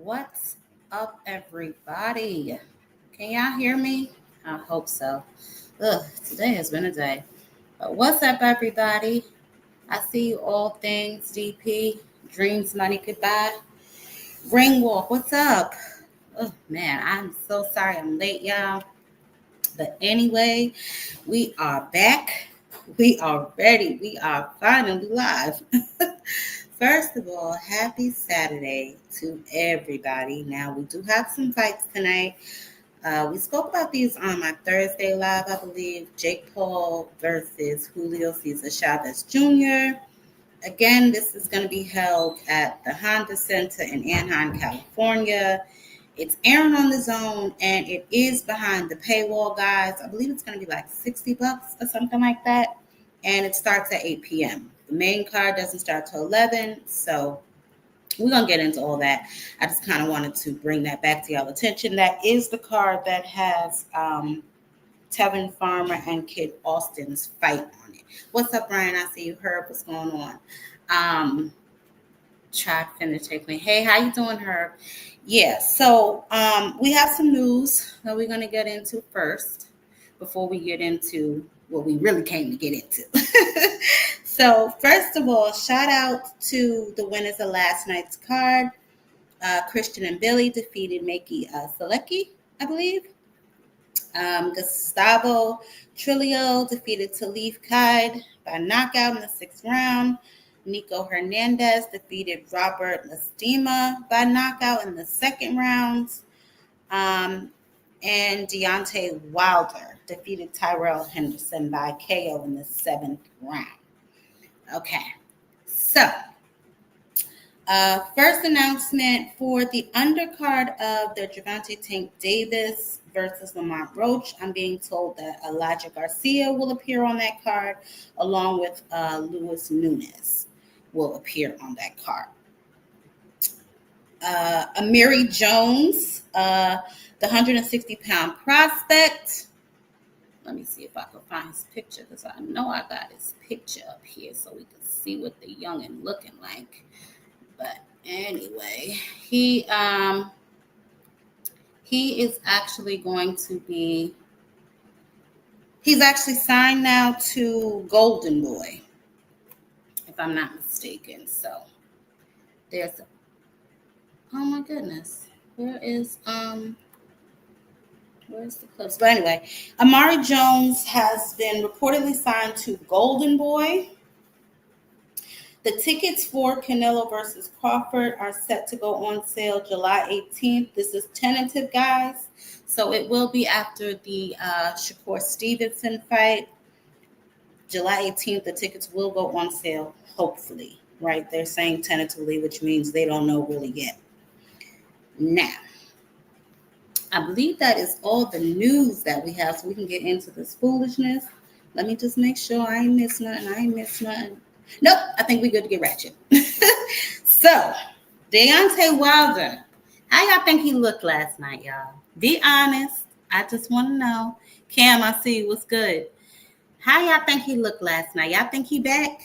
What's up, everybody? Can y'all hear me? I hope so. Today has been a day. But what's up, everybody? I see you all things DP, dreams money could buy. Ring walk, what's up? Oh, man, I'm so sorry I'm late, y'all. But anyway, we are back. We are ready. We are finally live. First of all, happy Saturday to everybody. Now, we do have some fights tonight. We spoke about these on my Thursday live, I believe. Jake Paul versus Julio Cesar Chavez Jr. Again, this is going to be held at the Honda Center in Anaheim, California. It's airing on the zone, and it is behind the paywall, guys. I believe it's going to be like $60 or something like that. And it starts at 8 p.m. The main card doesn't start till 11, so we're going to get into all that. I just kind of wanted to bring that back to y'all attention. That is the card that has Tevin Farmer and Kid Austin's fight on it. What's up, Brian? I see you. Herb, what's going on? Try to finish take me. Hey, how you doing, Herb? Yeah, so we have some news that we're going to get into first before we get into what we really came to get into. So, first of all, shout out to the winners of last night's card. Christian and Billy defeated Maki Selecki, I believe. Gustavo Trillo defeated Talif Kaid by knockout in the 6th round. Nico Hernandez defeated Robert Lastima by knockout in the 2nd round. And Deontay Wilder defeated Tyrell Henderson by KO in the 7th round. Okay, so first announcement for the undercard of the Gervonta Tank Davis versus Lamont Roach. I'm being told that Elijah Garcia will appear on that card, along with Luis Nunes will appear on that card. Amiri Jones, the 160-pound prospect. Let me see if I can find his picture, because I know I got his picture up here so we can see what the youngin' looking like. But anyway, he is actually going to be. He's actually signed now to Golden Boy, if I'm not mistaken. So there's. Oh my goodness, where's the clips? But anyway, Amari Jones has been reportedly signed to Golden Boy. The tickets for Canelo versus Crawford are set to go on sale July 18th. This is tentative, guys. So it will be after the Shakur Stevenson fight. July 18th, the tickets will go on sale, hopefully. Right? They're saying tentatively, which means they don't know really yet. Now, I believe that is all the news that we have, so we can get into this foolishness. Let me just make sure I ain't missed nothing. Nope, I think we're good to get ratchet. So, Deontay Wilder. How y'all think he looked last night, y'all? Be honest. I just want to know. Cam, I see you. What's good? How y'all think he looked last night? Y'all think he back?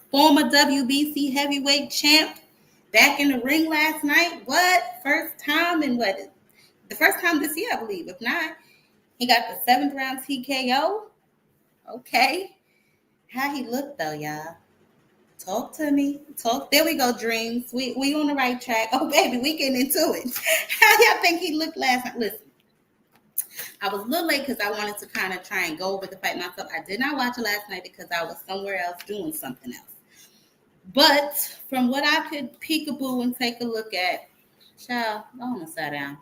Former WBC heavyweight champ. Back in the ring last night. What? First time in what? The first time this year, I believe. If not, he got the 7th round TKO. Okay. How he looked though, y'all? Talk to me. There we go, Dreams. We on the right track. Oh, baby, we getting into it. How y'all think he looked last night? Listen, I was a little late because I wanted to kind of try and go over the fight myself. I did not watch it last night because I was somewhere else doing something else. But from what I could peekaboo and take a look at, child, I almost sat down.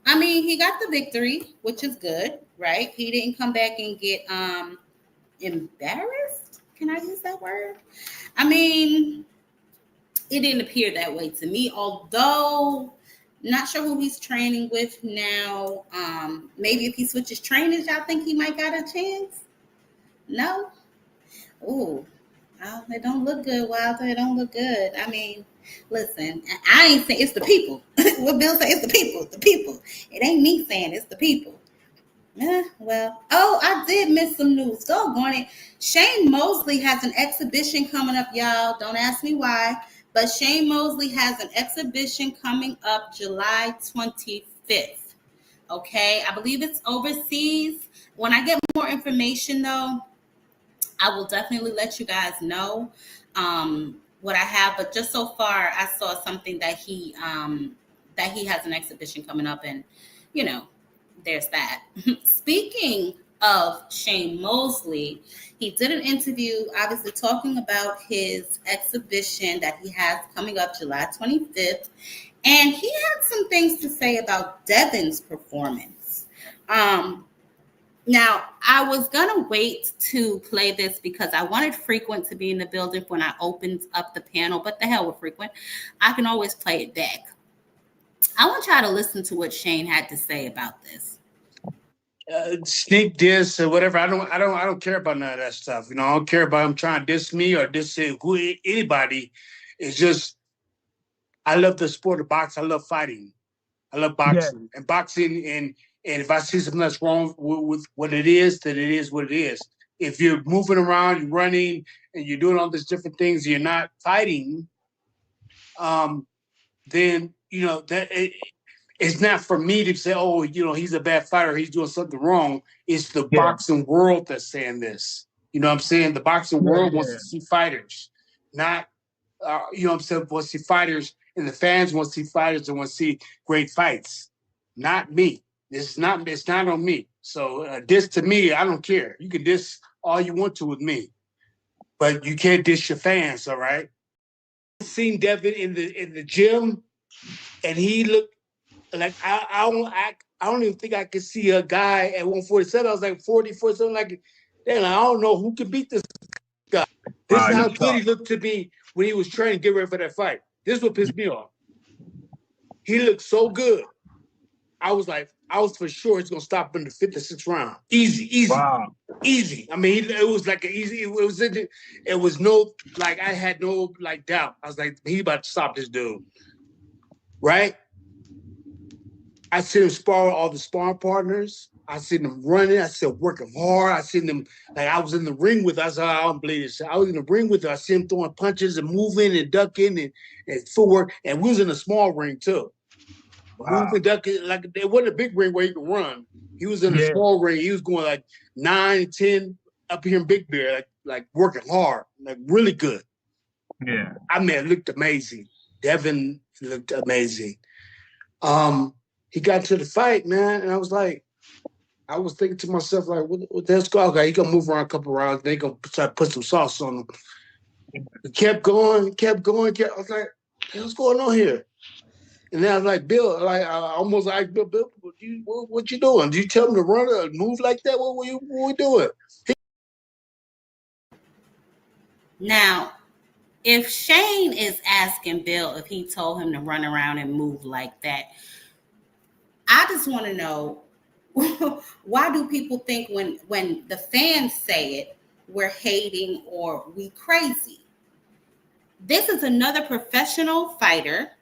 I mean, he got the victory, which is good, right? He didn't come back and get embarrassed. Can I use that word? I mean, it didn't appear that way to me, although not sure who he's training with now. Maybe if he switches trainers, y'all think he might got a chance? No? Ooh. Oh, it don't look good, Wilder. It don't look good. I mean, listen, I ain't saying it's the people. What Bill said, it's the people. The people. It ain't me saying it's the people. Well, I did miss some news. Doggone it. Shane Mosley has an exhibition coming up, y'all. Don't ask me why. But Shane Mosley has an exhibition coming up July 25th. Okay, I believe it's overseas. When I get more information, though, I will definitely let you guys know what I have. But just so far, I saw something that he has an exhibition coming up, and you know, there's that. Speaking of Shane Mosley, he did an interview, obviously talking about his exhibition that he has coming up July 25th, and he had some things to say about Devin's performance. Now, I was going to wait to play this because I wanted Frequent to be in the building when I opened up the panel, but the hell with Frequent. I can always play it back. I want y'all to listen to what Shane had to say about this. Sneak diss or whatever. I don't care about none of that stuff. You know, I don't care about him trying to diss me or diss anybody. It's just, I love the sport of boxing. I love fighting. I love boxing and boxing. And if I see something that's wrong with what it is, then it is what it is. If you're moving around, you're running, and you're doing all these different things, you're not fighting. Then you know that it's not for me to say, oh, you know, he's a bad fighter, he's doing something wrong. It's the boxing world that's saying this. You know what I'm saying? The boxing world wants to see fighters, not you know what I'm saying, wants to see fighters, and the fans want to see fighters and want to see great fights. Not me. It's not on me. So diss to me, I don't care. You can diss all you want to with me, but you can't diss your fans, all right? I've seen Devin in the gym, and he looked like I don't even think I could see a guy at 147. I was like 40, 47, like, damn, I don't know who could beat this guy. This is how good he looked to me when he was training to get ready for that fight. This is what pissed me off. He looked so good. I was for sure he's gonna stop in the 56th round. Easy. Wow. Easy. I mean, it was like an easy. It was no, like, I had no like doubt. I was like, he about to stop this dude, right? I seen him spar with all the sparring partners. I seen them running. I seen them working hard. I seen them, like, I was in the ring with. I said, I don't believe this. I was in the ring with her. I seen him throwing punches and moving and ducking and footwork. And we was in a small ring too. Wow. Moving, ducking, like, it wasn't a big ring where he could run. He was in a small ring. He was going like 9, 10 up here in Big Bear, like working hard, like really good. Yeah. I mean, it looked amazing. Devin looked amazing. He got to the fight, man, and I was thinking to myself, like, what the hell's going on? He gonna move around a couple rounds, they gonna try to put some sauce on him. He kept going. I was like, hey, what's going on here? And then I was like, Bill, like, I almost like, Bill, what you doing? Did you tell him to run or move like that? What we doing? Now, if Shane is asking Bill if he told him to run around and move like that, I just want to know, why do people think when the fans say it, we're hating or we crazy? This is another professional fighter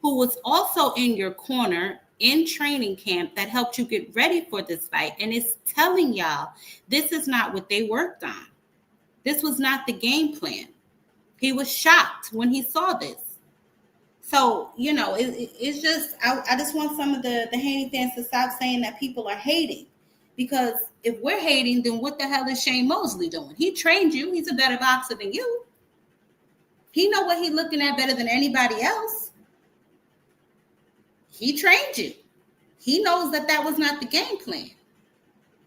who was also in your corner in training camp that helped you get ready for this fight, and is telling y'all this is not what they worked on. This was not the game plan. He was shocked when he saw this. So, you know, it's just, I just want some of the Haney fans to stop saying that people are hating. Because if we're hating, then what the hell is Shane Mosley doing? He trained you. He's a better boxer than you. He know what he's looking at better than anybody else. He trained you. He knows that was not the game plan.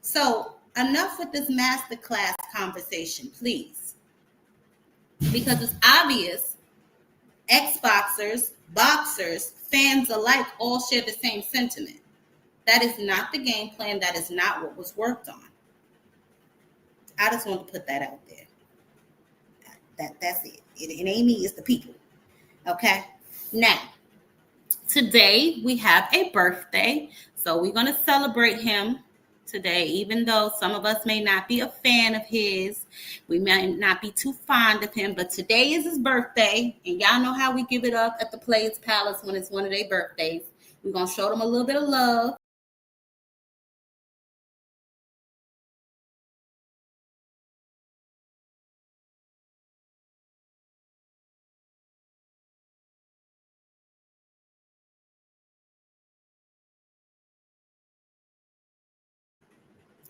So enough with this masterclass conversation, please. Because it's obvious ex-boxers, boxers, fans alike all share the same sentiment. That is not the game plan. That is not what was worked on. I just want to put that out there. That's it. It ain't me, it's the people. Okay? Now, today we have a birthday. So we're going to celebrate him today, even though some of us may not be a fan of his. We may not be too fond of him, but today is his birthday, and y'all know how we give it up at the Players Palace when it's one of their birthdays. We're going to show them a little bit of love.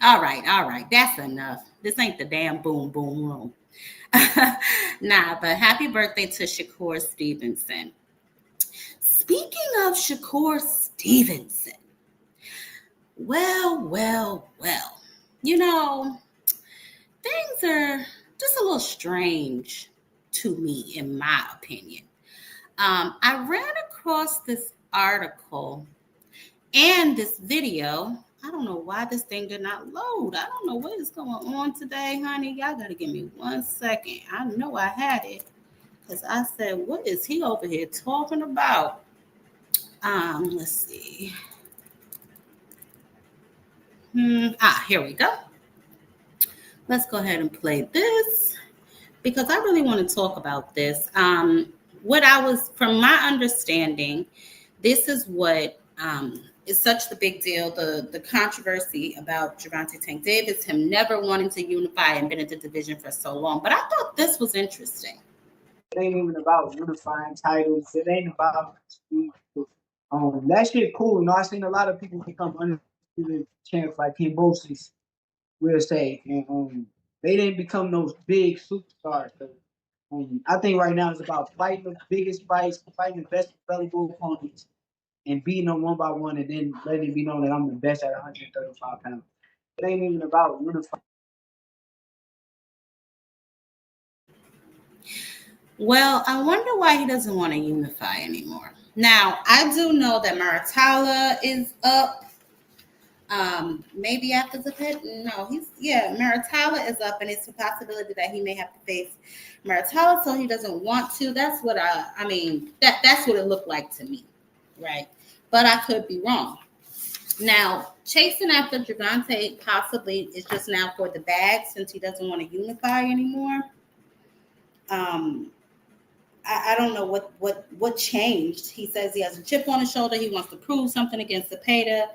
All right. That's enough. This ain't the damn boom boom room. Nah, but happy birthday to Shakur Stevenson. Speaking of Shakur Stevenson, well. You know, things are just a little strange to me, in my opinion. I ran across this article and this video. I don't know why this thing did not load. I don't know what is going on today, honey. Y'all got to give me 1 second. I know I had it because I said, what is he over here talking about? Let's see. Here we go. Let's go ahead and play this because I really want to talk about this. From my understanding, this is what is such the big deal, the controversy about Deonte Tank Davis, him never wanting to unify and been in the division for so long. But I thought this was interesting. It ain't even about unifying titles. It ain't about that shit cool. You know, I've seen a lot of people become undisputed champs like Ken Mosley, we'll say, and they didn't become those big superstars. I think right now it's about fighting the biggest fights, fighting the best available opponents, and beating them one by one, and then letting it be known that I'm the best at 135 pounds. It ain't even about unifying. Well, I wonder why he doesn't want to unify anymore. Now, I do know that Maratala is up. Maybe after the pit. No, Maratala is up, and it's a possibility that he may have to face Maratala, so he doesn't want to. That's what that's what it looked like to me, right? But I could be wrong. Now, chasing after Deontay possibly is just now for the bag since he doesn't want to unify anymore. I don't know what changed. He says he has a chip on his shoulder. He wants to prove something against Zepeda.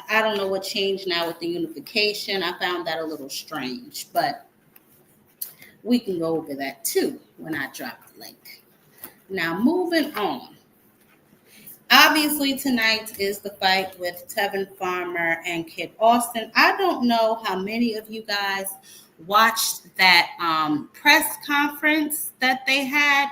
I don't know what changed now with the unification. I found that a little strange, but we can go over that too when I drop the link. Now, moving on. Obviously, tonight is the fight with Tevin Farmer and Kid Austin. I don't know how many of you guys watched that press conference that they had,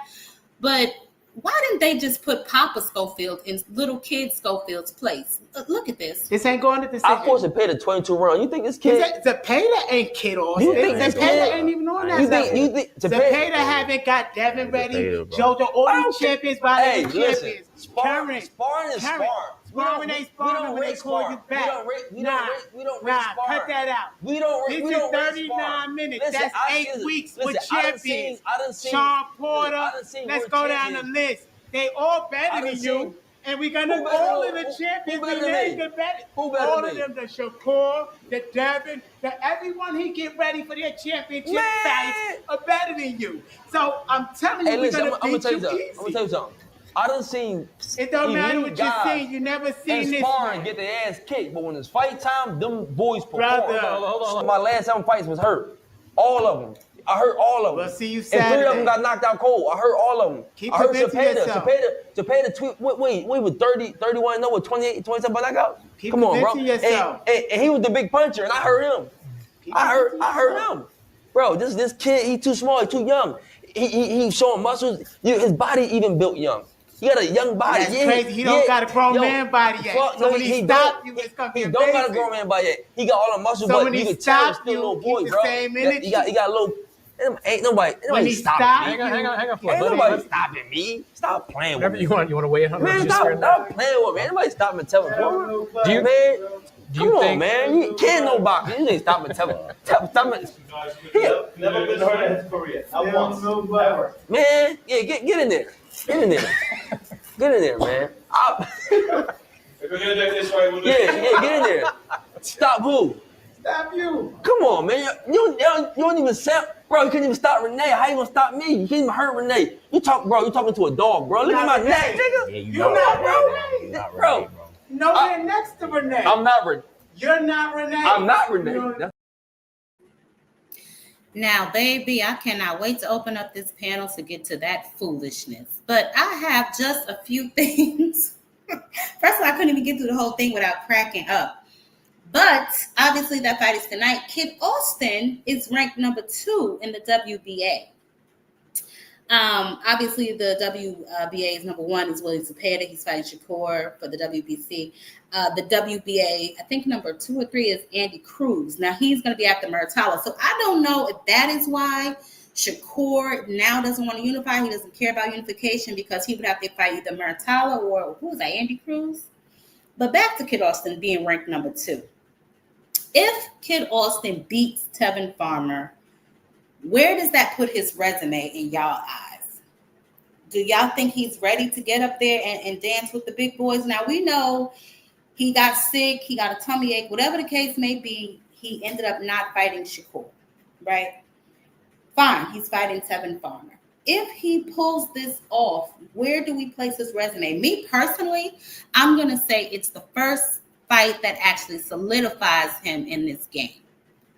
but why didn't they just put Papa Schofield in little kid Schofield's place? Look at this. This ain't going to the I forced Zepeda 22 rounds. You think this kid? Zepeda ain't Kid Austin. You think Zepeda ain't even on that. You think Zepeda haven't got Devin ready, JoJo, all these champions by the champions. Sparring is sparring. Sparring ain't sparring when they call you back. We don't rate sparring. Cut that out. This is 39 minutes. That's 8 weeks with champions. Sean Porter. Let's go down the list. They all better than you. And we're going to all of the champions. All of them, the Shakur, the Devin, everyone he get ready for their championship fights are better than you. So I'm telling you, we're going to beat you easy. I'm going to tell you something. I done seen. It don't matter what you seen. You never seen this. Sparring get their ass kicked, but when it's fight time, them boys perform. Hold on. My last 7 fights was hurt. All of them. I heard all of them. Well, see you Saturday. And 3 of them got knocked out cold. I heard all of them. Keep convincing yourself. Zepeda tweet. Wait, we were 30, 31, no, with 28, 27 by knockout. Come on, bro. Yourself. And he was the big puncher, and I heard him. I heard him. Bro, this kid, he too small, he too young. He showing muscles. His body even built young. He got a young body. That's crazy. He don't got a grown man body yet. So when he stop you, it's gonna be amazing. He don't got a grown man body yet. He got all the muscles, but you can tell he's still a little boy, bro. He got a little. Ain't nobody stopping me. Hang on. Ain't nobody stopping me. Stop playing with me. You want to weigh in on man, stop playing with me. Ain't nobody stopping Tevin. Come on, man. You can't no boxing. You ain't stopping Tevin. Never been hurt in his career. Not once. Never. Man, yeah, get in there. Get in there, man. If we're gonna do it this way, we'll do it. Yeah, get in there. Stop who? Stop you. Come on, man. You don't even bro, you couldn't even stop Renee. How you gonna stop me? You can't even hurt Renee. You talking to a dog, bro. Look at my neck, nigga. Yeah, you're not, bro. Not bro. Renee, bro. Nowhere next to Renee. I'm not Renee. You're not Renee. I'm not Renee. Now, baby, I cannot wait to open up this panel to get to that foolishness. But I have just a few things. First of all, I couldn't even get through the whole thing without cracking up. But obviously that fight is tonight. Kid Austin is ranked number 2 in the WBA. Obviously the WBA is number 1 is Willie Zepeda. He's fighting Shakur for the WBC. The WBA, I think number 2 or 3 is Andy Cruz. Now he's going to be after Muratalla. So I don't know if that is why Shakur now doesn't want to unify. He doesn't care about unification because he would have to fight either Muratalla or who was that, Andy Cruz? But back to Kid Austin being ranked number 2. If Kid Austin beats Tevin Farmer, where does that put his resume in y'all eyes? Do y'all think he's ready to get up there and dance with the big boys? Now, we know he got sick, he got a tummy ache, whatever the case may be, he ended up not fighting Shakur, right? Fine, he's fighting Tevin Farmer. If he pulls this off, where do we place his resume? Me personally, I'm going to say it's the first fight that actually solidifies him in this game.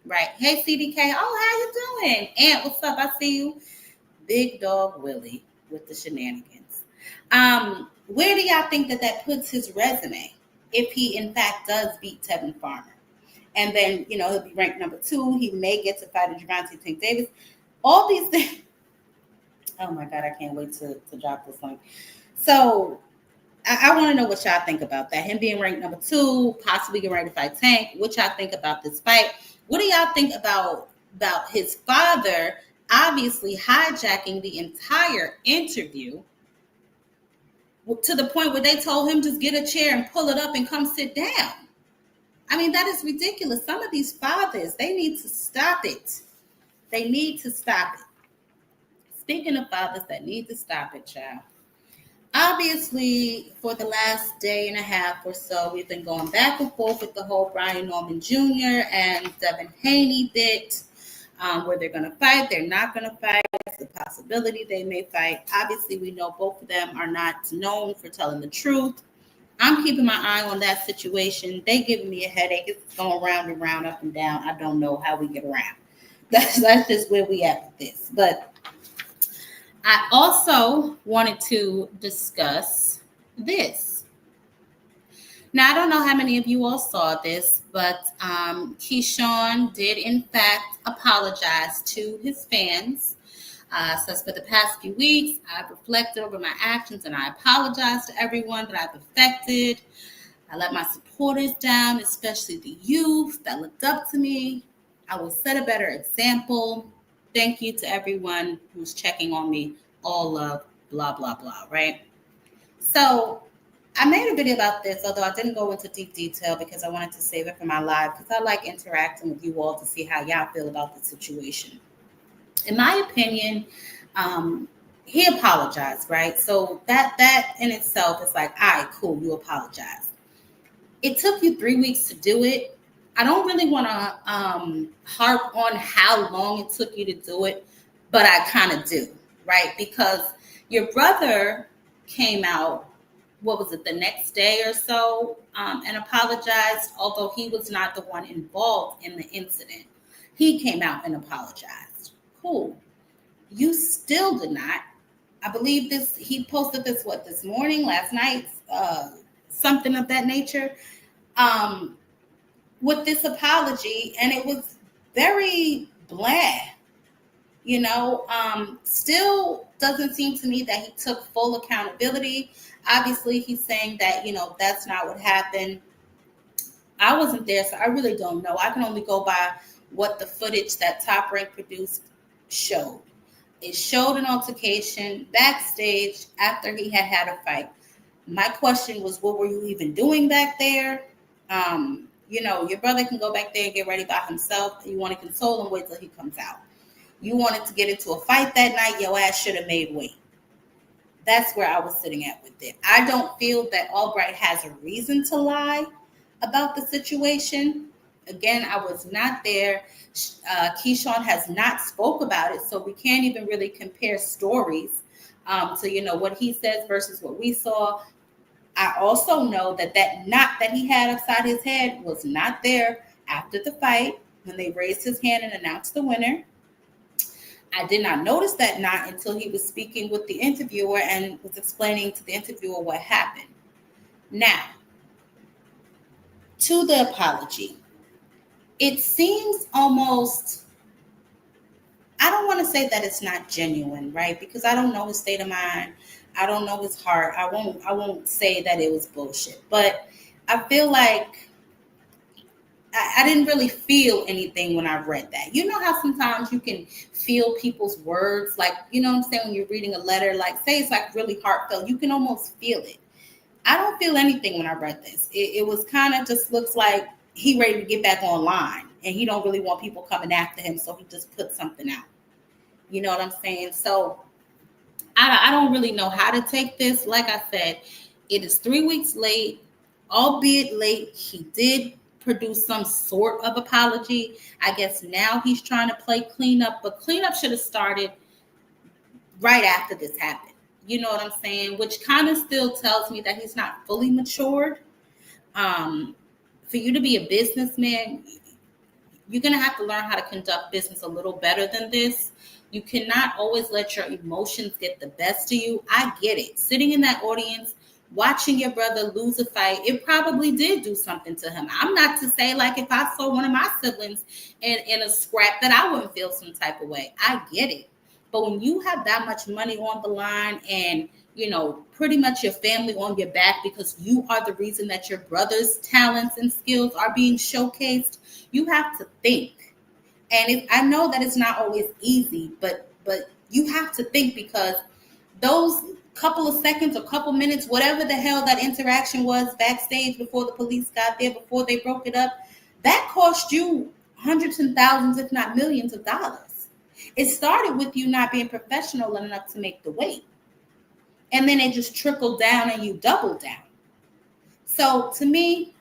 Right. Hey, CDK. Oh, how you doing? Aunt, what's up? I see you. Big dog Willie with the shenanigans. Where do y'all think that puts his resume if he, in fact, does beat Tevin Farmer? And then, he'll be ranked number 2. He may get to fight Deonte Tank Davis. All these things. Oh, my God. I can't wait to drop this link. So I want to know what y'all think about that. Him being ranked number 2, possibly getting ready to fight Tank. What y'all think about this fight? What do y'all think about his father obviously hijacking the entire interview to the point where they told him just get a chair and pull it up and come sit down? I mean, that is ridiculous. Some of these fathers, they need to stop it. They need to stop it. Speaking of fathers that need to stop it, child. Obviously, for the last day and a half or so, we've been going back and forth with the whole Brian Norman Jr. and Devin Haney bit, where they're going to fight, they're not going to fight, the possibility they may fight. Obviously, we know both of them are not known for telling the truth. I'm keeping my eye on that situation. They giving me a headache. It's going round and round, up and down. I don't know how we get around. That's just where we at with this. But I also wanted to discuss this. Now, I don't know how many of you all saw this, but Keyshawn did, in fact, apologize to his fans. Says, for the past few weeks, I've reflected over my actions, and I apologize to everyone that I've affected. I let my supporters down, especially the youth that looked up to me. I will set a better example. Thank you to everyone who's checking on me. All love, blah, blah, blah, right? So I made a video about this, although I didn't go into deep detail because I wanted to save it for my live because I like interacting with you all to see how y'all feel about the situation. In my opinion, he apologized, right? So that in itself is like, all right, cool, you apologize. It took you 3 weeks to do it. I don't really want to harp on how long it took you to do it, but I kind of do, right? Because your brother came out, what was it, the next day or so, and apologized, although he was not the one involved in the incident. He came out and apologized. Cool. You still did not. I believe this, he posted this, this morning, last night, something of that nature. With this apology, and it was very bland, still doesn't seem to me that he took full accountability. Obviously, he's saying that, that's not what happened. I wasn't there, so I really don't know. I can only go by what the footage that Top Rank produced showed. It showed an altercation backstage after he had a fight. My question was, what were you even doing back there? Your brother can go back there and get ready by himself. You want to console him, wait till he comes out. You wanted to get into a fight that night, your ass should have made weight. That's where I was sitting at with it. I don't feel that Albright has a reason to lie about the situation. Again, I was not there. Keyshawn has not spoke about it, so we can't even really compare stories to, what he says versus what we saw. I also know that knot that he had upside his head was not there after the fight when they raised his hand and announced the winner. I did not notice that knot until he was speaking with the interviewer and was explaining to the interviewer what happened. Now, to the apology. it seems almost, I don't want to say that it's not genuine, right? Because I don't know his state of mind. I don't know his heart. I won't say that it was bullshit. But I feel like I didn't really feel anything when I read that. You know how sometimes you can feel people's words, like, you know what I'm saying, when you're reading a letter, like say it's like really heartfelt, you can almost feel it. I don't feel anything when I read this. It was kind of just looks like he ready to get back online and he don't really want people coming after him, so he just put something out. You know what I'm saying? So I don't really know how to take this. Like I said, it is 3 weeks late, albeit late. He did produce some sort of apology. I guess now he's trying to play cleanup, but cleanup should have started right after this happened. You know what I'm saying? Which kind of still tells me that he's not fully matured. For you to be a businessman, you're going to have to learn how to conduct business a little better than this. You cannot always let your emotions get the best of you. I get it. Sitting in that audience, watching your brother lose a fight, it probably did do something to him. I'm not to say like if I saw one of my siblings in a scrap that I wouldn't feel some type of way. I get it. But when you have that much money on the line and, you know, pretty much your family on your back because you are the reason that your brother's talents and skills are being showcased, you have to think. And I know that it's not always easy, but you have to think, because those couple of seconds or couple minutes, whatever the hell that interaction was backstage before the police got there, before they broke it up, that cost you hundreds and thousands, if not millions of dollars. It started with you not being professional enough to make the weight. And then it just trickled down and you doubled down. So to me,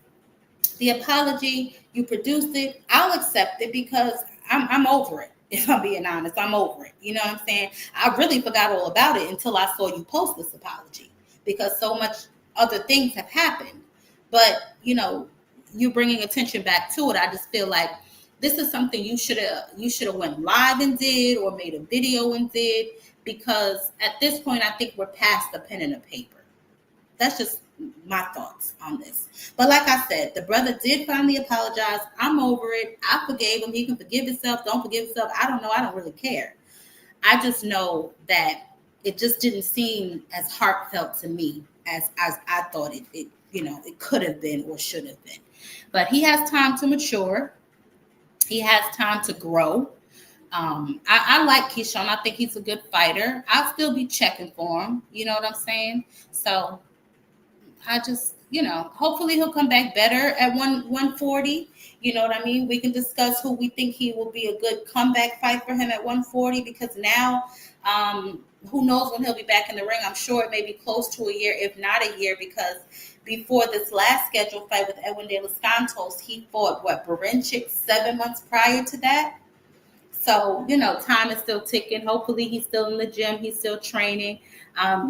the apology, you produced it, I'll accept it because I'm over it. If I'm being honest, I'm over it. You know what I'm saying? I really forgot all about it until I saw you post this apology, because so much other things have happened. But, you know, you're bringing attention back to it. I just feel like this is something you should have went live and did, or made a video and did, because at this point, I think we're past the pen and the paper. That's just my thoughts on this. But like I said, the brother did finally apologize. I'm over it. I forgave him. He can forgive himself, don't forgive himself. I don't know. I don't really care. I just know that it just didn't seem as heartfelt to me as I thought it you know, it could have been or should have been. But he has time to mature. He has time to grow. I like Keyshawn. I think he's a good fighter. I'll still be checking for him. You know what I'm saying? So I just, you know, hopefully he'll come back better at 140. You know what I mean? We can discuss who we think he will be a good comeback fight for him at 140, because now who knows when he'll be back in the ring. I'm sure it may be close to a year, if not a year, because before this last scheduled fight with Edwin De Los Santos, he fought, Berinchik 7 months prior to that. So, you know, time is still ticking. Hopefully he's still in the gym. He's still training,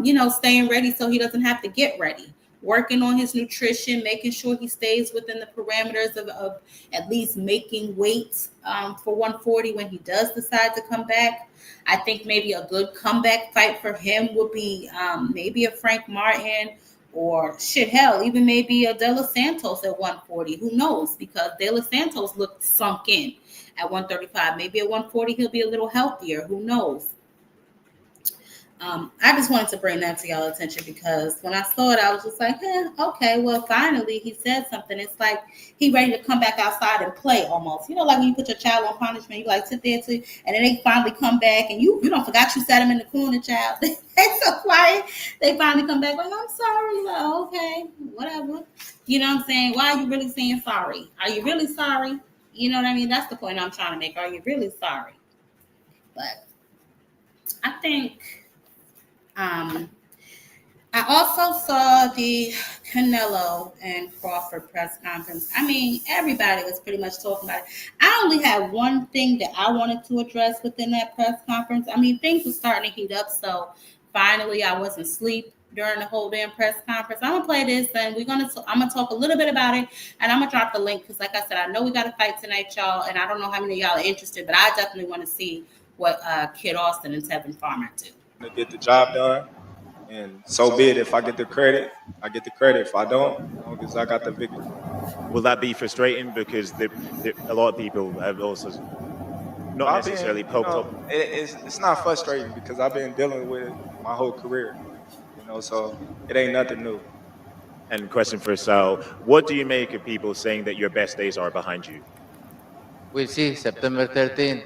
you know, staying ready so he doesn't have to get ready. Working on his nutrition, making sure he stays within the parameters of at least making weight for 140 when he does decide to come back. I think maybe a good comeback fight for him would be maybe a Frank Martin, or even maybe a De Los Santos at 140. Who knows? Because De Los Santos looked sunk in at 135. Maybe at 140 he'll be a little healthier. Who knows? I just wanted to bring that to y'all attention, because when I saw it, I was just like, okay, well, finally he said something. It's like he ready to come back outside and play almost. You know, like when you put your child on punishment, you like sit there and then they finally come back, and you don't forgot you sat him in the corner, child. They're so quiet. They finally come back like, I'm sorry. Like, okay, whatever. You know what I'm saying? Why are you really saying sorry? Are you really sorry? You know what I mean? That's the point I'm trying to make. Are you really sorry? But I think I also saw the Canelo and Crawford press conference. I mean, everybody was pretty much talking about it. I only had one thing that I wanted to address within that press conference. I mean, things were starting to heat up, so finally I wasn't asleep during the whole damn press conference. I'm gonna play this, and I'm gonna talk a little bit about it, and I'm gonna drop the link, because like I said, I know we got a fight tonight, y'all, and I don't know how many of y'all are interested, but I definitely want to see what Kid Austin and Tevin Farmer do. To get the job done, and so be it. If I get the credit, I get the credit. If I don't, as long as I got the victory. Will that be frustrating because a lot of people have also not necessarily poked up? It's not frustrating because I've been dealing with it my whole career, so it ain't nothing new. And question for Sal, what do you make of people saying that your best days are behind you? We'll see, September 13th.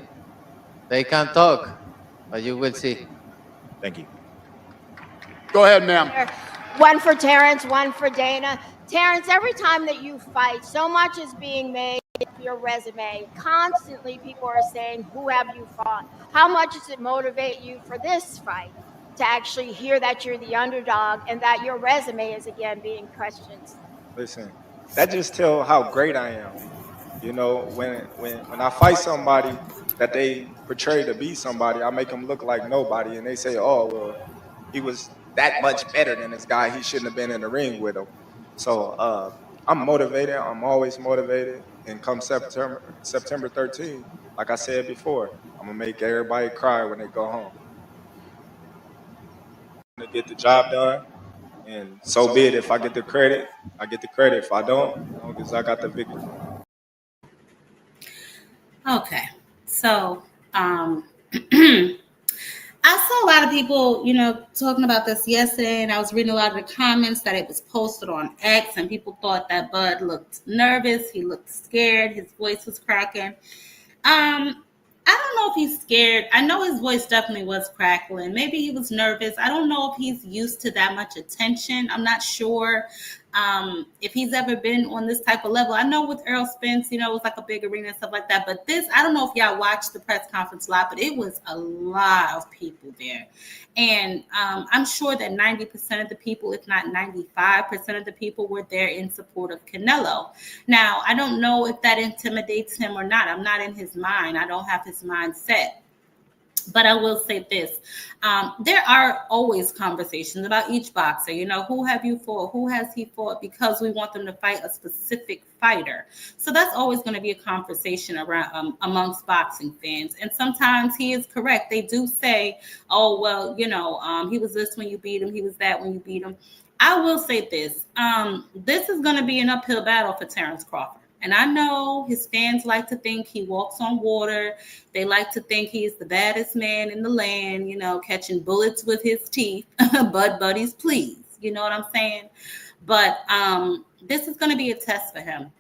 They can't talk, but you will see. Thank you. Go ahead, ma'am. One for Terrence, one for Dana. Terrence, every time that you fight, so much is being made of your resume. Constantly, people are saying, who have you fought? How much does it motivate you for this fight to actually hear that you're the underdog and that your resume is again being questioned? Listen, that just tells how great I am. When I fight somebody that they portray to be somebody, I make them look like nobody, and they say, "Oh, well, he was that much better than this guy. He shouldn't have been in the ring with him." So I'm motivated. I'm always motivated. And come September 13th, like I said before, I'm gonna make everybody cry when they go home. To get the job done, and so be it. If I get the credit, I get the credit. If I don't, as long as I got the victory. Okay, so I saw a lot of people, talking about this yesterday, and I was reading a lot of the comments that it was posted on X, and people thought that Bud looked nervous, he looked scared, his voice was cracking. I don't know if he's scared. I know his voice definitely was crackling. Maybe he was nervous. I don't know if he's used to that much attention. I'm not sure if he's ever been on this type of level. I know with Errol Spence, it was like a big arena and stuff like that. But this, I don't know if y'all watched the press conference live, but it was a lot of people there. And I'm sure that 90% of the people, if not 95% of the people, were there in support of Canelo. Now, I don't know if that intimidates him or not. I'm not in his mind. I don't have his mindset. But I will say this. There are always conversations about each boxer. Who have you fought? Who has he fought? Because we want them to fight a specific fighter. So that's always going to be a conversation around amongst boxing fans. And sometimes he is correct. They do say, oh, well, he was this when you beat him. He was that when you beat him. I will say this. This is going to be an uphill battle for Terrence Crawford. And I know his fans like to think he walks on water. They like to think he's the baddest man in the land, catching bullets with his teeth. Bud buddies, please. You know what I'm saying? But this is going to be a test for him.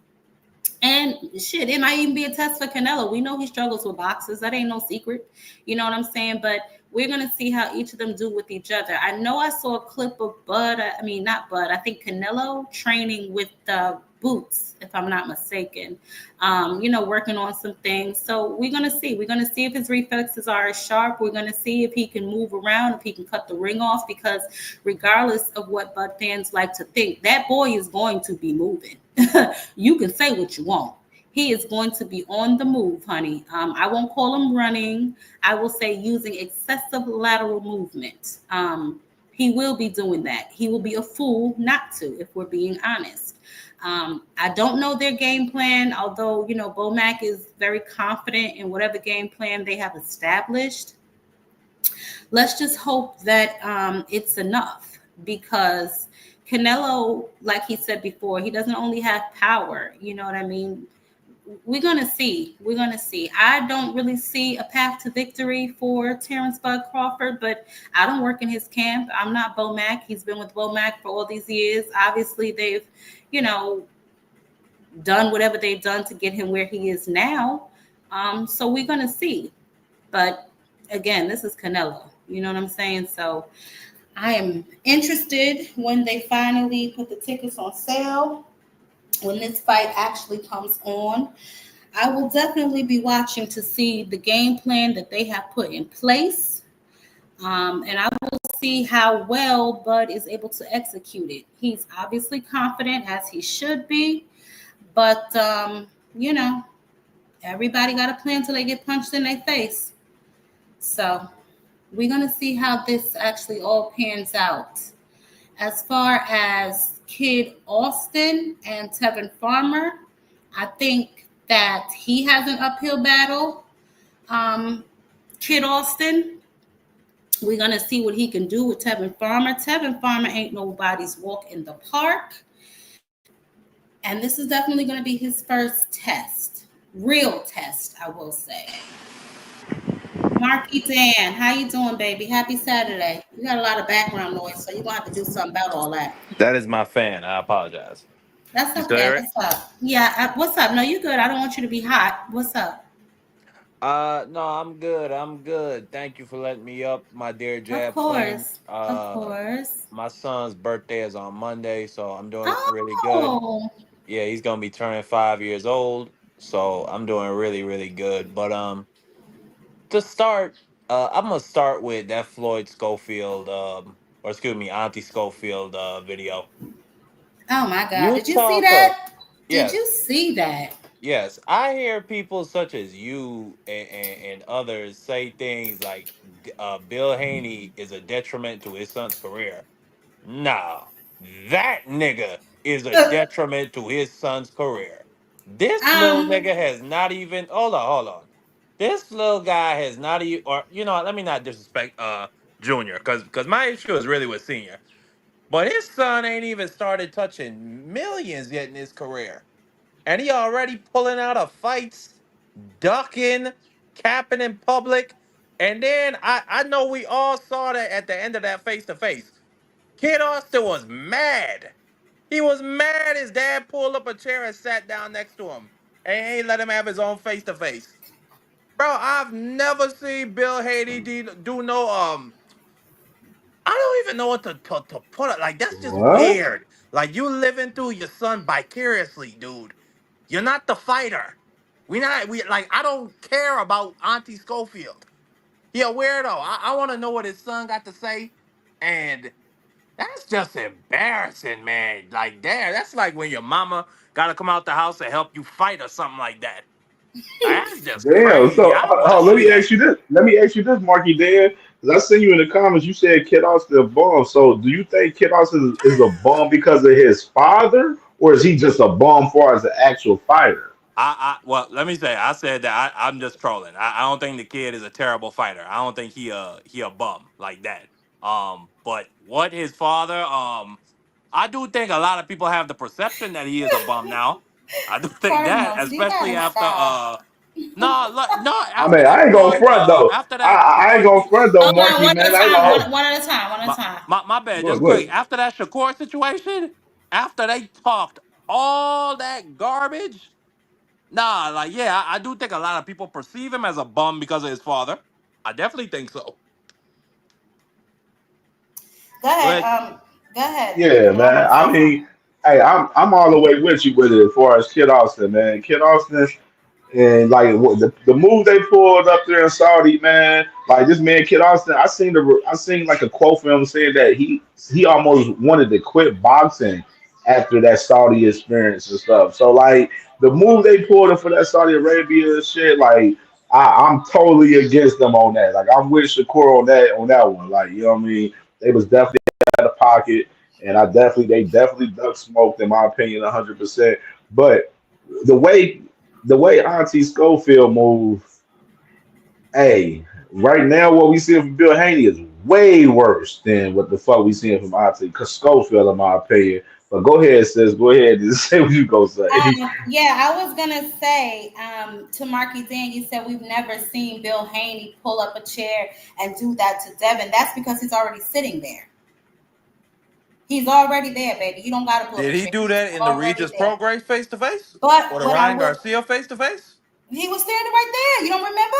And shit, it might even be a test for Canelo. We know he struggles with boxers. That ain't no secret. You know what I'm saying? But we're going to see how each of them do with each other. I know I saw a clip of not Bud. I think Canelo training with Boots, if I'm not mistaken, working on some things. So we're going to see. We're going to see if his reflexes are as sharp. We're going to see if he can move around, if he can cut the ring off, because regardless of what Bud fans like to think, that boy is going to be moving. You can say what you want. He is going to be on the move, honey. I won't call him running. I will say using excessive lateral movement. He will be doing that. He will be a fool not to, if we're being honest. I don't know their game plan, although, Bomac is very confident in whatever game plan they have established. Let's just hope that it's enough, because Canelo, like he said before, he doesn't only have power. You know what I mean? We're going to see. We're going to see. I don't really see a path to victory for Terrence Bud Crawford, but I don't work in his camp. I'm not Bomac. He's been with Bomac for all these years. Obviously, they've, done whatever they've done to get him where he is now. So we're going to see. But again, this is Canelo. You know what I'm saying? So I am interested when they finally put the tickets on sale. When this fight actually comes on, I will definitely be watching to see the game plan that they have put in place. And I will see how well Bud is able to execute it. He's obviously confident, as he should be. But, everybody got a plan till they get punched in their face. So we're going to see how this actually all pans out. As far as Kid Austin and Tevin Farmer, I think that he has an uphill battle. Kid Austin, we're going to see what he can do with Tevin Farmer. Tevin Farmer ain't nobody's walk in the park. And this is definitely going to be his first test. Real test, I will say. Marky Dan, how you doing, baby? Happy Saturday. You got a lot of background noise, so you're going to have to do something about all that. That is my fan. I apologize. That's You still okay. hear it? What's up? Yeah, what's up? No, you good. I don't want you to be hot. What's up? No, I'm good. I'm good. Thank you for letting me up, my dear Jab Of Queen. course. Of course. My son's birthday is on Monday, so I'm doing really good. Oh. Yeah, he's gonna be turning 5 years old, so I'm doing really, really good. But to start, I'm gonna start with that Floyd Schofield, or excuse me, Auntie Schofield video. Oh my God. You Did you see talk of that? Did you yes, see that? yes. I hear people such as you and others say things like Bill Haney is a detriment to his son's career. Nah, that nigga is a detriment to his son's career. This little Um, nigga has not even hold on. This little guy has not even or let me not disrespect Junior because my issue is really with Senior. But his son ain't even started touching millions yet in his career. And he already pulling out of fights, ducking, capping in public. And then I know we all saw that at the end of that face to face. Kid Austin was mad. He was mad his dad pulled up a chair and sat down next to him and ain't let him have his own face to face. Bro, I've never seen Bill Haney do no I don't even know what to put it. Like that's just What? weird. Like you living through your son vicariously, dude. You're not the fighter. We like I don't care about Auntie Schofield. He a weirdo. I want to know what his son got to say, and that's just embarrassing, man. Like, damn, that's like when your mama got to come out the house and help you fight or something like that. That's just Damn. crazy. So I don't want to let see me ask that. you this. Let me ask you this, Marky Dan, because I seen you in the comments. You said Kid Austin a bum. So do you think Kid Austin is a bum because of his father, or is he just a bum for as an actual fighter? Well, let me say, I said that I'm just trolling. I don't think the kid is a terrible fighter. I don't think he a bum like that. But what his father, I do think a lot of people have the perception that he is a bum now. I do think that, Cardinals, you especially gotta after stop. no I after mean, that I ain't gonna Floyd front though. after I, that I ain't Floyd gonna front though, Hold on, Marky one at man. a I ain't time. gonna One at a time. One at a my, time. my bad, go ahead, just go quick. ahead. After that Shakur situation, after they talked all that garbage, nah, like yeah, I do think a lot of people perceive him as a bum because of his father. I definitely think so. Go ahead. But Go ahead. Yeah, And I man. want to I say something. mean, hey, I'm all the way with you with it as far as Kid Austin, man. Kid Austin. And like the move they pulled up there in Saudi, man, like this man Kid Austin, I seen like a quote from him saying that he almost wanted to quit boxing after that Saudi experience and stuff. So like the move they pulled up for that Saudi Arabia shit, like I'm totally against them on that. Like I'm with Shakur on that one. Like you know what I mean? They was definitely out of pocket, and they definitely duck smoked in my opinion 100%. But the way the way Auntie Schofield moved, hey, right now what we see from Bill Haney is way worse than what the fuck we seeing from Auntie Schofield, in my opinion. But go ahead, sis. Go ahead and say what you gonna say. Yeah, I was gonna say to Marky Dan, you said we've never seen Bill Haney pull up a chair and do that to Devin. That's because he's already sitting there. He's already there, baby. You don't gotta pull up did a he chair. do He's that in the already Regis there. Prograis face to face But or the what I Ryan will, Garcia face to face? he was standing right there. You don't remember?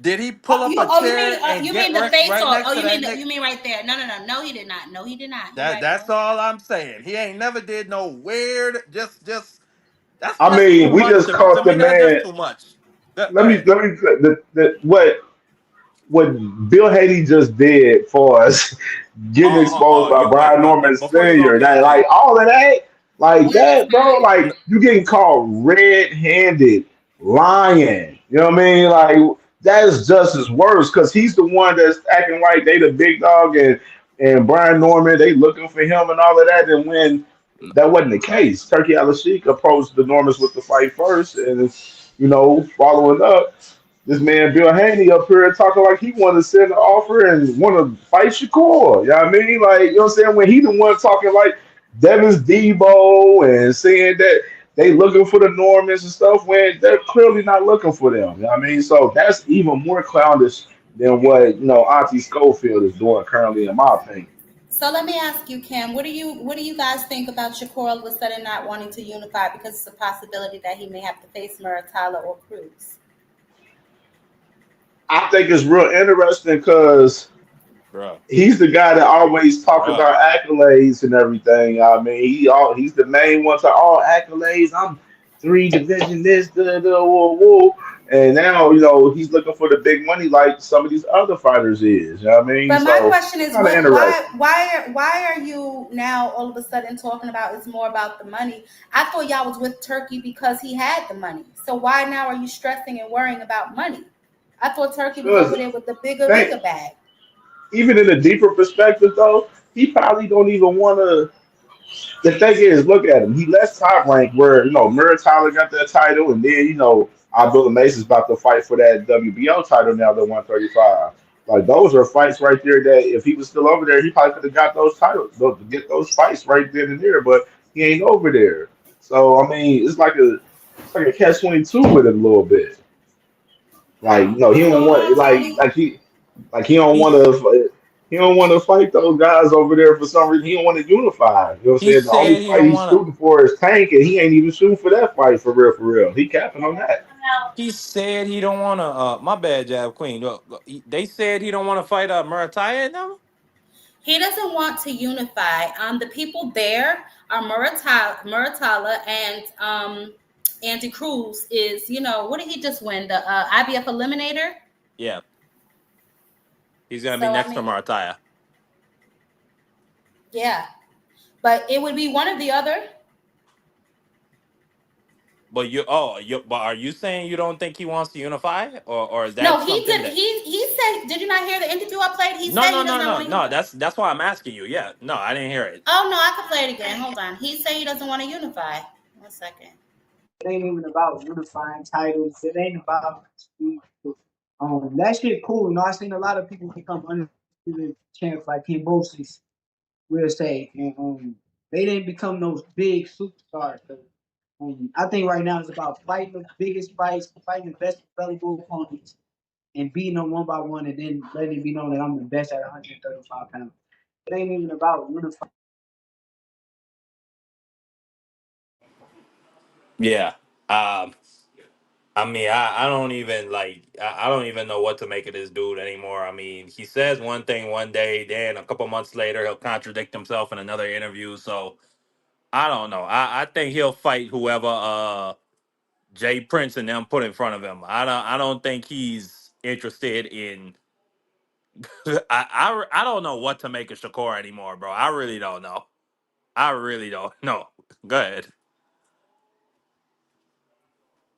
Did he pull up a chair and You get mean the face right or next to that nigga? you mean right there? No, he did not. No, he did not. You're right, That's bro. all I'm saying. He ain't never did no weird. Just I that's too mean, we much just to me. To caught the me, that's just man. too much. Go ahead. Let me what Bill Haney just did for us, getting exposed by You wait, Brian Norman before you go Sr. That continue. like all of that, like One at a that, bro. time. Like you getting caught red-handed lying. You know what I mean? Like that is just as worse because he's the one that's acting like they the big dog and Brian Norman they looking for him and all of that. And when that wasn't the case, Turkey Al-Sheikh approached the Normans with the fight first, and following up. This man Bill Haney up here talking like he want to send an offer and want to fight Shakur. You know what I mean? Like, you know what I'm saying? When he the one talking like Devin's Debo and saying that they looking for the Normans and stuff when they're clearly not looking for them. You know what I mean? So that's even more clownish than what Auntie Schofield is doing currently, in my opinion. So let me ask you, Kim, what do you guys think about Shakur all of a sudden not wanting to unify because it's a possibility that he may have to face Muratala or Cruz? I think it's real interesting because Bro. he's the guy that always talk about accolades and everything. I mean, he's the main one to all accolades. I'm three division this, whoa, whoa. And now, he's looking for the big money like some of these other fighters is. You know what I mean? But my So question is, kind of interesting. why are you now all of a sudden talking about it's more about the money? I thought y'all was with Turkey because he had the money. So why now are you stressing and worrying about money? I thought Turkey was over there with the bigger bag. Even in a deeper perspective, though, he probably don't even want to. The thing is, look at him. He left Top Rank where Muratala got that title, and then Abdullah Mace is about to fight for that WBO title now, the 135. Like those are fights right there that if he was still over there, he probably could have got those titles, get those fights right then and there. But he ain't over there, so I mean, it's like a catch-22 with it a little bit. Like he don't want he don't want to. He don't want to fight those guys over there for some reason. He don't want to unify. You know what I'm He saying? The only said he fight don't he's want to. shooting for is Tank, and he ain't even shooting for that fight for real, for real. He capping on that. He said he don't want to. My bad, Jab Queen. They said he don't want to fight Murataya now. He doesn't want to unify. The people there are Muratala and Andy Cruz is, what did he just win? The IBF Eliminator? Yeah. He's going to So, be next to Murataya. Yeah. But it would be one or the other. But but are you saying you don't think he wants to unify, or is that No, he something did. that? He said. Did you not hear the interview I played? He No, said no, he no, doesn't no, want to no. unify. That's why I'm asking you. Yeah, no, I didn't hear it. Oh no, I can play it again. Hold on. He said he doesn't want to unify. 1 second. It ain't even about unifying titles. It ain't about that shit cool. I seen a lot of people become undisputed champs like Ken Bosis, we'll say, and they didn't become those big superstars. I think right now it's about fighting the biggest fights, fighting the best available opponents, and beating them one by one, and then letting it be known that I'm the best at 135 pounds. It ain't even about unifying. Yeah. I mean, I don't even I don't even know what to make of this dude anymore. I mean, he says one thing one day, then a couple months later he'll contradict himself in another interview. So I don't know. I think he'll fight whoever Jay Prince and them put in front of him. I don't think he's interested in. I don't know what to make of Shakur anymore, bro. I really don't know. I really don't know. Go ahead.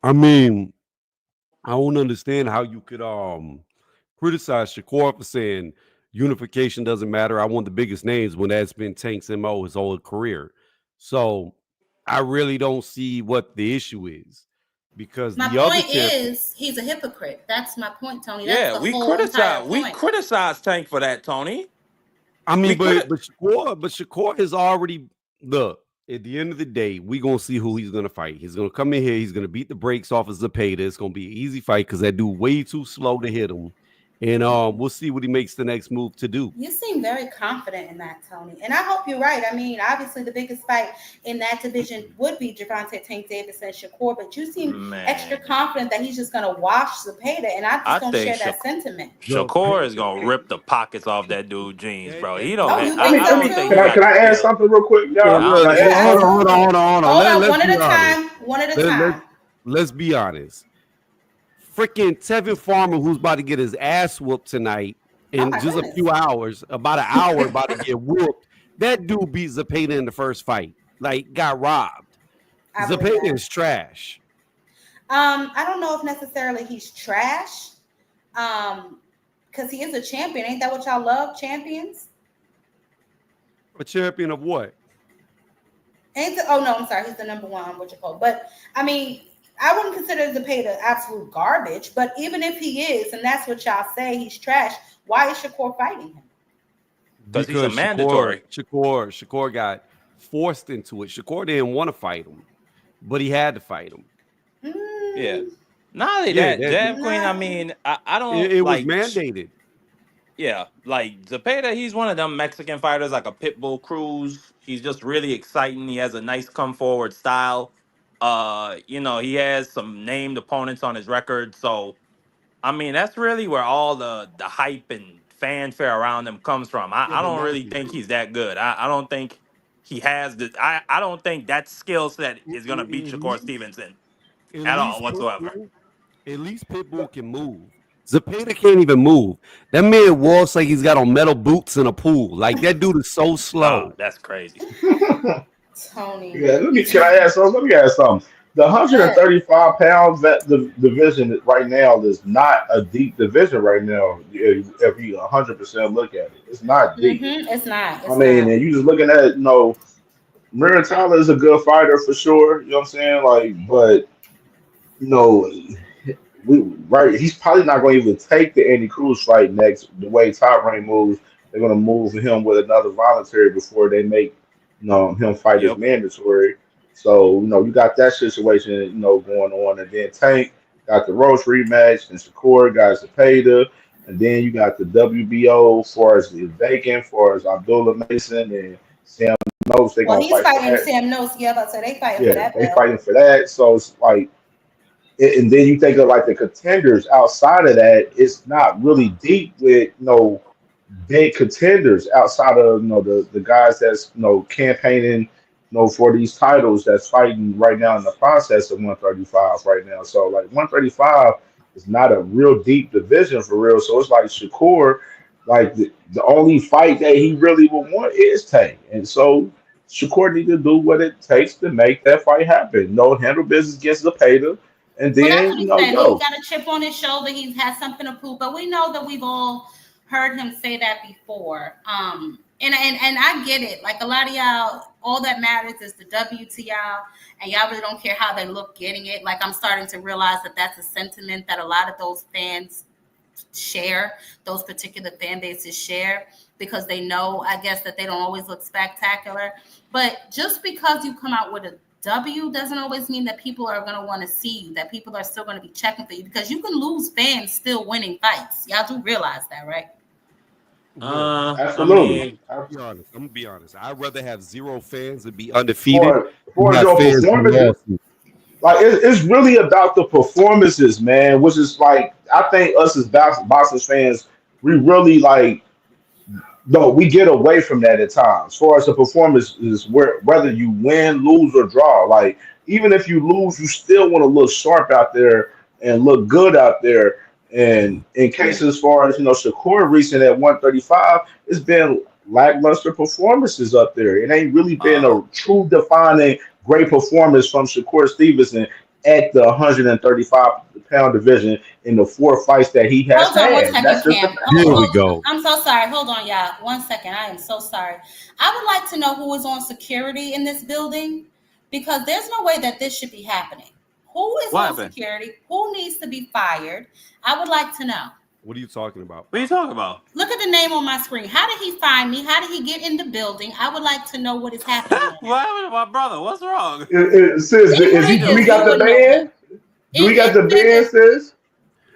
I mean, I don't understand how you could criticize Shakur for saying unification doesn't matter. I want the biggest names when that's been Tank's MO his whole career. So I really don't see what the issue is because My the other point champion. is he's a hypocrite. That's my point, Tony. That's Yeah, the whole entire we point. criticize Tank for that, Tony. I mean, We could but Shakur is already look. At the end of the day, we're gonna see who he's gonna fight. He's gonna come in here, he's gonna beat the brakes off of Zepeda. It's gonna be an easy fight because that dude way too slow to hit him. And we'll see what he makes the next move to do. You seem very confident in that, Tony. And I hope you're right. I mean, obviously the biggest fight in that division would be Gervonta Tank Davis and Shakur, but you seem extra confident that he's just gonna wash Zepeda, and I just don't share that sentiment. Shakur is gonna rip the pockets off that dude's jeans, bro. He don't. Oh, you think I so don't think too? he got Can the I add skill. something real quick, Yeah, y'all? I don't look, think he got. hold on. Hold on, Let's one at be a honest. time. One at a time. Let's be honest. Freaking Tevin Farmer, who's about to get his ass whooped tonight in just a few hours, about an hour, about to get whooped. That dude beat Zepeda in the first fight. Like, got robbed. Zepeda is trash. I don't know if necessarily he's trash. Because he is a champion. Ain't that what y'all love? Champions? A champion of what? Oh no, I'm sorry. He's the number one, what you call. But I mean, I wouldn't consider Zepeda absolute garbage. But even if he is, and that's what y'all say, he's trash. Why is Shakur fighting him? Because he's a mandatory. Shakur got forced into it. Shakur didn't want to fight him. but he had to fight him. Yeah. Not only Yeah, that, Jab Queen, I mean, I don't it was like mandated. Yeah, like Zepeda, he's one of them Mexican fighters like a Pitbull Cruz. He's just really exciting. He has a nice come forward style. He has some named opponents on his record. So I mean, that's really where all the hype and fanfare around him comes from. Yeah, I but don't really Marky, think he's that good. I don't think he has the I don't think that skill set is gonna beat Shakur Stevenson at at all least whatsoever. Pitbull can move. Zepeda can't even move. That man walks like he's got on metal boots in a pool. Like that dude is so slow. Oh, that's crazy. Tony. Yeah, can I ask something? Let me ask something. The 135 pounds that the division right now is not a deep division right now. If you 100% look at it, it's not deep. It's not. I mean, and you just looking at Muratalla is a good fighter for sure. You know what I'm saying? Like, but he's probably not going to even take the Andy Cruz fight next. The way Top Rank moves, they're going to move him with another voluntary before they make him fight his mandatory. So you got that situation going on, and then Tank got the Roach rematch, and Shakur got Zepeda, and then you got the WBO for as the vacant for as Abdullah Mason and Sam Noakes. They're going to he's fight fighting Sam Noakes. Yeah, but so they fighting for that. They fighting for that. So it's like. And then you think of like the contenders outside of that, it's not really deep with big contenders outside of the guys that's campaigning for these titles that's fighting right now in the process of 135 right now. So like 135 is not a real deep division for real. So it's like Shakur, like the only fight that he really would want is Tank. And so Shakur need to do what it takes to make that fight happen. Handle business against Zepeda. And then, he's got a chip on his shoulder. He's had something to prove, but we know that we've all heard him say that before. And I get it. Like a lot of y'all, all that matters is the W to y'all, and y'all really don't care how they look getting it. Like I'm starting to realize that that's a sentiment that a lot of those fans share, those particular fan bases share, because they know, I guess, that they don't always look spectacular. But just because you come out with a W doesn't always mean that people are going to want to see you, that people are still going to be checking for you, because you can lose fans still winning fights. Y'all do realize that, right? Absolutely. I'm going to be honest. I'd rather have 0 fans and be undefeated. Fans like it's really about the performances, man, which is like, I think us as boxing fans, we really like, we get away from that at times. As far as the performance is, whether you win, lose, or draw, like even if you lose, you still want to look sharp out there and look good out there. And in cases as far as Shakur recent at 135, it's been lackluster performances up there. It ain't really been a true defining great performance from Shakur Stevenson at the 135-pound division in the 4 fights that he has had. Here we go. I'm so sorry. Hold on, y'all. 1 second. I am so sorry. I would like to know who is on security in this building, because there's no way that this should be happening. Who is on security? Who needs to be fired? I would like to know. What are you talking about? What are you talking about? Look at the name on my screen. How did he find me? How did he get in the building? I would like to know what is happening. What happened to my brother? What's wrong? Do we got the band? Do we got the band, sis?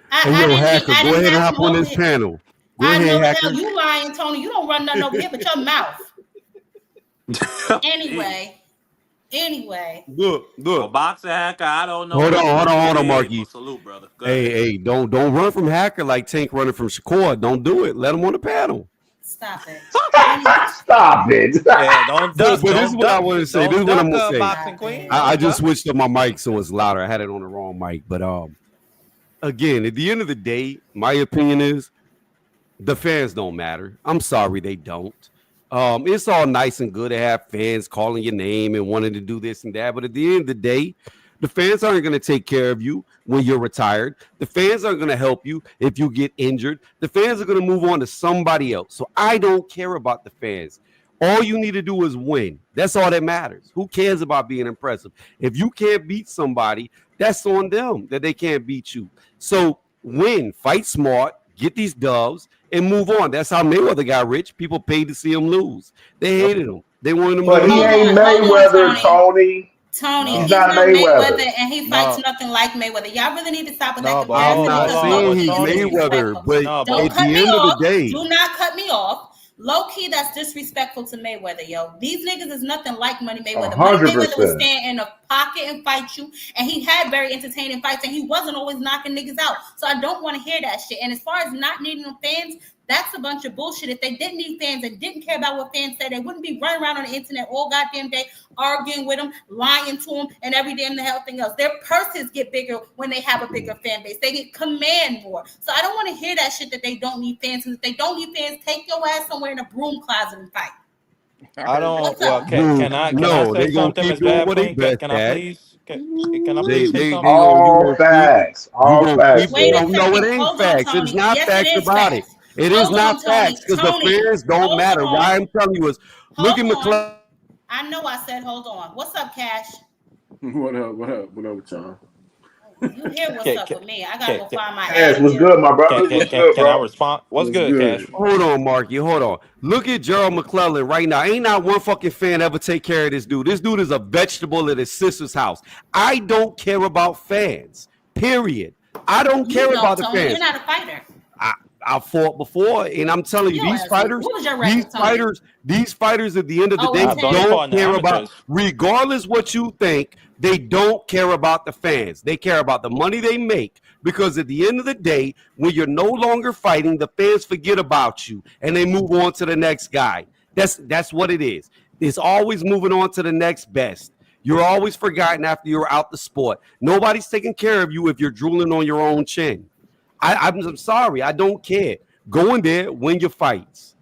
Hacker, go ahead and hop on this panel. Go ahead, Hacker. You lying, Tony. You don't run nothing over here but your mouth. Anyway. Look. Well, boxer Hacker, I don't know. Hold on, Marky. Salute, brother. Hey, don't run from Hacker like Tank running from Shakur. Don't do it. Let him on the panel. Stop it. Stop it. Yeah, don't duck. But this is what I want to say. This is what I'm going to say. Boxing queen. I just switched up my mic so it's louder. I had it on the wrong mic. But again, at the end of the day, my opinion is the fans don't matter. I'm sorry they don't. It's all nice and good to have fans calling your name and wanting to do this and that. But at the end of the day, the fans aren't going to take care of you when you're retired. The fans aren't going to help you if you get injured. The fans are going to move on to somebody else. So I don't care about the fans. All you need to do is win. That's all that matters. Who cares about being impressive? If you can't beat somebody, that's on them that they can't beat you. So win, fight smart, get these dubs, and move on. That's how Mayweather got rich. People paid to see him lose. They hated him. They wanted him. But he ain't Mayweather, Tony. Tony, He's he's not not Mayweather, Mayweather. and he fights nothing like Mayweather. Y'all really need to stop with that No, but I'm comparison not because hold on, saying but low-key he's is Tony, Mayweather, disrespectful. but no, Don't at but cut the me end of the off. day, Do not cut me off. Low-key, that's disrespectful to Mayweather, yo. These niggas is nothing like Money Mayweather. Money Mayweather would 100%. stand in a pocket and fight you, and he had very entertaining fights, and he wasn't always knocking niggas out. So I don't want to hear that shit. And as far as not needing no fans, that's a bunch of bullshit. If they didn't need fans and didn't care about what fans said, they wouldn't be running around on the internet all goddamn day arguing with them, lying to them, and every damn the hell thing else. Their purses get bigger when they have a bigger fan base. They get command more. So I don't want to hear that shit that they don't need fans. And if they don't need fans, take your ass somewhere in a broom closet and fight. I don't. What's Well, up? can I no, say they gonna something, keep Miss doing Bad what they Queen? best Can I at. please? Can I please say They something? gonna All facts. you All gonna facts, keep Wait sir. a no, second. it ain't Hold on, facts. It's Tony. not Yes, it facts is about it. facts. It is Hold not on, Tony. facts because the Tony, fans don't hold matter. on. Why I'm telling you is look at Hold on. McClellan. I know I said hold on. What's up, Cash? What up? What up? What up with y'all? You hear what's up with me. I gotta go find my Cash, ad what's lib. good, my brother? What's good, Can I bro? respond? What's What's good, good? Cash? Hold on, Marky. Hold on. Look at Gerald McClellan right now. Ain't not one fucking fan ever take care of this dude. This dude is a vegetable at his sister's house. I don't care about fans. Period. I don't You care don't, about the Tony. You're fans. not a fighter. I fought before, and I'm telling you, Your these ass. fighters, What was your record, Tony? these fighters at the end of the Oh, day I've only intense. fought don't in the care about, amateurs. regardless what you think, they don't care about the fans. They care about the money they make. Because at the end of the day, when you're no longer fighting, the fans forget about you and they move on to the next guy. That's what it is. It's always moving on to the next best. You're always forgotten after you're out the sport. Nobody's taking care of you if you're drooling on your own chin. I'm sorry. I don't care. Go in there, win your fights.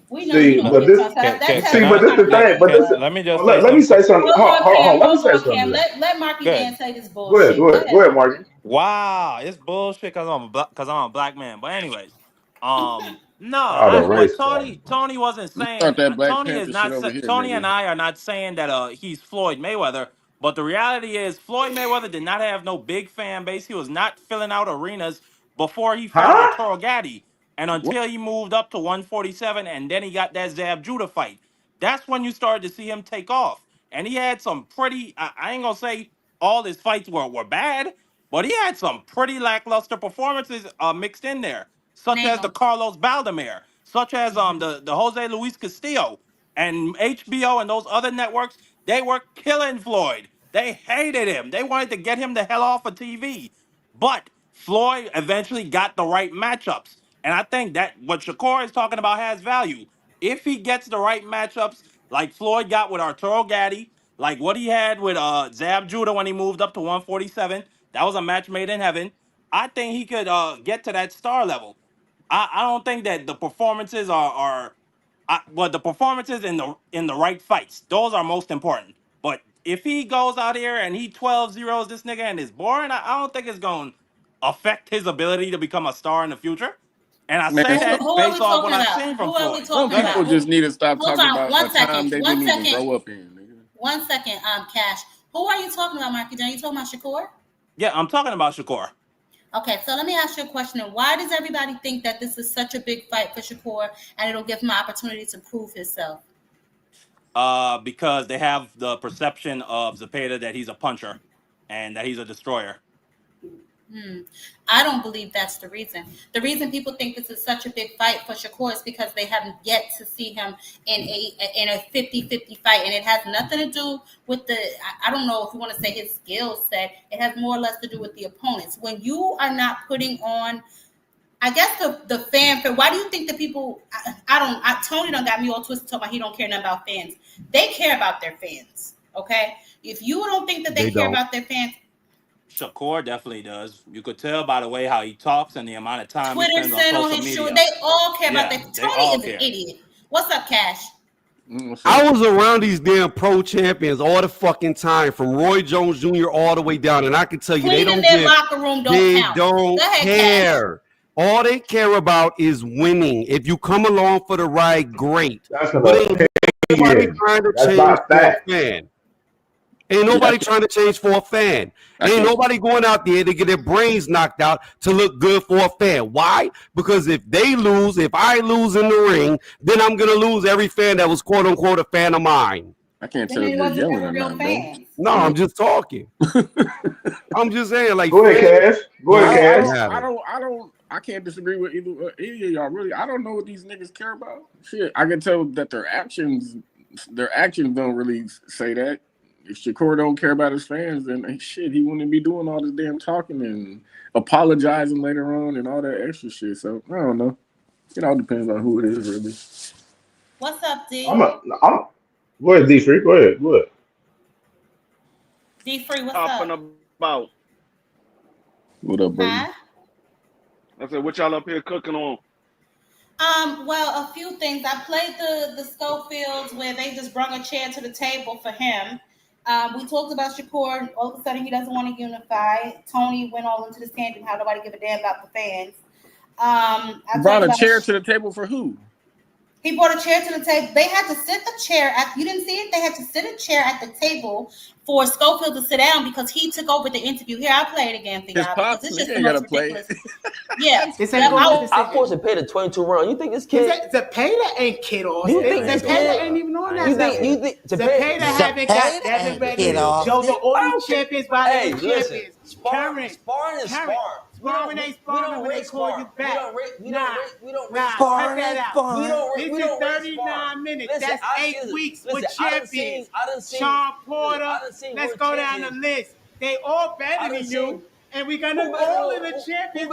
We know you See, don't but get this, tough. That see, tells you but what this kind the of fighter thing. But you this, are. Let me just say let me say something. something. Hold on, Cam. Let me Hold say on, something Cam. to that. Let Marky Good. Dan say this Go ahead, bullshit. Go ahead, go ahead, Marky. Marky. Wow, it's bullshit because I'm a black man. But anyways, no, Oh, the what race card. Tony wasn't You saying. start that Black Tony is Panther shit not. over here, Tony and nigga. I are not saying that he's Floyd Mayweather. But the reality is, Floyd Mayweather did not have no big fan base. He was not filling out arenas before he fought Huh? Arturo Gatti, and What? until he moved up to 147, and then he got that Zab Judah fight. That's when you started to see him take off. And he had some pretty. I ain't gonna say all his fights were bad, but he had some pretty lackluster performances mixed in there, such Name as the them. Carlos Baldomir, such as the Jose Luis Castillo, and HBO and those other networks. They were killing Floyd. They hated him. They wanted to get him the hell off of TV. But Floyd eventually got the right matchups. And I think that what Shakur is talking about has value. If he gets the right matchups, like Floyd got with Arturo Gatti, like what he had with Zab Judah when he moved up to 147, that was a match made in heaven. I think he could get to that star level. I don't think that the performances well, the performances in the right fights, those are most important. But if he goes out here and he 12-0s this nigga and is boring, I don't think it's going to affect his ability to become a star in the future. And I Man, say Who, that who are we based off what talking I've about? seen from Who are we Floyd. some talking Go ahead. people about? just need to stop Hold talking on. about a time they didn't even grow up in, nigga. 1 second, Cash. Who are you talking about, Marky? Are you talking about Shakur? Yeah, I'm talking about Shakur. Okay, so let me ask you a question. Why does everybody think that this is such a big fight for Shakur and it'll give him an opportunity to prove himself? Because they have the perception of Zepeda that he's a puncher and that he's a destroyer. I don't believe that's the reason. The reason people think this is such a big fight for Shakur is because they haven't yet to see him in a 50-50 fight. And it has nothing to do with I don't know if you want to say his skill set. It has more or less to do with the opponents. When you are not putting on, I guess the fanfare. Why do you think the people? Tony done got me all twisted talking about he don't care nothing about fans. They care about their fans. Okay, if you don't think that they care don't. about their fans, Shakur definitely does. You could tell by the way how he talks and the amount of time he Twitter spends on said on social his show, media. they all care about Yeah, that. they Tony all is an care. idiot. What's up, Cash? I was around these damn pro champions all the fucking time, from Roy Jones Jr. all the way down, and I can tell you Queen in their locker room don't they count. don't Go ahead, care. All they care about is winning. If you come along for the ride, great. That's But ain't nobody opinion. trying to That's change not for a fact. fan. Ain't nobody trying to change for a fan. Ain't nobody going out there to get their brains knocked out to look good for a fan. Why? Because if they lose, if I lose in the ring, then I'm going to lose every fan that was quote unquote a fan of mine. I can't Then tell he if you're wasn't yelling never or real not, bro. fans. No, I'm just talking. I'm just saying, like, Go ahead, Cash. Go ahead, Cash. I can't disagree with either of y'all. Really, I don't know what these niggas care about. Shit, I can tell that their actions don't really say that. If Shakur don't care about his fans, then shit, he wouldn't be doing all this damn talking and apologizing later on and all that extra shit. So I don't know. It all depends on who it is, really. What's up, D? I'm go ahead, D3. Go ahead. Go ahead. D3, what's Up up? and about. What up, baby? Huh? I said, what y'all up here cooking on? Well, a few things. I played the Schofields where they just brought a chair to the table for him. We talked about Shakur. All of a sudden, he doesn't want to unify. Tony went all into the tangent how nobody give a damn about the fans. I brought a chair to the table for who? He brought a chair to the table. They had to sit the chair at. You didn't see it. They had to sit a chair at the table for Schofield to sit down because he took over the interview. Here, I'll play it again for y'all because it's just the most ridiculous. Yeah, I forced to pay the 22 round. You think this kid? Zepeda ain't Kid Austin. You think Zepeda ain't even on that level. You think Zepeda haven't got Devin ready. Joe, the all champions by the champions. Sparring is sparring. Sparring ain't sparring when they call you back. We don't cut that out. This is 39 minutes. That's 8 weeks with champions. Sean Porter. Let's go down the list. They all better than you. And we're going to all of the champions.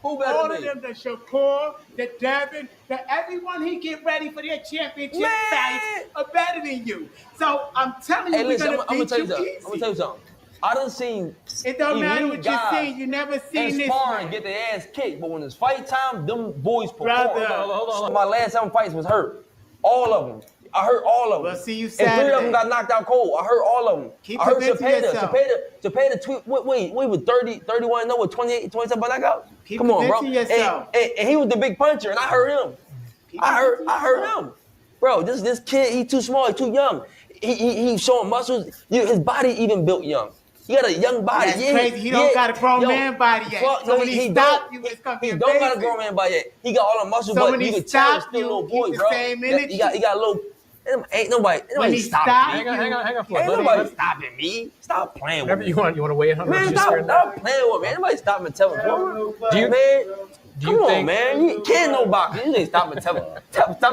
All of them, the Shakur, the Devin, everyone he get ready for their championship fights are better than you. So I'm telling you, we're going to beat you easy. I'm going to tell you something. I done seen. It don't matter what you seen. You never seen this. Sparring get their ass kicked, but when it's fight time, them boys perform. Brother, hold on. My last 7 fights was hurt. All of them. I heard all of them. We'll see you Saturday. And 3 of them got knocked out cold. I heard all of them. Keep I heard Cepeda tweet. Wait, we were 30, 31, no, with 28, 27 by knockout. Come on, bro. And he was the big puncher, and I heard him. I heard him. Bro, this kid, he too small, he too young. He's showing muscles. His body even built young. He got a young body. That's crazy. He don't got a grown man body yet. So when he stop you, it's gonna be amazing. He don't got a grown man body yet. He got all the muscles, so but when he he can tell he's stop still a little boy, you, bro. same energy. He got a little. Ain't nobody stopping me. Hang on. Ain't nobody stopping me. Stop playing with me. You want to weigh in on? Man, stop playing with me. Ain't nobody stopping me. Tell me, come on, man. You can't no boxing. You ain't stopping me. Tell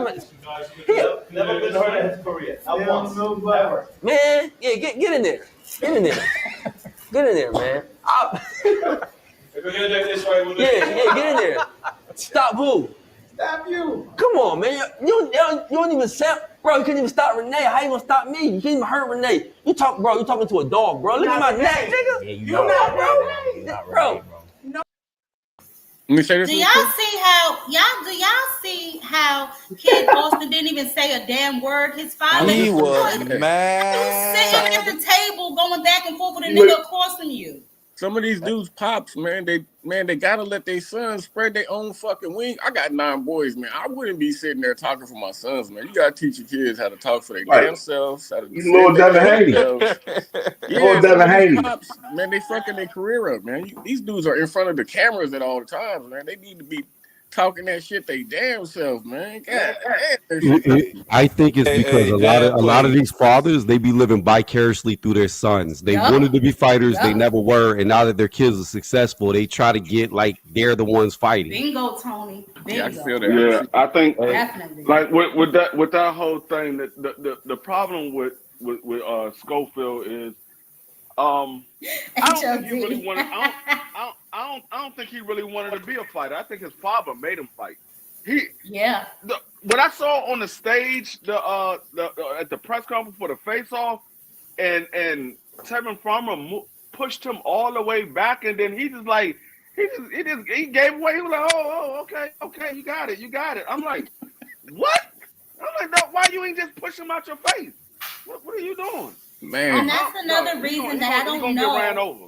me. Never been hurt in his career. Not once. Ever. Man, yeah, get in there. Get in there, man. If we're gonna do it this way, we'll do it. Yeah, get in there. Stop who? Stop you. Come on, man. You don't even sound, bro. You couldn't even stop Renee. How you gonna stop me? You can't even hurt Renee. You talking to a dog, bro. Look at my neck, nigga. Yeah, you not, bro. Let me say this. Do y'all see how Kid Austin didn't even say a damn word? His father He was sitting mad. at the table going back and forth with a nigga across from you. Some of these dudes pops, man. They gotta let their sons spread their own fucking wings. I got 9 boys, man. I wouldn't be sitting there talking for my sons, man. You gotta teach your kids how to talk for their damn selves. You little Devin Haney. Yeah, Devin Haney. Pops, man, they fucking their career up, man. These dudes are in front of the cameras at all times, man. They need to be talking that shit they damn self, man. God, I think it's because a lot of these fathers, they be living vicariously through their sons. They wanted to be fighters, they never were, and now that their kids are successful, they try to get like they're the ones fighting. Bingo, Tony. Bingo. Yeah, I feel that. Yeah, I think definitely. like with that whole thing, that the problem with Schofield is I don't think he really wanted. I don't think he really wanted to be a fighter. I think his father made him fight. What I saw on the stage, at the press conference for the face-off, and Tevin Farmer pushed him all the way back, and then he just gave away. He was like, okay, you got it. I'm like, what? I'm like, no, why you ain't just push him out your face? What are you doing? Man, and that's another reason that I don't know. Get ran over.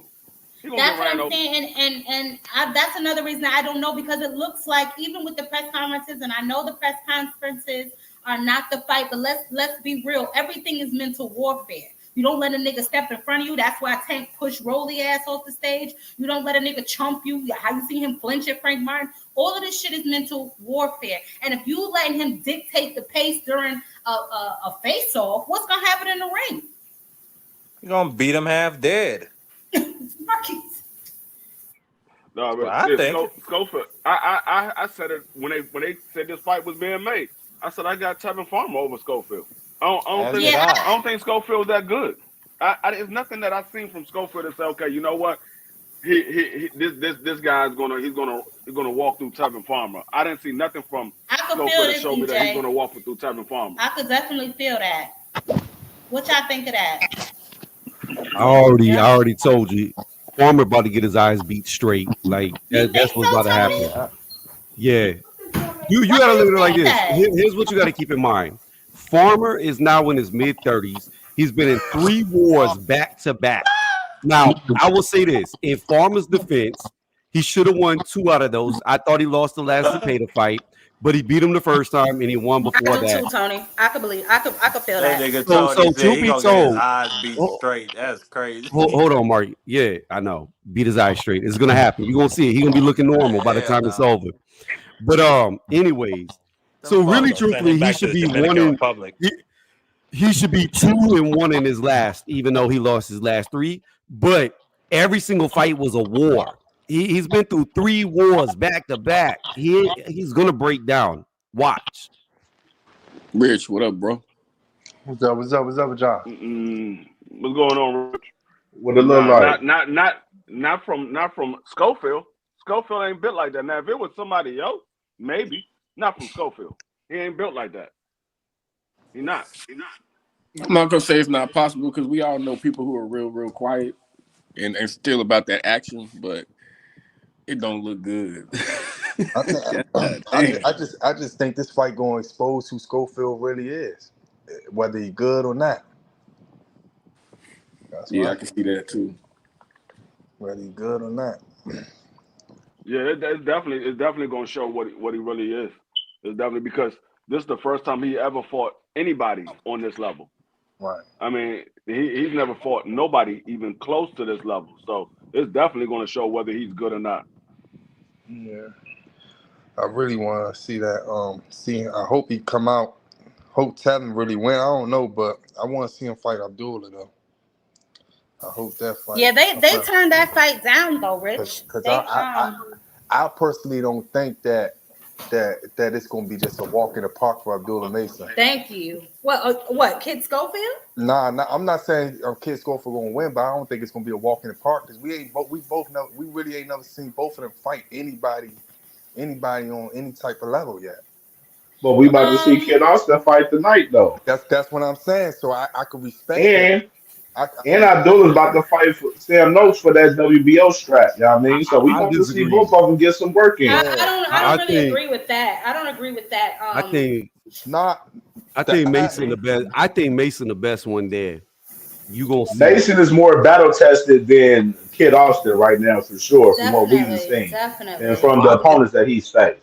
That's what I'm saying, and that's another reason I don't know, because it looks like even with the press conferences, and I know the press conferences are not the fight, but let's be real. Everything is mental warfare. You don't let a nigga step in front of you. That's why Tank pushed Rolly ass off the stage. You don't let a nigga chump you. How you see him flinch at Frank Martin? All of this shit is mental warfare. And if you let him dictate the pace during a face-off, what's gonna happen in the ring? You're gonna beat him half dead. Marquis. No, but I think. Schofield. I said it when they said this fight was being made. I said I got Tevin Farmer over Schofield. I don't think Schofield's that good. It's nothing that I've seen from Schofield to say, okay, you know what? This guy's gonna walk through Tevin Farmer. I didn't see nothing from Schofield to show me that he's gonna walk through Tevin Farmer. I could definitely feel that. What y'all think of that? I already told you. Farmer about to get his eyes beat straight. Like that's what's about to happen. Yeah. You gotta look at it like this. Here's what you gotta keep in mind. Farmer is now in his mid-30s. He's been in 3 wars back to back. Now, I will say this. In Farmer's defense, he should have won 2 out of those. I thought he lost the last Zepeda fight, but he beat him the first time and he won before that. Too, Tony. I could feel that. Nigga so truth be told, eyes beat straight. That's crazy. Hold on, Mark. Yeah, I know. Beat his eyes straight. It's gonna happen. You're gonna see it. He's gonna be looking normal by the time it's over. But anyways, so really truthfully, he should be winning. He should be 2-1 in his last, even though he lost his last 3. But every single fight was a war. He's been through 3 wars back to back. He's gonna break down. Watch. Rich, what up, bro? What's up, John? What's going on, Rich? What it look like? Not from Schofield. Schofield ain't built like that. Now, if it was somebody else, maybe. Not from Schofield. He ain't built like that. He not. I'm not gonna say it's not possible because we all know people who are real quiet and still about that action, but it don't look good. I just think this fight gonna expose who Schofield really is, whether he good or not. I can see that too. Whether he good or not. Yeah, it's definitely gonna show what he really is. It's definitely because this is the first time he ever fought anybody on this level. Right. I mean, he's never fought nobody even close to this level. So it's definitely going to show whether he's good or not. Yeah. I really want to see that. I hope he come out. Hope Tevin really win. I don't know, but I want to see him fight Abdullah though. I hope that fight. Yeah, they turned that fight down though, Rich. Because I personally don't think that it's going to be just a walk in the park for Abdullah Mason. Thank you. What? Kid Schofield? Nah, I'm not saying Kid Schofield going to win, but I don't think it's going to be a walk in the park because we really ain't never seen both of them fight anybody on any type of level yet. But we about to see Kid Austin fight tonight, though. That's what I'm saying. So I could respect that. And Abdullah's about to fight for Sam Noakes for that WBO strap. You know what I mean? So we want to see both of them get some work in. I don't really agree with that. I don't agree with that. I think Mason the best. I think Mason the best one there. You gonna see Mason is more battle tested than Kid Austin right now for sure. From what we've seen, and from the opponents that he's faced.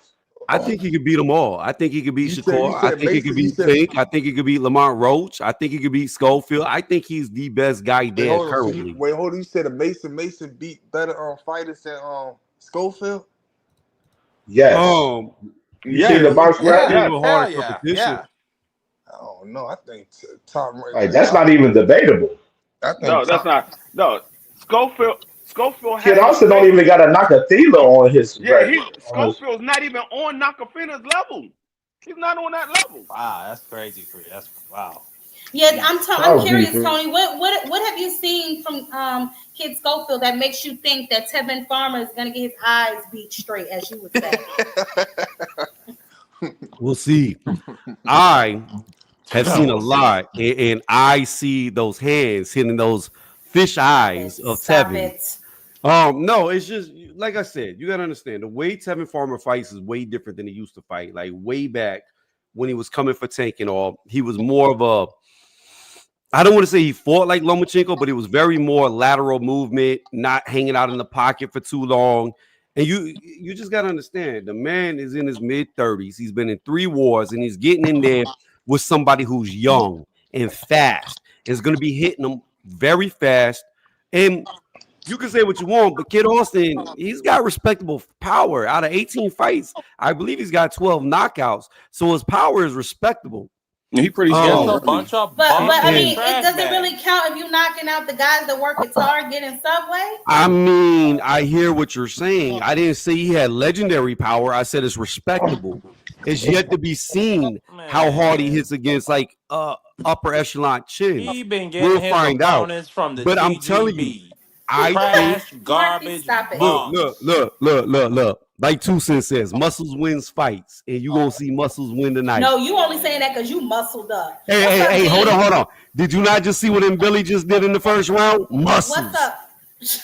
I think he could beat them all. I think he could beat Shakur. I think he could beat Fink. I think he could beat Lamont Roach. I think he could beat Schofield. I think he's the best guy there currently. Hold on. You said Mason beat better fighters than Schofield? Yes. You see the box rap? Yeah. I don't know. I think Tom. Like that's not even debatable. That's not. No, Schofield. Kid Austin don't even got a Nakatila on his. Yeah, Schofield's not even on Nakafina's level. He's not on that level. Wow, that's crazy for you. That's wow. Yeah, I'm curious, Tony. What have you seen from Kid Schofield that makes you think that Tevin Farmer is going to get his eyes beat straight, as you would say? We'll see. I have seen a lot, and I see those hands hitting those fish eyes of Tevin. No, it's just like I said, you gotta understand the way Tevin Farmer fights is way different than he used to fight. Like way back when he was coming for Tank and all, he was more of a, I don't want to say he fought like Lomachenko, but it was very more lateral movement, not hanging out in the pocket for too long. And you just gotta understand the man is in his mid-30s. He's been in 3 wars and he's getting in there with somebody who's young and fast. It's gonna be hitting him very fast. And You can say what you want, but Kid Austin, he's got respectable power. Out of 18 fights, I believe he's got 12 knockouts. So his power is respectable. He pretty Just strong. a bunch of But I and mean, it trash doesn't bags. really count if you're knocking out the guys that work at Target and Subway. I mean, I hear what you're saying. I didn't say he had legendary power. I said it's respectable. It's yet to be seen how hard he hits against like upper echelon chin. He been getting We'll his find out. opponents from the But I'm TGB. telling you, I Trash, think garbage, Stop it. look. Like 2 Cents says, muscles wins fights, and you gonna see muscles win tonight. No, you only saying that because you muscled up. Hey, hold on. Did you not just see what Billy just did in the first round? Muscles. What's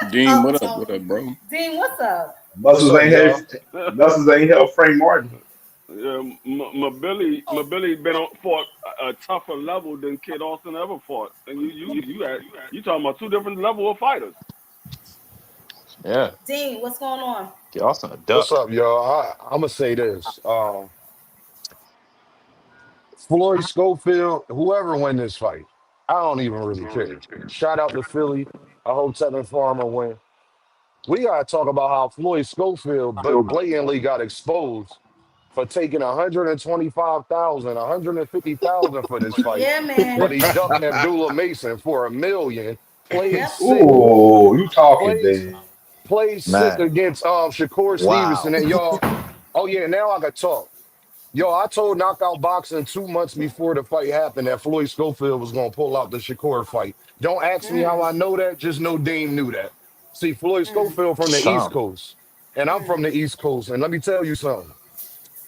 up? Dean, what up, bro? Dean, what's up? Muscles ain't help Frank Martin. Yeah, my Billy been fought a tougher level than Kid Austin ever fought, and you talking about two different level of fighters. Yeah. Dean, what's going on? Austin a duck. What's up, y'all? I'm gonna say this: Floyd Schofield, whoever win this fight, I don't even really care. Shout out to Philly. I hope Tevin Farmer win. We gotta talk about how Floyd Schofield blatantly got exposed for taking 125,000, 150,000 for this fight. Yeah, man. But he ducked Abdullah Mason for $1 million. Played sick. Ooh, you talking, man. Played sick against Shakur Stevenson. And y'all, oh yeah, now I got talk. Yo, I told Knockout Boxing 2 months before the fight happened that Floyd Schofield was gonna pull out the Shakur fight. Don't ask me how I know that, just know Dame knew that. See, Floyd Schofield from the East Coast, and I'm from the East Coast, and let me tell you something.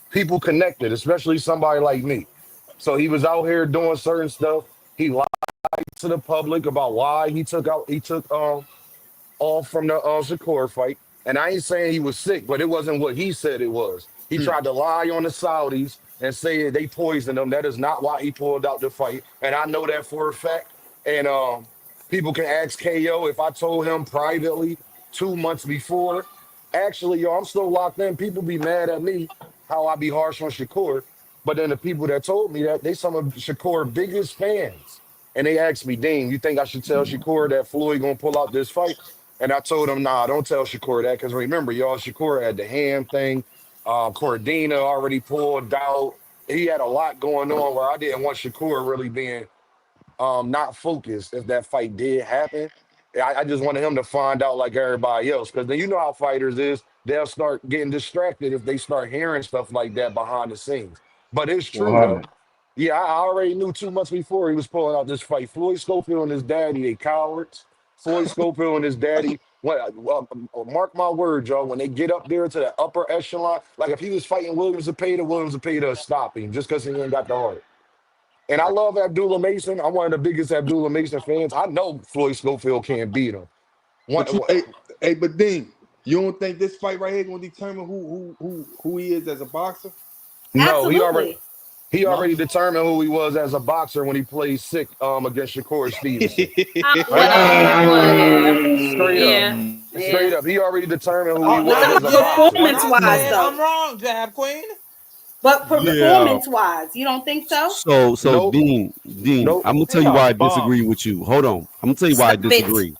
People connected, especially somebody like me. So he was out here doing certain stuff. He lied to the public about why he took off from the Shakur fight. And I ain't saying he was sick, but it wasn't what he said it was. He tried to lie on the Saudis and say they poisoned him. That is not why he pulled out the fight. And I know that for a fact. And people can ask KO if I told him privately 2 months before. Actually, yo, I'm still locked in. People be mad at me how I be harsh on Shakur. But then the people that told me that, they some of Shakur's biggest fans. And they asked me, Dean, you think I should tell Shakur that Floyd gonna pull out this fight? And I told him, nah, don't tell Shakur that, because remember, y'all, Shakur had the hand thing. Cordina already pulled out. He had a lot going on where I didn't want Shakur really being not focused if that fight did happen. I just wanted him to find out like everybody else, because then you know how fighters is. They'll start getting distracted if they start hearing stuff like that behind the scenes. But it's true, though. 100. Yeah, I already knew 2 months before he was pulling out this fight. Floyd Schofield and his daddy, they cowards. Floyd Schofield and his daddy, mark my words, y'all, when they get up there to the upper echelon, like if he was fighting Williams Zepeda will stop him just because he ain't got the heart. And I love Abdullah Mason. I'm one of the biggest Abdullah Mason fans. I know Floyd Schofield can't beat him. But Dean, you don't think this fight right here gonna determine who he is as a boxer? No, Absolutely. he already determined who he was as a boxer when he played sick against Shakur Stevenson. Straight up. He already determined who he was as a boxer. Performance-wise, though. I'm wrong, Jab Queen. But performance-wise, you don't think so? So nope. Dean, nope. I'm gonna tell you why I disagree with you. Hold on, I'm gonna tell you why I disagree.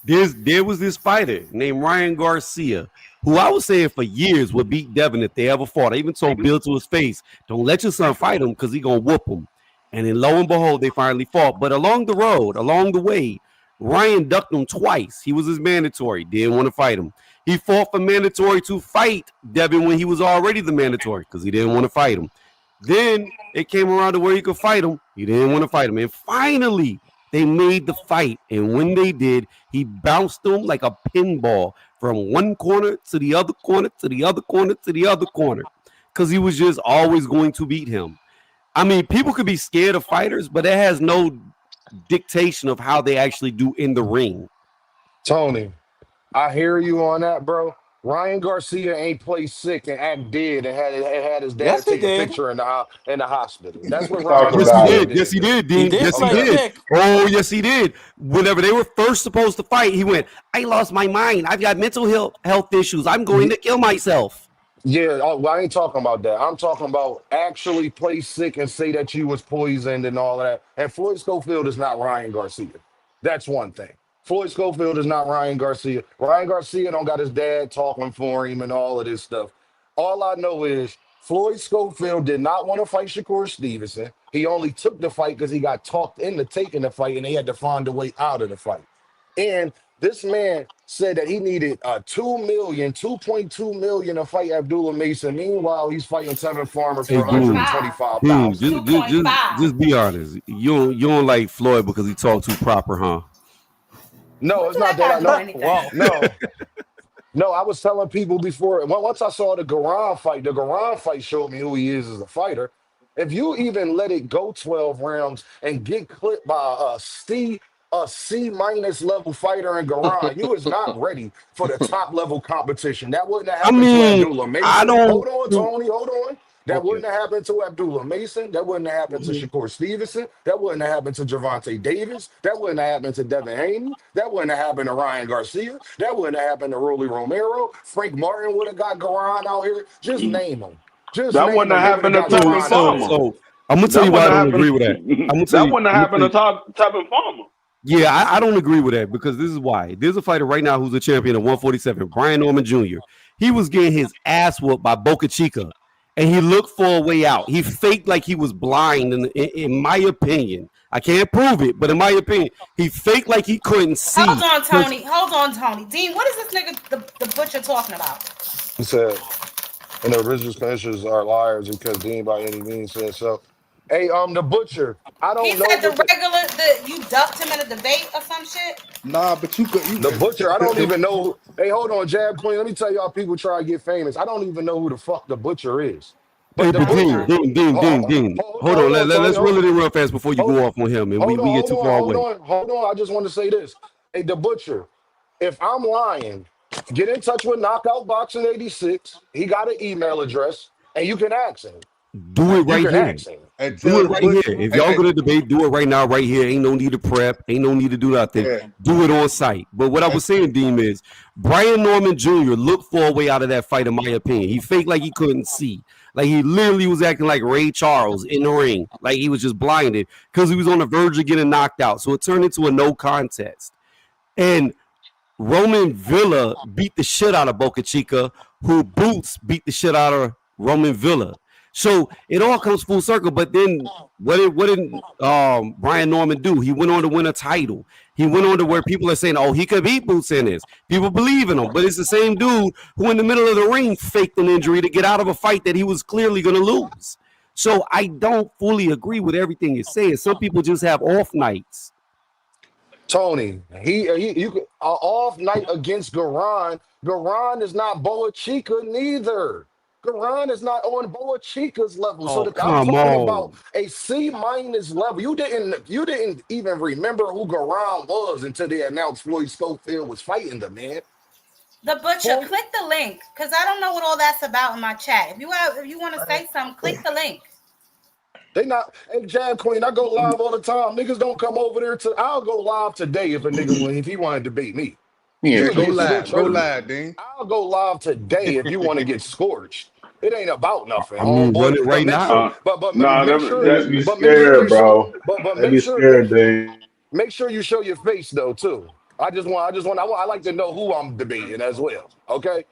There was this fighter named Ryan Garcia, who I was saying for years would beat Devin if they ever fought. I even told Bill to his face, don't let your son fight him because he gonna whoop him. And then lo and behold, they finally fought. But along the way, Ryan ducked him twice. He was his mandatory, didn't want to fight him. He fought for mandatory to fight Devin when he was already the mandatory because he didn't want to fight him. Then it came around to where he could fight him. He didn't want to fight him. And finally, they made the fight. And when they did, he bounced him like a pinball from one corner to the other corner to the other corner to the other corner because he was just always going to beat him. I mean, people could be scared of fighters, but it has no dictation of how they actually do in the ring. Tony, I hear you on that, bro. Ryan Garcia ain't played sick and act dead and had his dad take a picture in the hospital. That's what Ryan Garcia did. Yes, he did, Dean. Yes, he did. Oh, yes, he did. Whenever they were first supposed to fight, he went, I lost my mind. I've got mental health issues. I'm going to kill myself. Yeah, well, I ain't talking about that. I'm talking about actually play sick and say that you was poisoned and all that. And Floyd Schofield is not Ryan Garcia. That's one thing. Floyd Schofield is not Ryan Garcia. Ryan Garcia don't got his dad talking for him and all of this stuff. All I know is Floyd Schofield did not want to fight Shakur Stevenson. He only took the fight because he got talked into taking the fight and he had to find a way out of the fight. And this man said that he needed $2.2 million to fight Abdullah Mason. Meanwhile, he's fighting Tevin Farmer for Hey, dude, 125,000. just be honest. You don't like Floyd because he talked too proper, huh? No, it's not that. No, I was telling people before. Once I saw the Garan fight showed me who he is as a fighter. If you even let it go 12 rounds and get clipped by a C minus level fighter in Garan, you is not ready for the top level competition. That wouldn't have happened to Abdullah Mason. Hold on, Tony. Hold on. That wouldn't have happened to Abdullah Mason. That wouldn't have happened to Shakur Stevenson. That wouldn't have happened to Deonte Davis. That wouldn't have happened to Devin Haney. That wouldn't have happened to Ryan Garcia. That wouldn't have happened to Rolly Romero. Frank Martin would have got Garan out here. Just name them. That wouldn't have happened to Tevin Farmer. So I'm gonna tell you why I don't agree with that. That wouldn't have happened to Tevin Farmer. Yeah, I don't agree with that because this is why. There's a fighter right now who's a champion at 147, Brian Norman Jr. He was getting his ass whooped by Boca Chica, and he looked for a way out. He faked like he was blind, in my opinion. I can't prove it, but in my opinion, he faked like he couldn't see. Hold on, Tony. Dean, what is this nigga, the butcher, talking about? He said, and the original finishes are liars because Dean by any means said so. Hey, the butcher. I don't know. He said you ducked him in a debate or some shit. Nah, but the butcher. I don't even know. Hey, hold on, Jab Queen. Let me tell y'all, people try to get famous. I don't even know who the fuck the butcher is. But Dean. Hold on. Let's roll it in real fast before you go off on him, and we get too far away. Hold on. I just want to say this. Hey, the butcher. If I'm lying, get in touch with Knockout Boxing 86. He got an email address, and you can ask him. Do it right here. Do it right here. If y'all gonna debate, do it right now, right here. Ain't no need to prep. Ain't no need to do nothing. Yeah. Do it on site. But what I was saying, Deem, is Brian Norman Jr. looked for a way out of that fight, in my opinion. He faked like he couldn't see. Like he literally was acting like Ray Charles in the ring. Like he was just blinded because he was on the verge of getting knocked out. So it turned into a no contest. And Roman Villa beat the shit out of Boca Chica, who Boots beat the shit out of Roman Villa. So it all comes full circle. But then what did Brian Norman do? He went on to win a title. He went on to where people are saying, oh, he could beat Boots in this. People believe in him. But it's the same dude who in the middle of the ring faked an injury to get out of a fight that he was clearly going to lose. So I don't fully agree with everything you're saying. Some people just have off nights. Tony, you could off night against Garan. Garan is not Boa Chica neither. Garan is not on Boa Chica's level. So I'm talking about a C minus level. You didn't even remember who Garan was until they announced Floyd Schofield was fighting the man. The butcher, click the link because I don't know what all that's about in my chat. If you want to say something, click the link. They not, hey, Jab Queen, I go live all the time. Niggas don't come over there I'll go live today if if he wanted to beat me. Yeah, go live, Dean. I'll go live today if you want to get scorched. It ain't about nothing. Run it right now. But be scared, bro. But be scared, Dean. Make sure you show your face though too. I like to know who I'm debating as well. Okay,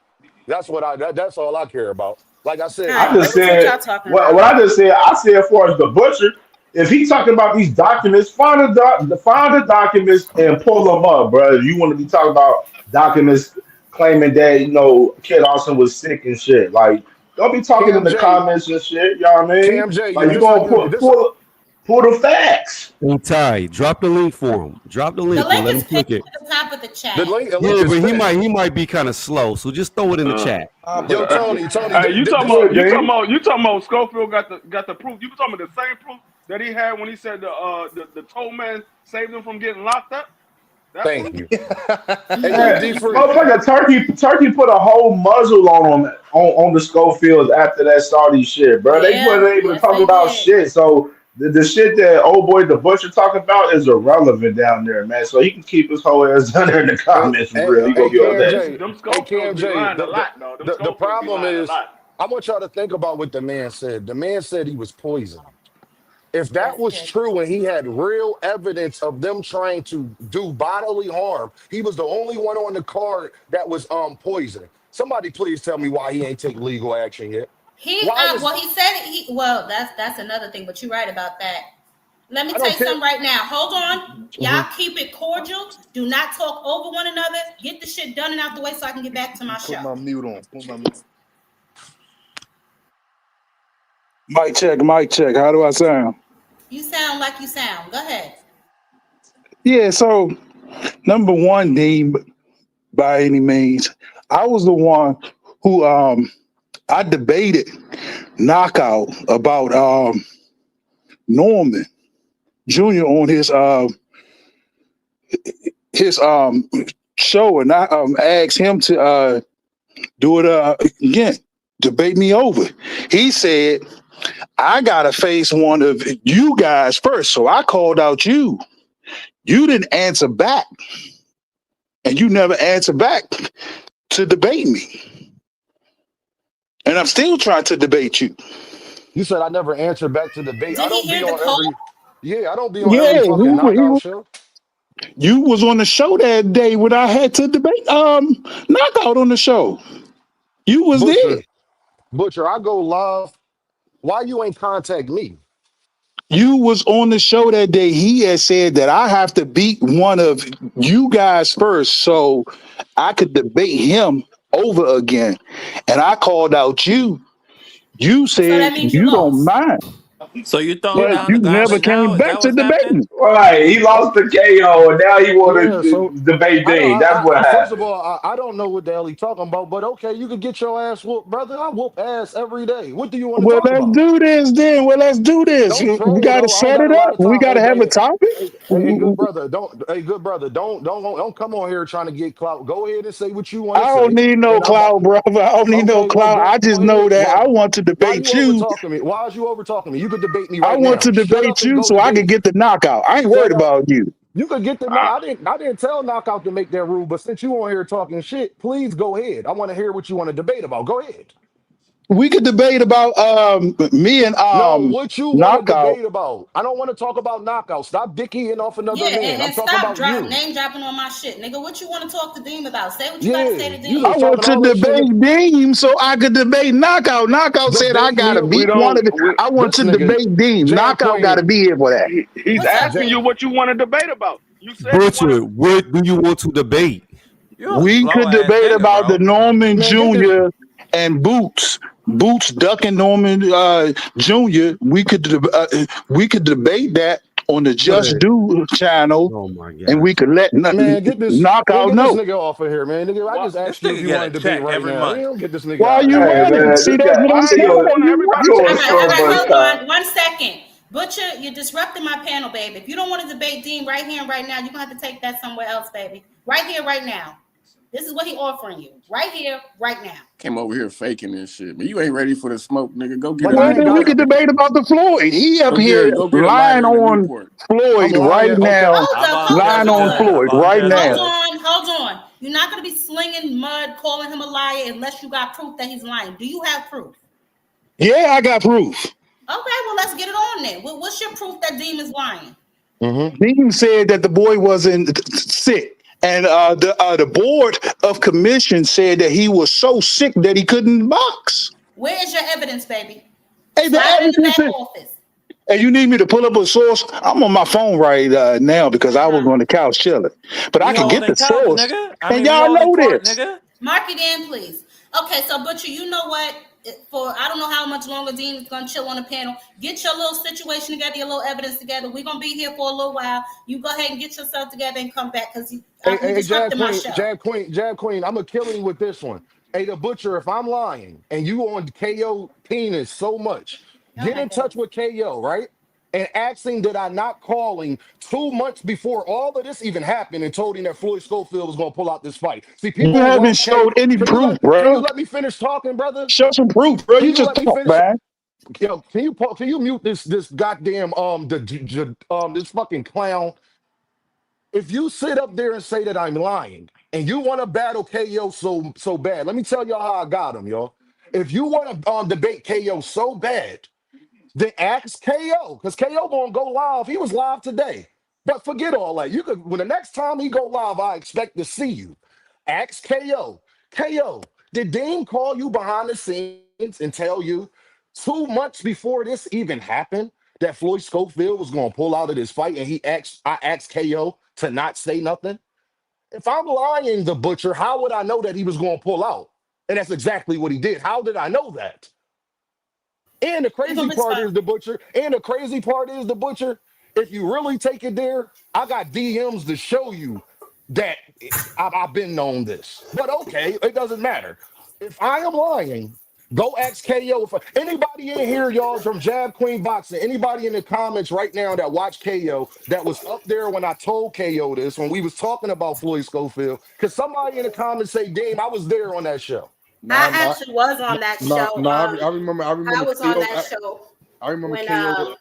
that's all I care about. Like I said, I just said what I just said. I said as far as the butcher, if he's talking about these documents, find the documents and pull them up, bro. You want to be talking about documents claiming that Kid Austin was sick and shit. Like, don't be talking in the comments and shit. You know what I mean? TMJ, like you gonna pull the facts. Ty, drop the link for him. Drop the link. The link let is him click it. at the top of the chat. The link but he might be kind of slow, so just throw it in the chat. Yo, Tony, hey, you talking about Schofield got the proof? You talking about the same proof that he had when he said the toll man saved him from getting locked up? Thank you. Motherfucker, Turkey put a whole muzzle on the Schofields after that Saudi shit, bro. They wasn't able to talk about shit. So the shit that old boy the butcher talking about is irrelevant down there, man. So he can keep his whole ass down there in the comments. The problem is, I want y'all to think about what the man said. The man said he was poisoned. If that was true and he had real evidence of them trying to do bodily harm, he was the only one on the card that was poisoned. Somebody please tell me why he ain't take legal action yet. He said that's another thing, but you're right about that. Let me tell you something right now. Hold on. Y'all keep it cordial. Do not talk over one another. Get the shit done and out the way so I can get back to my show. Put my mute on. Put my mute. Mic check, mic check. How do I sound? You sound like you sound. Go ahead. Yeah, so number one, Dean, by any means, I was the one who I debated knockout about Norman Jr. on his show, and I asked him to do it again, debate me over. He said, I gotta face one of you guys first. So I called out you. You didn't answer back. And you never answered back to debate me. And I'm still trying to debate you. You said I never answered back to debate. Did I don't he be hear on the call? I don't be on every fucking knockout show. You was on the show that day when I had to debate knockout on the show. You was there. Butcher, I go live. Why you ain't contact me? You was on the show that day. He had said that I have to beat one of you guys first so I could debate him over again. And I called out you. You said you don't mind. So you throwing But down you the never gauntlet now? came Is back that to what's happening? debating. Right, he lost the KO, and now he want to debate Dean. That's what First of happened. all, I don't know what the hell he talking about, but okay, you can get your ass whooped, brother. I whoop ass every day. What do you want to Well, talk let's about? do this then. Well, let's do this. Don't We troll got to though. I don't set got it a lot up. of We time. got to have a topic. Hey, good brother. Don't come on here trying to get clout. Go ahead and say what you want I to don't say. need no clout, brother. I don't need no clout. I just know that I want to Why debate you over you. talking me? Why is you over talking me? You could debate me I right want now. to Shut up debate and you go so I can debate. get the knockout. I ain't worried Shut up. about you. You could get the no. I didn't tell Knockout to make that rule, but since you on here talking shit, please go ahead. I want to hear what you want to debate about. Go ahead. We could debate about me and No, what you want to knockout. debate about? I don't want to talk about Knockout. Stop dickying off another Yeah, man. I'm and talking stop about you. name dropping on my shit, nigga. What you want to talk to Dean about? Say what you got to say Yeah, to you Dean. was I want talking to all that shit. debate Dean so I could debate knockout. Knockout said I Debate me. gotta We beat one don't. of the. I want This to nigga, debate Dean. Jab Knockout got Queen. to be here for that. He's What's up, asking Dean? you what you want to debate about. You said you want Butcher, what do you want to debate? You're a We slow could ass debate nigga, about the bro. Norman Man, get this. Jr. and Boots ducking Norman Jr. We could debate that on the Just Do channel, Oh my and God. we could let Man, get this knockout know. nigga off of here, man. Nigga, I what? just This asked you if nigga you get want a to debate check right every now. month. Man, get this nigga Why out of you here. Hey running? man, See, this that's guy, what I'm Why you saying. want You everybody you to on running. the debate? tour bus Hold time. on. 1 second. Butcher, you're disrupting my panel, baby. If you don't want to debate Dean right here and right now, you're going to have to take that somewhere else, baby. Right here, right now. This is what he's offering you. Right here, right now. Came over here faking this shit, man. You ain't ready for the smoke, nigga. Go get But a I Well, ain't then we got Newport, could nigga. debate about the Floyd. He up here Go get a lying lighter and a on Newport. I'm Floyd right lying. Okay. now. Hold I up, hold up, Lying volunteer, on hold Judge. up. I Floyd right volunteer as a now. judge. Hold on. You're not going to be slinging mud, calling him a liar unless you got proof that he's lying. Do you have proof? Yeah, I got proof. Okay, well, let's get it on then. What's your proof that Dean is lying? Dean said that the boy wasn't sick, and the board of commission said that he was so sick that he couldn't box. Where is your evidence, baby? Hey, the Slide it in the evidence back is, office. hey, you need me to pull up a source? I'm on my phone right now because I was on the couch chilling, but I We could get holding the couch, source, nigga. and We y'all holding know court, this. nigga. Mark it in, please. Okay, so Butcher, you know what? For I don't know how much longer Dean is gonna chill on the panel. Get your little situation together, your little evidence together. We're gonna be here for a little while. You go ahead and get yourself together and come back because you Jab disrupted my Queen, show. Jab Queen, I'm gonna kill him with this one. Hey, the Butcher, if I'm lying and you on KO penis so much, Oh get my in touch goodness. with KO, right? And asking did I not call him 2 months before all of this even happened and told him that Floyd Schofield was gonna pull out this fight. See, You people who haven't love K, showed any proof, can you bro. let me finish talking, brother? Show some proof, bro. Can You you just let me talk, finish? man. Yo, can you mute this goddamn this fucking clown? If you sit up there and say that I'm lying and you want to battle KO so bad, let me tell y'all how I got him, y'all. If you want to debate KO so bad, then ask KO, because KO gonna go live. He was live today. But forget all that. You could when the next time he go live, I expect to see you. Ask KO. KO, did Dean call you behind the scenes and tell you 2 months before this even happened that Floyd Schofield was gonna pull out of this fight and I asked KO to not say nothing? If I'm lying, the butcher, how would I know that he was gonna pull out? And that's exactly what he did. How did I know that? And the crazy part is the butcher. And the crazy part is the butcher. If you really take it there, I got DMs to show you that I've been known this. But okay, it doesn't matter. If I am lying, go ask KO. If anybody in here, y'all, from Jab Queen Boxing, anybody in the comments right now that watch KO that was up there when I told KO this, when we was talking about Floyd Schofield, because somebody in the comments say, Dame, I was there on that show. I actually was on that show. I remember. I was on that show. I remember when, KO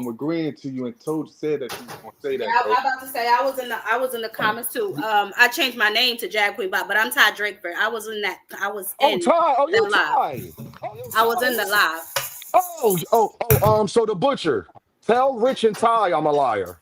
agreeing to you and said that you was gonna say that. Yeah, I'm about to say I was in the comments too. I changed my name to Jag Queen Bob, but I'm Ty Drakeford. I was in that. I was in Ty. Oh, you live. Ty. I was in the live. So the butcher. Tell Rich and Ty I'm a liar.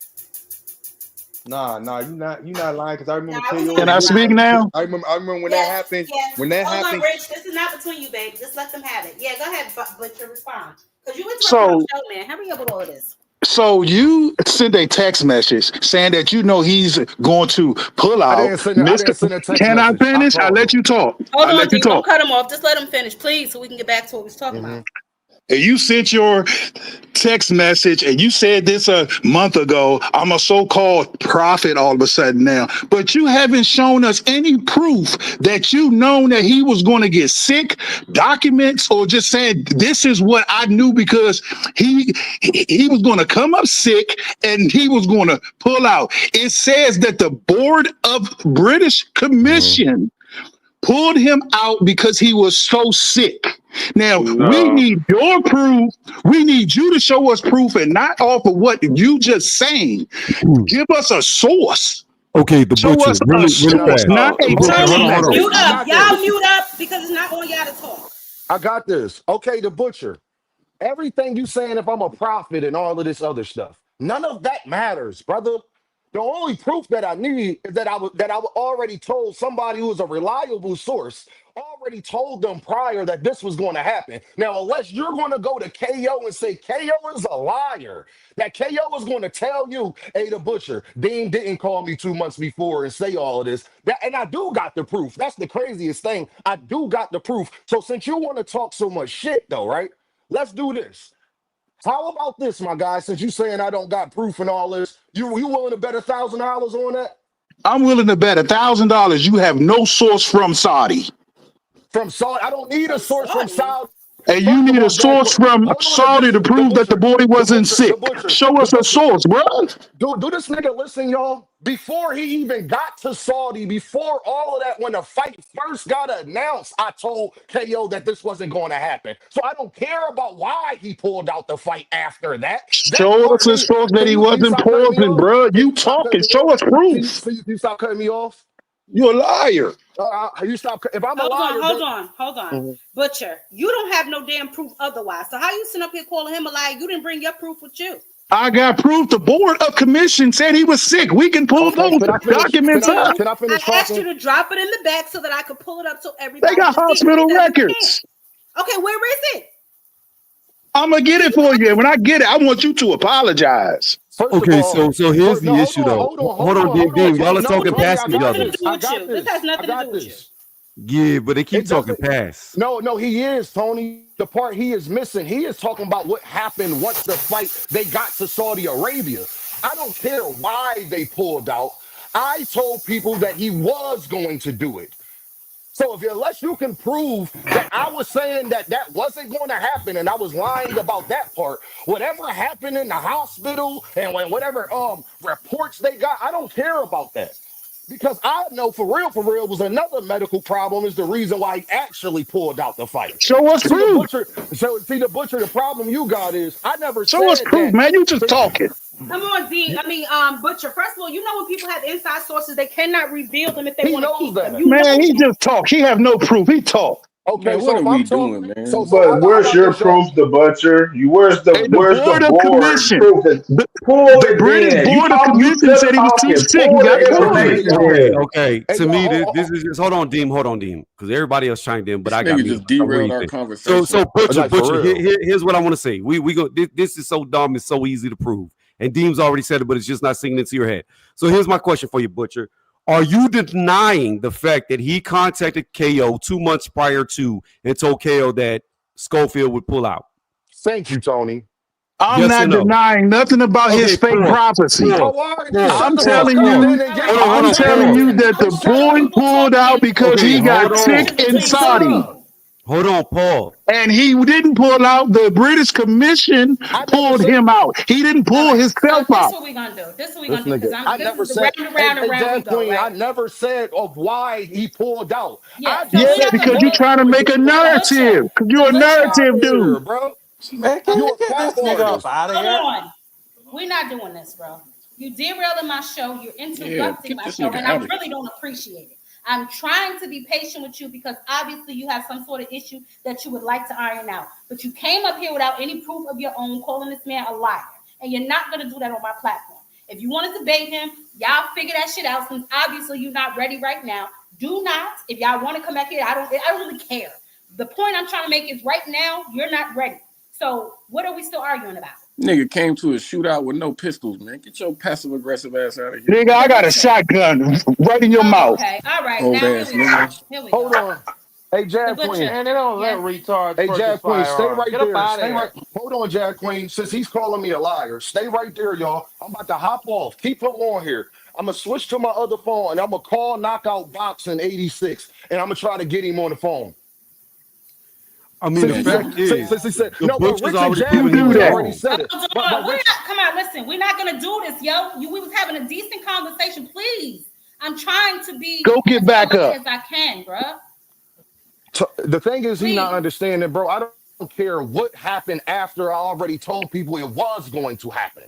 Nah, you not lying, because I remember KO. Can I speak now? I remember when that happened. Yes. When that Hold happened. on, Rich. This is not between you, babe. Just let them have it. Yeah, go ahead, Butcher. Respond. Because you interrupted the show, man. Hurry up with all of this. So you sent a text message saying that you know he's going to pull out. Can I finish? I'll let you talk. Hold on, D. Don't cut him off. Just let him finish, please, so we can get back to what we was talking about. And you sent your text message and you said this a month ago, I'm a so-called prophet all of a sudden now, but you haven't shown us any proof that you known that he was going to get sick, documents, or just saying this is what I knew because he was going to come up sick and he was going to pull out. It says that the Board of British Commission pulled him out because he was so sick. Now, we need your proof. We need you to show us proof and not off of what you just saying. Give us a source. Okay, the show butcher. us a source, not a hold Mute up. Y'all mute up because it's not on y'all to talk. I got this. Okay, the butcher. Everything you saying if I'm a prophet and all of this other stuff, none of that matters, brother. The only proof that I need is that I already told somebody who was a reliable source, already told them prior that this was going to happen. Now, unless you're going to go to KO and say KO is a liar, that KO is going to tell you, hey, the butcher, Dean didn't call me 2 months before and say all of this. And I do got the proof. That's the craziest thing. I do got the proof. So since you want to talk so much shit, though, right? Let's do this. How about this, my guy? Since you saying I don't got proof and all this, you willing to bet $1,000 on that? I'm willing to bet $1,000 you have no source from Saudi. From Saudi? I don't need a source from Saudi. And you need a source from Saudi to prove that the boy wasn't sick. Show us a source, bro. Do this nigga listen, y'all? Before he even got to Saudi, before all of that, when the fight first got announced, I told KO that this wasn't going to happen. So I don't care about why he pulled out the fight after that. Show us a source that he wasn't poisoned, bro. You talking. Show us proof. You stop cutting me off? You're a liar. You stop. If I'm a liar, hold on. Butcher, you don't have no damn proof otherwise. So how you sitting up here calling him a liar? You didn't bring your proof with you. I got proof. The Board of Commission said he was sick. We can pull those documents out. Can I finish I asked you to drop it in the back so that I could pull it up so everybody. They got hospital records. Okay, where is it? I'm gonna get it for you. And when I get it, I want you to apologize. Okay, so here's the issue though. Hold on, Dean. Y'all are talking past each other. This has nothing to do with you. Yeah, but they keep talking past. No, he is, Tony. The part he is missing, he is talking about what happened once the fight they got to Saudi Arabia. I don't care why they pulled out. I told people that he was going to do it. So unless you can prove that I was saying that wasn't going to happen and I was lying about that part, whatever happened in the hospital and whatever reports they got, I don't care about that. Because I know for real was another medical problem is the reason why he actually pulled out the fight. Show us proof. The butcher, the problem you got is I never said Show us proof, man. You just talking. Come on, Dean. Butcher. First of all, you know when people have inside sources, they cannot reveal them if they want to keep them. Man, he just talk. He have no proof. He talk. Man, Okay, what so are if I'm we talking, doing, man? so But how where's about your this, y'all? proof, the butcher? Hey, the Where's the board of board commission, proof? That the, pull the it British then. board of You commission just said he was too talking. sick. He Pull got the Hey, look, COVID. information then. Okay. hey, To y'all, me, this is just hold on, Deem, because everybody else chimed in, but This I got nigga me just for some derailed our reason. So conversation. so butcher, like for real. here's what I want to say. We go. This is so dumb. It's so easy to prove. And Deem's already said it, but it's just not sinking into your head. So here's my question for you, butcher. Are you denying the fact that he contacted KO 2 months prior to and told KO that Schofield would pull out? Thank you, Tony. I'm Yes or not no? denying nothing about his Okay, fake pause. prophecy. Oh, Pause. all right, then Pause. shut I'm the Pause. fuck telling up Pause. then you, and get Hold on. Hold I'm on. telling Pause. you Listen, that I'm the shutting boy people pulled talking out anyway. because Okay. he got Hold sick on. Communication in between two shut Saudi. up. people. Hold on. Pause. And he didn't pull out. The British Commission I never pulled said him out. He didn't All pull right. himself So this is out. what we're gonna do. This is what we're this gonna do because nigga. I this never is the said. round and Hey, round and hey, round we Jazz go, Queen. I right? never said of why he pulled out. Yeah. I So just Yeah, we're said not he gonna because do you're it. trying to wanted make to a pull The out. butcher. narrative. Because The you're a Get butcher. out narrative of here, dude. bro. Man, can You you a get cap this nigga up artist. out of Hold here? on. We're not doing this, bro. You derailing my show. You're Yeah, interrupting get my this show, nigga and I out of here. really don't appreciate it. I'm trying to be patient with you because obviously you have some sort of issue that you would like to iron out. But you came up here without any proof of your own, calling this man a liar. And you're not going to do that on my platform. If you want to debate him, y'all figure that shit out since obviously you're not ready right now. Do not. If y'all want to come back here, I don't really care. The point I'm trying to make is right now, you're not ready. So what are we still arguing about? Nigga came to a shootout with no pistols, man. Get your passive aggressive ass out of here. Nigga, I The got a butcher. shotgun right in your Oh, mouth. okay. All right. Old Now ass nigga. here we Hold go. on. Hey, The Jazz Queen. butcher. Man, they don't let Yes. retards Hey, purchase Jack Queen, stay firearms. right Get up there. out of Stay right. here. Hold on, Jack Queen. Since he's calling me a liar, stay right there, y'all. I'm about to hop off. Keep him on here. I'm gonna switch to my other phone and I'm gonna call Knockout Boxing 86 and I'm gonna try to get him on the phone. I mean, the Since he Man, said, fact you is, since he said, the no, but butcher's Rich and already Jab You proven he do was Queen that. already wrong. said it. But We're Rich, not. Come on, listen. We're not gonna do this, yo. We was having a decent conversation, please. I'm trying to be Go get as back polite up. as I can, bro. the thing is, he not Please. understanding, bro. I don't care what happened after I already told people it was going to happen.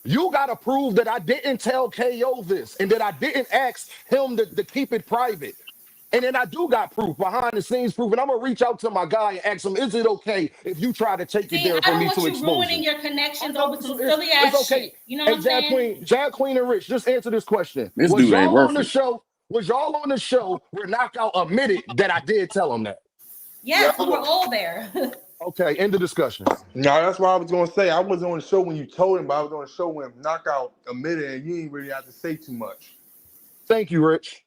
You got to prove that I didn't tell KO this and that I didn't ask him to keep it private. And then I do got proof, behind the scenes proof. And I'm going to reach out to my guy and ask him, is it okay if you try to take it See, there I for don't me want to you expose ruining you? your I connections know over some it's, silly it's ass okay. shit. You know what Hey, I'm saying? Jack Queen and Rich, just answer this question. this dude ain't Was worth it. y'all on the show where Knockout admitted that I did tell him that? Yes, we were all there. Okay, end the discussion. No, that's what I was gonna say. I wasn't on the show when you told him, but I was on the show when Knockout admitted, and you ain't really have to say too much. Thank you, Rich.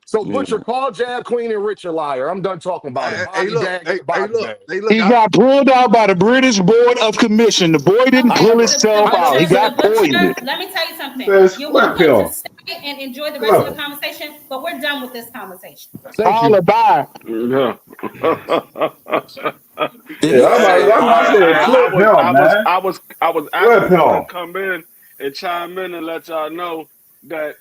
So Yeah. Butcher, call Jab Queen and Rich a liar. I'm done talking about it. Hey, Body look, bag is a body bag. look. He got pulled out by the British board of commission. The boy didn't I Okay, pull never, himself the I out. never He butcher, said. got the butcher. poisoned. Let me tell you something. Says You're clip welcome to him. stay and enjoy the rest of the Clip. conversation, but we're done with this conversation. Thank All you. about. Yeah. Did Yeah, he I'm say like, Hey, I'm about to all say I clip about? was him, I was man. I was I was Clip actually gonna him. come in and chime in and let y'all know that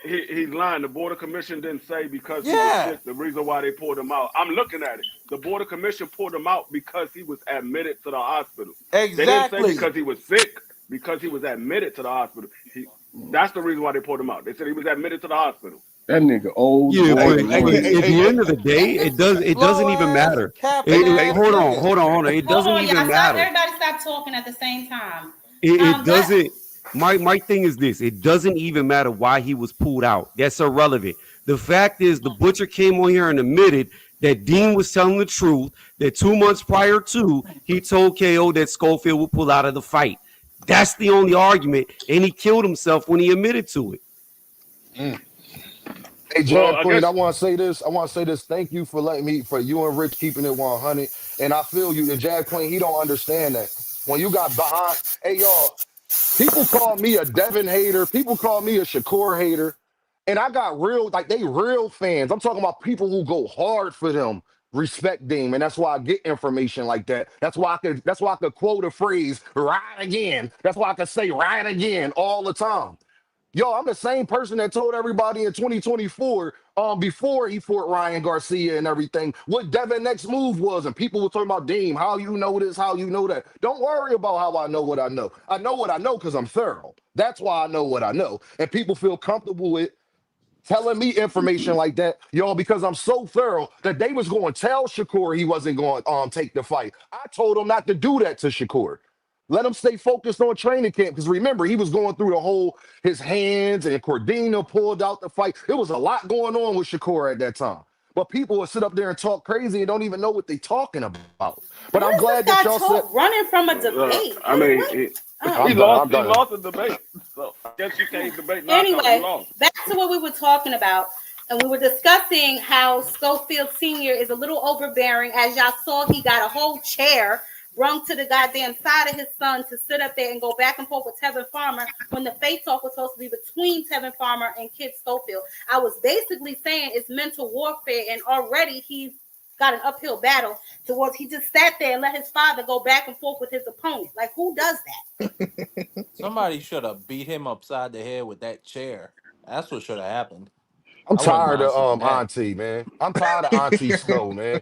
he's lying. The Board of Commission didn't say because he was Yeah, sick the reason why they pulled him out. I'm looking at it. The Board of Commission pulled him out because he was admitted to the hospital. They didn't say exactly. because he was sick, because he was admitted to the hospital. That's the reason why they pulled him out. They said he was admitted to the hospital. That nigga old Yeah, boy but Hey, at hey, one. hey, the hey, end of the day, And this it doesn't slow even ass, matter. capping ass nigga. Hold on. It Hold doesn't on, even y'all. Stop. matter. Everybody stop talking at the same time. It But doesn't. My thing is this: it doesn't even matter why he was pulled out. That's irrelevant. The fact is, the butcher came on here and admitted that Dean was telling the truth. That 2 months prior to, he told KO that Schofield would pull out of the fight. That's the only argument, and he killed himself when he admitted to it. Hey, Well, Jab I Queen, guess I want to say this. I want to say this. Thank you for letting me, for you and Rich keeping it 100. And I feel you. The Jab Queen, he don't understand that. When you got behind, hey, y'all, people call me a Devin hater. People call me a Shakur hater. And I got real, like they real fans. I'm talking about people who go hard for them, respect them. And that's why I get information like that. That's why I could quote a phrase, right again. That's why I could say right again all the time. Yo, I'm the same person that told everybody in 2024, before he fought Ryan Garcia and everything, what Devin next move was. And people were talking about Deem, how you know this, how you know that. Don't worry about how I know what I know. I know what I know because I'm thorough. That's why I know what I know. And people feel comfortable with telling me information like that, y'all, because I'm so thorough that they was going to tell Shakur he wasn't going to take the fight. I told him not to do that to Shakur. Let him stay focused on training camp. Because remember, he was going through the whole, his hands and Cordina pulled out the fight. It was a lot going on with Shakur at that time. But people will sit up there and talk crazy and don't even know what they talking about. But I'm glad that y'all said running from a debate. I mean, he lost the debate. So I guess you can't debate now. Anyway, back to what we were talking about. And we were discussing how Schofield Sr. is a little overbearing. As y'all saw, he got a whole chair brung to the goddamn side of his son to sit up there and go back and forth with Tevin Farmer when the face talk was supposed to be between Tevin Farmer and Kid Schofield. I was basically saying it's mental warfare, and already he's got an uphill battle towards he just sat there and let his father go back and forth with his opponent. Like, who does that? Somebody should have beat him upside the head with that chair. That's what should have happened. I'm tired of Auntie, man. I'm tired of Auntie Sco, man.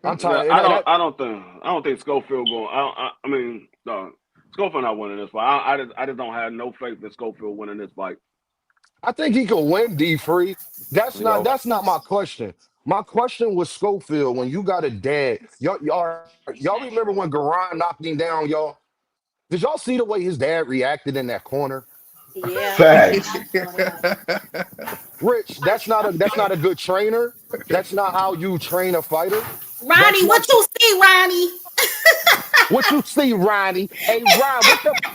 I'm tired. I don't think Schofield going. I mean, Schofield not winning this fight. I just don't have no faith that Schofield winning this fight. I think he can win D-Free. That's not my question. My question was Schofield, when you got a dad, y'all remember when Garan knocked him down, y'all? Did y'all see the way his dad reacted in that corner? Yeah. Facts. Rich, that's not a good trainer. That's not how you train a fighter. Ronnie, what you see, Ronnie? What you see, Ronnie? Hey, Ron,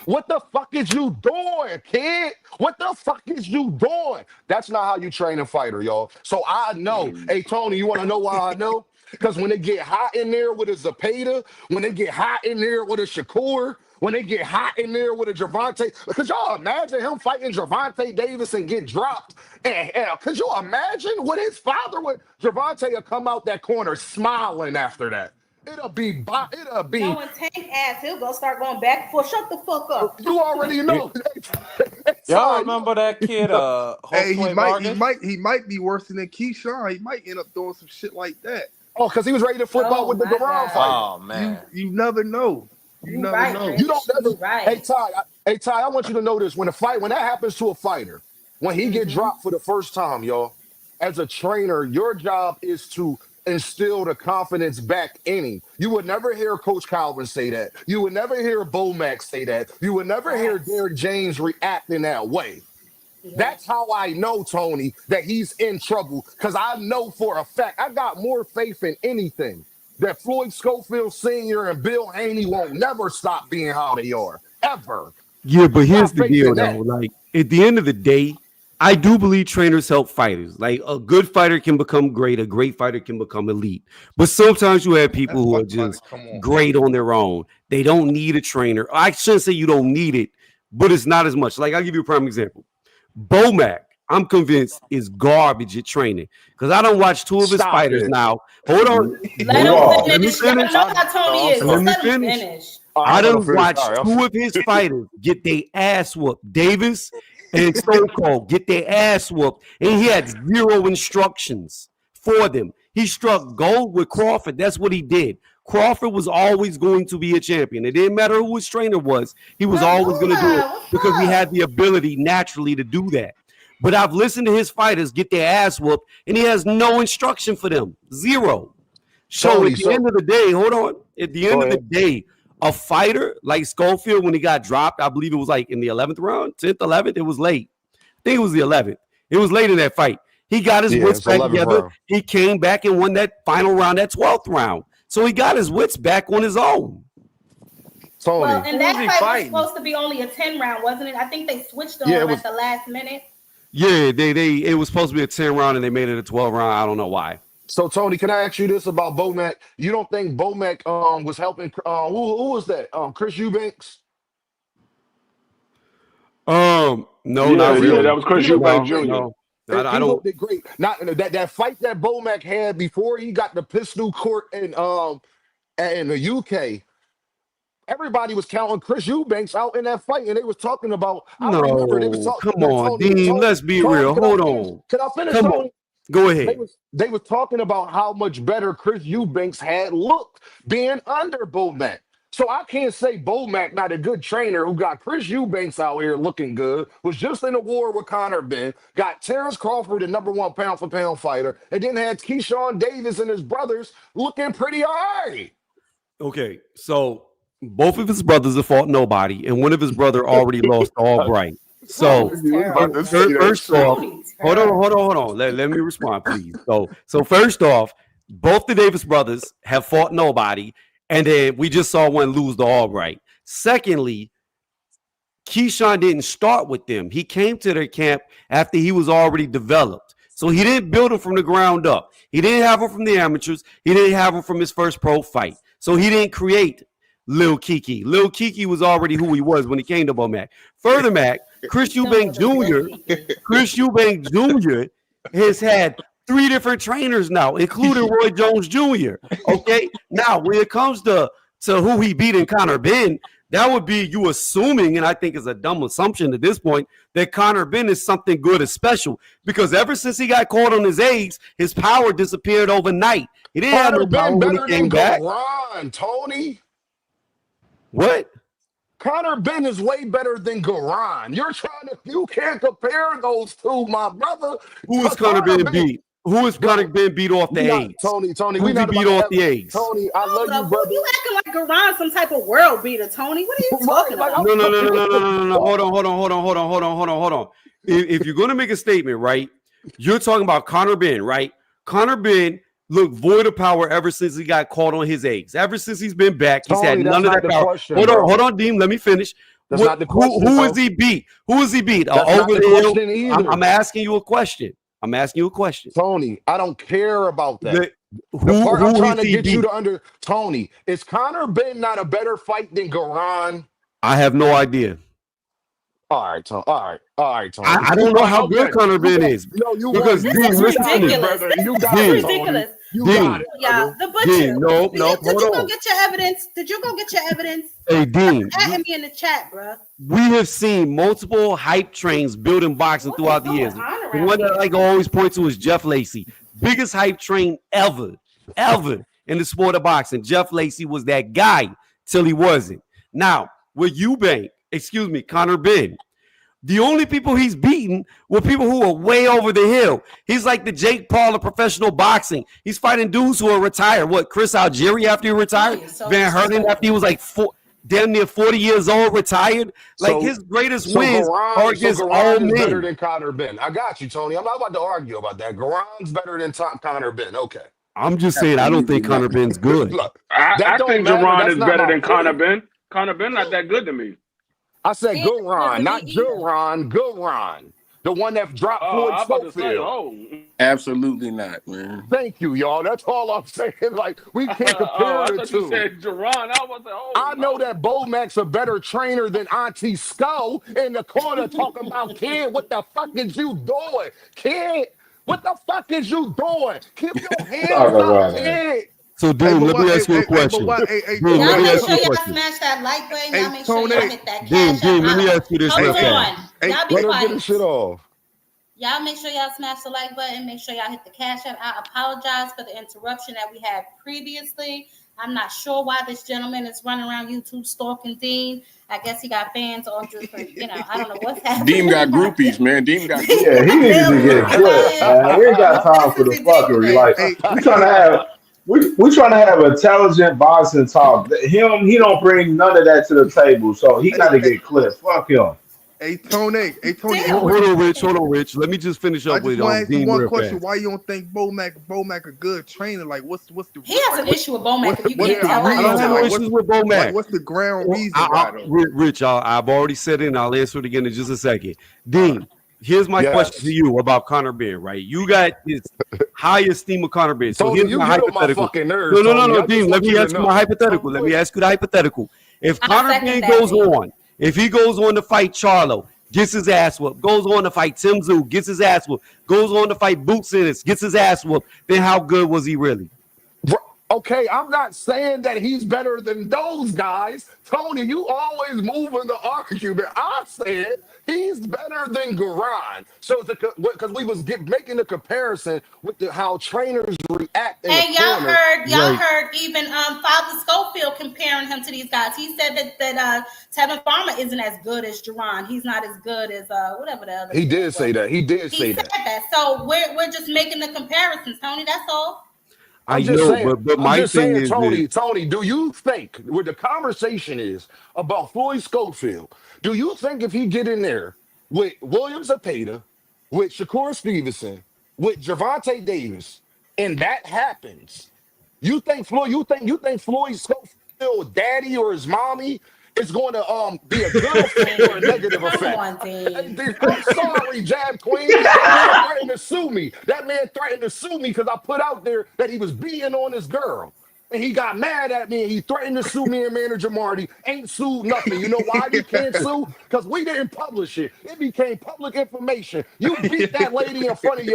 what the fuck is you doing, kid? What the fuck is you doing? That's not how you train a fighter, y'all. So I know. Hey, Tony, you want to know why I know? Because when they get hot in there with a Zepeda, when they get hot in there with a Shakur, when they get hot in there with a Gervonta, could y'all imagine him fighting Gervonta Davis and get dropped? And could you imagine what his father would? Gervonta will come out that corner smiling after that. It'll be. Knowing Tank ass, he'll go start going back and forth. Shut the fuck up. You already know. Y'all remember that kid? Hey, Vargas? he might be worse than Keyshawn. He might end up doing some shit like that. Oh, because he was ready to flip out with the Garan fight. Oh man, you never know. You never know. You don't never. Right. Hey Ty, I want you to know this: when that happens to a fighter, when he get dropped for the first time, y'all, as a trainer, your job is to instill the confidence back in him. You would never hear Coach Calvin say that. You would never hear Bo Max say that. You would never hear Derrick James react in that way. Yeah. That's how I know, Tony, that he's in trouble, because I know for a fact, I got more faith in anything that Floyd Schofield Sr. and Bill Haney won't never stop being how they are, ever. Yeah, but here's the deal, though. Like, at the end of the day, I do believe trainers help fighters. Like, a good fighter can become great. A great fighter can become elite. But sometimes you have people who are just great on their own. They don't need a trainer. I shouldn't say you don't need it, but it's not as much. Like, I'll give you a prime example. Bomac, I'm convinced, is garbage at training. Because I don't watch two of his fighters now. Hold on. Let me finish. Let me finish. I don't watch two of his fighters get their ass whooped. Davis and Stone Cold get their ass whooped, and he had zero instructions for them. He struck gold with Crawford. That's what he did. Crawford was always going to be a champion. It didn't matter who his trainer was. He was always going to do it because he had the ability naturally to do that. But I've listened to his fighters get their ass whooped, and he has no instruction for them. Zero. So at the end of the day, hold on. At the end of the day, a fighter like Schofield, when he got dropped, I believe it was like in the 11th round, 10th, 11th. It was late. I think it was the 11th. It was late in that fight. He got his wits back together. Round. He came back and won that final round, that 12th round. So he got his wits back on his own. Tony. Well, and that fight was supposed to be only a 10 round, wasn't it? I think they switched on at the last minute. Yeah, it was supposed to be a 10 round and they made it a 12 round. I don't know why. So Tony, can I ask you this about Bomac? You don't think Bomac was helping? Who was that? Chris Eubanks? No, not really. Yeah, that was Chris Eubanks Jr. No. I don't. He great. Not that fight that Bomac had before he got the pistol court in the UK. Everybody was counting Chris Eubanks out in that fight, and they was talking about. Come on, Dean. Let's be real. Hold on. Can I finish? Come on. Go ahead. They was talking about how much better Chris Eubanks had looked being under Bomac. So I can't say Bomac not a good trainer who got Chris Eubanks out here looking good, was just in a war with Conor Ben, got Terrence Crawford, the #1 pound-for-pound fighter, and then had Keyshawn Davis and his brothers looking pretty all right. Okay, so both of his brothers have fought nobody, and one of his brother already lost to Albright. So first off, hold on. Let me respond, please. So first off, both the Davis brothers have fought nobody, and then we just saw one lose to Albright. Secondly, Keyshawn didn't start with them. He came to their camp after he was already developed. So he didn't build him from the ground up. He didn't have him from the amateurs. He didn't have him from his first pro fight. So he didn't create Lil Kiki. Lil Kiki was already who he was when he came to Bomac. Further, Mac, Chris Eubank Jr. has had 3 different trainers now, including Roy Jones Jr. Okay, now when it comes to who he beat in Conor Ben, that would be you assuming, and I think it's a dumb assumption at this point, that Conor Ben is something good or special, because ever since he got caught on his eggs, his power disappeared overnight. He didn't have no power when he came back. Tony. What? Conor Ben is way better than Garan. You can't compare those two, my brother. Who is Conor Ben beat? Who is Conor Ben beat off the eggs? Tony, we not beat off the eggs. Tony, I love you, brother. You acting like Garan some type of world beater, Tony. What are you talking about? No. Hold on. If you're going to make a statement, right, you're talking about Conor Ben, right? Conor Ben looked void of power ever since he got caught on his eggs. Ever since he's been back, he's had none of that power. Question, hold on, Dean. Let me finish. That's not the question. Who is he beat? Who is he beat? Over the hill? I'm asking you a question. Tony, I don't care about that. I'm trying to get you to Tony, is Conor Ben not a better fight than Garan? I have no idea. All right, Tony. I don't know how good Conor Ben is. No, you because this is ridiculous. You got This it, is ridiculous. You got it. Yeah, the butcher. No, Did you go get your evidence? Hey, Dean. Add me in the chat, bro. We have seen multiple hype trains building boxing throughout the years. The one that I always point to is Jeff Lacey. Biggest hype train ever in the sport of boxing. Jeff Lacey was that guy till he wasn't. Now, with Conor Ben, the only people he's beaten were people who are way over the hill. He's like the Jake Paul of professional boxing. He's fighting dudes who are retired. What, Chris Algieri after he retired? Van Herten after he was like damn near 40 years old, retired. Like his greatest wins are against all men. Better than Conor Ben. I got you, Tony. I'm not about to argue about that. Garan's better than Conor Ben. Okay. I'm just saying I don't think Conor Ben's good. I think Garan is better than Conor Ben. Conor Ben not that good to me. I said Garan, not Garan. The one that dropped Floyd Schofield. Absolutely not, man. Thank you, y'all. That's all I'm saying. Like, we can't compare the two. You said Garan. I know that Bomac's a better trainer than Auntie Skull in the corner talking about, kid, what the fuck is you doing? Kid, what the fuck is you doing? Keep your hands up, kid. So, Dean, let me ask you a question. Y'all make sure y'all smash that like button. Y'all make sure y'all hit that cash. Dean, let me ask you this real fast. Y'all be quiet. Y'all make sure y'all smash the like button. Make sure y'all hit the cash app. I apologize for the interruption that we had previously. I'm not sure why this gentleman is running around YouTube stalking Dean. I guess he got fans on just for, I don't know what's happening. Dean got groupies, man. Dean got groupies. Yeah, he needs to get clipped, man. We ain't got time for the fuckery. Like, we trying to have intelligent boxing talk. He don't bring none of that to the table, so he got to get clipped. Fuck him. Hey Tony. Hold on, Rich. Let me just finish up with Dean one real question. fast. Why you don't think Bomac a good trainer? Like, what's the? He has an issue with Bomac. If you can't tell, I don't have no issues with Bomac. What's the ground reason? Rich, I've already said it, and I'll answer it again in just a second. Dean, here's my question to you about Conor Ben. Right, you got his high esteem of Conor Ben. So here's my hypothetical. No, Dean. Let me ask you my hypothetical. Let me ask you the hypothetical. If Conor Ben goes on. If he goes on to fight Charlo, gets his ass whooped, goes on to fight Tim Tszyu, gets his ass whooped, goes on to fight Boots Ennis, gets his ass whooped, then how good was he really? Okay, I'm not saying that he's better than those guys. Tony, you always moving the argument. I said he's better than Garan. So because we was making the comparison with how trainers react in And the corner. y'all heard even Father Schofield comparing him to these guys. He said that Tevin Farmer isn't as good as Jerron. He's not as good as whatever the other. He did say that. He said that. So we're just making the comparisons, Tony. That's all. I'm just saying, Tony, do you think where the conversation is about Floyd Schofield, do you think if he get in there with William Zepeda, with Shakur Stevenson, with Gervonta Davis, and that happens, you think Floyd Schofield daddy or his mommy is going to be a good effect or a negative effect? I'm sorry, Jab Queen. That man threatened to sue me. That man threatened to sue me because I put out there that he was beating on his girl. And he got mad at me and he threatened to sue me and manager Marty. Ain't sued nothing. You know why you can't sue? Because we didn't publish it. It became public information. You beat that lady in front of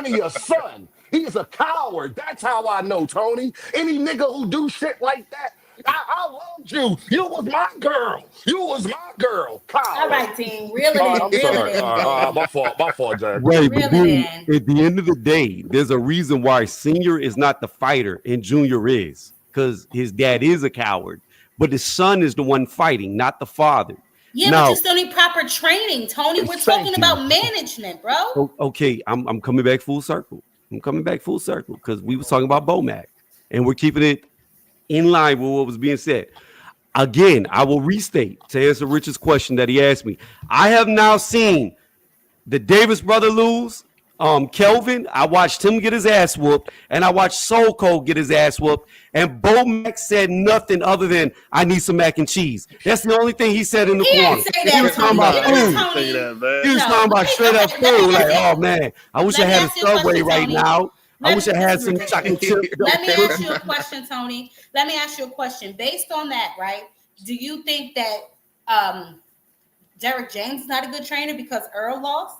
your son. He's a coward. That's how I know, Tony. Any nigga who do shit like that, I loved you. You was my girl. You was my girl. Coward. All right, team. Really? I'm sorry. My fault, Jack. Right, but then, at the end of the day, there's a reason why Senior is not the fighter and Junior is, because his dad is a coward, but his son is the one fighting, not the father. Yeah, but you still need proper training, Tony. We're talking about management, bro. Okay, I'm coming back full circle. Because we was talking about Bomac, and we're keeping it in line with what was being said. Again, I will restate to answer Richard's question that he asked me. I have now seen the Davis brother lose. Kelvin, I watched him get his ass whooped, and I watched Soul Code get his ass whooped. And Bomac said nothing other than "I need some mac and cheese." That's the only thing he said in the corner. He was talking about food. He was talking about straight up food. Like, oh man, I wish I had a Subway right now. I wish I had some chocolate chip. Let me ask you a question, Tony. Let me ask you a question. Based on that, right? Do you think that Derek James is not a good trainer because Earl lost?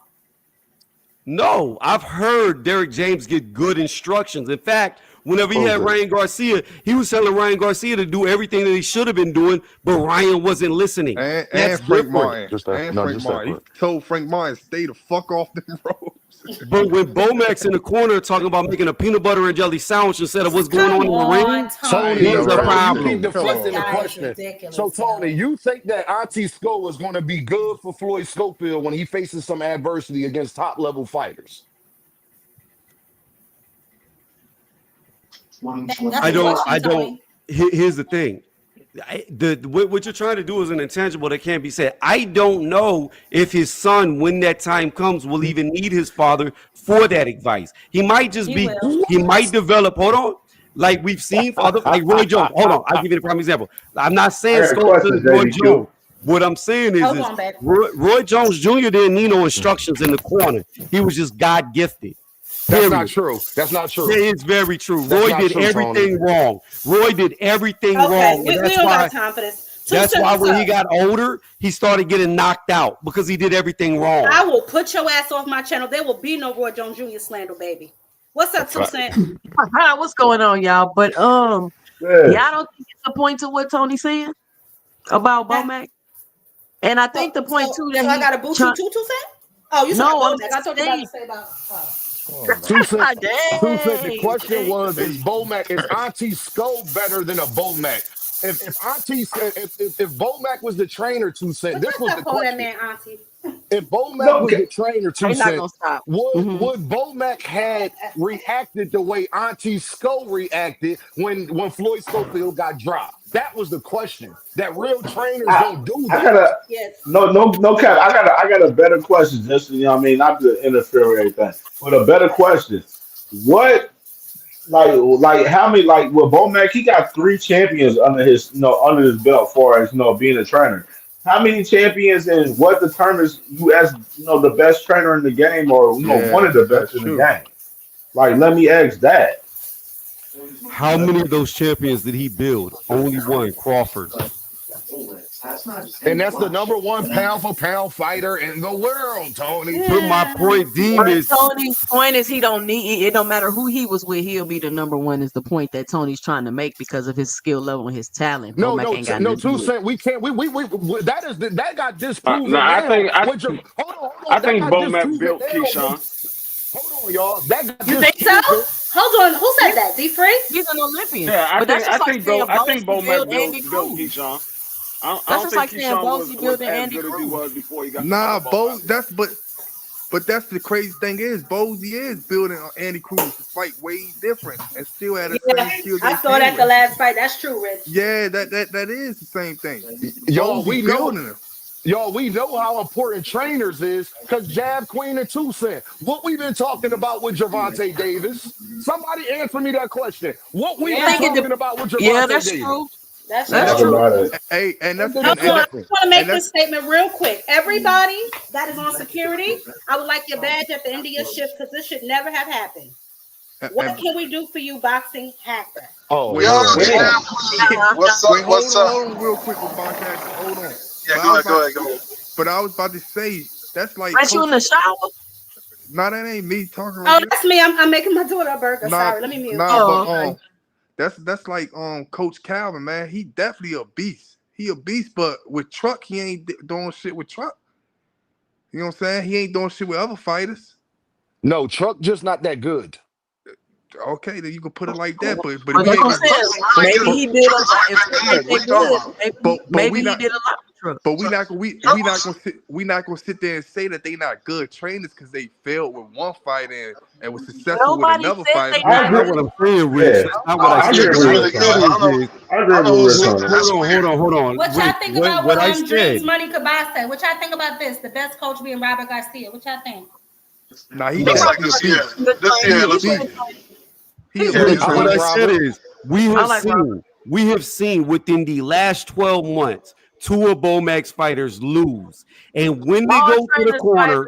No, I've heard Derek James get good instructions. In fact, whenever he had Ryan Garcia, he was telling Ryan Garcia to do everything that he should have been doing, but Ryan wasn't listening. And Frank Martin. He told Frank Martin, stay the fuck off them roads. But when Bomac's in the corner talking about making a peanut butter and jelly sandwich instead of what's going on in the ring, Tony, there's a problem. You keep deflecting the question. So, Tony, you think that Auntie Sko is going to be good for Floyd Schofield when he faces some adversity against top-level fighters? I don't. Here's the thing. What you're trying to do is an intangible that can't be said. I don't know if his son, when that time comes, will even need his father for that advice. He might just he might develop. Hold on. Like we've seen for other, like Roy Jones. Hold on. I'll give you the prime example. I'm not saying Schofield Roy Jones. What I'm saying is Roy Jones Jr. didn't need no instructions in the corner. He was just God gifted. That's not true. That's not true. It is very true. Roy did everything wrong. Roy did everything wrong. We don't got time for this. That's why when he got older, he started getting knocked out because he did everything wrong. I will put your ass off my channel. There will be no Roy Jones Jr. slander, baby. What's up, 2 Cent? What's going on, y'all? But y'all don't think it's a point to what Tony's saying about Bomac? And I think the point too that I got to boost you 2 Cent? Oh, you said Bomac. I told you about to say about. Two cent, the question was: is Auntie Sko better than a Bomac? If Bomac was the trainer, 2 Cent, this was the question. That man, Auntie. If Bomac was the trainer, 2 Cent, would Bomac had reacted the way Auntie Sko reacted when Floyd Schofield got dropped? That was the question. That real trainers don't do that. No cap. I got a better question. Just not to interfere with everything, but a better question. What, like how many, with Bomac, he got 3 champions under his belt for as being a trainer. How many champions and what determines you as the best trainer in the game or one of the best in the game? Like, let me ask that. How many of those champions did he build? Only one, Crawford. And that's the number one pound for pound fighter in the world, Tony. But my point, Dean, But is Tony's point is he don't need it. Don't matter who he was with, he'll be the number one. Is the point that Tony's trying to make because of his skill level and his talent. No, Bomac ain't got no, nothing to do 2 with it. Cent. We can't. That got disproven No, now. hold on. I That think got Bomac disproven built now. Keyshawn. Hold on, y'all. That got You think so? disproven. Hold on. Who said that? D Free? He's an Olympian. Yeah, I But that's just like think saying Bomac built Andy built Cruz. Keyshawn. I That's don't just think like saying Keyshawn Bosey was building as Andy good as he Cruz. was before he got Nah, to Bo. But that's the crazy thing is Bosey is building on Andy Cruz to fight way different and still had the same skills. I saw that the last fight. That's true, Rich. Yeah, that is the same thing. Y'all, we know. building him. Y'all, we know how important trainers is because Jab Queen and 2 Cent. What we been talking about with Gervonta Davis? Somebody answer me that question. What we been talking about with Gervonta that's Davis? true. That's true. Hey, and that's Hold on, I just want to make this statement real quick. Everybody that is on security, I would like your badge at the end of your shift because this should never have happened. What can we do for you, boxing hacker? Oh, what's up? What's up? Hold on, real quick with box hacker. Hold on. Yeah, go ahead. But I was about to say that's like. Ain't you in the shower? No, that ain't me talking. Oh, that's me. I'm making my daughter a burger. Sorry, let me mute. That's like Coach Calvin, man. He definitely a beast. He a beast, but with Truck, he ain't doing shit with Truck. You know what I'm saying? He ain't doing shit with other fighters. No, Truck just not that good. Okay, then you can put it like that. But that's what I'm saying. Maybe he did a lot. Maybe he did a lot with Truck. But we not gonna sit there and say that they not good trainers because they failed with one fight and was successful with another fight. That's not what I'm saying, Rich. That's not what I said. Hold on. What y'all think about what I Dreams said? Money Kabase? What y'all think about this? The best coach being Robert Garcia. What y'all think? Nah, he looks like this year. What I said is we have seen within the last 12 months 2 of Bomac's fighters lose, and when they go to the corner,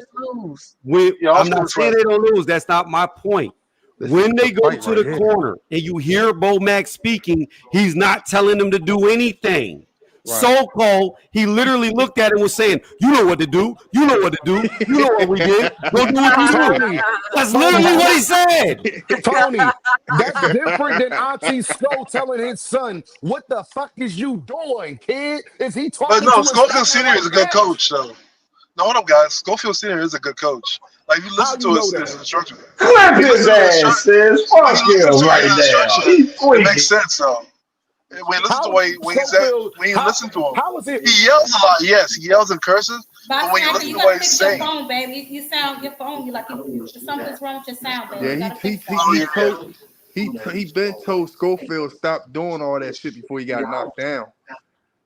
I'm not saying they don't lose. That's not my point. When they go to the corner and you hear Bomac speaking, he's not telling them to do anything. So-called, he literally looked at it and was saying, "You know what to do. You know what to do. You know what we did. Go do what you do." That's literally what he said. Tony, that's different than Auntie Sko telling his son, "What the fuck is you doing, kid?" Is he talking? But no, to his Schofield son Senior is a good coach, though. No, hold up, guys. Schofield Senior is a good coach. Like, if you listen to his instruction, Clap his ass, sis. Fuck him right now. It makes sense, though. When you listen to when you listen to him, he yells a lot. Yes, he yells and curses. But when you listen to what he's saying, your phone, baby. You sound your phone. You like something's wrong with your sound, baby. Yeah, he been told Schofield stop doing all that shit before he got knocked down.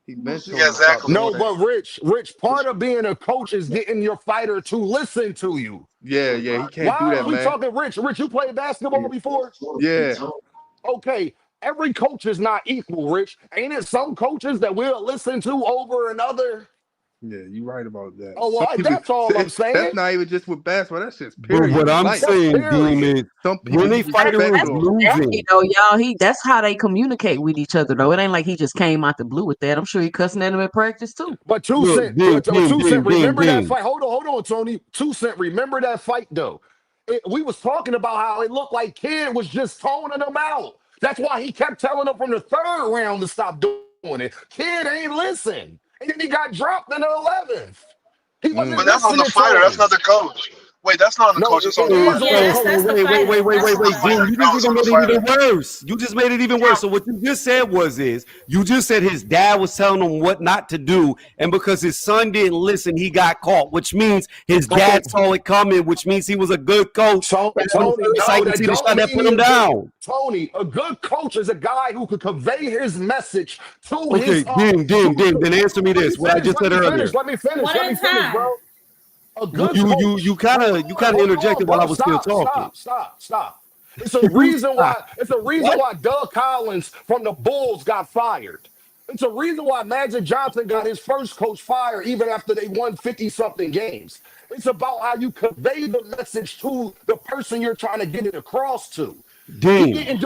He been told exactly. No, but Rich, part of being a coach is getting your fighter to listen to you. Yeah, he can't do that, man. Why are we talking Rich? Rich, you played basketball before? Yeah. Okay. Every coach is not equal, Rich. Ain't it some coaches that we'll listen to over another? Yeah, you're right about that. Oh, well, that's all I'm saying. That's not even just with basketball. That's just period. But what I'm saying, Dean, is when they fight was losing. You know, y'all, that's how they communicate with each other, though. It ain't like he just came out the blue with that. I'm sure he cussing at him in practice, too. But 2 Cent, remember that fight? Hold on, Tony. 2 Cent, remember that fight, though. We was talking about how it looked like Kid was just toning him out. That's why he kept telling him from the 3rd round to stop doing it. Kid ain't listen. And then he got dropped in the 11th. He wasn't but that's on the fighter. That's not the coach. Wait, that's not on the coach. It's on the fighter. Wait, Dean, you just made it even worse. You just made it even worse. So what you just said you just said his dad was telling him what not to do, and because his son didn't listen, he got caught, which means his dad saw it coming, which means he was a good coach. Tony, put him down. Tony, a good coach is a guy who could convey his message to his Dean, then answer me this. What I just said earlier. Let me finish, bro. You kind of interjected while I was still talking. Stop. It's a reason why Doug Collins from the Bulls got fired. It's a reason why Magic Johnson got his first coach fired even after they won 50-something games. It's about how you convey the message to the person you're trying to get it across to. He Dean. he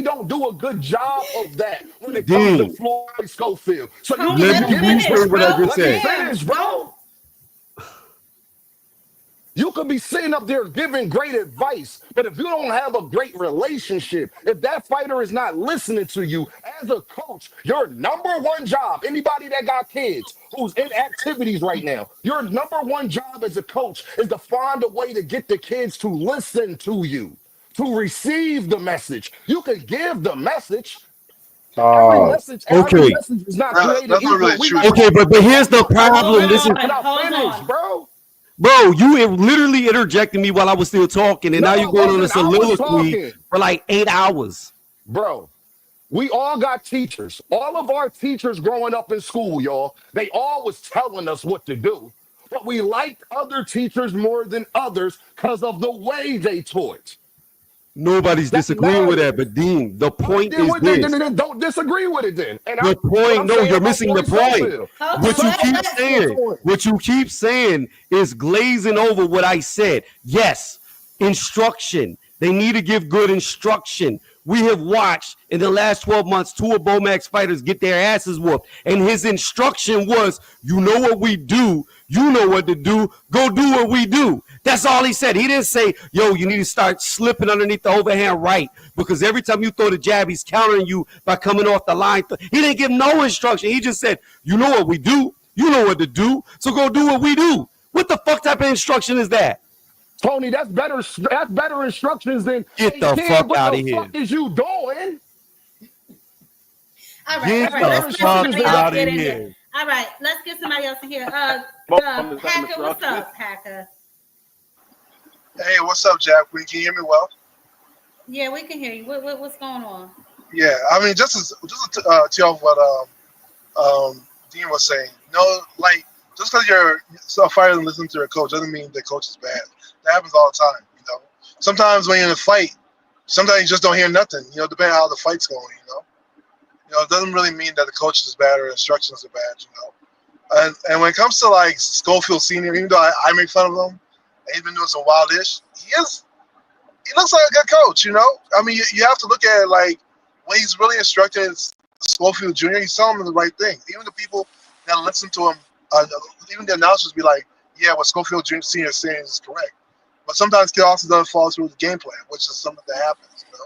don't do a good job of that when it comes to Dean. Floyd Schofield. So you Let can me rephrase what I just let me said. finish, bro. You could be sitting up there giving great advice, but if you don't have a great relationship, if that fighter is not listening to you as a coach, your number one job, anybody that got kids who's in activities right now, your number one job as a coach is to find a way to get the kids to listen to you, to receive the message. You can give the message. Every message Okay. is not created That's not equal. really true. Okay, but here's the problem. This is bro. Bro, you literally interjected me while I was still talking, and now you're going on a soliloquy for like 8 hours. Bro, we all got teachers. All of our teachers growing up in school, y'all, they all was telling us what to do. But we liked other teachers more than others because of the way they taught. Nobody's disagreeing with that, but Dean, the point is this. Then don't disagree with it then. And The point, no, you're missing the point. What you keep saying is glazing over what I said. Yes, instruction. They need to give good instruction. We have watched in the last 12 months 2 of Bomac's fighters get their asses whooped. And his instruction was, you know what we do. You know what to do. Go do what we do. That's all he said. He didn't say, yo, you need to start slipping underneath the overhand right, because every time you throw the jab, he's countering you by coming off the line. He didn't give no instruction. He just said, you know what we do. You know what to do. So go do what we do. What the fuck type of instruction is that? Tony, that's better instructions than get the fuck out of here. What the fuck is you doing? All right, get the fuck out of here. All right, let's get somebody else in here. Hacker, what's up, Hacker? Hey, what's up, Jack? Can you hear me well? Yeah, we can hear you. What's going on? Yeah, I mean, just to tee off what Dean was saying. No, like, just because you're a fighter and listen to your coach doesn't mean the coach is bad. That happens all the time, you know. Sometimes when you're in a fight, sometimes you just don't hear nothing, you know, depending on how the fight's going, you know. You know, it doesn't really mean that the coach is bad or instructions are bad, you know. And when it comes to like Schofield Sr., even though I make fun of him, and he's been doing some wildish, he looks like a good coach, you know. I mean, you have to look at it like when he's really instructing Schofield Jr., he's telling them the right thing. Even the people that listen to him, even the announcers be like, yeah, what Schofield Jr. Sr. is saying is correct. But sometimes Kid also doesn't follow through with the game plan, which is something that happens, you know.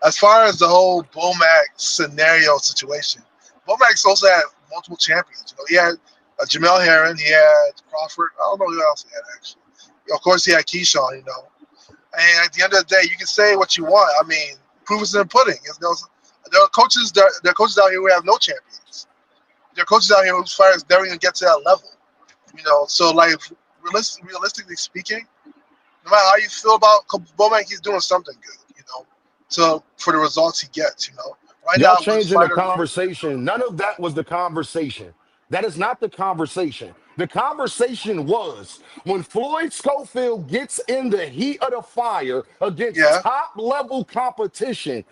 As far as the whole Bomac scenario situation, Bomac's also had multiple champions. You know, he had Jamel Herring, he had Crawford. I don't know who else he had, actually. Of course, he had Keyshawn, you know. And at the end of the day, you can say what you want. I mean, proof is in the pudding. There are coaches out here who have no champions. There are coaches out here whose fighters never even get to that level. You know, so like realistically speaking, no matter how you feel about Bomac, he's doing something good, you know, for the results he gets, you know. Right Y'all now, changing the conversation. None of that was the conversation. That is not the conversation. The conversation was when Floyd Schofield gets in the heat of the fire against top-level competition,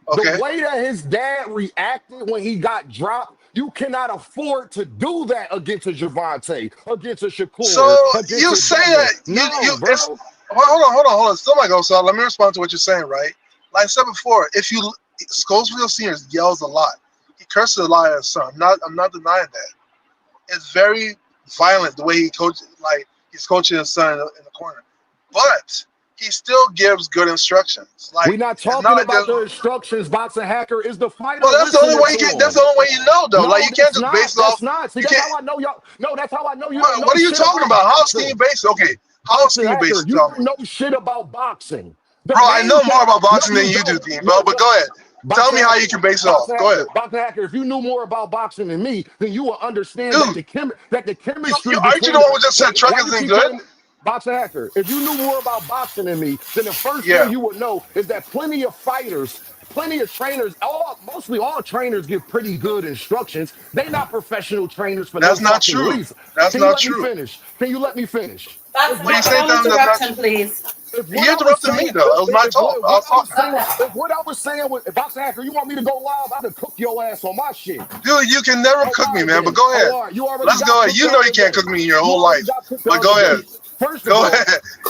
the way that his dad reacted when he got dropped, you cannot afford to do that against a Javante, against a Shakur. So you say that hold on. Still might go. So let me respond to what you're saying, right? Like I said before, Schofield Sr. yells a lot. He curses a lot at his son. I'm not denying that. It's very violent the way he coaches, like he's coaching his son in the corner. But he still gives good instructions. Like, we're not talking about the instructions. Boxing Hacker is the fighter. Well, that's the only way. That's the only way you know, though. No, like you can't just base it off. That's not. See, that's how I know y'all. No, that's how I know you. What are you talking about? How can you base it? Okay, how can you base it? You don't know shit about boxing, bro. I know more about boxing than you do, Dean. But go ahead. Tell me how you can base it off. Go ahead. Boxing Hacker, if you knew more about boxing than me, then you will understand that the chemistry. Aren't you the one who just said truck isn't good? Boxing Hacker, if you knew more about boxing than me, then the first thing you would know is that plenty of fighters, plenty of trainers, mostly all trainers give pretty good instructions. They're not professional trainers for that's no not true. Reason. That's not true. Can you let me finish? Don't interrupt him, please. You interrupted me, though. It was my talk. If what I was saying was, Boxing Hacker, you want me to go live, I'd have cooked your ass on my shit. Dude, you can never cook me, man, but go ahead. You Let's go ahead. You know you can't cook me in your whole life. But go ahead. First of all,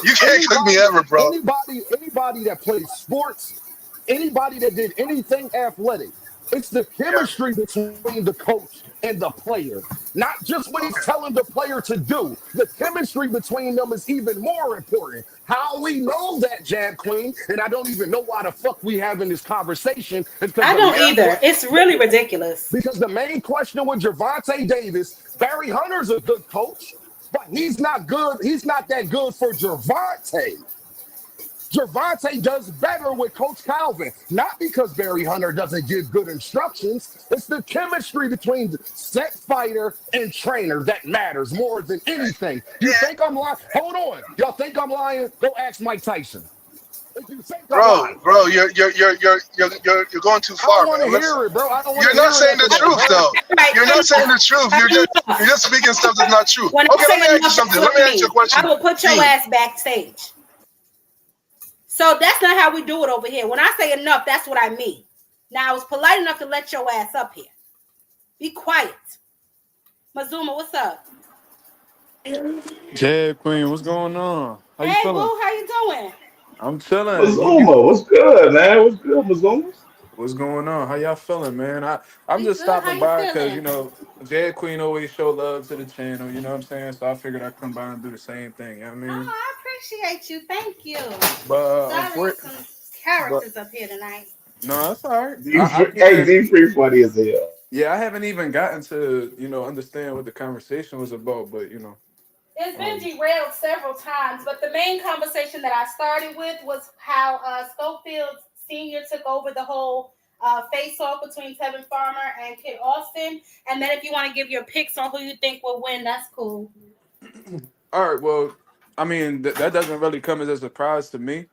You can't cook me ever, bro. Anybody that plays sports, anybody that did anything athletic, it's the chemistry between the coach and the player. Not just what he's telling the player to do. The chemistry between them is even more important. How we know that, Jab Queen, and I don't even know why the fuck we having this conversation. I don't either. It's really ridiculous. Because the main question with Gervonta Davis, Barry Hunter's a good coach, but he's not good. He's not that good for Gervonta. Gervonta does better with Coach Calvin, not because Barry Hunter doesn't give good instructions. It's the chemistry between the set fighter and trainer that matters more than anything. You think I'm lying? Hold on. Y'all think I'm lying? Go ask Mike Tyson. If you think I'm lying. Bro, you're going too far. I don't want to hear it, bro. I don't want You're not saying the truth, though. You're not saying the truth. You're just speaking stuff that's not true. When Okay, I let me say ask you something. Let me ask you a question. I will put your ass backstage. So that's not how we do it over here. When I say enough, that's what I mean. Now, I was polite enough to let your ass up here. Be quiet. Mazuma, what's up? Jab Queen, what's going on? How you feeling? Boo, how you doing? I'm chilling. Mazuma, what's good, man? What's good, Mazuma? What's going on? How y'all feeling, man? I'm just stopping by because, Jab Queen always show love to the channel, you know what I'm saying? So I figured I'd come by and do the same thing, you know what I mean? Oh, I appreciate you. Thank you. But sorry, some characters up here tonight. No, that's all right. Hey, D3 funny as hell. Yeah, I haven't even gotten to, understand what the conversation was about, but, It's been derailed several times, but the main conversation that I started with was how Schofields Sr. took over the whole face-off between Tevin Farmer and Kid Austin. And then if you want to give your picks on who you think will win, that's cool. All right, well, I mean, that doesn't really come as a surprise to me.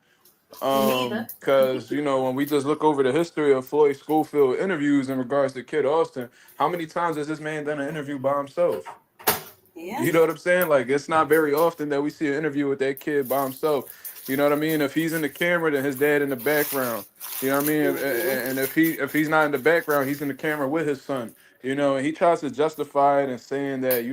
Because, when we just look over the history of Floyd Schofield interviews in regards to Kid Austin, how many times has this man done an interview by himself? Yeah. You know what I'm saying? Like, it's not very often that we see an interview with that kid by himself. You know what I mean? If he's in the camera, then his dad in the background. You know what I mean? And if he's not in the background, he's in the camera with his son. And he tries to justify it and saying that,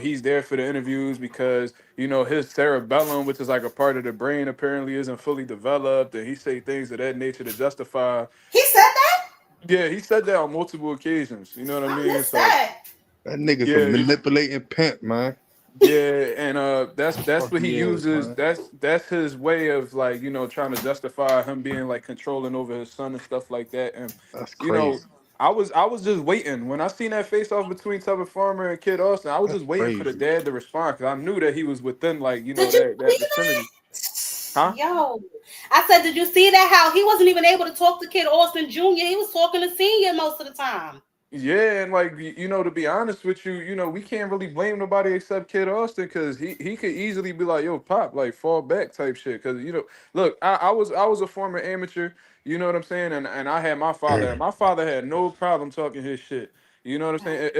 he's there for the interviews because, his cerebellum, which is like a part of the brain, apparently isn't fully developed. And he say things of that nature to justify. He said that? Yeah, he said that on multiple occasions. You know what I mean? So that nigga's a manipulating pimp, man. Yeah, and that's what he uses. Man. That's his way of trying to justify him being controlling over his son and stuff like that. And that's crazy. I was just waiting when I seen that face off between Tevin Farmer and Kid Austin. I was just waiting for the dad to respond because I knew that he was within that vicinity. Huh? Yo, I said, did you see that? How he wasn't even able to talk to Kid Austin Jr. He was talking to Senior most of the time. Yeah, and to be honest with you, we can't really blame nobody except Kid Austin because he could easily be like, yo, Pop, fall back type shit. Because look, I was a former amateur, you know what I'm saying, and I had my father. And my father had no problem talking his shit. You know what I'm saying?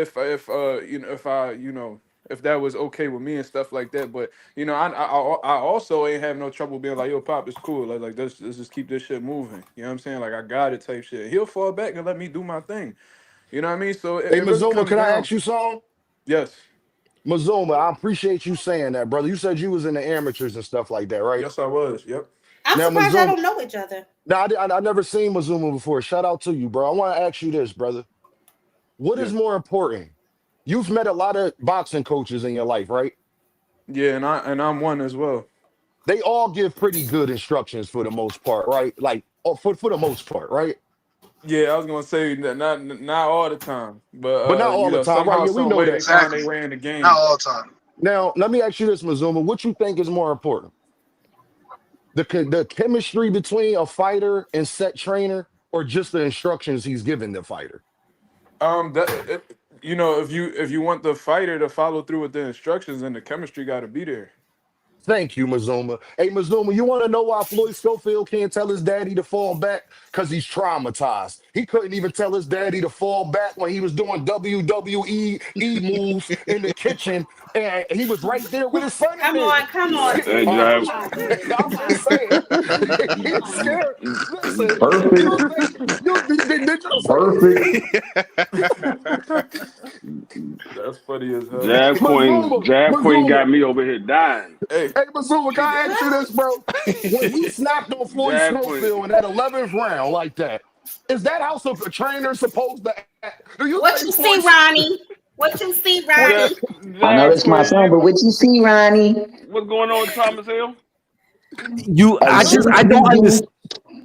If that was okay with me and stuff like that. But I also ain't have no trouble being like, yo, Pop, it's cool. Like let's just keep this shit moving. You know what I'm saying? Like I got it type shit. He'll fall back and let me do my thing. You know what I mean? So hey, Mazuma, can I ask you something? Yes. Mazuma, I appreciate you saying that, brother. You said you was in the amateurs and stuff like that, right? Yes, I was. Yep. I'm surprised y'all don't know each other. No, I never seen Mazuma before. Shout out to you, bro. I want to ask you this, brother. What is more important? You've met a lot of boxing coaches in your life, right? Yeah, and I'm one as well. They all give pretty good instructions for the most part, right? Like for the most part, right? Yeah, I was gonna say that not all the time, but not all the time, right? Yeah, we know that. Exactly. They ran the game. Not all the time. Now, let me ask you this, Mazuma. What you think is more important? The chemistry between a fighter and set trainer, or just the instructions he's giving the fighter? If you want the fighter to follow through with the instructions, then the chemistry got to be there. Thank you, Mazuma. Hey, Mazuma, you want to know why Floyd Schofield can't tell his daddy to fall back? Because he's traumatized. He couldn't even tell his daddy to fall back when he was doing WWE moves in the kitchen, and he was right there with his son. Come on. I'm just saying. He's scared. Listen, Did you say That's funny as hell. Jab Queen got me over here dying. Hey, Mazuma, can I ask you this, bro? When we snapped on Floyd Jab Queen. Schofield in that 11th round like that, is that how a trainer supposed to act? Do you What think you see, Floyd? Ronnie? What you see, Ronnie? I know Jab that's my Queen. son, but what you see, Ronnie? What's going on with Thomas Hill? Hey,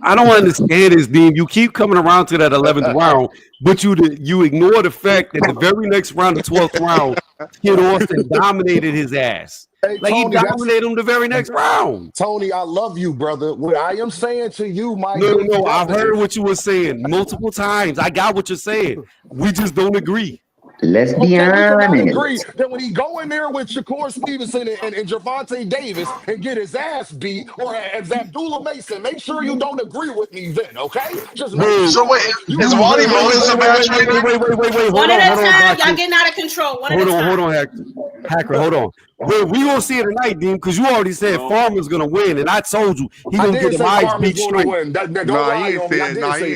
I don't understand this, Dean. You keep coming around to that 11th round, but you ignore the fact that the very next round, the 12th round, Kid Austin dominated his ass. Hey, Like he Tony, dominated him the very next round. Tony, I love you, brother. What I am saying to you, my No, good brother, I've heard what you were saying multiple times. I got what you're saying. We just don't agree. Let's be we cannot honest. agree that when he go in there with Shakur Stevenson and Gervonta Davis and get his ass beat, or as Abdullah Mason, make sure you don't agree with me then, okay? Just make sure. So wait, is Wally Mullins a bad trainer? Wait. One at a time. Y'all Doctor. getting out of control. One at a time. Hold on, Hacker. Hold on. We gonna see it tonight, Dean, because you already said Farmer's gonna win, and I told you he gonna get the eyes beat straight. Don't lie on me. I didn't say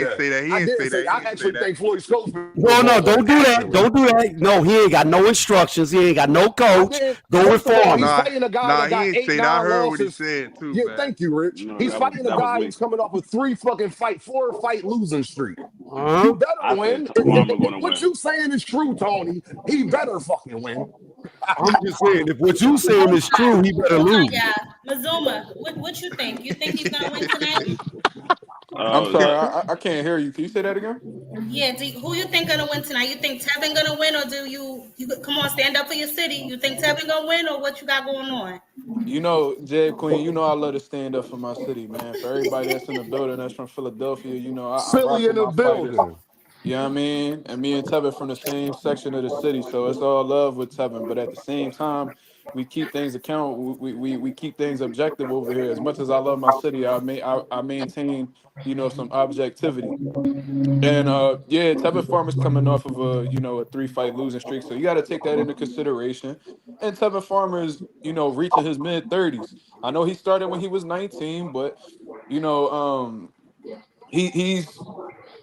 that. I actually think Floyd Schofield. No, don't do that. Don't do that. No, he ain't got no instructions. He ain't got no coach. Go with Farmer. He's fighting a guy that got 8, 9 I heard losses. what he said too. Yeah, man. thank you, Rich. He's fighting a guy who's coming off a 4-fight losing streak. He better win. What you saying is true, Tony. He better fucking win. I'm just saying, if what you saying is true, he better lose. Yeah, Mazuma, what you think? You think he's gonna win tonight? I'm sorry, I can't hear you. Can you say that again? Yeah, who you think gonna win tonight? You think Tevin gonna win, or do you come on, stand up for your city? You think Tevin gonna win, or what you got going on? You know, Jay Queen, you know I love to stand up for my city, man. For everybody that's in the building that's from Philadelphia, you know, I rock with my fighters. You know what I mean? And me and Tevin from the same section of the city, so it's all love with Tevin. But at the same time, we keep things we keep things objective over here. As much as I love my city, I maintain, you know, some objectivity. And yeah, Tevin Farmer's coming off of a 3-fight losing streak, so you got to take that into consideration. And Tevin Farmer's reaching his mid-30s. I know he started when he was 19, but he's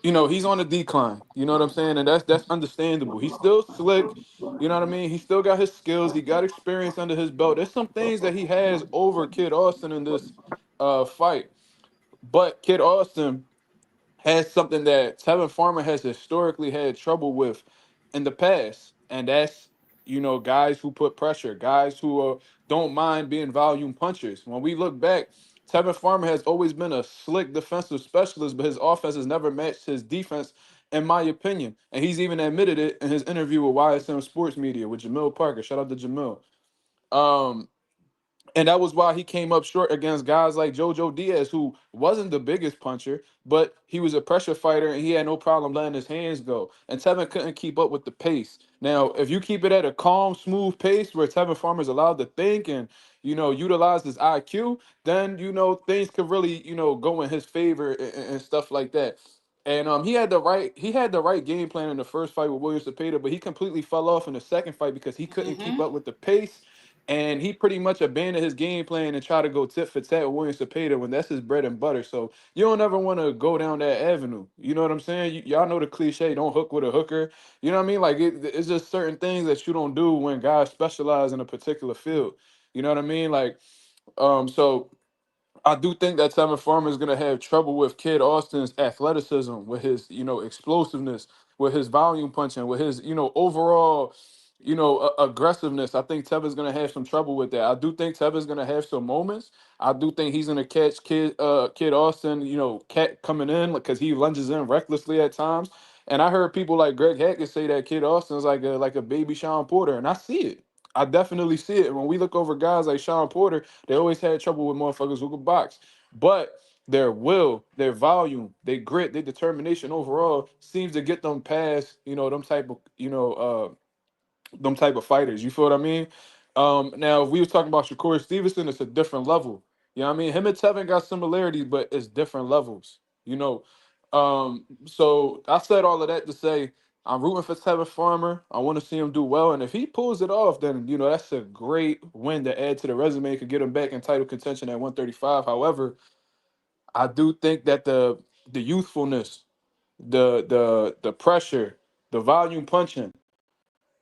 he's on a decline. You know what I'm saying? And that's understandable. He's still slick. You know what I mean? He still got his skills. He got experience under his belt. There's some things that he has over Kid Austin in this fight, but Kid Austin has something that Tevin Farmer has historically had trouble with in the past, and that's guys who put pressure, guys who don't mind being volume punchers. When we look back, Tevin Farmer has always been a slick defensive specialist, but his offense has never matched his defense, in my opinion. And he's even admitted it in his interview with YSM Sports Media with Jamil Parker. Shout out to Jamil. And that was why he came up short against guys like Jojo Diaz, who wasn't the biggest puncher, but he was a pressure fighter and he had no problem letting his hands go. And Tevin couldn't keep up with the pace. Now, if you keep it at a calm, smooth pace where Tevin Farmer's allowed to think and, utilize his IQ, then, things could really, go in his favor and stuff like that. And he had the right game plan in the first fight with William Cepeda, but he completely fell off in the second fight because he couldn't keep up with the pace. And he pretty much abandoned his game plan and tried to go tit for tat with William Cepeda when that's his bread and butter. So you don't ever want to go down that avenue. You know what I'm saying? Y'all know the cliche, don't hook with a hooker. You know what I mean? Like it's just certain things that you don't do when guys specialize in a particular field. You know what I mean? Like, so I do think that Tevin Farmer is going to have trouble with Kid Austin's athleticism, with his, explosiveness, with his volume punching, with his, overall, aggressiveness. I think Tevin's going to have some trouble with that. I do think Tevin's going to have some moments. I do think he's going to catch Kid Austin, cat coming in because he lunges in recklessly at times. And I heard people like Greg Hackett say that Kid Austin's like a baby Sean Porter, and I see it. I definitely see it. When we look over guys like Sean Porter, they always had trouble with motherfuckers who could box. But their will, their volume, their grit, their determination overall seems to get them past, them type of fighters. You feel what I mean? Now, if we were talking about Shakur Stevenson, it's a different level. You know what I mean? Him and Tevin got similarities, but it's different levels. So I said all of that to say I'm rooting for Tevin Farmer. I want to see him do well. And if he pulls it off, then, that's a great win to add to the resume. Could get him back in title contention at 135. However, I do think that the youthfulness the pressure, the volume punching,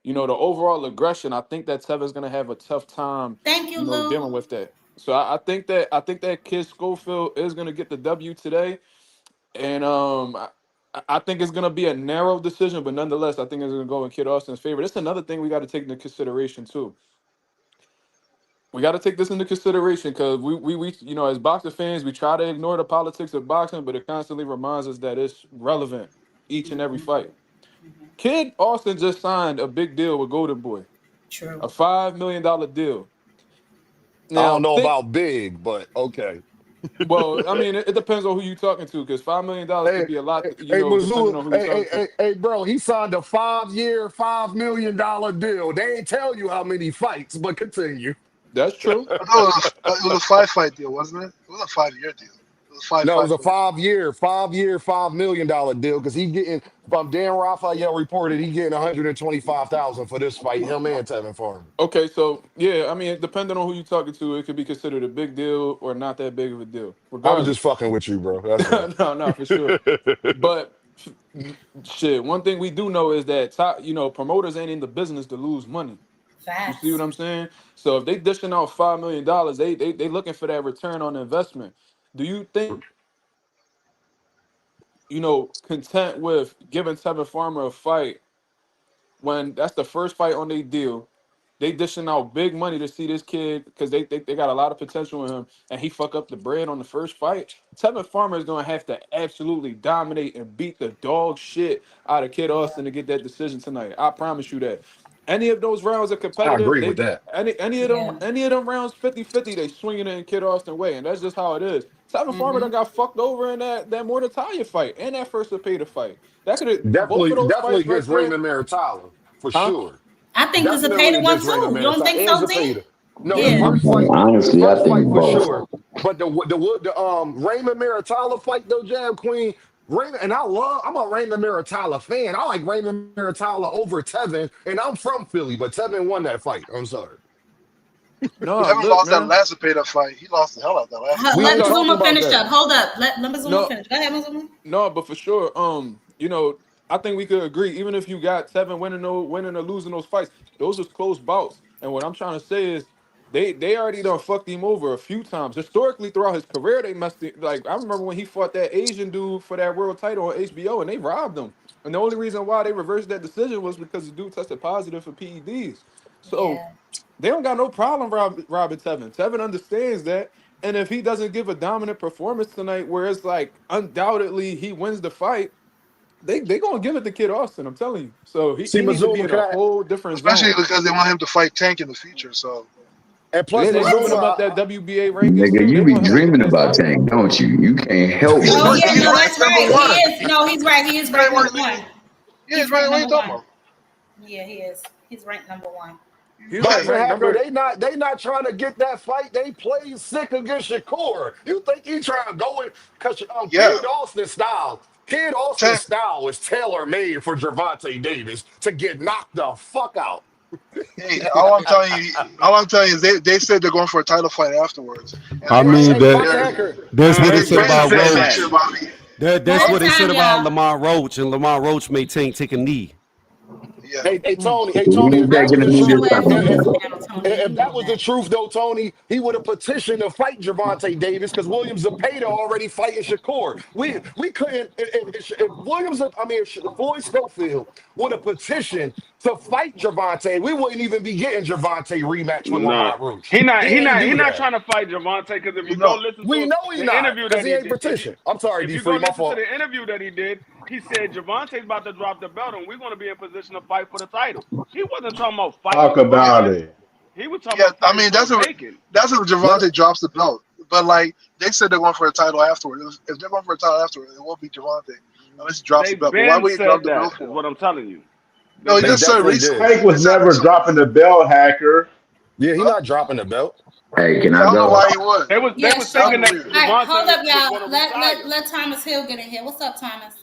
the overall aggression, I think that Tevin's gonna have a tough time, Thank you, Lou. dealing with that. So I think that kid Schofield is gonna get the W today, and I think it's gonna be a narrow decision, but nonetheless, I think it's gonna go in Kid Austin's favor. That's another thing we got to take into consideration too. We got to take this into consideration because we as boxing fans, we try to ignore the politics of boxing, but it constantly reminds us that it's relevant each and every fight. Kid Austin just signed a big deal with Golden Boy. True. A $5 million deal. I don't know about big, but okay. Well, I mean, it depends on who you're talking to, because $5 million could be a lot, depending on who you're talking to. Hey, bro, he signed a 5-year, $5 million deal. They ain't tell you how many fights, but continue. That's true. I thought it was a 5-fight deal, wasn't it? It was a 5-year deal. It was a 5-year, $5 million deal, because he's getting, from Dan Raphael reported, he getting $125,000 for this fight, him and Tevin Farmer. Okay, so yeah, I mean, depending on who you're talking to, it could be considered a big deal or not that big of a deal. I was just fucking with you, bro. That's no, for sure. But shit, one thing we do know is that promoters ain't in the business to lose money. Facts. You see what I'm saying? So if they dishing out $5 million, they looking for that return on investment. Do you think, content with giving Tevin Farmer a fight when that's the first fight on their deal? They dishing out big money to see this kid because they got a lot of potential in him, and he fuck up the bread on the first fight. Tevin Farmer is gonna have to absolutely dominate and beat the dog shit out of Kid Austin to get that decision tonight. I promise you that. Any of those rounds are competitive. I agree with that. Any of them rounds 50-50, they swinging it in Kid Austin way, and that's just how it is. Tevin Farmer done got fucked over in that Mortatalia fight and that first Cepeda fight. That could have definitely gets Raymond Maritala for sure. I think the Cepeda one too. You don't think so, D? No, the first fight, honestly, I think for both. sure. But the Raymond Maritala fight though, Jab Queen. Raymond, and I'm a Raymond Maritala fan. I like Raymond Maritala over Tevin, and I'm from Philly, but Tevin won that fight. I'm sorry. No, Tevin lost that last Cepeda fight. He lost the hell out of that last fight. Let Mazuma finish up. Hold up. Let Mazuma finish. Go ahead, Mazuma. No, but for sure, I think we could agree. Even if you got Tevin winning or losing those fights, those are close bouts. And what I'm trying to say is, they already done fucked him over a few times. Historically, throughout his career, they messed it. Like, I remember when he fought that Asian dude for that world title on HBO, and they robbed him. And the only reason why they reversed that decision was because the dude tested positive for PEDs. So they don't got no problem robbing Tevin. Tevin understands that. And if he doesn't give a dominant performance tonight, where it's like undoubtedly he wins the fight, they gonna give it to Kid Austin. I'm telling you. So he needs to be in a whole different zone. Especially because they want him to fight Tank in the future. So. And plus, they talking about that WBA rankings. Nigga, you be dreaming about Tank, don't you? You can't help it. Oh, yeah, no, that's right. He's right. He is ranked number one. Yeah, he's ranked number one. Yeah, he is. He's ranked number one. They not trying to get that fight. They played sick against Shakur. You think he trying to go in because Kid Austin's style. Kid Austin's style is tailor made for Gervonta Davis to get knocked the fuck out. Hey, all I'm telling you is they said they're going for a title fight afterwards. I mean, that's what they said about Roach. That's what they said about Lamont Roach, and Lamont Roach may take a knee. Yeah. Hey, Tony, if that was the truth, though, Tony, he would have petitioned to fight Gervonta Davis because Williams Cepeda already fighting Shakur. We couldn't. If Floyd Schofield would have petitioned to fight Gervonta, we wouldn't even be getting Gervonta rematch with Lamont Roach. He not trying to fight Gervonta because if you go listen to the interview that he ain't petition. I'm sorry, if you go listen to the interview that he did, he said Gervonta's about to drop the belt and we're going to be in position to fight for the title. He wasn't talking about fighting. Talk about it. He was talking about I mean, that's if Gervonta drops the belt. But like they said, they're going for a title afterwards. If they're going for a title afterwards, it won't be Gervonta unless he drops the belt. But why would he drop the belt for? Is what I'm telling you. No, he just said recently. Tank was never dropping the belt, hacker. Yeah, he's not dropping the belt. Hey, can I go? I don't know why he would. They was thinking that. Right, hold up, y'all. Let Thomas Hill get in here. What's up, Thomas?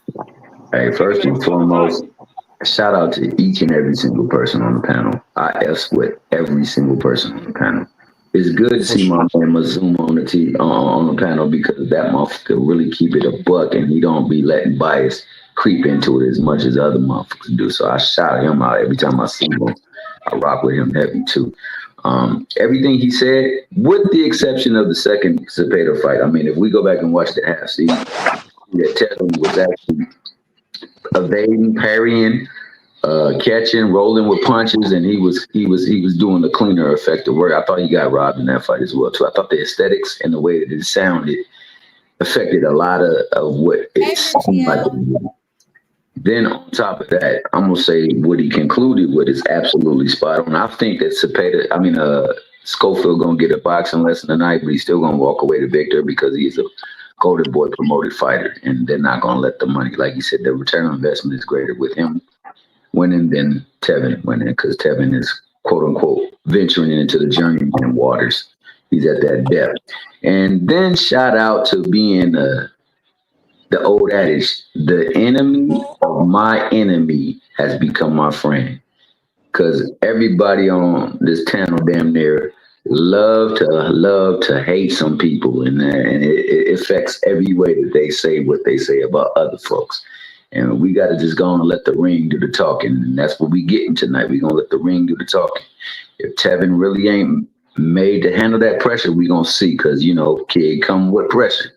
Hey, first and foremost, shout out to each and every single person on the panel. I F with every single person on the panel. It's good to see my man Mazuma on the panel because that motherfucker really keep it a buck and he don't be letting bias creep into it as much as other motherfuckers do. So I shout him out every time I see him. I rock with him heavy too. Everything he said, with the exception of the second Zepeda fight. I mean, if we go back and watch the half, see that Tevin was actually evading, parrying, catching, rolling with punches, and he was doing the cleaner, effective work. I thought he got robbed in that fight as well too. I thought the aesthetics and the way that it sounded affected a lot of what it seemed like. Then on top of that, I'm gonna say what he concluded with is absolutely spot on. I think that Schofield gonna get a boxing lesson tonight, but he's still gonna walk away the victor because he's a Golden Boy promoted fighter, and they're not gonna let the money, like you said, the return on investment is greater with him winning than Tevin winning, because Tevin is quote unquote venturing into the journeyman waters. He's at that depth. And then shout out to being the old adage, the enemy of my enemy has become my friend. Because everybody on this channel damn near love to hate some people, and it affects every way that they say what they say about other folks. And we got to just go on and let the ring do the talking. And that's what we getting tonight. We're going to let the ring do the talking. If Tevin really ain't made to handle that pressure, we're going to see, because, you know, kid come with pressure.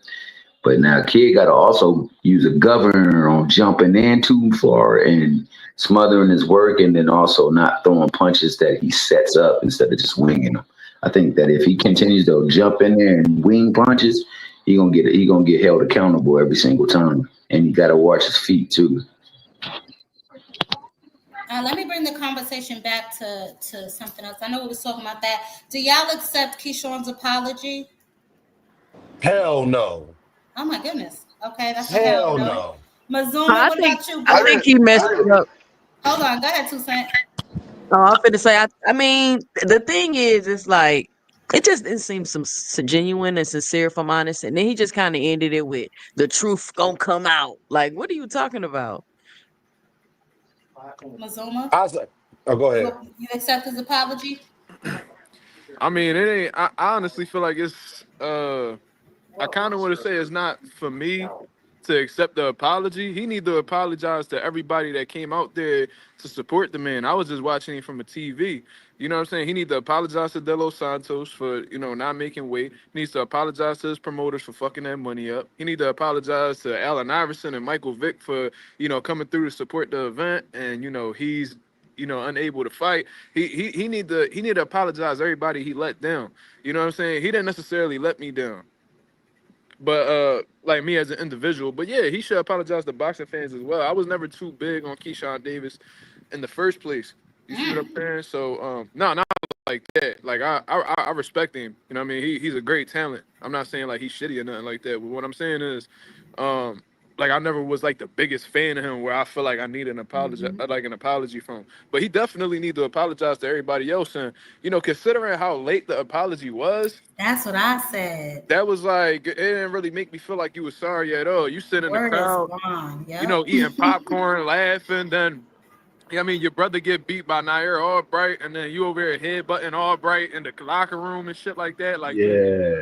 But now kid got to also use a governor on jumping in too far and smothering his work, and then also not throwing punches that he sets up instead of just winging them. I think that if he continues to jump in there and wing punches, he gonna get held accountable every single time. And you got to watch his feet too. Let me bring the conversation back to something else. I know we was talking about that. Do y'all accept Keyshawn's apology? Hell no. Oh my goodness. Okay, that's hell no. Mazuma, what about you? I think he messed it up. Hold on, go ahead, Toussaint. Oh, I'm finna say, I mean, the thing is, it's like, it seems some genuine and sincere, if I'm honest. And then he just kind of ended it with the truth gonna come out. Like, what are you talking about? Mazuma? Go ahead. You accept his apology? I mean, it ain't. I honestly feel like it's. I kind of want to say it's not for me to accept the apology. He need to apologize to everybody that came out there to support the man. I was just watching him from a TV. You know what I'm saying? He need to apologize to De Los Santos for, you know, not making weight. He needs to apologize to his promoters for fucking that money up. He need to apologize to Allen Iverson and Michael Vick for, you know, coming through to support the event, and, you know, he's, you know, unable to fight. He need to apologize to everybody he let down. You know what I'm saying? He didn't necessarily let me down, but like me as an individual. But yeah, he should apologize to boxing fans as well. I was never too big on Keyshawn Davis in the first place. You see what I'm saying? So no, not like that. Like I respect him. You know what I mean? He's a great talent. I'm not saying like he's shitty or nothing like that. But what I'm saying is, like I never was like the biggest fan of him where I feel like I need an apology, like an apology from him. But he definitely need to apologize to everybody else. And you know, considering how late the apology was, that's what I said. That was like, it didn't really make me feel like you were sorry at all. You sit in the crowd, yep. You know, eating popcorn, laughing. Then, I mean, your brother get beat by Nair Albright, and then you over here headbutting Albright in the locker room and shit like that. Like,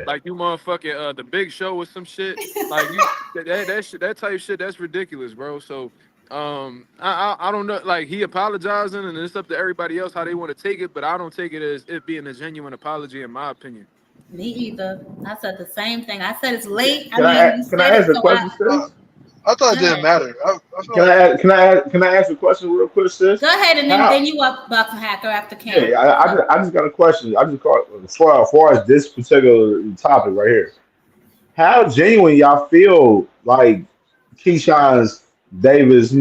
like you motherfucking the Big Show or some shit. Like you, that type of shit, that's ridiculous, bro. So, I don't know. Like he apologizing, and it's up to everybody else how they want to take it. But I don't take it as it being a genuine apology, in my opinion. Me either. I said the same thing. I said it's late. Can I ask a question, sis? I thought it didn't matter. Can I ask a question real quick, sis? Go ahead, and then you up, Boxing Hacker, after Cam. Yeah, I just got a question. I just caught as far as this particular topic right here. How genuine y'all feel like Keyshawn Davis,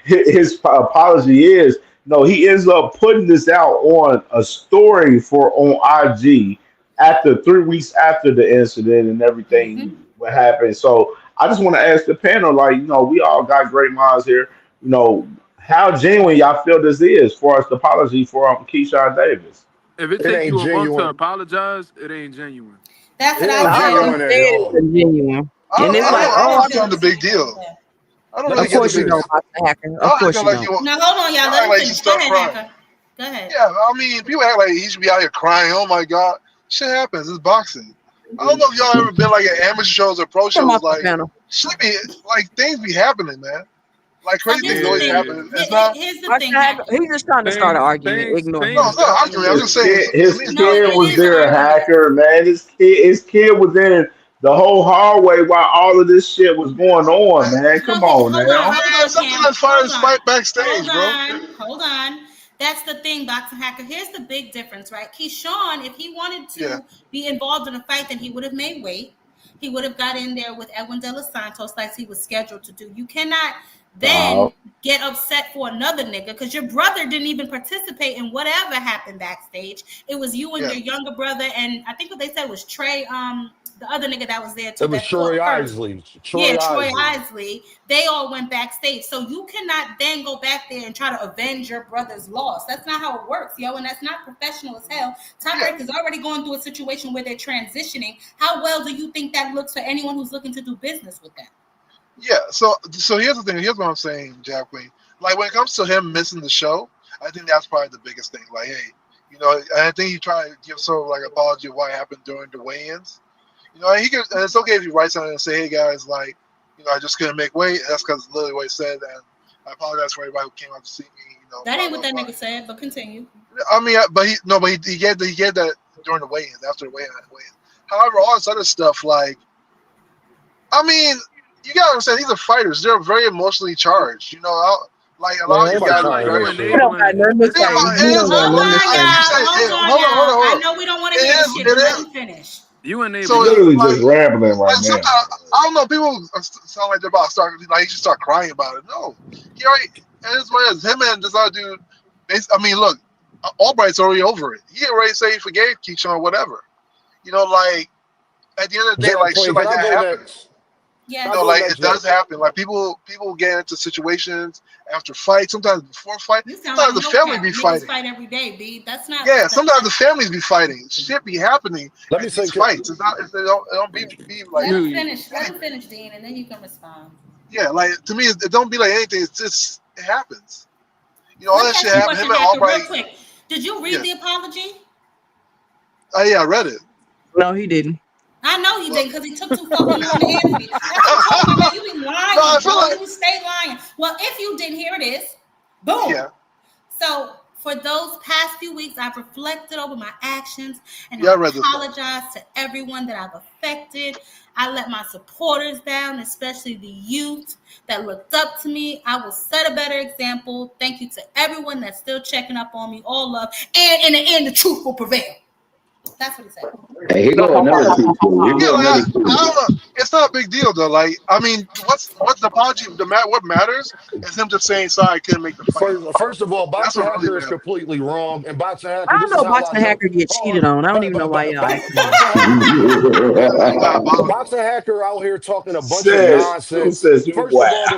his apology is? No, he ends up putting this out on a story on IG after 3 weeks after the incident and everything what happened. So I just want to ask the panel, like, we all got great minds here. How genuine y'all feel this is as far as the apology for Keyshawn Davis? If it takes you a month to apologize, it ain't genuine. That's what I said. Genuine. And it's like, I don't the big deal. I don't really get the big deal. Of course you don't. Now hold on, y'all. Let me go ahead, Hacker. Go ahead. Yeah, I mean, people act like he should be out here crying. Oh my God, shit happens. It's boxing. I don't know if y'all ever been like at amateur shows or pro shows. Like, should be like things be happening, man. Like So crazy here's things the always thing. happen. It's not. Here's the Watch thing, that. Happy. He's just trying to start an argument. Ignore No, him. it's not argument. I'm just saying. To me, it's No, His it kid was is an there, argument. hacker, man. His kid was in the whole hallway while all of this shit was going on, man. Come No, on hold on, now. time, Cam. sometimes fighters Hold on. fight backstage, bro. Hold on. That's the thing, Boxing Hacker. Here's the big difference, right? Keyshawn, if he wanted to be involved in a fight, then he would have made weight. He would have got in there with Edwin De Los Santos like he was scheduled to do. You cannot then get upset for another nigga because your brother didn't even participate in whatever happened backstage. It was you and your younger brother, and I think what they said was Trey, the other nigga that was there too. It was Troy Isley. Troy Isley. They all went backstage. So you cannot then go back there and try to avenge your brother's loss. That's not how it works, yo. And that's not professional as hell. Top Rank is already going through a situation where they're transitioning. How well do you think that looks for anyone who's looking to do business with them? Yeah. So here's the thing. Here's what I'm saying, Jack Queen. Like when it comes to him missing the show, I think that's probably the biggest thing. Like, hey, you know, I think he tried to give sort of like an apology of what happened during the weigh-ins. You know, and it's okay if you write something and say, hey guys, like, you know, I just couldn't make weight. That's because literally what he said, and I apologize for everybody who came out to see me. You know, that ain't what that nigga said, but continue. I mean, but he get that during the weigh-ins, after the weigh-in. However, all this other stuff, like, I mean, you gotta understand, these are fighters. They're very emotionally charged. You know, like a lot of these guys are very. He don't got nothing to say. He don't got nothing to say. Hold on. I know we don't want to hear this shit. Let him finish. You and So literally just rambling right now. I don't know. People sound like they're about to start. Like he should start crying about it. No, he already. And it's what it is. Him and this other dude. I mean, look, Albright's already over it. He already say he forgave Keyshawn, whatever. You know, like at the end of the day, like shit like that happens. Yeah, you know, like it does happen. Like people get into situations after fights. Sometimes before fight. Sometimes the family be fighting. Fight every day, B. That's not. Yeah, sometimes the families be fighting. Shit be happening. Let me say fights. It's not. It don't be like. Let him finish. Let him finish, Dean, and then you can respond. Yeah, like to me, it don't be like anything. It's just it happens. You know, all that shit happened. Him and Albright. Real quick, did you read the apology? Yeah, I read it. No, he didn't. I know he didn't because he took too fucking long to answer me. That's what I'm talking about. You be lying. No, I feel like you stay lying. Well, if you didn't hear this, boom. Yeah. So for those past few weeks, I've reflected over my actions and I apologize to everyone that I've affected. I let my supporters down, especially the youth that looked up to me. I will set a better example. Thank you to everyone that's still checking up on me. All love. And in the end, the truth will prevail. That's what he said. Hey, he got another two. I don't know. It's not a big deal though. Like, I mean, what's the apology? What matters is him just saying sorry, I couldn't make the fight. First of all, Boxing Hacker is completely wrong, and Boxing Hacker. I don't know. Boxing Hacker get cheated on. I don't even know why y'all. Boxing Hacker out here talking a bunch of nonsense. First of all,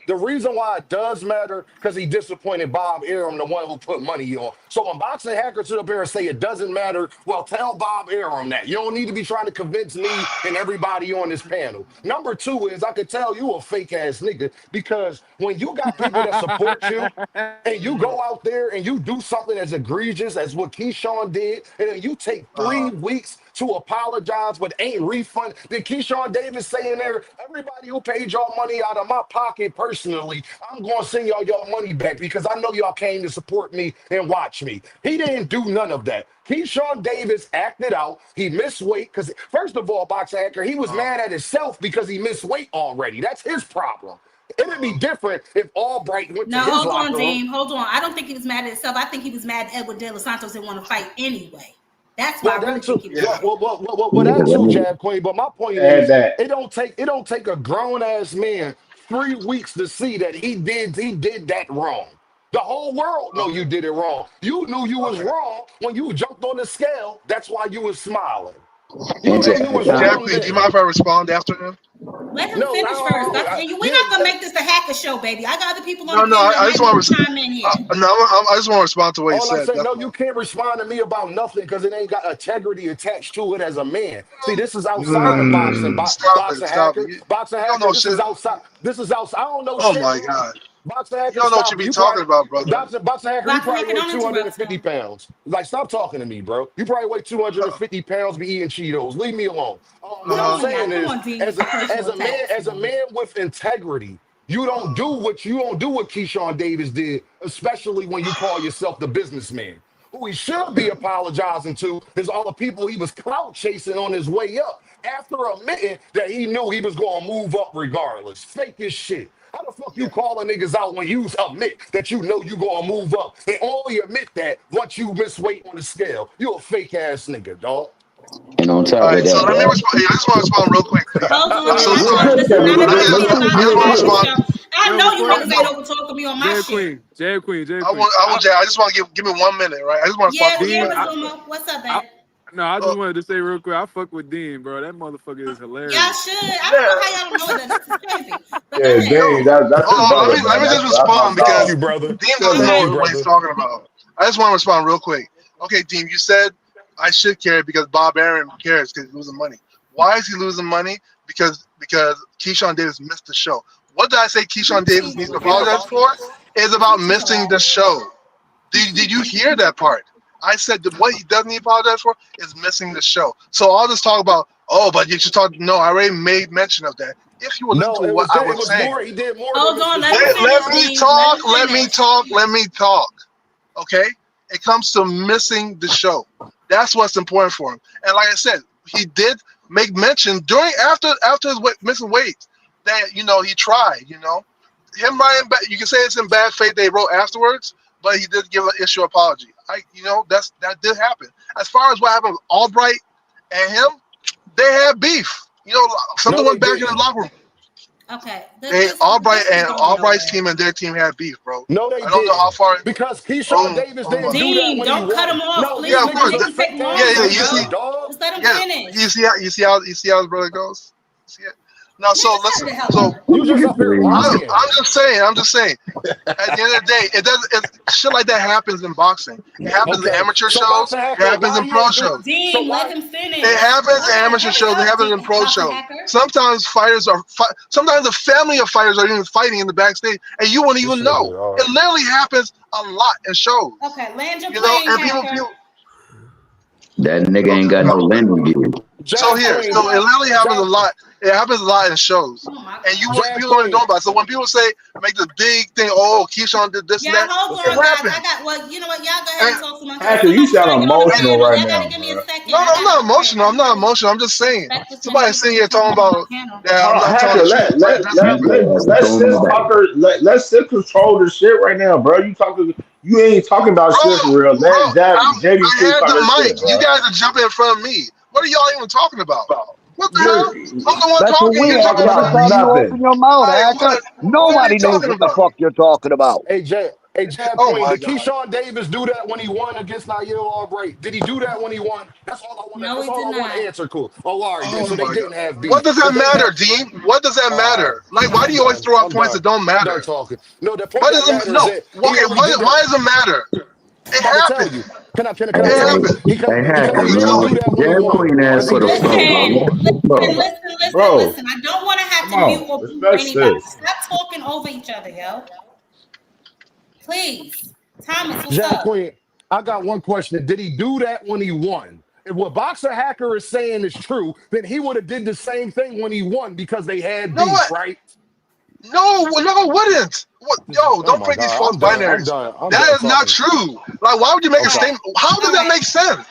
the reason why it does matter because he disappointed Bob Arum, the one who put money on. So when Boxing Hacker stood up here and say it doesn't matter, well, tell Bob Arum that. You don't need to be trying to convince me and everybody on this panel. Number two is I could tell you a fake ass nigga because when you got people that support you and you go out there and you do something as egregious as what Keyshawn did, and then you take 3 weeks to apologize but ain't refund. Then Keyshawn Davis saying there, everybody who paid y'all money out of my pocket personally, I'm going to send y'all money back because I know y'all came to support me and watch me. He didn't do none of that. Keyshawn Davis acted out. He missed weight because, first of all, Boxer Hacker, he was mad at himself because he missed weight already. That's his problem. It'd be different if Albright went to his hold locker on, room. Dean. Hold on. I don't think he was mad at himself. I think he was mad at Edwin De Los Santos didn't want to fight anyway. That's why I really think he was mad. Well, that too, Jab Queen. But my point is, it don't take a grown ass man 3 weeks to see that he did that wrong. The whole world know you did it wrong. You knew you was wrong when you jumped on the scale. That's why you was smiling. You knew you was wrong. Do you mind if I respond after him? Let him finish first. We're not gonna make this the hacker show, baby. I got other people on. I just want to chime in here. I just want to respond to what he said. No, you can't respond to me about nothing because it ain't got integrity attached to it as a man. See, this is outside of boxing. Boxing Hacker. Boxing Hacker. This is outside. This is outside. I don't know shit. Oh my God. Boxing Hacker, you don't know what you be talking about, brother. Boxing Hacker, you probably weigh 250 pounds. Like, stop talking to me, bro. You probably weigh 250 pounds, be eating Cheetos. Leave me alone. What I'm saying is, as a man with integrity, You don't do what Keyshawn Davis did, especially when you call yourself the businessman. Who he should be apologizing to is all the people he was clout chasing on his way up after admitting that he knew he was going to move up regardless. Fake as shit. How the fuck you calling niggas out when you admit that you know you going to move up and only admit that once you miss weight on the scale? You a fake ass nigga, dog. And on top All of right, so that, let me respond. I just want to respond real quick. Hold on, So man. listen, Listen, none of this shit about I just want to respond. I know you niggas ain't over talking me on my Jay shit. Queen, Jay Queen. I just want to give me 1 minute, right? I just want to Yeah, respond. yeah, Mizumo. What's up, babe? No, I just wanted to say real quick, I fuck with Dean, bro. That motherfucker is hilarious. Y'all should. I don't know how y'all don't know that. This is crazy. But Yeah, Dane, that's his brother, man. Let me just That's my respond because dog. brother. Dean doesn't know what he's talking about. I just want to respond real quick. Okay, Dean, you said I should care because Bob Aaron cares because he's losing money. Why is he losing money? Because Keyshawn Davis missed the show. What did I say Keyshawn Davis needs to apologize for? It's about missing the show. Did you hear that part? I said that what he doesn't need to apologize for is missing the show. So all this talk about, but you should talk. No, I already made mention of that. If you would listen to what I was saying. He did more. Hold on, let me talk. Okay? It comes to missing the show. That's what's important for him. And like I said, he did make mention after his missing weight that he tried. Him writing back. You can say it's in bad faith. They wrote afterwards, but he did give an issue apology. That did happen. As far as what happened with Albright and him, they had beef. Something went back in the locker room. Okay. Albright's team and their team had beef, bro. No, they I don't know how far. Because Keyshawn Davis didn't do that when don't cut him off, No, please. Yeah, of course. You Just let him finish. You see how his brother goes. See it? No, so listen. So you just up here lying. I'm just saying. At the end of the day, it doesn't. Shit like that happens in boxing. It happens in amateur shows. It happens in pro shows. Dean, let him finish. It happens in amateur shows. It happens in pro shows. Sometimes sometimes the family of fighters are even fighting in the backstage, and you won't even know. It literally happens a lot in shows. Okay, land your plane, people. that nigga ain't got no landing gear. So it literally happens a lot. It happens a lot in shows, and people don't know about it. So when people make this big thing, Keyshawn did this and that. Hold on, guys. You know what? Y'all go ahead and talk to my Actually, you sound emotional right now. No, I'm not emotional. I'm just saying. Somebody's sitting here talking about let's still control the shit right now, bro. You ain't talking about shit for real. I had the mic. You guys are jumping in front of me. What are y'all even talking about? What the hell? I'm the one talking. You're talking about nothing. Open your mouth, Hacker. Nobody knows what the fuck you're talking about. Hey, Jab Queen, did Keyshawn Davis do that when he won against Nail Albright? Did he do that when he won? That's all I want. That's all I want to answer. Cool. Oh, all right. So they didn't have beef. What does that matter, Dean? What does that matter? Like, why do you always throw out points that don't matter? I'm talking. No, the point why does it matter? It happened. Can I Queen asked for the Listen. I don't want to have to mute or mute anybody. Stop talking over each other, yo. Please. Thomas, what's up? Queen, I got one question. Did he do that when he won? If what Boxer Hacker is saying is true, then he would have did the same thing when he won because they had beef, right? No, wouldn't. Don't bring these false binaries. That is not true. Like, why would you make a statement? How does that make sense?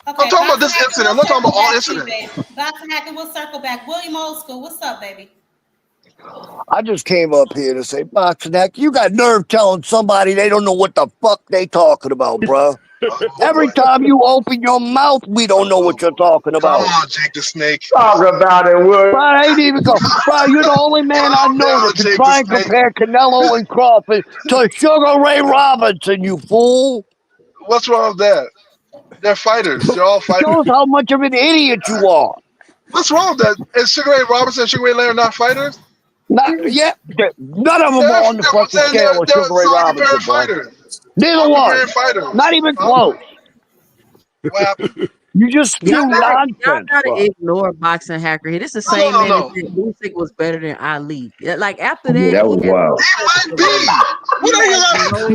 I'm talking about this incident. I'm not talking about all incidents. Boxer Hacker, we'll circle back. William Old School, what's up, baby? I just came up here to say, Boxing Hacker, you got nerve telling somebody they don't know what the fuck they talking about, bro. Every time you open your mouth, we don't know what you're talking about. Come on, Jake the Snake. Talk about it, Will. Bro, I ain't even go. Bro, you're the only man I know that can try and compare Canelo and Crawford to Sugar Ray Robinson, you fool. What's wrong with that? They're fighters. They're all fighters. Shows how much of an idiot you are. What's wrong with that? Is Sugar Ray Robinson and Sugar Ray Leonard not fighters? Not yet. None of them are on the fucking scale with Sugar Ray Robinson, bro. Neither one. Not even close. What happened? You just spew nonsense. Y'all gotta ignore Boxing Hacker here. This is the same man that said Usyk was better than Ali. Like after that, that was wild. He might be. What are you?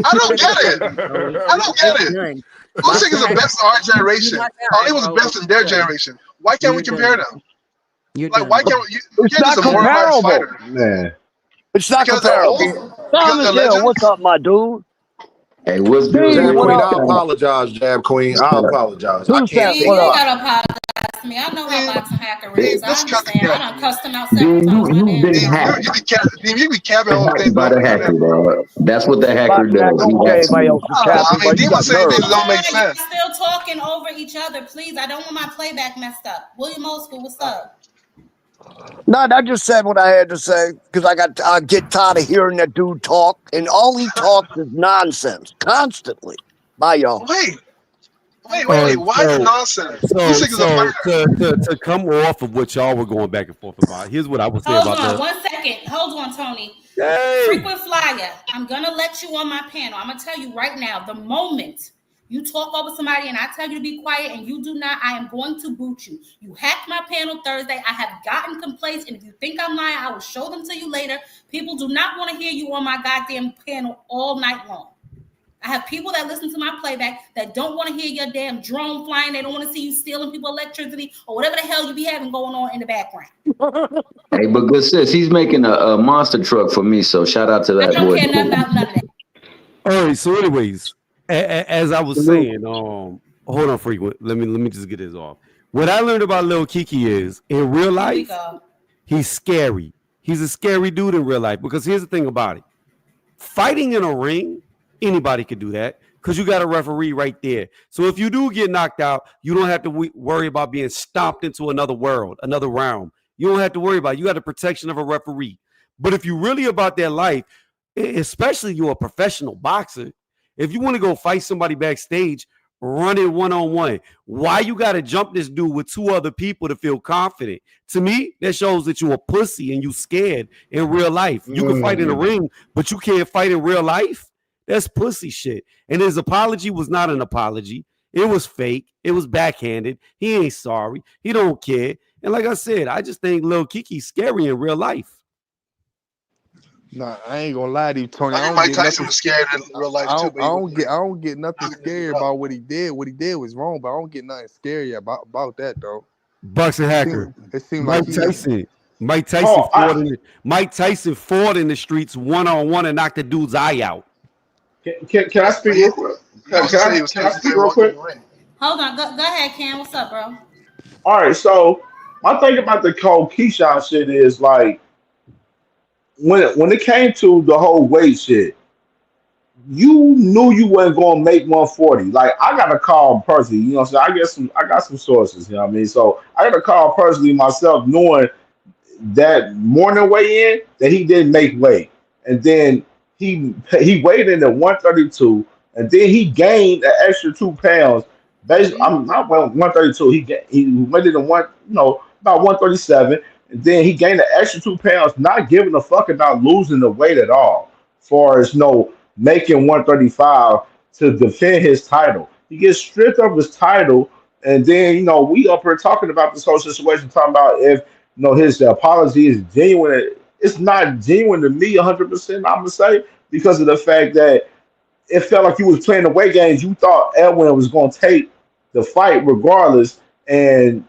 I don't get it. Usyk is the best of our generation. Ali was the best in their generation. Why can't we compare them? Like, why can't you? It's not comparable, man. It's not Because comparable. Tom the is here. What's legends. up, my dude? Hey, what's good, Steve, Jab what Queen, up? I apologize, Jab Queen. I apologize. I 2 can't Cent, Steve, take what you ain't up? that. gotta apologize to me. I know how boxing hacker is. I Let's cut the understand. I crap, done man. cussed him out several Dean, times on my you've damn been Dean, show. hacked. you be capping all the Hacked things by that the don't make hacker, sense. dog. That's what the hacker Boxing, does. don't He say hacks anybody you. else is I capping, mean, but you Dean got was saying nerve. things that don't make Y'all sense. still talking over each other, please. I don't want my playback messed up. William Old School, what's up? No, I just said what I had to say because I get tired of hearing that dude talk, and all he talks is nonsense constantly. Bye, y'all. Wait. Okay. Why is it nonsense? So, Usyk is a so fighter. to come off of what y'all were going back and forth about, here's what I would say Hold about on the. 1 second. Hold on, Tony. Hey, Frequent flyer. I'm gonna let you on my panel. I'm gonna tell you right now, the moment you talk over somebody and I tell you to be quiet and you do not, I am going to boot you. You hacked my panel Thursday. I have gotten complaints, and if you think I'm lying, I will show them to you later. People do not want to hear you on my goddamn panel all night long. I have people that listen to my playback that don't want to hear your damn drone flying. They don't want to see you stealing people electricity or whatever the hell you be having going on in the background. Hey, but good sis, he's making a monster truck for me. So shout out to I that don't boy. care nothing about none of that. all right. So, anyways, as I was saying, hold on, frequent. Let me just get this off. What I learned about Lil Kiki is in real Here we life, go. he's scary. He's a scary dude in real life because here's the thing about it: fighting in a ring, anybody could do that because you got a referee right there. So if you do get knocked out, you don't have to worry about being stomped into another world, another realm. You don't have to worry about it. You got the protection of a referee. But if you're really about their life, especially you're a professional boxer, if you want to go fight somebody backstage, run it one-on-one. Why you got to jump this dude with 2 other people to feel confident? To me, that shows that you're a pussy and you scared in real life. You can fight in the ring, but you can't fight in real life. That's pussy shit. And his apology was not an apology. It was fake. It was backhanded. He ain't sorry. He don't care. And like I said, I just think Lil Kiki's scary in real life. Nah, I ain't gonna lie to you, Tony. I think Mike Tyson was scared in real life too, but I don't get nothing scary about what he did. What he did was wrong, but I don't get nothing scary about that though. Bucks and Hacker. It seemed Mike like Tyson. Mike Tyson fought in the streets one-on-one and knocked the dude's eye out. Can I speak real quick? Can I speak real quick? Hold on. Go ahead, Cam. What's up, bro? All right, so my thing about the whole Keyshawn shit is like when it came to the whole weight shit, you knew you wasn't gonna make 140. Like I got to call personally, you know what I'm saying? I got some sources, you know what I mean? So I got to call personally myself knowing that morning weigh in that he didn't make weight. And then he weighed in at 132 and then he gained an extra 2 pounds. I'm not 132. He weighed in at about 137. And then he gained an extra 2 pounds, not giving a fuck about losing the weight at all. Far as making 135 to defend his title. He gets stripped of his title, and then we up here talking about this whole situation, talking about if his apology is genuine. It's not genuine to me 100%. I'm gonna say because of the fact that it felt like you was playing the weight games. You thought Edwin was gonna take the fight regardless, and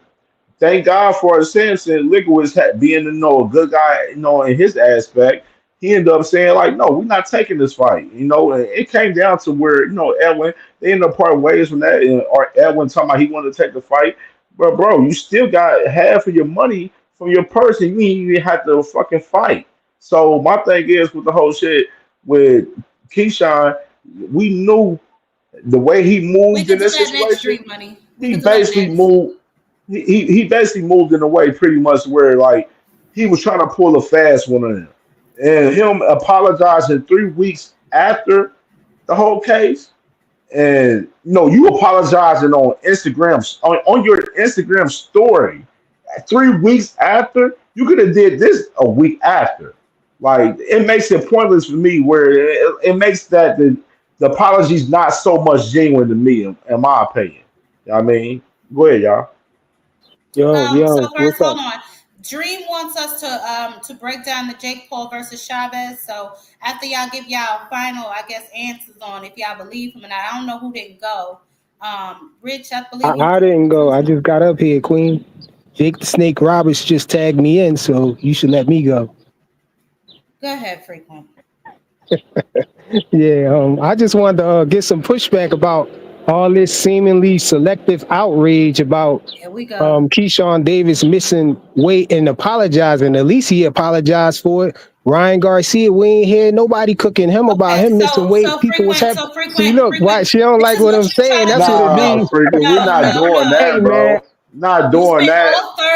thank God for Samson Lickowitz being a good guy, in his aspect. He ended up saying like, no, we're not taking this fight. And it came down to where Edwin they ended up parting ways from that, or Edwin talking about he wanted to take the fight. But bro, you still got half of your money from your purse, and you didn't even have to fucking fight. So my thing is with the whole shit with Keyshawn, we knew the way he We moved in could do this that next, situation. Street Money. He basically moved. He basically moved in a way pretty much where like he was trying to pull a fast one on him, and him apologizing 3 weeks after the whole case, and you apologizing on Instagram on your Instagram story 3 weeks after. You could have did this a week after. Like it makes it pointless for me. Where it makes that the apology's not so much genuine to me, in my opinion. You know what I mean, go ahead, y'all. So first, what's hold up? on. Dream wants us to break down the Jake Paul versus Chavez. So after y'all give y'all final, I guess, answers on if y'all believe him, and I don't know who didn't go. Rich, I believe you. I didn't go. I just got up here, Queen. Jake the Snake Roberts just tagged me in, so you should let me go. Go ahead, Frequent. Yeah, I just wanted to get some pushback about all this seemingly selective outrage about Here we go. Keyshawn Davis missing weight and apologizing. At least he apologized for it. Ryan Garcia, we ain't hear nobody cooking him about him missing weight. People was happy. See, look, why she don't like what I'm saying? That's what it means. Freaking, we're not doing that, Hey, bro. man. Not doing that.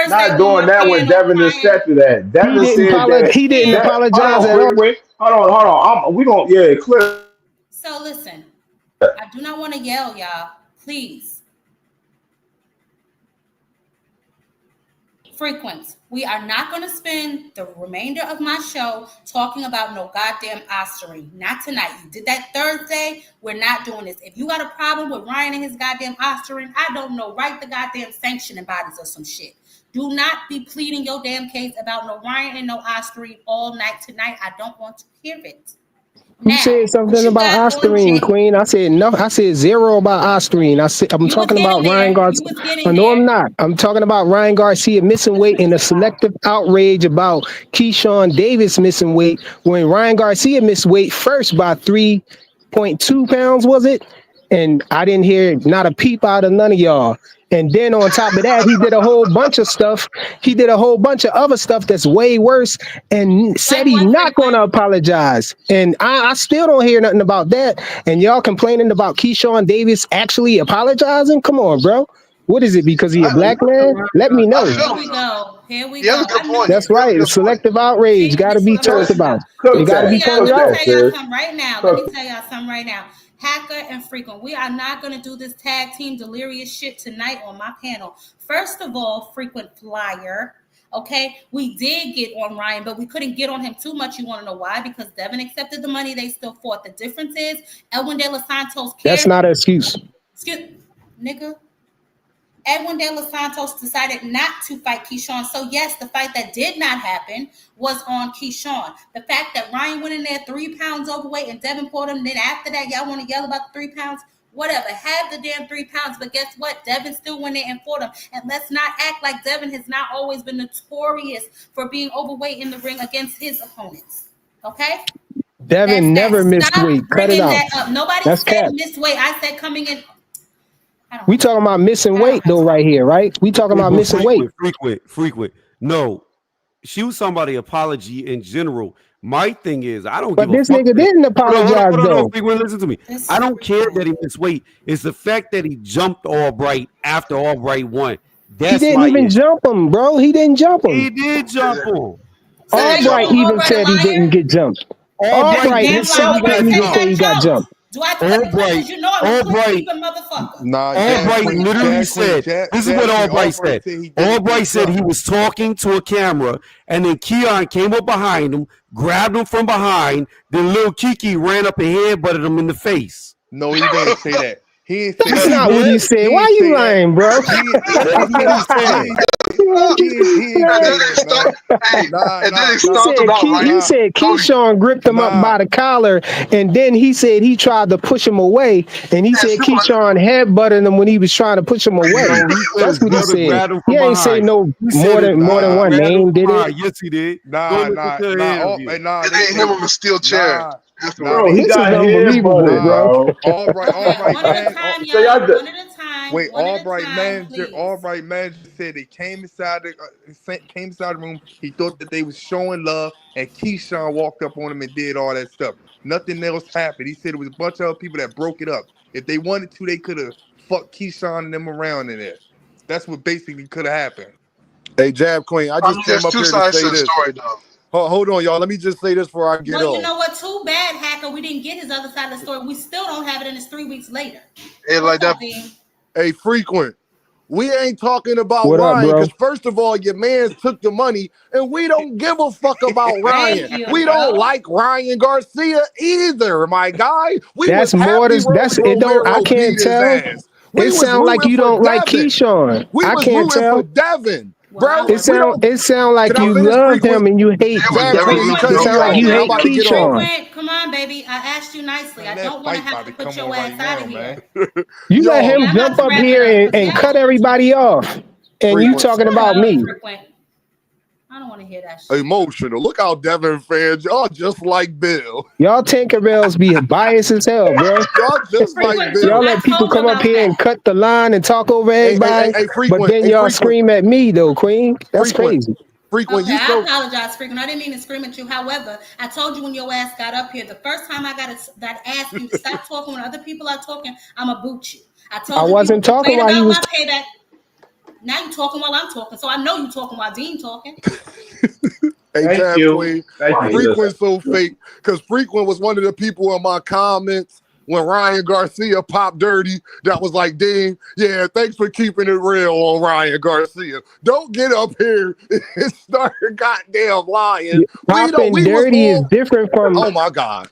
Not doing that when Devin accepted that. Devin said that. He didn't apologize at all. Hold on. We gonna clear. So listen, I do not want to yell, y'all. Please. Frequent. We are not going to spend the remainder of my show talking about no goddamn ostery. Not tonight. You did that Thursday. We're not doing this. If you got a problem with Ryan and his goddamn ostery, I don't know. Write the goddamn sanctioning bodies or some shit. Do not be pleading your damn case about no Ryan and no ostery all night tonight. I don't want to hear it. You said something about Osterine, Queen. I said no. I said zero about Osterine. I'm talking about Ryan Garcia. No, I'm not. I'm talking about Ryan Garcia missing weight and a selective outrage about Keyshawn Davis missing weight when Ryan Garcia missed weight first by 3.2 pounds, was it? And I didn't hear not a peep out of none of y'all. And then on top of that, he did a whole bunch of stuff. He did a whole bunch of other stuff that's way worse and said he's not going to apologize. And I still don't hear nothing about that. And y'all complaining about Keyshawn Davis actually apologizing? Come on, bro. What is it? Because he a black man? Let me know. Here we go. Here we go. That's right. Selective outrage got to be talked about. It got to be pointed out. Let me tell y'all something right now. Let me tell y'all something right now. Hacker and Frequent, we are not going to do this tag team delirious shit tonight on my panel. First of all, Frequent Flyer, okay, we did get on Ryan, but we couldn't get on him too much. You want to know why? Because Devin accepted the money. They still fought. The difference is Edwin De Los Santos cared. That's not an excuse. Nigga. Edwin De Los Santos decided not to fight Keyshawn. So, yes, the fight that did not happen was on Keyshawn. The fact that Ryan went in there 3 pounds overweight and Devin fought him, then after that, y'all want to yell about the 3 pounds? Whatever. Have the damn 3 pounds. But guess what? Devin still went in and fought him. And let's not act like Devin has not always been notorious for being overweight in the ring against his opponents. Okay? Devin never missed weight. Cut it out. Nobody said missed weight. I said coming in. We talking about missing weight though, right here, right? We talking about missing weight. Frequent. No, she was somebody apology in general. My thing is, I don't. But give this a fuck nigga didn't apologize though. Frequent, listen to me. I don't care that he missed weight. It's the fact that he jumped Albright after Albright won. He didn't even jump him, bro. He didn't jump him. He did jump him. Albright even said he didn't get jumped. Albright himself didn't even say he got jumped. Do I tell you you know I was a motherfucker? Nah, Albright literally said, this is what Albright said. Albright said he was talking to a camera, and then Keon came up behind him, grabbed him from behind, then Lil Kiki ran up and headbutted him in the face. No, he didn't say that. That's not what he said. Why you lying, bro? You said Keyshawn gripped him up by the collar, and then he said he tried to push him away, and he said Keyshawn headbutted him when he was trying to push him away. That's what he said. He ain't say no more than one name, did it? Yes, he did. They hit him with a steel chair. Bro, he got unbelievable, bro. Albright manager said they came inside the room. He thought that they was showing love, and Keyshawn walked up on him and did all that stuff. Nothing else happened. He said it was a bunch of other people that broke it up. If they wanted to, they could have fucked Keyshawn and them around in there. That's what basically could have happened. Hey, Jab Queen, I just came up here to say this. Story, though. Hold on, y'all. Let me just say this before I get on. Well, you know what? Too bad, Hacker. We didn't get his other side of the story. We still don't have it, and it's 3 weeks later. Hey, Frequent. We ain't talking about Ryan because first of all, your man took the money, and we don't give a fuck about Ryan. We don't like Ryan Garcia either, my guy. That's more than that's it. Don't I can't tell. It sounds like you don't like Keyshawn. I can't tell. For Devin. Bro, it sound like you love him and you hate Devin. It sound like you hate Keyshawn. Come on, baby. I asked you nicely. I don't want to have to put your ass out of here. You let him jump up here and cut everybody off. And you talking about me. I don't want to hear that shit. Emotional. Look how Devin fans, y'all just like Bill. Y'all Tinkerbells be biased as hell, bro. Y'all just like Bill. Y'all let people come up here and cut the line and talk over everybody, but then y'all scream at me though, Queen. That's crazy. Frequent, okay, I apologize, Frequent. I didn't mean to scream at you. However, I told you when your ass got up here, the first time I got asked you to stop talking when other people are talking, I'ma boot you. I wasn't talking while he was. My payback. Now you talking while I'm talking, so I know you talking while Dean talking. Hey, Thank you. Queen. Thank you. Frequent's so fake because Frequent was one of the people in my comments when Ryan Garcia popped dirty that was like, Dean, yeah, thanks for keeping it real on Ryan Garcia. Don't get up here and start goddamn lying. Popping dirty is different from. Oh my God.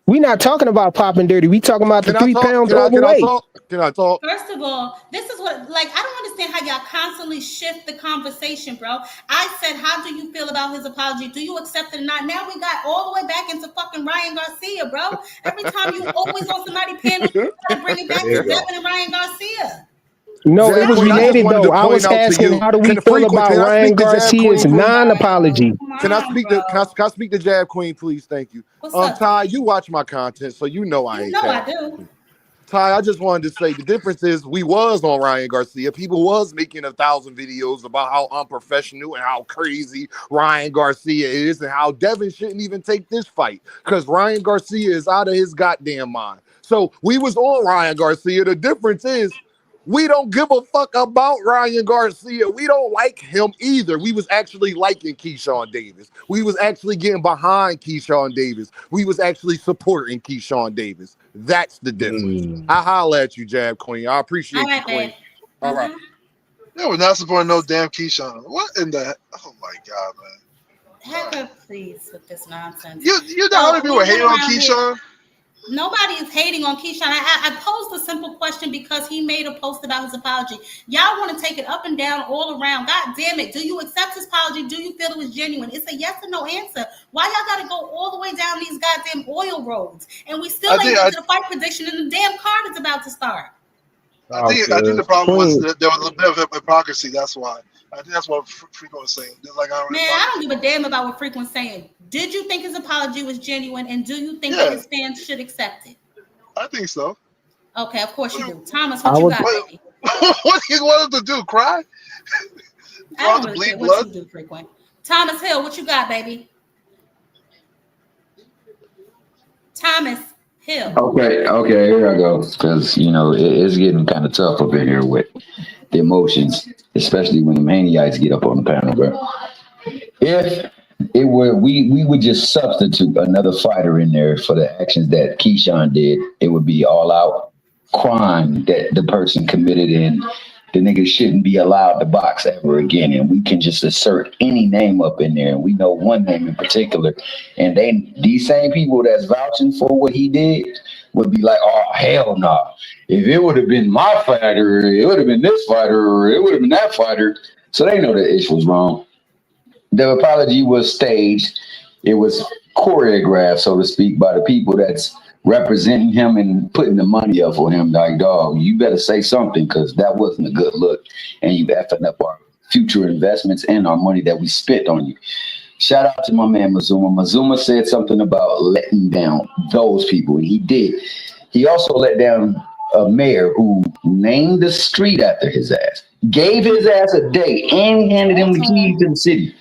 We not talking about popping dirty. We talking about the 3 pounds overweight. Can I talk? First of all, this is what, like, I don't understand how y'all constantly shift the conversation, bro. I said, how do you feel about his apology? Do you accept it or not? Now we got all the way back into fucking Ryan Garcia, bro. Every time you always on somebody panel, you gotta bring it back to Devin and Ryan Garcia. No, it was related though. I was asking, how do we feel about Ryan Garcia's non-apology? Can I speak to Jab Queen, please? Thank you. Ty, you watch my content, so you know I ain't. I do. Ty, I just wanted to say the difference is we was on Ryan Garcia. People was making 1,000 videos about how unprofessional and how crazy Ryan Garcia is and how Devin shouldn't even take this fight because Ryan Garcia is out of his goddamn mind. So we was on Ryan Garcia. The difference is we don't give a fuck about Ryan Garcia. We don't like him either. We was actually liking Keyshawn Davis. We was actually getting behind Keyshawn Davis. We was actually supporting Keyshawn Davis. That's the difference. I holla at you, Jab Queen. I appreciate you, Queen. All right. Yeah, we're not supporting no damn Keyshawn. What in the? Oh my God, man. Have her please with this nonsense. You know how many people hating on Keyshawn? Nobody is hating on Keyshawn. I posed a simple question because he made a post about his apology. Y'all want to take it up and down all around. God damn it. Do you accept his apology? Do you feel it was genuine? It's a yes or no answer. Why y'all got to go all the way down these goddamn oil roads? And we still ain't get to the fight prediction and the damn card is about to start. I think the problem was that there was a bit of hypocrisy. That's why. I think that's what Frequent was saying. Like, I don't give a damn about what Frequent's saying. Did you think his apology was genuine, and do you think that his fans should accept it? I think so. Okay, of course you do. Thomas, what you got, baby? What do you want him to do? Cry? I don't really care what you do, Frequent. Thomas Hill, what you got, baby? Thomas Hill. Okay, here I go. Because, it's getting kind of tough up in here with the emotions, especially when the maniacs get up on the panel, bro. If it were, we would just substitute another fighter in there for the actions that Keyshawn did, it would be all out crime that the person committed, and the nigga shouldn't be allowed to box ever again. And we can just assert any name up in there. And we know one name in particular. And these same people that's vouching for what he did would be like, oh, hell no. If it would have been my fighter, it would have been this fighter, or it would have been that fighter. So they know the issue was wrong. The apology was staged. It was choreographed, so to speak, by the people that's representing him and putting the money up for him. Like, dog, you better say something because that wasn't a good look. And you effing up our future investments and our money that we spent on you. Shout out to my man, Mazuma. Mazuma said something about letting down those people, and he did. He also let down a mayor who named the street after his ass, gave his ass a date, and handed him the keys to the city.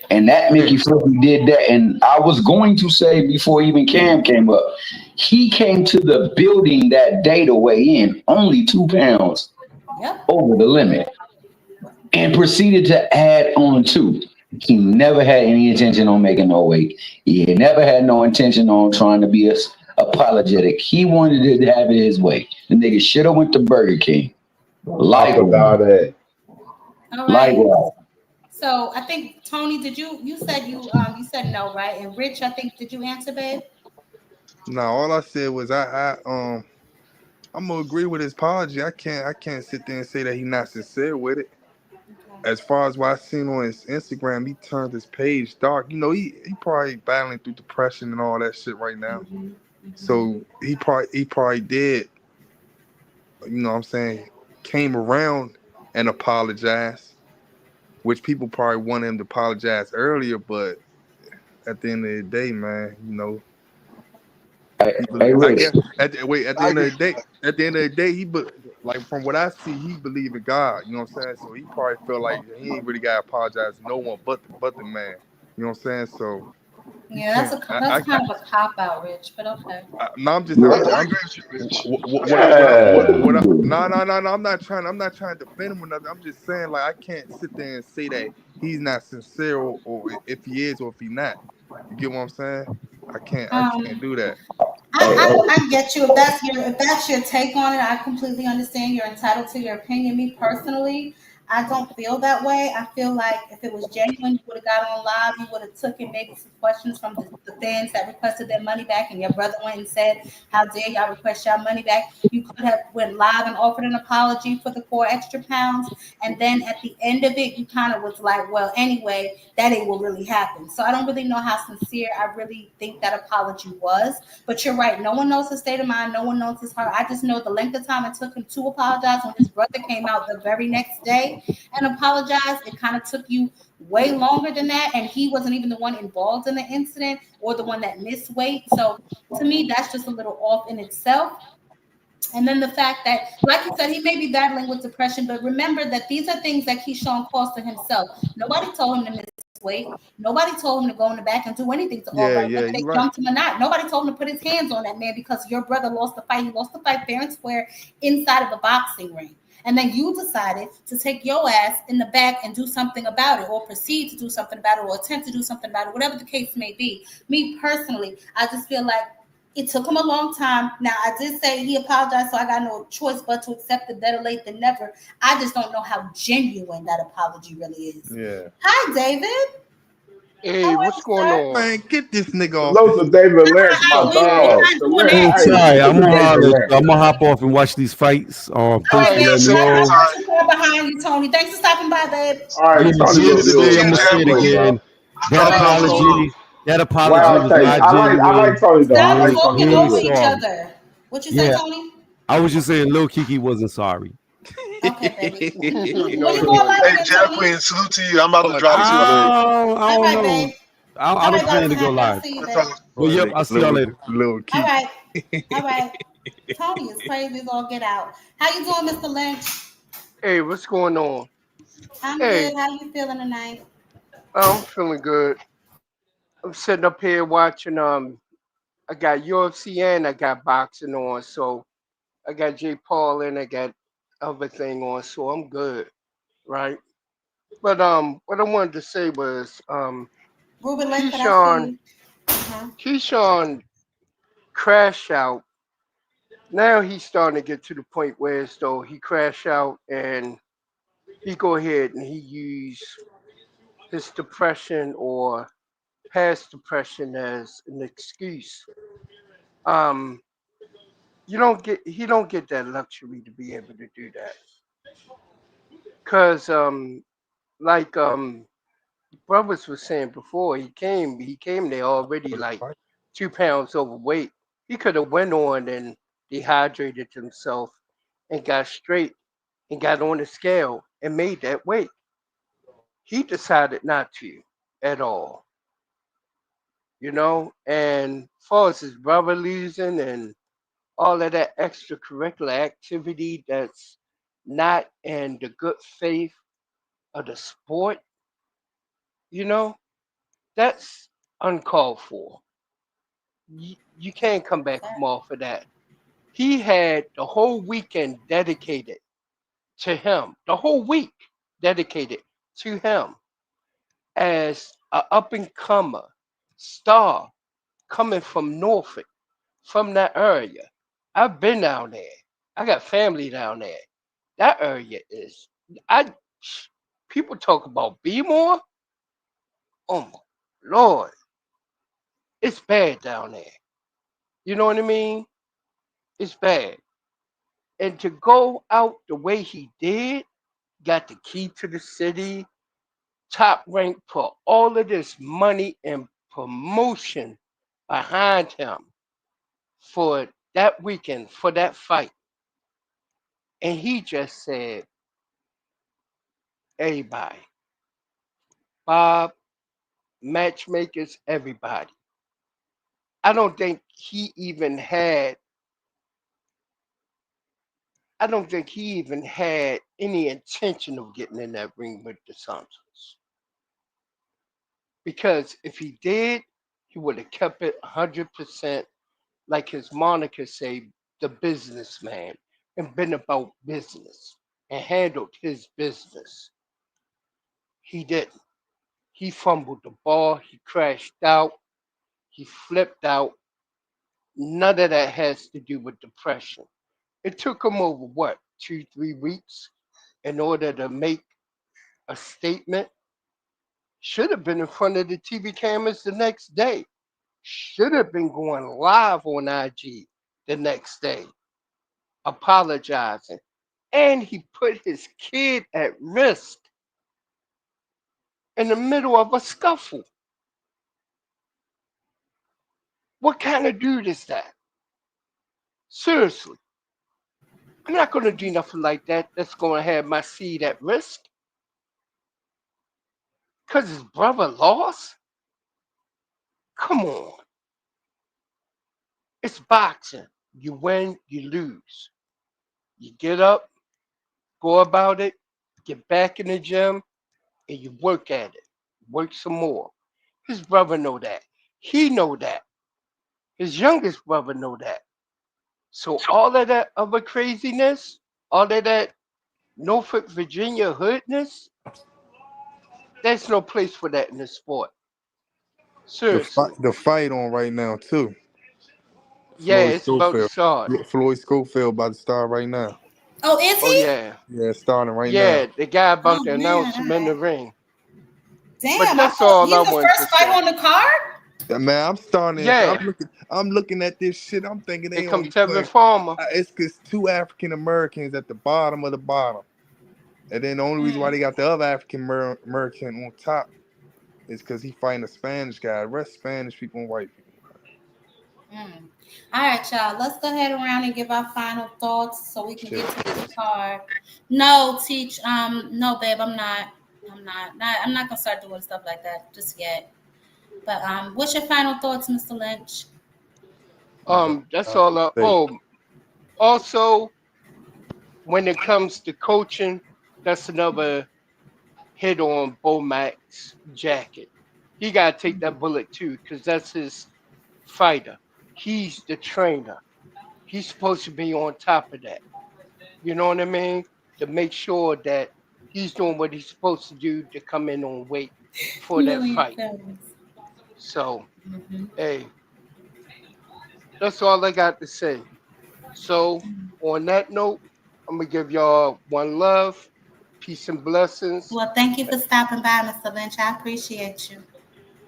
And that Mickey Flip did that. And I was going to say before even Cam came up, he came to the building that day to weigh in, only 2 pounds over the limit, and proceeded to add on 2. He never had any intention on making no weight. He never had no intention on trying to be apologetic. He wanted to have it his way. The nigga should have went to Burger King. Like about it. Likewise. So I think Tony, you said you said no, right? And Rich, I think, did you answer, babe? No, all I said was I'm gonna agree with his apology. I can't sit there and say that he's not sincere with it. As far as what I seen on his Instagram, he turned his page dark. He probably battling through depression and all that shit right now. So he probably did, what I'm saying, came around and apologized which people probably want him to apologize earlier, but at the end of the day, man, you know, Hey, I Rich. guess at the end of the day, like from what I see, he believe in God. You know what I'm saying? So he probably feel like he ain't really gotta apologize to no one but the man. You know what I'm saying? So he Yeah, can't. that's kind of a cop out, Rich, but okay. No, I'm just. I agree with you, Rich. No. I'm not trying to defend him or nothing. I'm just saying, like, I can't sit there and say that he's not sincere, or if he is, or if he not. You get what I'm saying? I can't do that. I get you. If that's your take on it, I completely understand. You're entitled to your opinion. Me personally, I don't feel that way. I feel like if it was genuine, you would have got on live. You would have taken maybe some questions from the fans that requested their money back, and your brother went and said, "How dare y'all request y'all money back?" You could have went live and offered an apology for the 4 extra pounds, and then at the end of it, you kind of was like, "Well, anyway, that ain't what really happened." So I don't really know how sincere I really think that apology was. But you're right. No one knows his state of mind. No one knows his heart. I just know the length of time it took him to apologize. When his brother came out the very next day and apologized, it kind of took you way longer than that. And he wasn't even the one involved in the incident or the one that missed weight. So to me, that's just a little off in itself. And then the fact that, like you said, he may be battling with depression, but remember that these are things that Keyshawn caused to himself. Nobody told him to miss weight. Nobody told him to go in the back and do anything to all Yeah, right, whether they you right. jumped him or not. Nobody told him to put his hands on that man because your brother lost the fight. He lost the fight fair and square inside of a boxing ring. And then you decided to take your ass in the back and do something about it, or proceed to do something about it, or attempt to do something about it, whatever the case may be. Me personally, I just feel like it took him a long time. Now, I did say he apologized, so I got no choice but to accept it. Better late than never. I just don't know how genuine that apology really is. Yeah. Hi, David. Hey, what's going on? Man, get this nigga off. Salute to David Lynch, my dog. The Lynch, Hey, hey, Ty, salute I'm to gonna David holler. Lynch. I'm gonna hop off and watch these fights. All Thanks right, for babe. letting me I know. got you far behind you, Tony. Thanks for stopping by, babe. All Yeah, right, at Tony, the end of the do day, it, I'm gonna say man. it Do it, bro. again. That apology, Wild was take. not I like genuine. Tony though. I Stop like Tony talking real He over ain't good. each sorry. other. What you say, Yeah, Tony? I was just saying, Lil Kiki wasn't sorry. Okay, baby. Where No, you he going wasn't. live Hey, again, Jeff Tony? Queen, salute to you. I'm about to Oh, drop take too. it easy. I All don't right, know. babe. I All don't right, plan Dr. to go Happy. I'll live. see you, That's babe. all. But yep, I'll see y'all later. Little All Keith. right. All right. Tony is crazy as all get out. How you doing, Mr. Lynch? Hey, what's going on? I'm Hey, good. How you feeling tonight? I'm feeling good. I'm sitting up here watching. I got UFC and I got boxing on, so I got Jay Paul and I got other thing on, so I'm good, right? But what I wanted to say was Ruben Langford, I see Keyshawn you. Uh-huh. Keyshawn crash out. Now he's starting to get to the point where as though he crash out and he go ahead and he use his depression or past depression as an excuse. Um, he don't get that luxury to be able to do that. Cause like brothers was saying before, he came there already like 2 pounds overweight. He could have went on and dehydrated himself and got straight and got on the scale and made that weight. He decided not to at all, And as far as his brother losing and all of that extracurricular activity that's not in the good faith of the sport, you know, that's uncalled for. You can't come back from off of that. He had the whole weekend dedicated to him, the whole week dedicated to him as a up and comer star coming from Norfolk, from that area. I've been down there. I got family down there. That area is I people talk about More. Oh my Lord, it's bad down there. You know what I mean? It's bad. And to go out the way he did, got the key to the city, top rank for all of this money and promotion behind him for that weekend, for that fight. And he just said, everybody, Bob, matchmakers, everybody. I don't think he even had. I don't think he even had any intention of getting in that ring with the Santos. Because if he did, he would have kept it 100% like his moniker say, the businessman, and been about business and handled his business. He didn't. He fumbled the ball. He crashed out. He flipped out. None of that has to do with depression. It took him over what, 2, 3 weeks in order to make a statement. Should have been in front of the TV cameras the next day. Should have been going live on IG the next day, apologizing. And he put his kid at risk in the middle of a scuffle. What kind of dude is that? Seriously. I'm not going to do nothing like that that's going to have my seed at risk. Because his brother lost? Come on. It's boxing. You win, you lose. You get up, go about it, get back in the gym, and you work at it. Work some more. His brother know that. He know that. His youngest brother know that. So all of that other craziness, all of that Norfolk, Virginia hoodness, there's no place for that in the sport. Seriously. The fight on right now too. Yeah, Floyd it's about to Schofield. start. Floyd Schofield about to start right now. Oh, is Oh he? yeah. Yeah, it's starting right Yeah, now. the guy about Oh to man, announce him in the ring. damn! But I that's thought all he's I the wanted to first fight say. on the card. Yeah, man, Yeah, I'm looking at this shit. I'm thinking here they comes only Tevin put Farmer. it's cause 2 African Americans at the bottom of the bottom. And then the only reason why they got the other African American on top is because he fighting a Spanish guy. The rest Spanish people and white people. All right, y'all. Let's go ahead around and give our final thoughts so we can get to this card. No, teach. No, babe, I'm not. I'm not gonna start doing stuff like that just yet. But what's your final thoughts, Mr. Lynch? That's all. Also, when it comes to coaching, that's another hit on Bomac's jacket. He gotta take that bullet too, because that's his fighter. He's the trainer. He's supposed to be on top of that. You know what I mean? To make sure that he's doing what he's supposed to do to come in on weight for that fight. So, hey, that's all I got to say. So, on that note, I'm gonna give y'all one love, peace and blessings. Well, thank you for stopping by, Mr. Lynch. I appreciate you.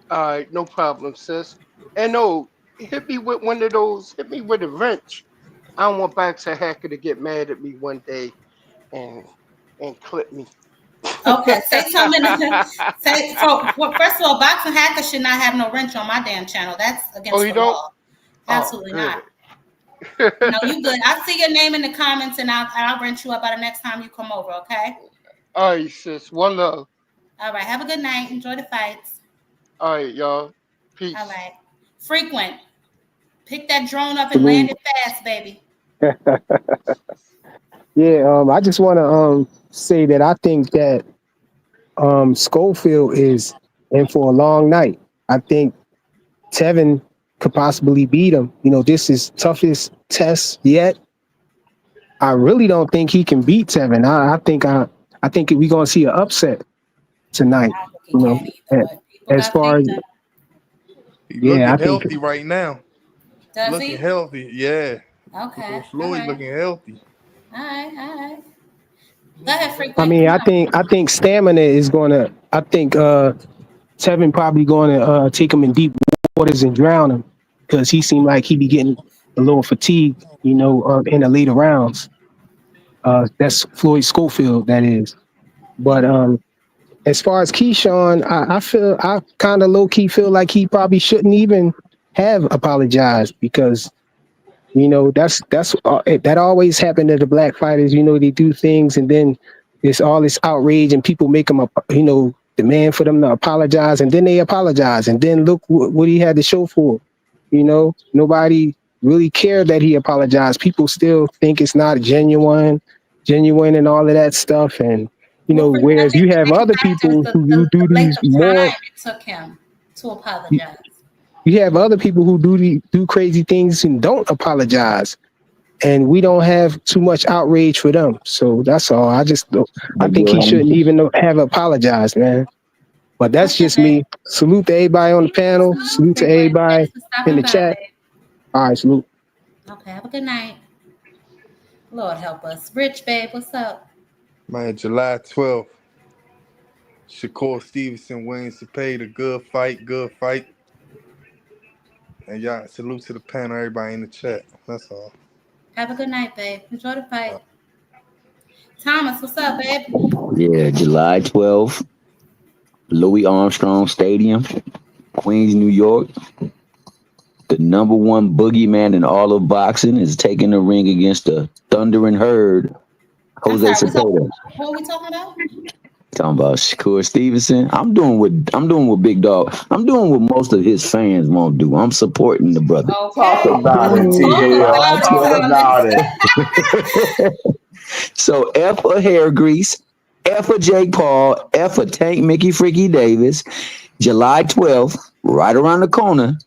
All right, no problem, sis. And no, hit me with one of those. Hit me with a wrench. I don't want Boxer Hacker to get mad at me one day and clip me. Okay, say something. Say so. Well, first of all, Boxing Hacker should not have no wrench on my damn channel. That's against the law. Absolutely not. No, you good. I'll see your name in the comments and I'll wrench you up by the next time you come over. Okay. All right, sis. One love. All right. Have a good night. Enjoy the fights. All right, y'all. Peace. All right. Frequent. Pick that drone up and land it fast, baby. Yeah, I just want to say that I think that Schofield is in for a long night. I think Tevin could possibly beat him. You know, this is toughest test yet. I really don't think he can beat Tevin. I think we're gonna see an upset tonight. You know, as far as he's looking healthy right now. Does looking he? Healthy, yeah. Okay. Floyd looking healthy. All right. Go ahead, Frequent. I mean, I think stamina is gonna. I think Tevin probably gonna take him in deep waters and drown him because he seemed like he be getting a little fatigued, you know, in the later rounds. That's Floyd Schofield, that is. But as far as Keyshawn, I kind of low key feel like he probably shouldn't even have apologized because, you know, that always happened to the black fighters. You know, they do things and then there's all this outrage and people make them, you know, demand for them to apologize, and then they apologize, and then look what he had to show for it. You know, nobody really cared that he apologized. People still think it's not genuine and all of that stuff. And you know, whereas you have other people who do these more. Time it took him to apologize. You have other people who do crazy things and don't apologize, and we don't have too much outrage for them. So that's all. I think he shouldn't even have apologized, man. But that's just me. Salute to everybody on the panel. Salute to everybody in the chat. All right, salute. Okay, have a good night. Lord help us. Rich, babe, what's up? Man, July 12th. Shakur Stevenson wins Cepeda. Good fight. And y'all, salute to the panel, everybody in the chat. That's all. Have a good night, babe. Enjoy the fight. Thomas, what's up, babe? Yeah, July 12th, Louis Armstrong Stadium, Queens, New York. The number one boogeyman in all of boxing is taking the ring against the thundering herd, Jose Cepeda. What are we talking about? Talking about Shakur Stevenson. I'm doing what Big Dog. I'm doing what most of his fans won't do. I'm supporting the brother. Okay. Talk about it, TL. Talk about it. So F a hair grease, F a Jake Paul, F a Tank Mickey Freaky Davis. July 12th, right around the corner.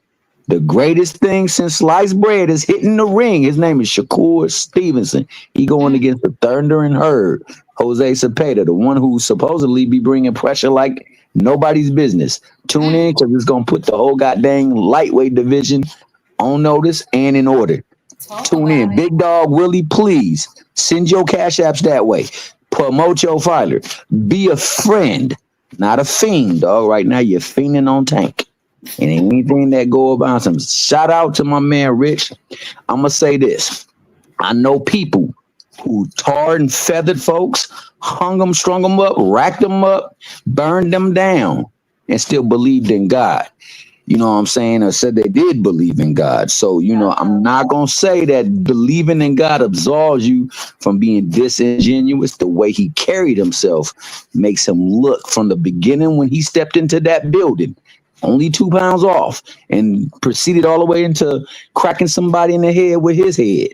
The greatest thing since sliced bread is hitting the ring. His name is Shakur Stevenson. He going against the thundering herd, Jose Cepeda, the one who supposedly be bringing pressure like nobody's business. Tune in because it's going to put the whole goddamn lightweight division on notice and in order. Tune in. Big Dog Willie, please send your cash apps that way. Promote your fighter. Be a friend, not a fiend, dog. Right now you're fiending on Tank. And anything that go about some. Shout out to my man Rich. I'm gonna say this. I know people who tarred and feathered folks, hung them, strung them up, racked them up, burned them down, and still believed in God. You know what I'm saying? Or said they did believe in God. So, you know, I'm not gonna say that believing in God absolves you from being disingenuous. The way he carried himself makes him look from the beginning when he stepped into that building. Only 2 pounds off, and proceeded all the way into cracking somebody in the head with his head.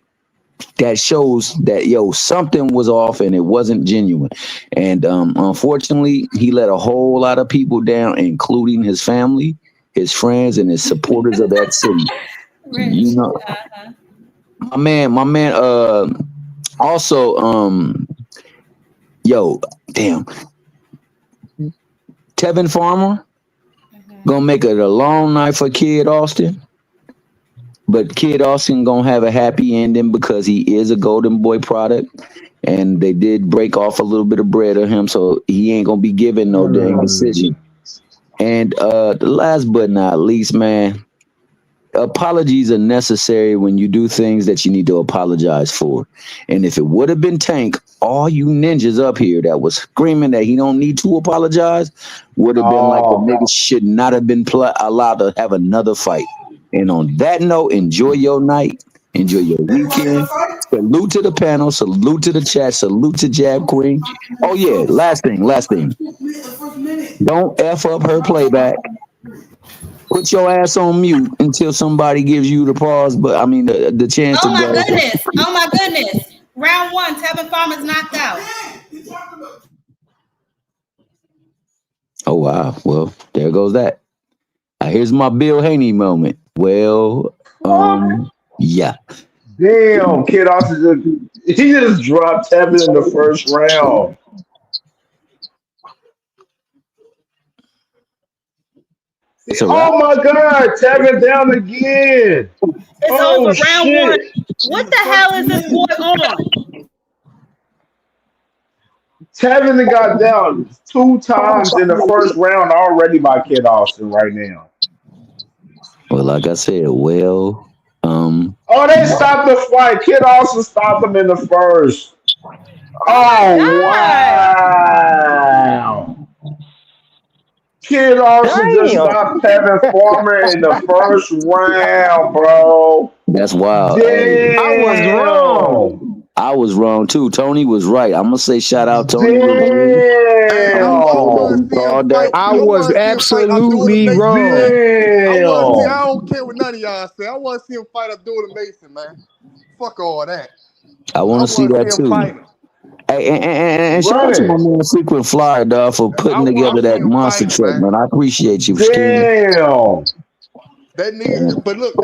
That shows that, something was off and it wasn't genuine. And unfortunately, he let a whole lot of people down, including his family, his friends, and his supporters of that city. You know, my man, also, damn, Tevin Farmer. Gonna make it a long night for Kid Austin, but Kid Austin gonna have a happy ending because he is a Golden Boy product, and they did break off a little bit of bread of him, so he ain't gonna be given no dang decision. And the last but not least, man, apologies are necessary when you do things that you need to apologize for. And if it would have been Tank, all you ninjas up here that was screaming that he don't need to apologize would have been like the nigga should not have been allowed to have another fight. And on that note, enjoy your night, enjoy your weekend. Salute to the panel, salute to the chat, salute to Jab Queen. Oh yeah, last thing. Don't F up her playback. Put your ass on mute until somebody gives you the pause, but I mean the chance to go. Oh my goodness. Round 1, Tevin Farmer's knocked out. Oh wow. Well, there goes that. Here's my Bill Haney moment. Well, yeah. Damn, Kid Austin he just dropped Tevin in the first round. Oh my God, Tevin down again. It's over round 1. What the hell is this boy on? Tevin got down 2 times in the first round already by Kid Austin right now. Well, like I said, oh, they stopped the fight. Kid Austin stopped him in the first. Oh wow. Kid Austin just stopped Tevin Farmer in the first round, bro. That's wild. Damn. I was wrong too. Tony was right. I'm gonna say shout out Tony. Damn. You called that. I was absolutely wrong. Damn. I don't care what none of y'all say. I want to see him fight Abdullah Mason, man. Fuck all that. I want to see want to that see him too. fight him. Hey, and shout out to my man Frequent Flyer, dog, for putting together that monster truck, man. I appreciate you, Skinny. Damn. That nigga, but look,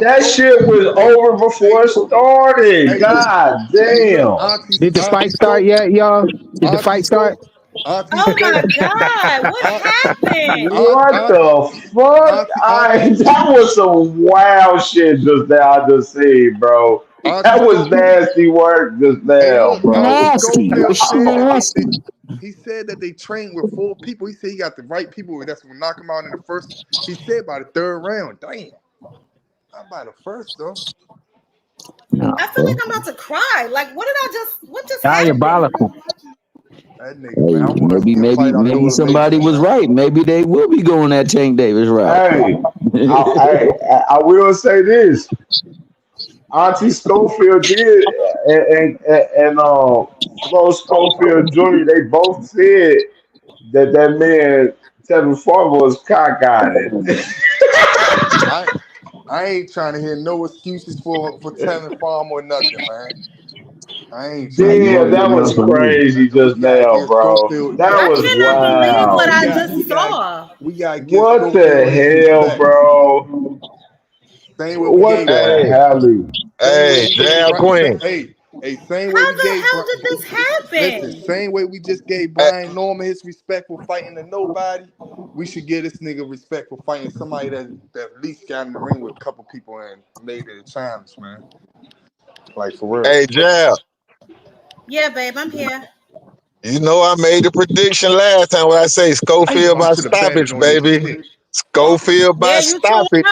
that shit was over before it started. Hey, God damn. Did the fight start yet, y'all? Did the fight start? Oh my God! What happened? What the fuck? That was some wild shit just now. I just seen, bro. That was nasty work just now, bro. He said that they trained with 4 people. He said he got the right people that's gonna knock him out in the first. He said by the 3rd round. Damn, not by the first though. I feel like I'm about to cry. Like, what just Diabolical. That nigga, man, Maybe somebody was right. Maybe they will be going that Tank Davis route. Hey, I will say this. Auntie Schofield did, and Flo Schofield Jr. They both said that man Tevin Farmer was cockeyed. I ain't trying to hear no excuses for Tevin Farmer or nothing, man. I ain't. Damn, that was crazy just now, bro. That was believe what I wild. just saw. We got to get What the hell, bro? What the hell? Hey, damn queen. Same way we gave. How did this happen? Listen, same way we just gave Brian Norman his respect for fighting to nobody. We should give this nigga respect for fighting somebody that at least got in the ring with a couple people and made it a challenge, man. Like for real. Hey, Jab. Yeah, babe, I'm here. You know I made the prediction last time when I say Schofield by stoppage, baby. Schofield by stoppage.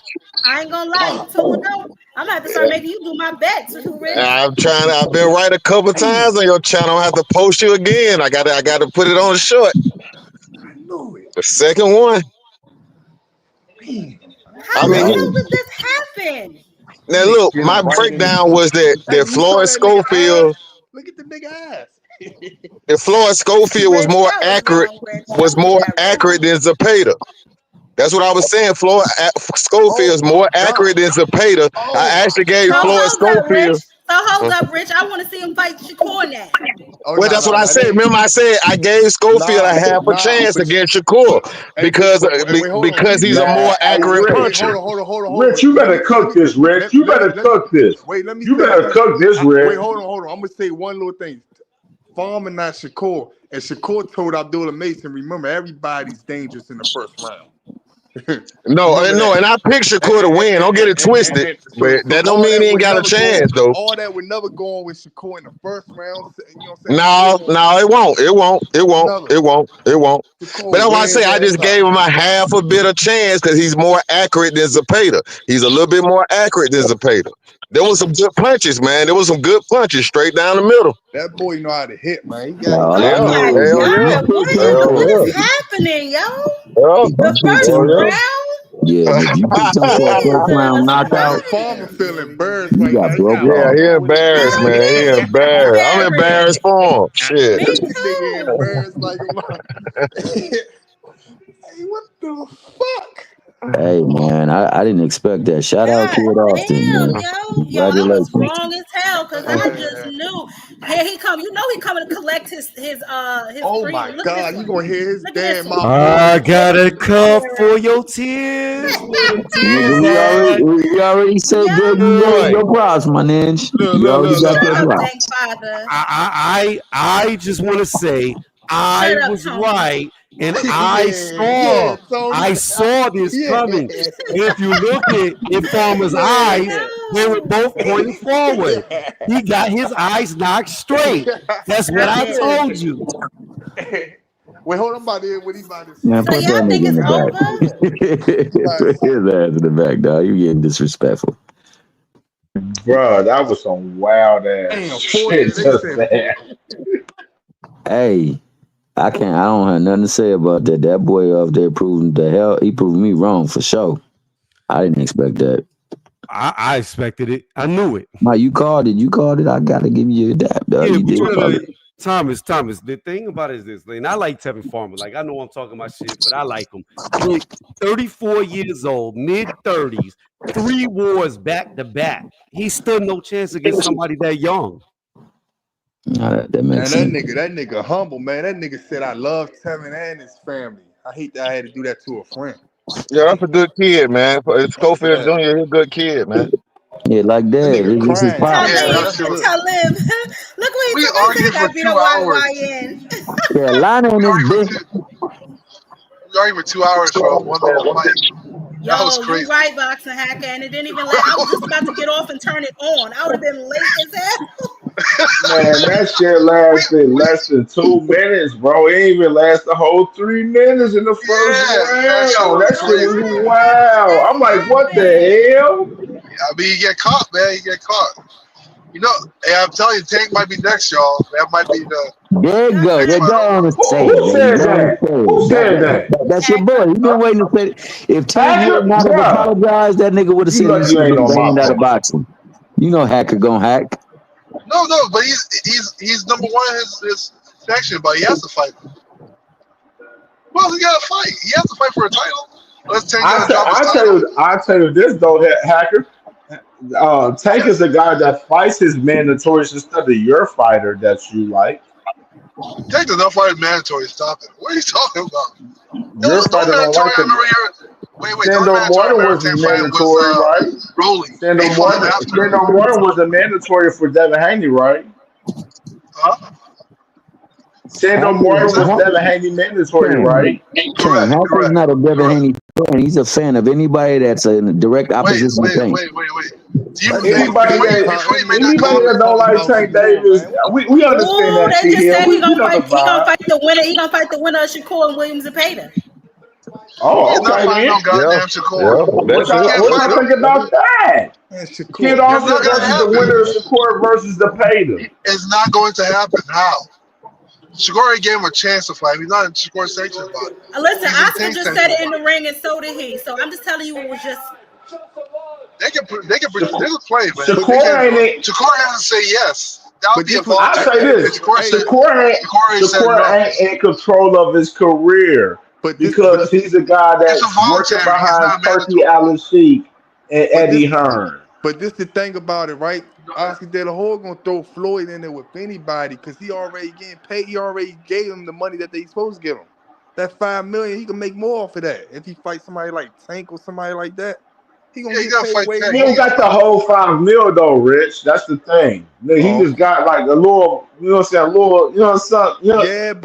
I ain't gonna lie, you 2-0. I'm gonna have to start making you do my bets. I've been right a couple times on your channel. I have to post you again. I gotta put it on short. I knew it. The second one. How the hell did this happen? Now look, my breakdown was that Floyd Schofield. Look at the big ass. If Floyd Schofield was more accurate than Zepeda. That's what I was saying. Floyd Schofield is more accurate than Zepeda. I actually gave Floyd Schofield. Hold up, Rich. I want to see him fight Shakur now. Well, that's what I said. Remember, I said I gave Schofield a half a chance against Shakur because he's a more accurate puncher. Hold on. Rich, you better cook this, Rich. You better cook this. Wait, let me. You better cook this, Rich. Wait, hold on. I'm gonna say one little thing. Farmer, not Shakur, and Shakur told Abdullah Mason, remember, everybody's dangerous in the first round. No, and I picked Shakur to win. Don't get it twisted. But that don't mean he ain't got a chance, though. All that would never go on with Shakur in the first round. You know what I'm saying? No, it won't. But that's why I say I just gave him a half a bit of chance because he's more accurate than Zepeda. He's a little bit more accurate than Zepeda. There was some good punches, man. There was some good punches straight down the middle. That boy know how to hit, man. He What is happening, yo? The first round? Yeah, if you picked him for a first round knockout, Farmer feeling embarrassed you got broke off. Yeah, he embarrassed, man. He embarrassed. I'm embarrassed for him. Shit. Me too. Embarrassed like hey, what the fuck? Hey man, I didn't expect that. Shout out to it Austin, man. Yo, I was Congratulations. wrong as hell because I just knew. Here he come. You know he coming to collect his Oh my God, you gonna hear his damn mouth. I got a cup for your tears. We already said good. Your props, my ninja. You already got your props. I just want to say I was right. And I saw this coming. If you look at Farmer's eyes, they were both pointing forward. He got his eyes knocked straight. That's what I told you. Wait, hold on about it. What he about to say? Yeah, put that nigga in the back. Put his ass in the back, dog. You getting disrespectful. Bro, that was some wild ass shit just there. Hey. I don't have nothing to say about that. That boy off there he proved me wrong for sure. I didn't expect that. I expected it. I knew it. You called it. I gotta give you that. Yeah, you did Thomas. The thing about it is this, and I like Tevin Farmer. Like, I know I'm talking my shit, but I like him. Look, 34 years old, mid-30s, 3 wars back to back. He stood no chance against somebody that young. That makes Man, sense. that nigga humble, man. That nigga said, I love Tevin and his family. I hate that I had to do that to a friend. Yeah, that's a good kid, man. Schofield Yeah. Jr. He's a good kid, man. Yeah, like That that. nigga This is crying. pop. Talib, Yeah, that's good. look what he We took and argued said. for I beat 2 a hours. YYN. Yeah, line on We this argued bitch. we argued for 2 hours for one little fight. That was Yo, you crazy. right, Boxing Hacker, and it didn't even let. I was just about to get off and turn it on. I would have been late as hell. Man, that shit lasted less than 2 minutes, bro. It ain't even last the whole 3 minutes in the first That shit round. was That shit was crazy. wild. I'm like, what the hell? I mean, you get caught, man. You get caught. You know, hey, I'm telling you, Tank might be next, y'all. That might be the There you go. next There fight go over. on the stage. Who said that? Who said that? That's your boy. You've been waiting to say it. If Tank would Hacker? not have Bruh, apologized, that nigga would have you said he lucky should you have ain't been on my banned out of phone. boxing. You know Hacker gonna hack. No, but he's number one in his section, but he has to fight. Well, he got to fight. He has to fight for a title. Unless Tank gonna drop his title. I tell you this though, Hacker. Tank is a guy that fights his mandatories instead of your fighter that you like. Tank does not fight mandatory. Stop it. What are you talking about? Your The only fighter don't mandatory like I remember him. here. Wait. The only Sando mandatory I Morton remember was Tank fighting mandatory, right? was Rolling. They fought after. Sando Morton was a mandatory for Devin Haney, right? Huh? Sando Morton was Devin Haney mandatory, right? Hacker's not a Devin Haney fan. He's a fan of anybody that's in a direct opposition to Tank. Wait. Do you Anybody before you made that that comment? don't like Tank Davis, we understand Ooh, that they shit just here. said We know the he gonna vibe. fight the winner. He gonna fight the winner of Shakur and Williams and Zepeda. Oh, He's not okay fighting then. no goddamn Shakur. What That's it. y'all He can't what fight y'all him. think about that? Kid It's Austin not gonna versus the winner of happen. Shakur versus the Pater. It's not going to happen. How? Shakur already gave him a chance to fight. He's not in Shakur sanctions, but Listen, he's in Oscar Tank just said sanctions. it in the ring, and so did he. So I'm just telling you, it was just. They can play, man. Shakur ain't it. Shakur has to say yes. That would be a I voluntary. say this: Shakur ain't in control of his career because he's a guy It's that's a working voluntary. It's behind not Turkey mandatory. Allen Sheik and Eddie Hearn. But this the thing about it, right? Oscar De La Hoya gonna throw Floyd in there with anybody because he already getting paid. He already gave him the money that they supposed to give him. That $5 million, he can make more off of that. If he fights somebody like Tank or somebody like that, he gonna get paid way He more. don't got the whole $5 million though, Rich. That's the thing. He just got like a little, you know what I'm saying, a little, you know what I'm saying,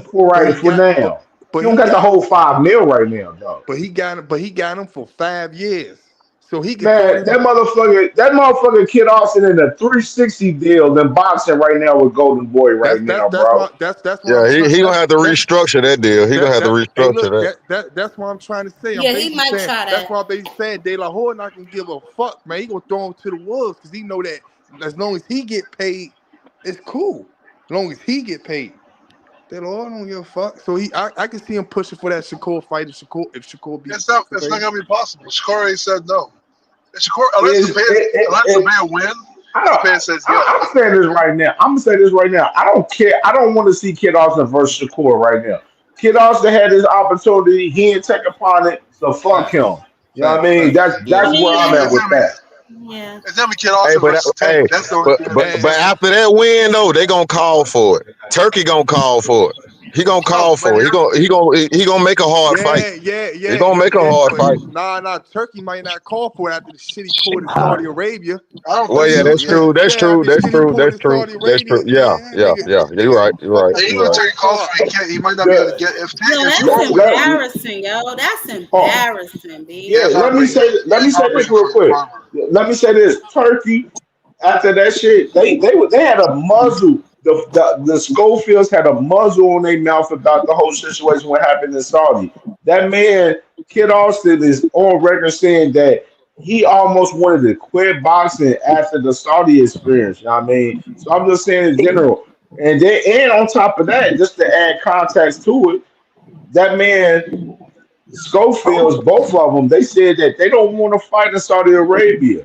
for now. He don't got the whole $5 million right now, though. But he got him for 5 years. So he can throw Man, them. that motherfucker Kid Austin in a 360 deal than boxing right now with Golden Boy right now, bro. That's what Yeah, he gonna have to restructure that deal. He gonna have to Hey, restructure look, that. that's what I'm trying to say. Yeah, he might try That's that. why I'm basically saying De La Hoya not gonna give a fuck, man. He gonna throw him to the wolves because he know that as long as he get paid, it's cool. As long as he get paid. De La Hoya don't give a fuck. So I can see him pushing for that Shakur fight if Shakur beats. It's not gonna be possible. Shakur already said no. If Shakur, unless Zepeda win, Zepeda says yes. I'm saying this right now. I'm gonna say this right now. I don't care. I don't want to see Kid Austin versus Shakur right now. Kid Austin had his opportunity. He didn't take upon it, so fuck him. You know what I mean? That's where I'm at with that. Yeah. It's never Kid Austin versus Tank. That's the only thing. But after that win though, they gonna call for it. Turkey gonna call for it. He gonna call for it. He gonna make a hard fight. Yeah. He gonna make a hard fight. Nah. Turkey might not call for it after the shit he pulled in Saudi Arabia. Well, yeah, that's true. That's true. Yeah. You're right. Even if Turkey calls for it, he might not be able to get. If That's Shakur wins, embarrassing, yo. That's embarrassing, B. Yeah, let me say this real quick. Let me say this. Turkey, after that shit, they had a muzzle. The Schofields had a muzzle on their mouth about the whole situation what happened in Saudi. That man, Kid Austin, is on record saying that he almost wanted to quit boxing after the Saudi experience. You know what I mean? So I'm just saying in general. And on top of that, just to add context to it, that man Schofields, both of them, they said that they don't want to fight in Saudi Arabia.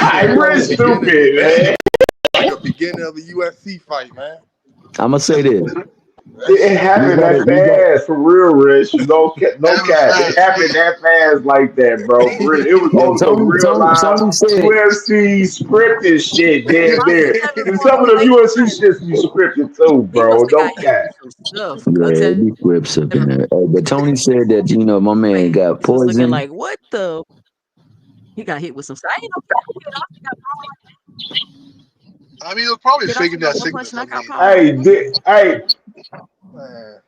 Rich stupid, man. like a beginning of a UFC fight, man. I'm gonna say this. It We happened gotta, that we got. fast for real, Rich. No, no That was cap. It fast. happened that fast like that, bro. For real. It was Yeah, on some real live Tony said. UFC scripted shit, damn Why near. did Tevin And some Farmer of the say UFC shits be scripted too, he must bro. have got No hit cap. with some stuff? Yeah, big grips up in there. But Tony said that my man got Was looking poisoned. like, what the? He got hit with some stuff. I ain't I mean, he was probably know. Kid Austin faking that got one punch sickness. I knockout mean, power like that. Hey, Man.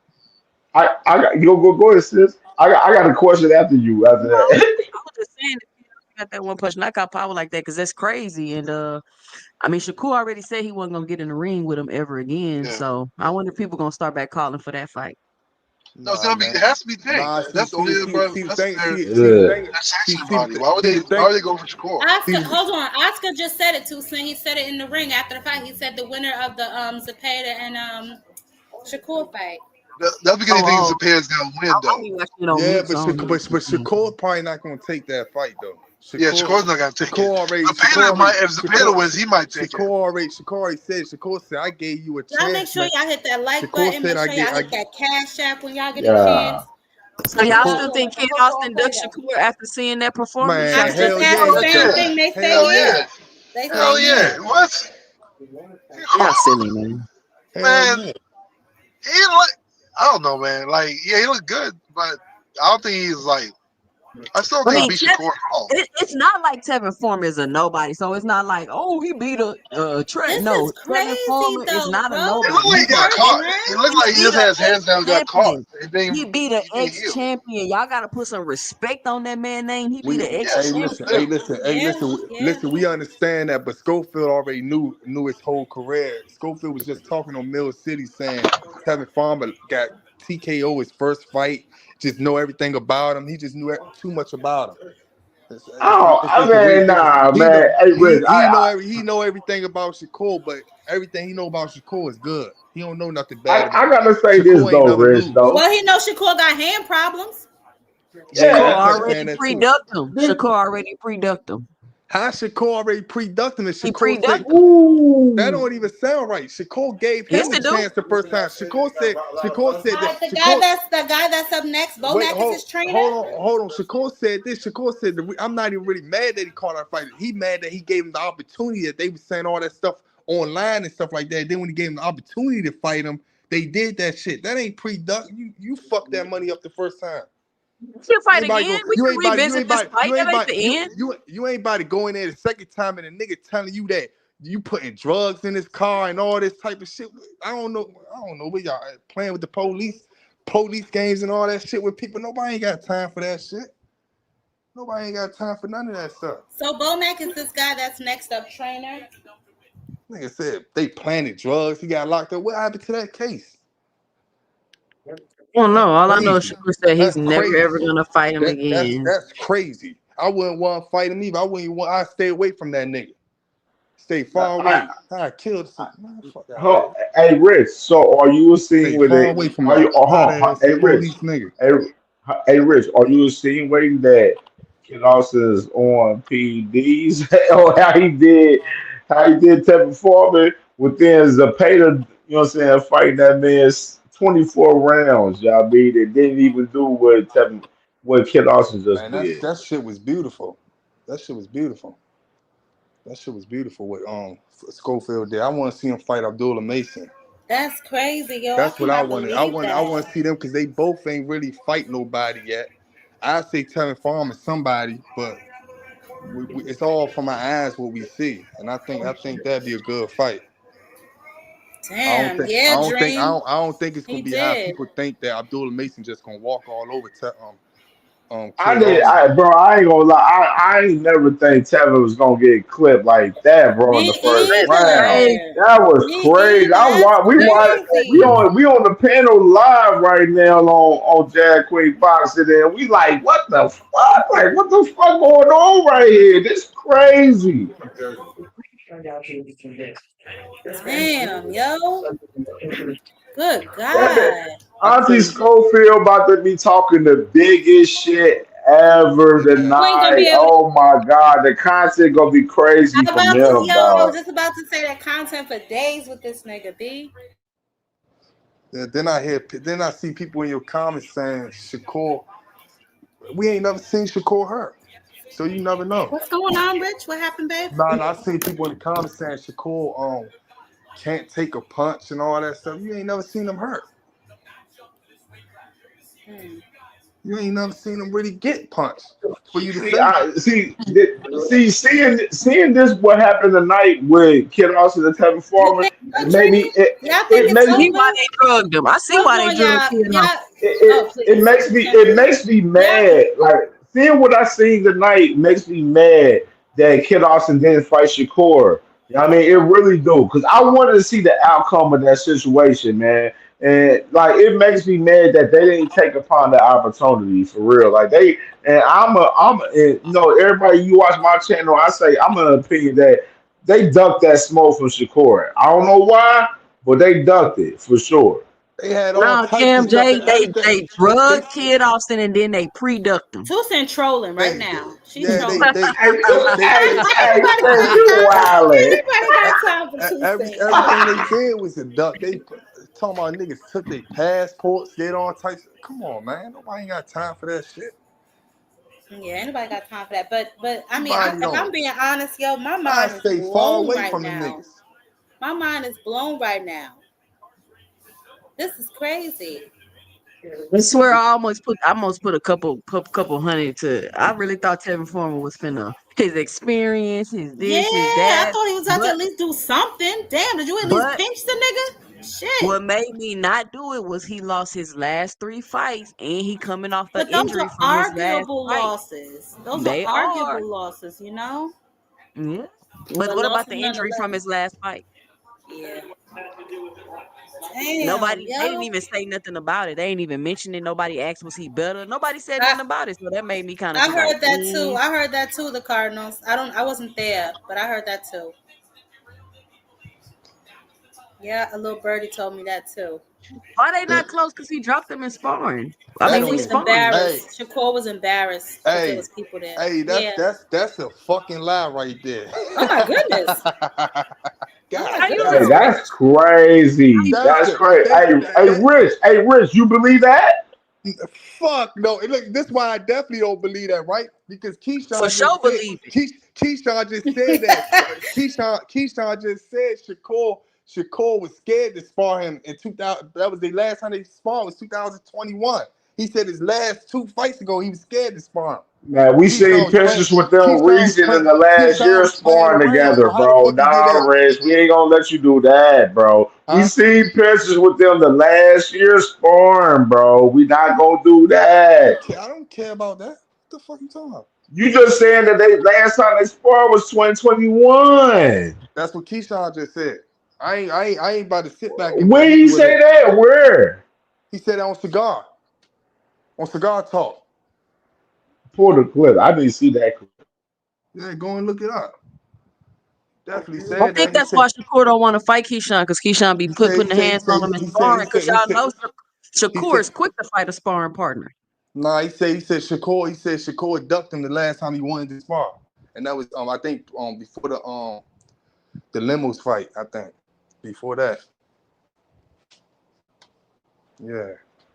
I got go ahead, sis. I got a question after you after No, I that. was just saying that Kid Austin got that one punch knockout power like that because that's crazy. And I mean, Shakur already said he wasn't gonna get in the ring with him ever again. yeah. So I wonder if people gonna start back calling for that fight. No, it's Nah, gonna be. man. It has to be Tank. Nah, That's the only other see the person thing, there. That's see anybody. Why would see they? the Why thing, would they go for Shakur? see Oscar, the, hold on. Oscar just said it too soon. He said it in the ring after the fight. He said the winner of the Zepeda and Shakur fight. That's because he thinks Oh, Zepeda's gonna win, I though. be watching it on yeah, mute, but so I don't know. Shakur probably not gonna take that fight though. Yeah, Shakur's not gonna take it. Shakur Zepeda might. If Zepeda wins, he might take it. Shakur said I gave you a Y'all make chance, sure man. y'all hit that like Shakur button. said Make sure y'all hit that cash app when y'all get a Yeah. chance. So y'all Shakur, still think Kid Austin ducked Shakur after seeing that performance? man, I just hell had yeah, the he same does. thing. They say Hell yeah. yeah, They say Hell yeah! yeah. What? Y'all silly, man. hell Man, yeah. he look. I don't know, man. Like, yeah, he looked good, but I don't think he's like. I still I think he mean, beat Shakur at all. it's not like Tevin Foreman is a nobody, so it's not like, oh, he beat a Trent. This No, is Tevin crazy Foreman is though, not a bro. It looked nobody. like He he got beat caught. Hurting, It man. looked like he he just beat had an his hands down, and got caught. ex-champion. And then He beat an he healed. ex-champion. Y'all gotta put some respect on that man's name. He beat an Yes, ex-champion. Yeah, yeah. listen. We understand that, but Schofield already knew his whole career. Schofield was just talking on Mill City saying Tevin Farmer got TKO his first fight. Just know everything about him. He just knew too much about him. Oh, It's I just a way mean, different. nah, He man. know Hey, Rich, he know everything about Shakur, but everything he know about Shakur is good. He don't know nothing bad I about him. gotta say this Shakur ain't though, never Rich. lose. Though, Well, he knows Shakur got hand problems. Yeah, Shakur yeah. we already understand that too. pre-ducked him. This, Shakur already pre-ducked him. How Shakur already pre-ducked him and He Shakur said pre-ducked him. that ooh. don't even sound right. Shakur gave Yes, him a it do. chance the first time. Shakur said All that right, the Shakur guy that's up next, wait, Bomac is his trainer. hold on. Shakur said this. Shakur said I'm not even really mad that he called our fight. He mad that he gave him the opportunity that they were saying all that stuff online and stuff like that. Then when he gave him the opportunity to fight him, they did that shit. That ain't pre-duck. You fucked that money up the first time. He'll You fight ain't about to again. go. We You can ain't about. You revisit ain't this about. fight. You ain't That ain't about. the end. You ain't about to go in there the second time and a nigga telling you that you putting drugs in his car and all this type of shit. I don't know. What y'all playing with the police games and all that shit with people. Nobody ain't got time for that shit. Nobody ain't got time for none of that stuff. So Bomac is this guy that's next up trainer. Nigga said they planted drugs. He got locked up. What happened to that case? Well, no. All I know is Crazy. Shakur said he's That's never ever crazy. gonna fight him again. That's crazy. I wouldn't want to fight him either. I stay away from that nigga. Stay far away. I killed some. Man, fuck out of here. Hey, Rich. So, are you a scene Stay with far it? away from Are a you? Hey, Rich. police nigga. Hey, hey, Rich. Are you a scene waiting that Kid Austin is on PDs or how he did Tevin Foreman within Zepeda? You know what I'm saying? Fighting that man's 24 rounds. Y'all mean it didn't even do what Kid Austin just Man, did. that shit was beautiful. That shit was beautiful. That shit was beautiful what Schofield did. I want to see him fight Abdullah Mason. That's crazy, yo. I That's what I cannot wanted. believe I that. want to see them because they both ain't really fight nobody yet. I say Tevin Farmer somebody, but it's all from our eyes what we see, and I think that'd be a good fight. Damn, yeah, Dream. I don't think it's He gonna be how did. people think that Abdullah Mason just gonna walk all over I Kid did, Austin. bro. I ain't gonna lie. I ain't never think Tevin was gonna get clipped like that, bro. In Me the first That's round, crazy. either. that was Me crazy. either. That's We crazy. on the panel live right now on Jag Queen Boxing, and we like, what the fuck? Like, what the fuck going on right here? This crazy. Damn, yo. Good That God. I Auntie tell you, Schofield about to be talking the biggest shit ever You ain't gonna tonight. be able to. Oh my God, the content gonna be crazy I'm from about to, him, yo, I was dog. just about to say that content for days with this nigga, B. Yeah, then I see people in your comments saying Shakur. We ain't never seen Shakur hurt, so you never know. What's going on, Rich? What happened, babe? Nah, I seen people in the comments saying Shakur can't take a punch and all that stuff. You ain't never seen him hurt. You ain't never seen him really get punched for you to See, say that. seeing this what happened tonight with Kid Austin and Tevin You Farmer, think so, maybe Trini? Y'all think it it's makes See why over? they drugged him. I see Hold why they on, drugged y'all. him. Y'all. Oh, it please. makes me mad. Like seeing what I seen tonight makes me mad that Kid Austin didn't fight Shakur. You know what I mean, it really do because I wanted to see the outcome of that situation, man. And like it makes me mad that they didn't take upon the opportunity for real. Like they and and, everybody you watch my channel, I say I'm of an opinion that they ducked that smoke from Shakur. I don't know why, but they ducked it for sure. They had all No, types of Cam stuff J, and everything. they They drugged Kid Austin and then they pre-ducked him. Tucson trolling right they now. She's yeah trolling. Hey, Anybody Chris, got you time? wildin'. Anybody got time for Tucson? everything they did was a duck. They talking about niggas took their passports, did all types. Come on, man. Nobody ain't got time for that shit. Yeah, anybody got time for that? But I mean, Nobody if I'm don't. being honest, yo, my I mind is stay far blown away right from them now. niggas. My mind is blown right now. This is crazy. I swear I almost put a couple hundred to. I really thought Tevin Farmer was finna his experience, his Yeah, this, his I that. thought he was about to But at least do something. Damn, did you at least but pinch the nigga? Shit. what made me not do it was he lost his last 3 fights and he coming off an But those injury are from his last arguable fight. losses. Those are They are. arguable losses, you know? Yeah. But But what about losses the injury from nonetheless. his last fight? Yeah. Damn, Nobody, they didn't yo. even say nothing about it. They ain't even mention it. Nobody asked, was he better? Nobody said I, nothing about it. So that made me kind of I be like, heard that too. I heard that too, the Cardinals. I wasn't there, but I heard that too. Yeah, a little birdie told me that too. why they not close? Because he dropped them in sparring. I That mean, Because he we was don't. sparring. Hey, embarrassed. Shakur was embarrassed because there hey, was people there. hey. That's Yeah. that's that's a fucking lie right there. Oh my goodness. Oh my God How you Hey, goodness, know? that's Rich. crazy. That's That's the crazy. Hey, Rich, you believe that? fuck no. And look, this is why I definitely don't believe that, right? Because For Keyshawn sure just said believe it. Keyshawn just said that Keyshawn just said Shakur was scared to spar him in 2000. That was the last time they sparred was 2021. He said his last 2 fights ago he was scared to spar him. Man, we seen Keyshawn was playing. pictures with them Keyshawn was recent in playing. the last Keyshawn year was playing sparring around. together, So how the bro. fuck he did Nah, that? Rich, we ain't gonna let you do that, bro. We Huh? seen pictures with them the last year sparring, bro. We not gonna do that. I don't care about that. What the fuck you talking about? You just saying that they last time they sparred was 2021. That's what Keyshawn just said. I ain't about to sit back and When he believe what say it. that? Where? He said that on Cigar Talk. Pull the clip. I didn't see that clip. Yeah, go and look it up. Definitely I said think that. He that's said why Shakur don't want to fight Keyshawn because Keyshawn be he said he putting the said he hands said on him and he said he sparring said because he y'all said know he Shakur said is quick to fight a sparring partner. nah. He said Shakur ducked him the last time he wanted to spar, and that was I think before the limos fight. I think before that. Yeah.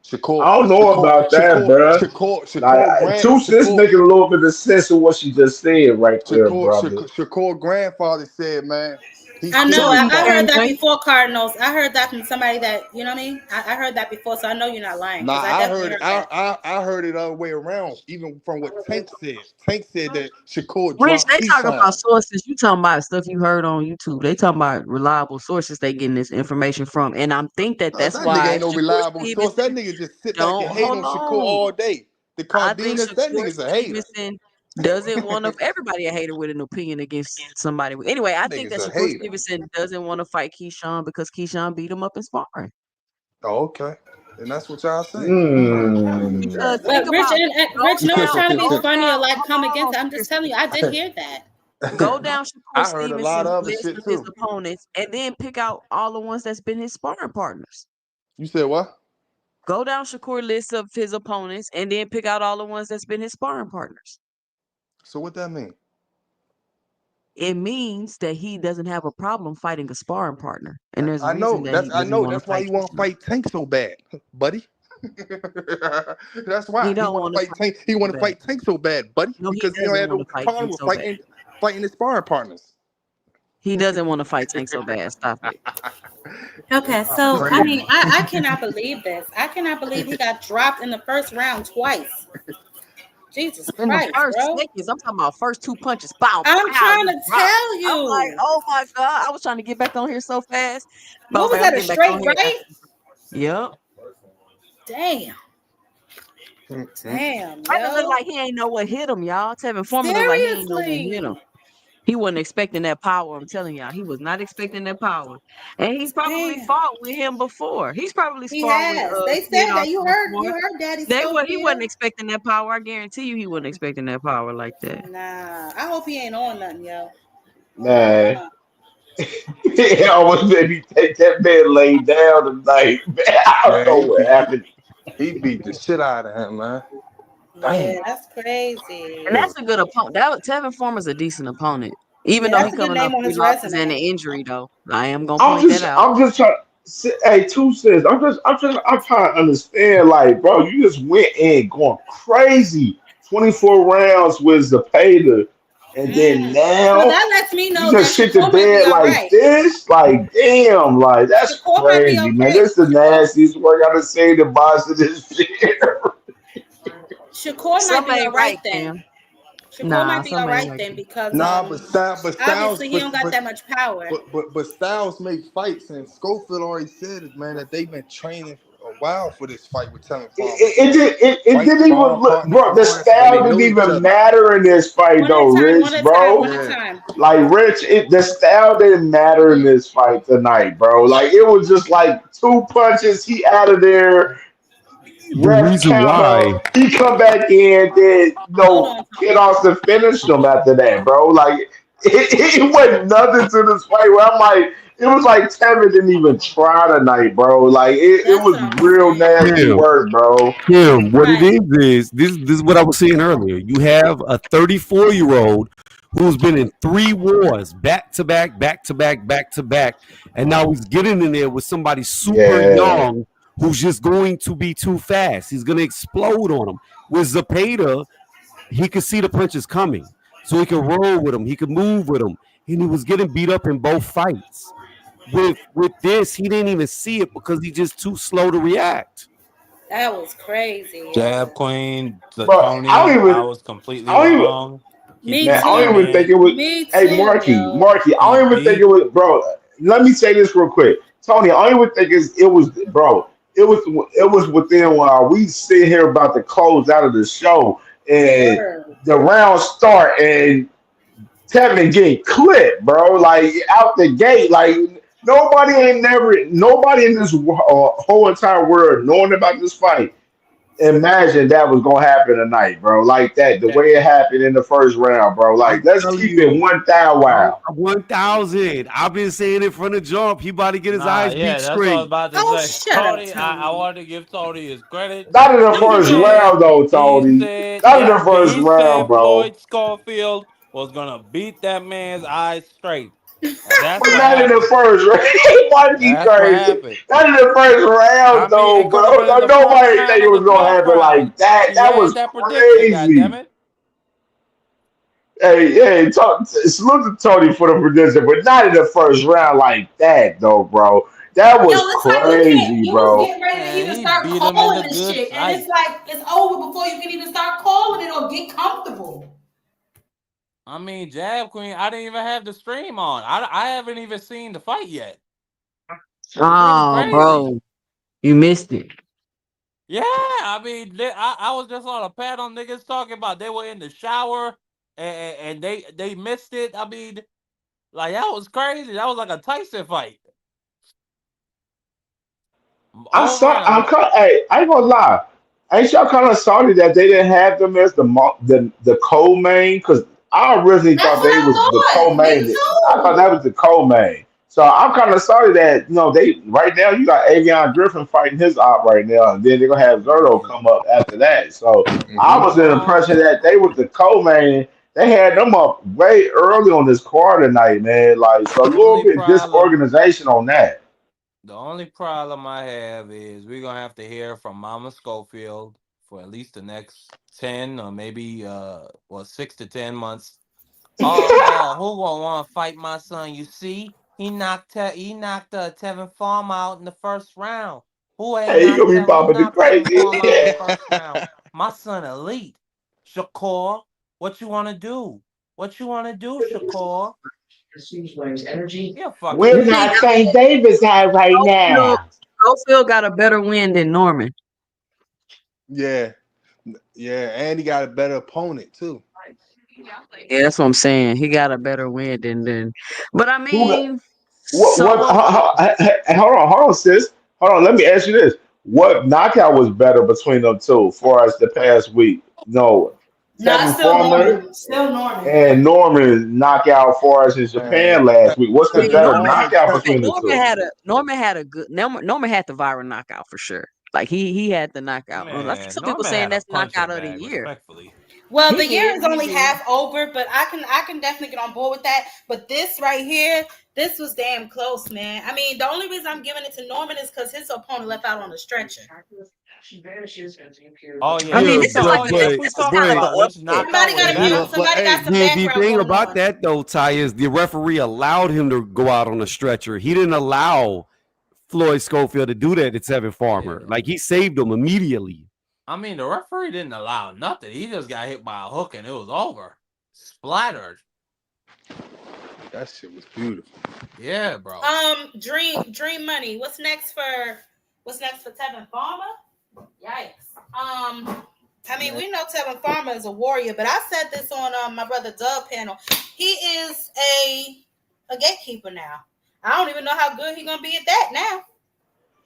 I don't know about that, bro. Like, Tooch, this making a little bit of sense of what she just said right there, brother. Shakur grandfather said, man, he's I know. scared to I spar. heard that before, Cardinals. I heard that from somebody that, you know what I mean? I heard that before, so I know you're not lying Nah, because I I definitely heard heard that. I heard it other way around, even from what Tank said. Tank said that Shakur Rich, dropped they talking Keyshawn. about sources. You talking about stuff you heard on YouTube. They talking about reliable sources they getting this information from. And I'm think that's That nigga why ain't no Shakur reliable source. That Stevenson nigga just sit back and don't hate hold on Shakur on. all day. The I think Cardenas, that Shakur nigga's a hater. Stevenson doesn't want to everybody a hater with an opinion against somebody. Anyway, I That think nigga's that a Shakur hater. Stevenson doesn't want to fight Keyshawn because Keyshawn beat him up in sparring. Oh, okay. And that's what y'all say. Because Mm. think But Rich about and go Rich, no one's down, trying to be go funny or down. like come Hold against on, it. I'm just telling you, I did hear that. go down Shakur I heard a lot Stevenson's of other list shit of his too. opponents and then pick out all the ones that's been his sparring partners. You said what? Go down Shakur list of his opponents and then pick out all the ones that's been his sparring partners. So what that mean? It means that he doesn't have a problem fighting a sparring partner, and there's a I reason know. that he doesn't want to That's why fight he you. want to fight Tank so bad, buddy. That's why He he don't want want to to fight fight Tank. He so want to bad. fight Tank so bad, buddy, No, he because he don't doesn't have want no to fight problem Tank with so bad. fighting his sparring partners. He doesn't want to fight Tank so bad. Stop it. Okay, I'm so I crazy. mean, I cannot believe this. I cannot believe he got dropped in the first round twice. Jesus In the Christ, first bro. seconds, I'm talking about first 2 punches. Bow, I'm pow, trying you to drop. tell I'm like, you. oh my God. I was trying to get back on here so fast. But What was okay, I'm that, a getting back straight on here right? after. Yep. Damn. Damn, Tevin look yo. like he ain't know what hit him, y'all. Tevin Foreman look like he ain't know what hit him. Seriously. He wasn't expecting that power. I'm telling y'all, he was not expecting that power. And he's probably Damn. fought with him before. He's probably He sparred with has. They Sid said that. You Austin before. heard Daddy He wasn't Schofield. expecting that power. I guarantee you, he wasn't expecting that power like that. Nah. I hope he ain't on nothing, yo. Man. It almost made me take that man laid down tonight. Man, I don't Man, know what happened. he beat the shit out of him, man. Yeah, Damn. that's crazy. And that's a good opponent. Tevin Foreman's a decent opponent. Even Yeah, though he that's a good coming off name on 3 his losses and an resume. injury, though. I am gonna point that out. I'm just trying. Hey, 2 cents. I'm trying to understand. Like, bro, you just went in going crazy. 24 rounds was the Pater, and then So now that lets me you know that just shit the Shakur might be bed all like right. this. Like, damn, like that's Shakur might be crazy, man. okay. This is the nastiest work I've seen the boss of this shit. Shakur might Some be all ain't right right, then. Cam. Shakur Nah, might be all some ain't right right. then because Nah, but Styles, obviously he don't got that much power. but Styles make fights, and Schofield already said it, man, that they've been training for a while for this fight with Tevin Farmer. It Fight didn't even sparring look, partners, bro. The all that, so they style didn't know each even other. matter in this fight, One at though, a time, Rich, one at a time, bro. one at a Yeah. time. Like Rich, the style didn't matter in this fight tonight, bro. Like it was just like 2 punches, he out of there. The Ref reason count why up, he come back in, then Hold on, Kid Tony. Austin finished him after that, bro. Like it wasn't nothing to this fight where I'm like, it was like Tevin didn't even try tonight, bro. Like it That's was what I'm real saying. nasty Kim, work, bro. Kim, what it Right. is this is what I was saying earlier. You have a 34-year-old who's been in 3 wars back to back, back to back, back to back, and now he's getting in there with somebody super Yeah. young who's just going to be too fast. He's going to explode on him. With Zapata, he could see the punches coming, so he could roll with him, he could move with him, and he was getting beat up in both fights. With this, he didn't even see it because he's just too slow to react. That was crazy, Jab yo. Queen, the But Tony, I was completely I don't even, wrong. He Me man, beat I that don't even think man. it was. Me Hey, too, yo. Marky, I He don't even think it beat was, bro. Let me say this real quick, Tony. I don't even think it was, bro. It was within while we sit here about to close out of the show and Word. the round start and Tevin getting clipped, bro. Like out the gate, like nobody in this whole entire world knowing about this fight imagine that was gonna happen tonight, bro. Like that, the way it happened in the first round, bro. Like, I'm let's telling keep it you, 1,000 wow. 1,000. I've been saying it from the jump. He about to get his Nah, eyes yeah, beat that's what I was straight. about to Oh, say. shut up, Tony, I Tony. wanted to give Tony his credit. Not in the He first said round, though, he Tony. said Not in he the first he round, said bro. Floyd Schofield was gonna beat that man's eyes straight. And that's But what not in the happened. first round. He might be That's what crazy. happened. Not in the first I round, mean, though, it could have bro. been in No, the first nobody think round it or was the gonna 12th happen round. like that. She That had was that prediction, crazy. goddammit. Hey, salute to Tony for the prediction, but not in the first round like that, though, bro. That Yo, was it's like you can't. crazy, You was bro. getting ready to Man, even he start beat him in the calling this good shit, and it's fight. like it's over before you can even start calling it or get comfortable. I mean, Jab Queen, I didn't even have the stream on. I haven't even seen the fight yet. It's really Oh, crazy. bro. You missed it. Yeah, I mean, I was just on a pad on niggas talking about they were in the shower and they missed it. I mean, like that was crazy. That was like a Tyson fight. Over and Hey, I ain't gonna lie. Ain't y'all kind of sorry that they didn't have them as the co-main? Because I originally That's thought what they was the I thought. Me co-main. I thought too. that was the co-main. So I'm kind of sorry that they right now you got Avion Griffin fighting his op right now, and then they're gonna have Zerto come up after that. So I was in the impression that they was the co-main. They had them up way early on this card tonight, man. Like so, a little bit disorganization on that. The only problem I have is we're gonna have to hear from Mama Schofield for at least the next 10 or maybe 6 to 10 months. Who gonna want to fight my son? You see, he knocked Tevin Farmer out in the first round. Who ain't Hey, you knocked gonna be Tevin? Who popping the knocked Tevin crazy. Farmer out in the first round? My son elite. Shakur, what you wanna do? What you wanna do, Shakur? Yeah, fucking We're idiot. not St. Davis high right Schofield, now. Schofield got a better win than Norman. Yeah, and he got a better opponent too. Yeah, that's what I'm saying. He got a better win than. But I Who got mean, what? so Hold on, sis. Hold on. Let me ask you this: what knockout was better between them two for us the past week? No, No, it's Tevin still Farmer Norman. Still Norman. and Norman knockout for us in Man, Japan last week. What's I the mean, better Norman knockout touched. between the two? Norman had a good Norman had the viral knockout for sure. Like he had the knockout. I think Man, some people Norman saying had a that's knockout punching of the bag, year. respectfully. Well, He the year did. is He only did. half over, but I can definitely get on board with that. But this right here, this was damn close, man. I mean, the only reason I'm giving it to Norman is because his opponent left out on the stretcher. Oh yeah, I mean, Yeah, this is like if we this is talking kind of but about an which upset. knockout Somebody was got to better, somebody got some hey, the background thing going about on. that though, Ty, is the referee allowed him to go out on a stretcher. He didn't allow Floyd Schofield to do that to Tevin Farmer. yeah. Like he saved him immediately. I mean, the referee didn't allow nothing. He just got hit by a hook and it was over. Splattered. That shit was beautiful. Yeah, bro. Dream Money. What's next for Tevin Farmer? Yikes. I mean, we know Tevin Farmer is a warrior, but I said this on my brother Doug panel. He is a gatekeeper now. I don't even know how good he's gonna be at that now.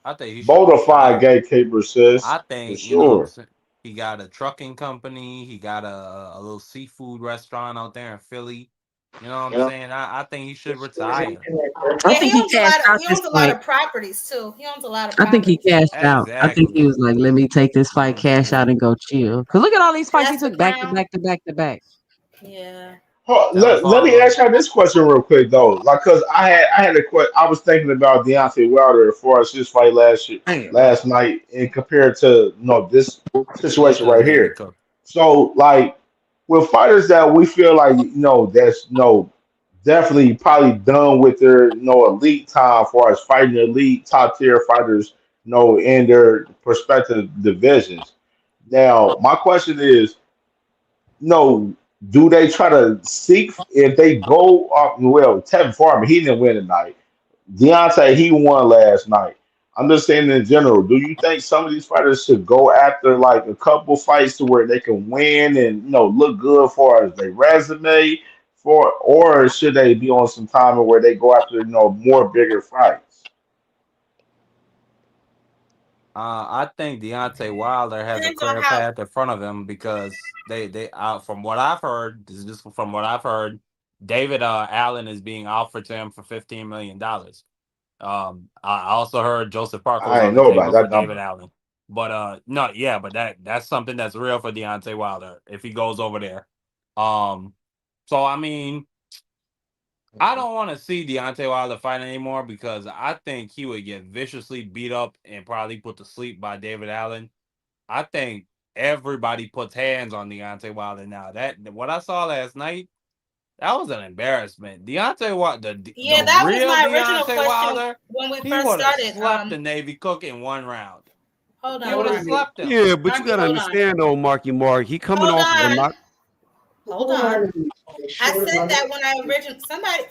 I think he should Bonafide retire. gatekeeper, sis, I for think, sure. he got a trucking company. He got a little seafood restaurant out there in Philly. You know what I'm saying? I think he should retire. I Yeah, think he cashed out he this owns a lot fight. of properties too. He owns a lot of I think he properties. cashed out. I think he Exactly. was like, "Let me take this fight, cash out, and go chill." Cause look at all these And fights he that's the took back to crown. back to back to back. Yeah. Tevin Let me Farmer. ask you this question real quick though, like, cause I had a question. I was thinking about Deontay Wilder as far as his fight last night, and compared to this He situation could have right Navy here. cooked. So like with fighters that we feel like that's definitely probably done with their elite time, as far as fighting elite top tier fighters, in their respective divisions. Now my question is no, do they try to seek if they go up? Well, Tevin Farmer, he didn't win tonight. Deontay, he won last night. I'm just saying in general, do you think some of these fighters should go after like a couple fights to where they can win and look good for as their resume or should they be on some time where they go after more bigger fights? I think Deontay Wilder has a Depends on clear how. path in front of him because they from what I've heard, this is just from what I've heard, David Allen is being offered to him for $15 million. I also heard Joseph Parker was I on ain't the know about table for that David number. Allen. But no, yeah, but that's something that's real for Deontay Wilder if he goes over there. Um, so I mean, I don't want to see Deontay Wilder fight anymore because I think he would get viciously beat up and probably put to sleep by David Allen. I think everybody puts hands on Deontay Wilder now. That what I saw last night, that was an embarrassment. Deontay Wilder, the Yeah, that was real my original Deontay question Wilder, when we he first would have started. slept the Navy cook in one round. Hold He on, would have Marky. slept him. Yeah, but you Marky, gotta hold on. understand though, Marky, he coming Hold off of a on. knock. Hold on. I said that when I originally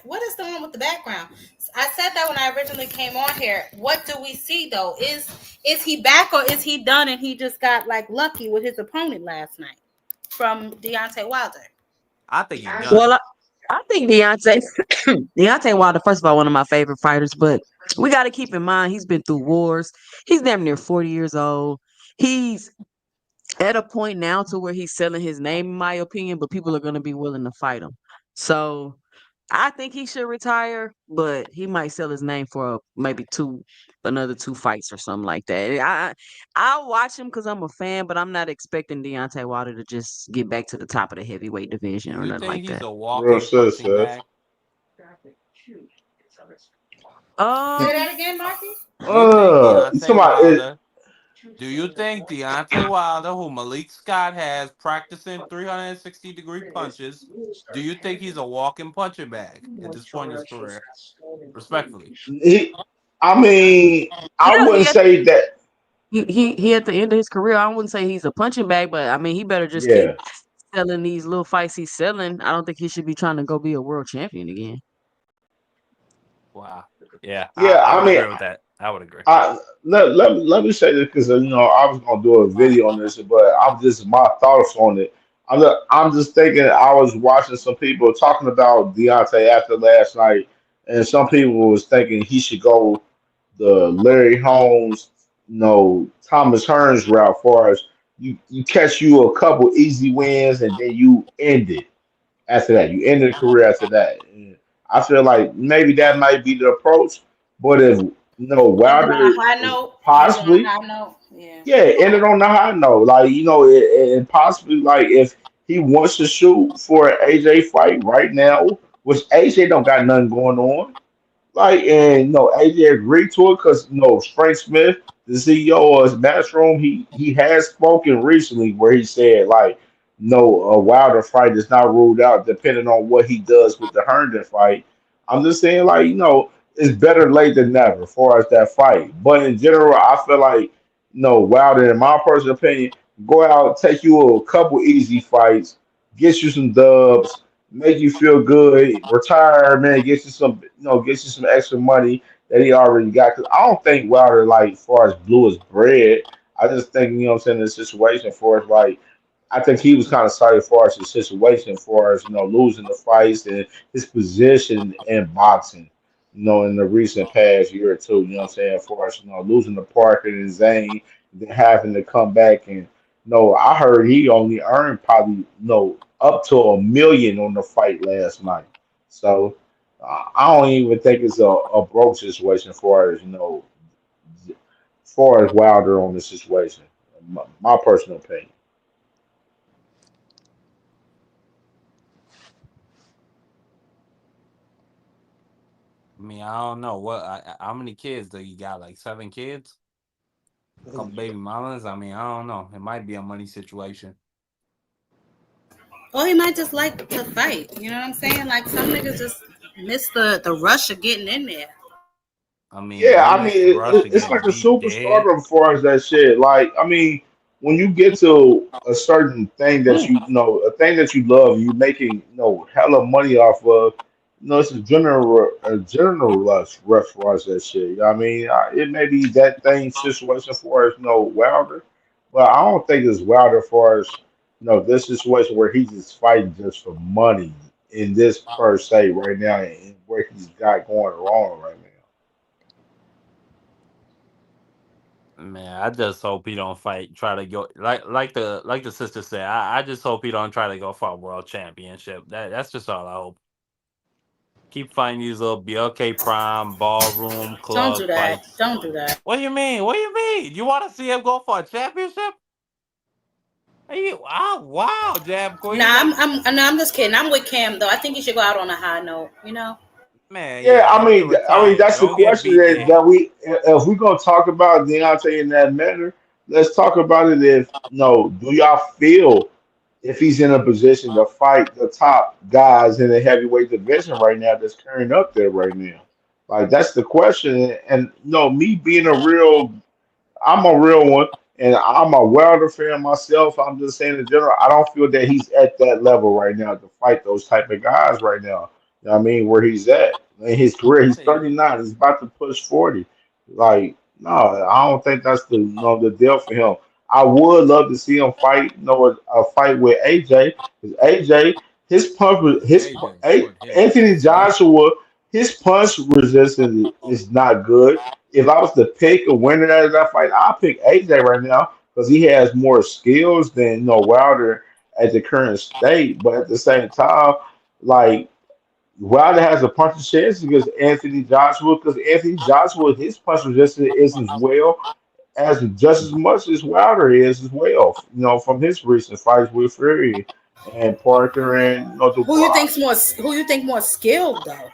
what is the one with the background? I said that when I originally came on here. What do we see though? Is he back or is he done and he just got like lucky with his opponent last night from Deontay Wilder? I think he Well, done. I think Deontay Wilder, first of all, one of my favorite fighters, but we got to keep in mind he's been through wars. He's damn near 40 years old. He's at a point now to where he's selling his name, in my opinion, but people are going to be willing to fight him. So I think he should retire, but he might sell his name for maybe another 2 fights or something like that. I'll watch him because I'm a fan, but I'm not expecting Deontay Wilder to just get back to the top of the heavyweight Do division or you nothing think like he's that. a Real walking shit, punching sis. bag? Say Um, that again, Marky. Do you think You talking Deontay about it? Wilder? Do you think Deontay Wilder, who Malik Scott has practicing 360-degree punches, do you think he's a walking punching bag at this point in his career? Respectfully. He, I mean, I yeah, wouldn't say that. he at the end of his career. I wouldn't say he's a punching bag, but I mean he better just keep Yeah, selling these little fights he's selling. I don't think he should be trying to go be a world champion again. Wow. Yeah, yeah. I I would mean, agree with that. I would agree. let me say this because I was gonna do a video on this, but I'm just my thoughts on it. I'm just thinking. I was watching some people talking about Deontay after last night, and some people was thinking he should go the Larry Holmes, Thomas Hearns route. For us, you catch you a couple easy wins, and then you end it after that. You end the career after that. And I feel like maybe that might be the approach. But if Ended on a Wilder high is note. Ended on a possibly, high note. Yeah. yeah, ended on the high note. Like, and possibly like if he wants to shoot for an AJ fight right now, which AJ don't got nothing going on. Like, and AJ agreed to it because Frank Smith, the CEO of Matchroom, he has spoken recently where he said like no, a Wilder fight is not ruled out depending on what he does with the Herndon fight. I'm just saying like it's better late than never as far as that fight. But in general, I feel like Wilder, in my personal opinion, go out, take you a couple easy fights, get you some dubs, make you feel good, retire, man, get you some, get you some extra money that he already got. Cause I don't think Wilder, like, as far as blue as bread, I just think, what I'm saying, the situation for us, like, I think he was kind of sorry for us, the situation for us, losing the fights and his position in boxing, in the recent past year or two, you know what I'm saying, for us, losing the Parker and Zane, then having to come back and, I heard he only earned probably, up to $1 million on the fight last night. So I don't even think it's a broke situation for us, far as Wilder on the situation. My personal opinion. I mean, I don't know how many kids do you got? Like 7 kids, couple baby mamas. I mean, I don't know. It might be a money situation. Or he might just like to fight. You know what I'm saying? Like some niggas just miss the rush of getting in there. I mean, Yeah, they I mean, miss the rush of it's getting like a beat dead. superstardom for us that shit. Like, I mean, when you get to a certain thing that a thing that you love, you making hella money off of. It's a general rush for us that shit. You know what I mean, it may be that thing situation for us, Wilder, but I don't think it's Wilder for us. This situation where he's just fighting just for money in this per se right now, and where he's got going wrong right now. Man, I just hope he don't fight. Try to go like the sister said. I just hope he don't try to go for a world championship. That's just all I hope. Keep fighting these little BLK Prime ballroom Don't do club that. fights. Don't do that. What do you mean? What do you mean? You want to see him go for a championship? Are you? Oh wow, Jab Nah, Queen. Like I'm just kidding. I'm with Cam though. I think he should go out on a high note. You know. man, Yeah, yeah, he can retire. that's the Don't get question beat that, there. if we're gonna talk about Deontay in that manner, let's talk about it. If no, do y'all feel if he's in a position to fight the top guys in the heavyweight division right now that's carrying up there right now? Like that's the question. And me being I'm a real one, and I'm a Wilder fan myself. I'm just saying in general, I don't feel that he's at that level right now to fight those type of guys right now. You know what I mean, where he's at in his career, he's Hey, 39. He's about to push 40. Like, no, I don't think that's the deal for him. I would love to see him fight, a fight with AJ. Because AJ, his punch, AJ would hit Anthony different. Joshua, his punch resistance is not good. If I was to pick a winner out of that fight, I'll pick AJ right now because he has more skills than Wilder at the current state. But at the same time, like Wilder has a punch of chance against Anthony Joshua because Anthony Joshua, his punch resistance is as well as just as much as Wilder is as well. From his recent fights with Fury and Parker and Dubois. Who you think more skilled though?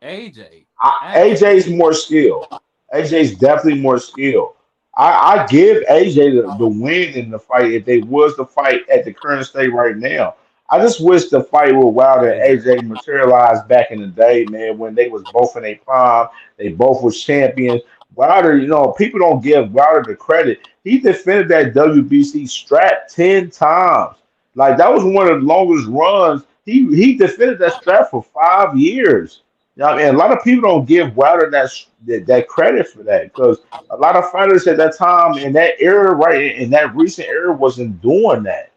AJ. AJ's more skilled. AJ's definitely more skilled. I give AJ the win in the fight if they was to fight at the current state right now. I just wish the fight with Wilder and AJ. AJ materialized back in the day, man, when they was both in their prime. They both was champions. Wilder, people don't give Wilder the credit. He defended that WBC strap 10 times. Like that was one of the longest runs. He defended that strap for 5 years. I mean, a lot of people don't give Wilder that credit for that because a lot of fighters at that time in that era, right in that recent era, wasn't doing that.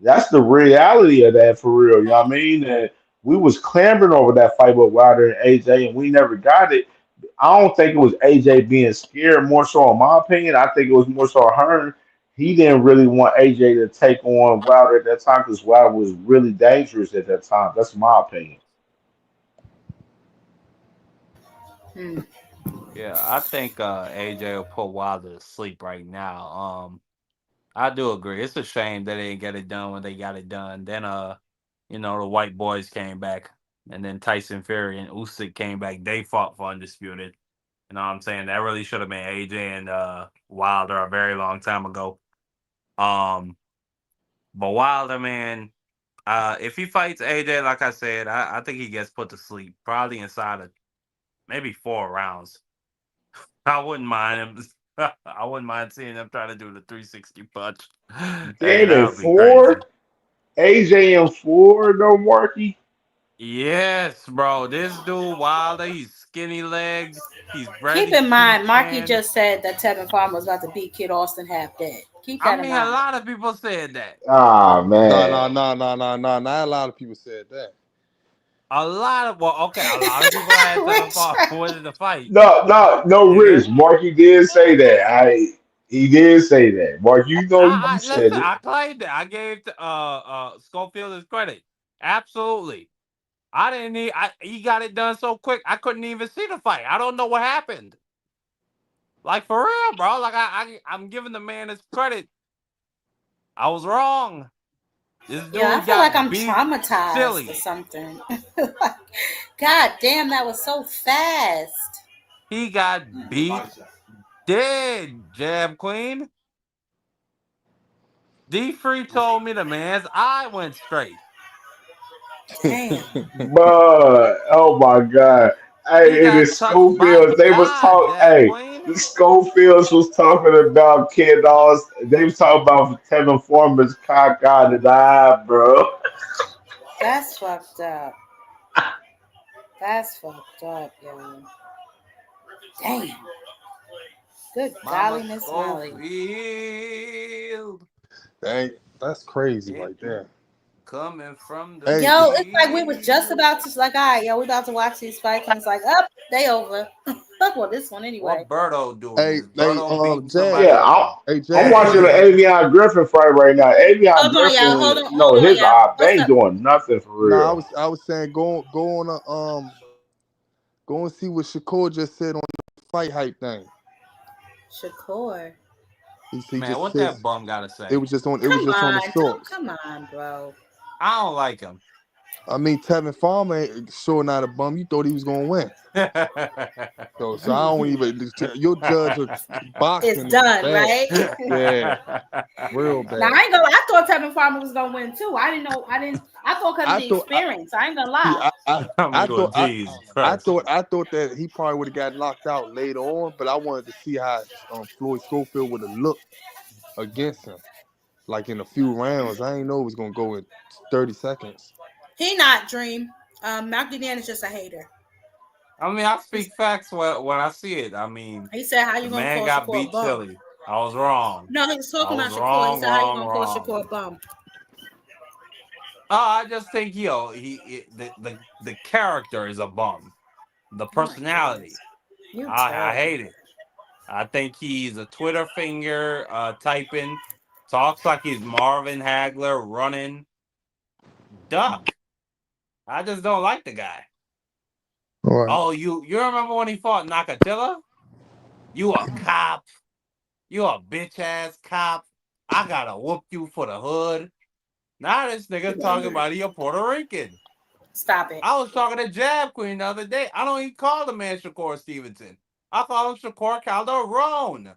That's the reality of that for real. You know what I mean? And we was clamoring over that fight with Wilder and AJ, and we never got it. I don't think it was AJ being scared. More so, in my opinion, I think it was more so Hearn. He didn't really want AJ to take on Wilder at that time because Wilder was really dangerous at that time. That's my opinion. Hmm. Yeah, I think AJ will put Wilder to sleep right now. I do agree. It's a shame that they didn't get it done when they got it done. Then the white boys came back, and then Tyson Fury and Usyk came back. They fought for undisputed. You know what I'm saying? That really should have been AJ and Wilder a very long time ago. But Wilder, man, if he fights AJ, like I said, I think he gets put to sleep. Probably inside of maybe 4 rounds. I wouldn't mind him. I wouldn't mind seeing him try to do the 360 punch. Hey, Damn that it, would be crazy. four? AJ and four, no Marky? Yes, bro. This dude Wilder, he's skinny legged. He's Keep Brady in mind, Marky Sheepskin. just said that Tevin Farmer was about to beat Kid Austin half dead. Keep I that in mean, a mind. lot of people said that. Ah, No, man. no, no, no, no, no. Not a lot of people said that. A lot of people had Tevin Rich. Farmer winning the fight. No, You Rich. get? Marky did say that. He did say that. Mark, you said Listen. it. I claimed it. I gave Schofield his credit. Absolutely. I didn't need. He got it done so quick. I couldn't even see the fight. I don't know what happened. Like for real, bro. Like I'm giving the man his credit. I was wrong. This Yeah, I dude feel like got I'm beat traumatized or silly. something. God damn, that was so fast. He got beat dead, Jab Queen. D Free told me the man's eye went straight. Damn. But oh my God. He Hey, and the got touched by Schofields, they was God, talk. Jab Hey, Queen. the Schofields was talking about Kid Austin. They was talking about Tevin Farmer's cock out of the eye, bro. That's fucked up. That's fucked up, yo. Damn. Good Mama golly, Miss Molly. Schofield. That's crazy It right there. coming from the Hey, Yo, it's like we were just field. about to like, all right, yo, we about to watch these fights, and it's like, up, they over. Well, this one anyway. What Birdo doing? hey, Is Birdo beating Jab. Yeah, somebody? I'm Jab. watching the Avion Griffin fight right now. Avion Hold on, y'all. Griffin, Hold on, his y'all. eye, they What's ain't up? doing nothing for No, real. I was saying go on go and see what Shakur just said on the fight hype thing. Shakur. He Man, just what said that bum gotta it say? was just on Come the on, shorts. come on, bro. I don't like him. I mean, Tevin Farmer ain't sure not a bum. You thought he was gonna win. So I don't even. Your judge of It's boxing is done, bad. right? Yeah, real Now bad. I ain't gonna. I thought Tevin Farmer was gonna win too. I didn't know. I didn't. I thought because of I the thought. experience. I ain't gonna See, lie. I'm going, Jesus Christ. I thought that he probably would have got knocked out later on, but I wanted to see how Floyd Schofield would have looked against him, like in a few rounds. I didn't know it was gonna go in 30 seconds. He not Dream. Malcolm Dan is just a hater. I mean, I speak facts when I see it. I mean, He said, "How the you gonna man call got Shakur a beat bum?" silly. I was wrong. No, he was I talking was about Shakur. He wrong, said, "How you wrong, gonna call wrong. Shakur a bum?" Oh, I just think the character is a bum. The Oh my goodness, personality, you I terrible. hate it. I think he's a Twitter finger typing, talks like he's Marvin Hagler running duck. I just don't like the guy. Right. Oh, you remember when he fought Nakatila? You a cop. You a bitch ass cop. I gotta whoop you for the hood. Now this nigga talking about he a Puerto Rican. Stop it. I was talking to Jab Queen the other day. I don't even call the man Shakur Stevenson. I call him Shakur Calderon.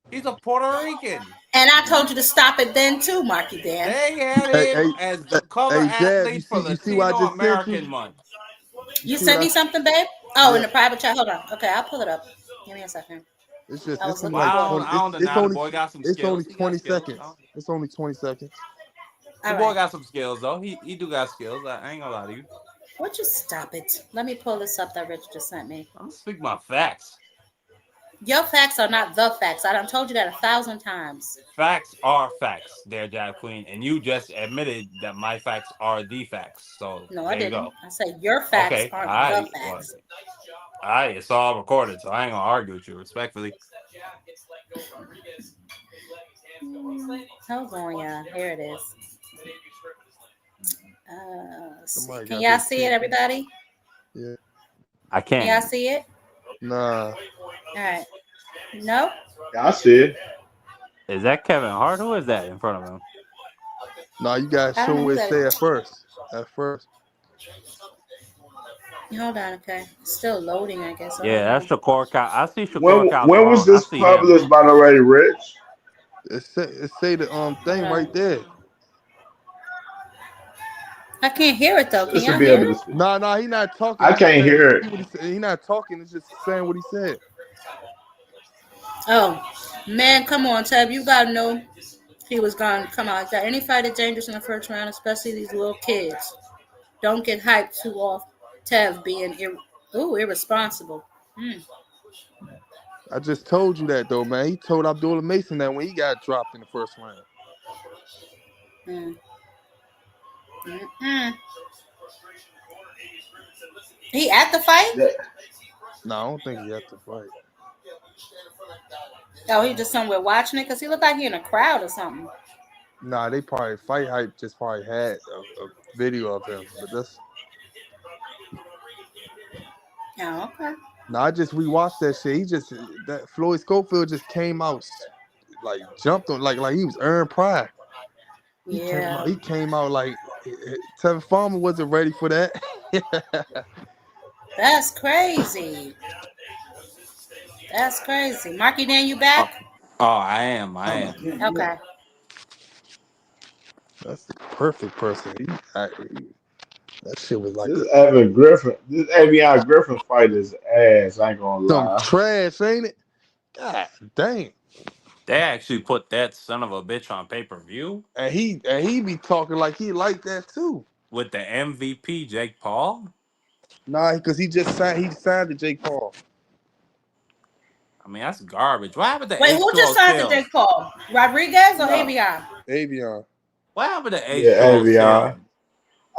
He's a Puerto Rican. And I told you to stop it then too, Marky Dan. They had him as the cover Jab, athlete for you see what I Latino just sent American you? Month. You sent me something, babe? Oh, in Yeah. the private chat. Hold on. Okay, I'll pull it up. Give me a second. It's just I it's was only looking like for 20. I don't It's deny the boy got some only skills. He got 20 skills. seconds. It's only 20 seconds. The boy got some skills though. He do got skills. I ain't gonna lie to you. Would you stop it? Let me pull this up that Rich just sent me. I'm speaking my facts. Your facts are not the facts. I done told you that 1,000 times. Facts are facts, there, Jab Queen, and you just admitted that my facts are the facts. So No, there I you didn't. go. I said your facts Okay, aren't all the right. facts. All right, it's all recorded, so I ain't gonna argue with you respectfully. Hold on, y'all. Here it is. Can got y'all this see it, everybody? Yeah. I Can y'all can. see it? Nah. All right. No? Yeah, I see it. Is that Kevin Hart? Who is that in front of him? Nah, you gotta I don't show know what who it that say is. at first. At first. Hold on, okay. It's still loading, I guess. I Yeah, don't know. that's Shakur. I see Shakur When was Calderon. I this see him. published, by the way, Rich? It say the thing Hold on. right there. I can't hear it though. Should Can y'all be hear able to it? see. Nah, he not talking. I He just can't saying hear it. what he said. He not talking. It's just saying what he said. Oh, man, come on, Tab. You gotta know he was gonna come out like that. Any fight is dangerous in the first round, especially these little kids. Don't get hyped too off Tev being irresponsible. I just told you that though, man. He told Abdullah Mason that when he got dropped in the first round. He at the fight? No, I don't think he had to fight. Oh, he just somewhere watching it? Because he looked like he in a crowd or something. Nah, they probably Fight Hype just probably had a video of him, but that's. Oh, okay. Nah, I just rewatched that shit. That Floyd Schofield just came out like jumped on like he was earned pride. He came out like Tevin Farmer wasn't ready for that. That's crazy. That's crazy. Marky Dan, you back? Oh, I am. Okay. That's the perfect person. That shit was like This Avion Griffin fight is ass. I ain't gonna some lie. trash, ain't it? God damn. They actually put that son of a bitch on pay-per-view. And he be talking like he like that too. With the MVP Jake Paul. Nah, because he signed to Jake Paul. I mean, that's garbage. What happened to Wait, who just signed to H2O Jake Paul? Rodriguez or Avion? Avion. What happened to Yeah, H2O?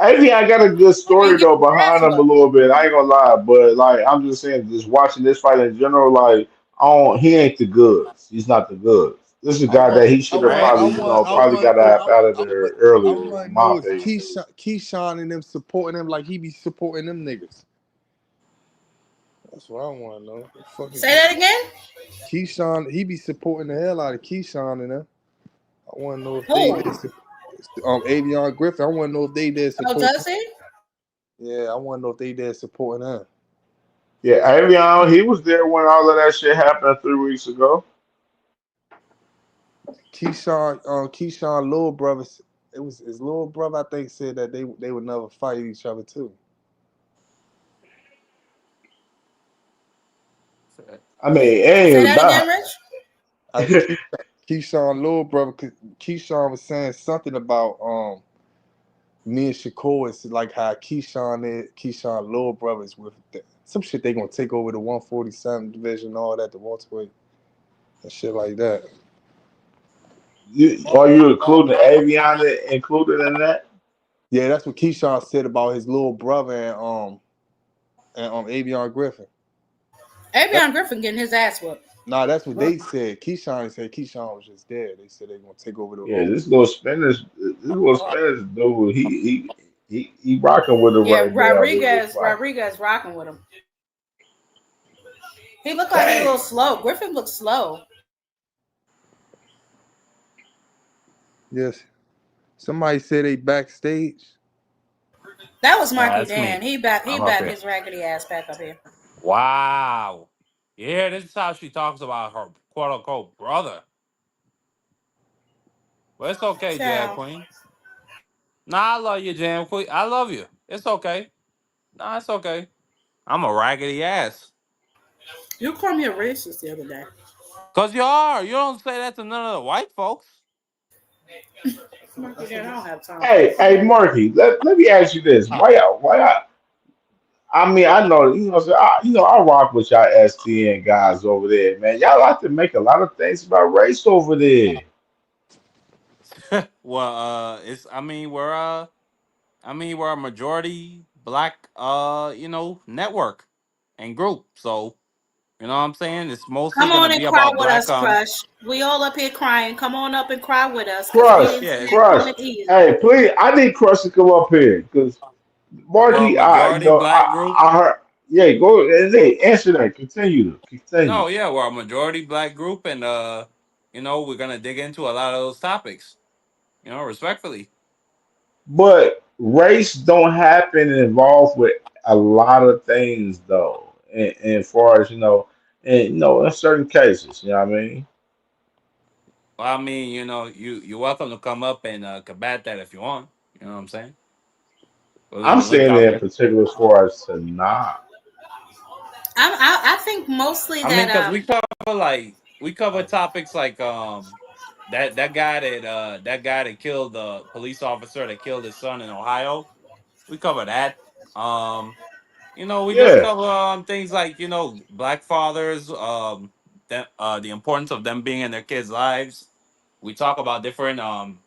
Avion got a good story though behind him a wrestler. little bit. I ain't gonna lie, but like I'm just saying, just watching this fight in general, like he ain't the goods. He's not the goods. This is a guy that he should have probably, probably got out of there I earlier, want in to my know is opinion. Keyshawn and them supporting him like he be supporting them niggas. That's what I want to know. Say that again? Keyshawn, he be supporting the hell out of Keyshawn and them. I want to know if Avion Griffin. I want to know if they there supporting. Oh, does he? Yeah, I want to know if they there supporting him. Yeah, Avion, he was there when all of that shit happened 3 weeks ago. Keyshawn little brother, it was his little brother. I think said that they would never fight each other too. I mean, it Say ain't that about. again, Rich? Keyshawn little brother, Keyshawn was saying something about me and Shakur. It's like how Keyshawn little brothers with some shit. They gonna take over the 147 division, all that, the welterweight and shit like that. Are you including Avion included in that? Yeah, that's what Keyshawn said about his little brother and Avion Griffin. Avion Griffin getting his ass whooped. Nah, that's what they said. Keyshawn said Keyshawn was just there. They said they gonna take over the. Yeah, this gonna spin this dude. He rocking with him Yeah, right now with this fight. Rodriguez rocking with him. He looked like he's a little slow. Griffin looks slow. Yes. Somebody said they backstage. That was Marky That's Dan. me. He back I'm up here. his raggedy ass back up here. Wow. Yeah, this is how she talks about her quote unquote brother. But it's okay, Jam Ciao. Queen. Nah, I love you, Jam Queen. I love you. It's okay. Nah, it's okay. I'm a raggedy ass. You called me a racist the other day. Cause you are. You don't say that to none of the white folks. Marky Dan, I don't have time for Hey, this. hey, Marky, let me ask you this. I mean, I know, I rock with y'all STN guys over there, man. Y'all like to make a lot of things about race over there. Well, it's. We're a majority black, network and group. So you know what I'm saying. It's mostly Come gonna on and be cry about with black. us, Crush. We all up here crying. Come on up and cry with us, cause we Crush, ain't Yeah, seen that Crush. coming either. Hey, please, I need Crush to come up here because we're a Marky, majority black group. I heard, yeah, go hey, answer that. Continue. No, yeah, we're a majority black group, and we're gonna dig into a lot of those topics. Respectfully. But race don't happen involved with a lot of things though, and as far as in certain cases, you know what I mean. Well, you're welcome to come up and combat that if you want. You know what I'm saying? We'll leave I'm a link saying out that in there. particular as far as to not. I think mostly that Because we cover topics like that guy that killed the police officer that killed his son in Ohio. We cover that. Um, we just Yeah. cover things like black fathers, the importance of them being in their kids' lives. We talk about different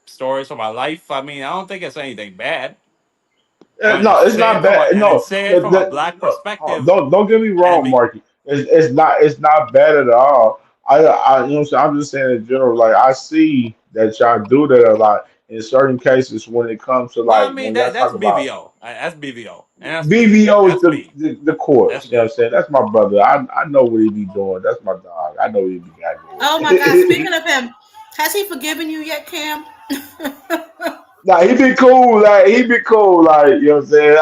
stories from our life. I don't think it's anything bad, and No, it's it's said not from a bad. and it's No, said from a black no, perspective. don't get me And wrong, be, Marky. It's not bad at all. You know what I'm saying? I'm just saying in general. Like I see that y'all do that a lot in certain cases when it comes to well, I like mean when y'all that's talk about BVO. That's BVO, and that's me. BVO is That's me. the That's courts. You know what I'm me. saying? That's my brother. I know what he be doing. That's my dog. I know what he be got oh my God, going. speaking of him, has he forgiven you yet, Cam? Nah, he be cool. Like he be cool. Like you know what I'm saying.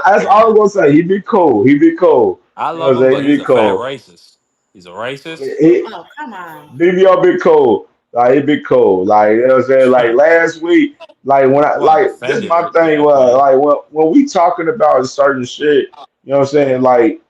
That's all I'm gonna say. He be cool. He be cool. I You know what love I'm him, saying. but He he's be a fat cool. racist. He's a racist. Oh, come on. BBO be cool. Like he be cool. Like you know what I'm saying. Like I last week, like when I wasn't like this is my offended, thing. Jam Queen. Like when we talking about certain shit, you know what I'm saying. Like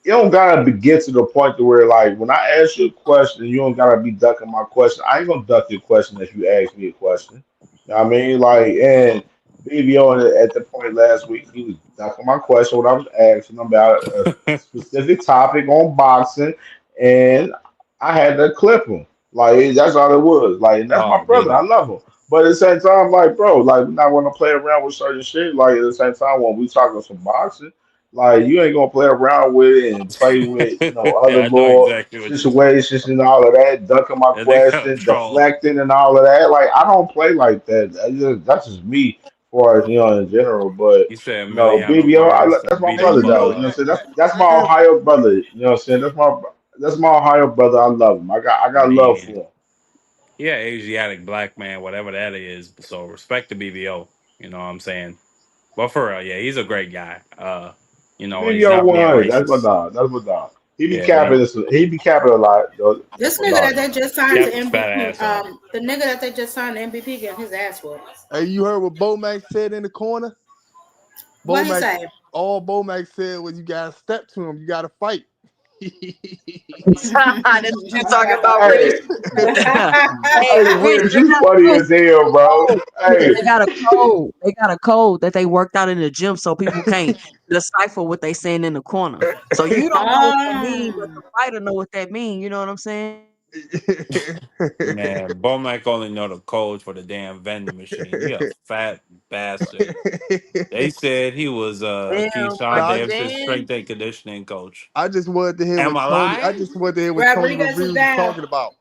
you don't gotta get to the point to where like when I ask you a question, you don't gotta be ducking my question. I ain't gonna duck your question if you ask me a question. You know what I mean? Like and BBO at the point last week, he was ducking my question when I was asking him about a specific topic on boxing, and I had to clip him. Like that's all it was. Like and that's my Oh, brother. I BB. love him. But at the same time, like bro, like we're not gonna play around with certain shit. Like at the same time, when we talking some boxing. Like you ain't gonna play around with it and play with other Yeah, I know little exactly what you're saying. situations and all of that, ducking my That nigga a question, troll. deflecting and all of that. Like I don't play like that. That's just me, as far as in general. But He said Emiliano BBO, Rose that's my beat Hey, his brother you though. know, You know what I'm mother. saying? That's my Ohio brother. You know what I'm saying? That's my Ohio brother. I love him. I I got love for mean, him. yeah, Asiatic black man, whatever that is. So respect the BVO. You know what I'm saying? But for real, yeah, he's a great guy. And he's BBO not being 100. That's my racist. dog. That's my dog. He be Yeah, capping. He be capping a lot. Though. That's This my nigga dog that they though. just signed to cap his fat MVP, ass off. the nigga that they just signed to MVP getting his ass whooped. hey, you heard what Bomac said in the corner? What he Bomac, say? all Bomac said was you gotta step to him. You gotta fight. That's what you talking about, Rich. Hey, Hey, hey, Rich, Rich, they you got funny a code. as hell, bro. Oh, Hey, they got a code. They got a code that they worked out in the gym so people can't decipher what they saying in the corner. So you don't know what that means, but the fighter know what that means. You know what I'm saying? Man, Bomac only know the codes for the damn vending machine. He a fat bastard. They said he was Damn, Keyshawn Nah, Marky Davis' Dan. strength and conditioning coach. I just wanted to hear Am what I Tony. I lying? just wanted to hear what Tony Rodriguez is Revere was down. talking about.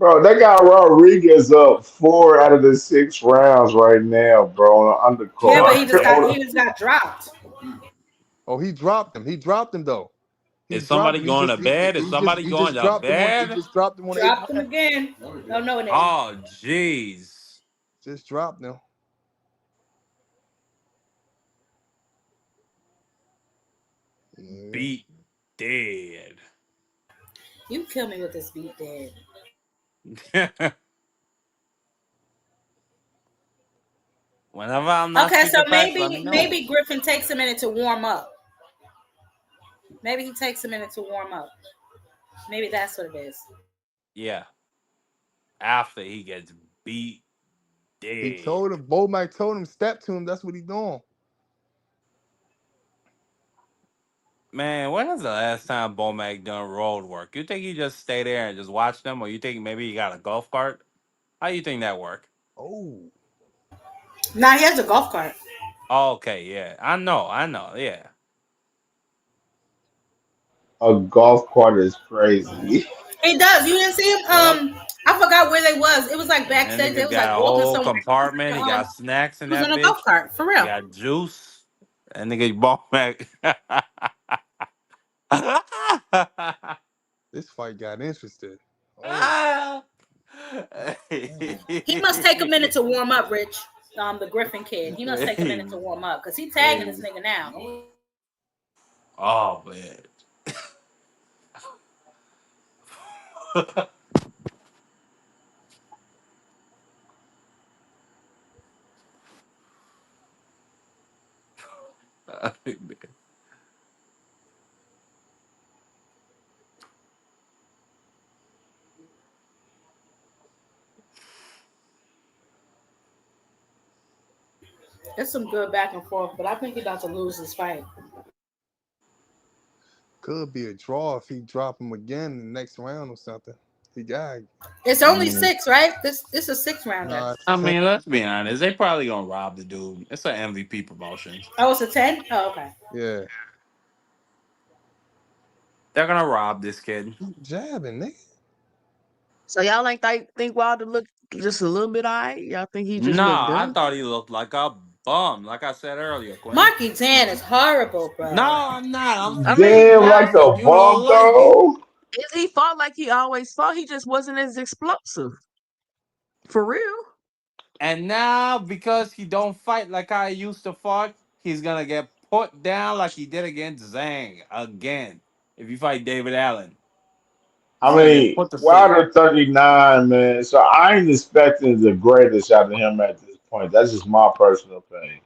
Bro, they got Rodriguez up 4 out of the 6 rounds right now, bro, on the Yeah, but undercard. he just got dropped. Oh, he dropped him. He dropped him though. He Is dropped somebody him. He going just to bed? Is somebody he going just to dropped him on. He bed? just dropped him on the eighth Dropped him round. again. Oh no, it didn't. Oh, jeez. Just dropped him. Yeah. Beat dead. You kill me with this beat dead. Whenever I'm not Okay, so speaking facts, let me know. maybe Griffin takes a minute to warm up. Maybe he takes a minute to warm up. Maybe that's what it is. Yeah. After he gets beat He dead. told him. Bomac told him step to him. That's what he doing. Man, when was the last time Bomac done road work? You think he just stay there and just watch them, or you think maybe he got a golf cart? How you think that work? Oh. Now he has a golf cart. Oh, okay, yeah. I know, yeah. A golf cart is crazy. He does. You didn't see him? Yep. I forgot where they was. It was like And that backstage. They nigga was like got a walking whole somewhere. compartment. He got snacks in He was on that a golf bitch. cart for He real. got juice. That nigga Bomac. This fight got interesting. Oh. Ah! He must take a minute to warm up, Rich. The Griffin kid. He must take a minute to Hey, warm up because he tagging this hey. nigga now. Oh man. It's some good back and forth, but I think he about to lose this fight. Could be a draw if he drop him again in the next round or something. He got. It's only 6, right? This is a 6 rounder. Nah, I it's 10. mean, let's be honest. They probably gonna rob the dude. It's an MVP promotion. Oh, it's a 10? Oh, okay. Yeah. They're gonna rob this kid. Jabbing, nigga. So y'all think Wilder looked just a little bit alright? Y'all think he just looked Nah, I done? thought he looked like a bum. Like I said earlier, Quinn. Marky Tan is horrible, No, bro. I'm not. I'm I saying mean, Damn, what like facts. a You bum don't like it. though. he fought like he always fought. He just wasn't as explosive. For real. And now because he don't fight like I used to fight, he's gonna get put down like he did against Zhang again. If you fight David Allen, he's I gonna get mean, put to sleep. Wilder 39, man. So I ain't expecting the greatest out of him at this point. That's just my personal opinion.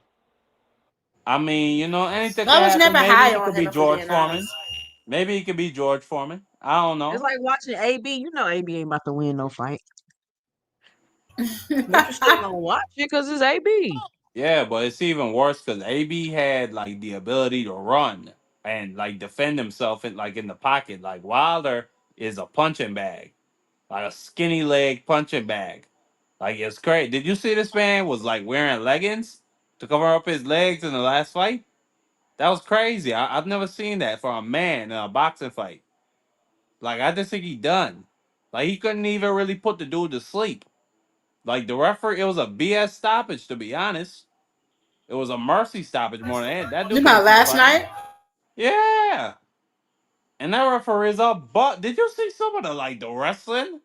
I mean, anything could I was happen. never Maybe high he on could him, be if we're George being honest. Foreman. Maybe he could be George Foreman. I don't It's know. like watching AB. You know AB ain't about to win no fight. But you still gonna watch it because it's AB. Yeah, but it's even worse because AB had like the ability to run and like defend himself in the pocket. Like Wilder is a punching bag, like a skinny leg punching bag. Like it's crazy. Did you see this man was like wearing leggings to cover up his legs in the last fight? That was crazy. I've never seen that for a man in a boxing fight. Like I just think he done. Like he couldn't even really put the dude to sleep. Like the referee, it was a BS stoppage to be honest. It was a mercy stoppage more than that. That You dude could have about keep last fighting. night? Yeah. And that referee is a but. Did you see some of the wrestling?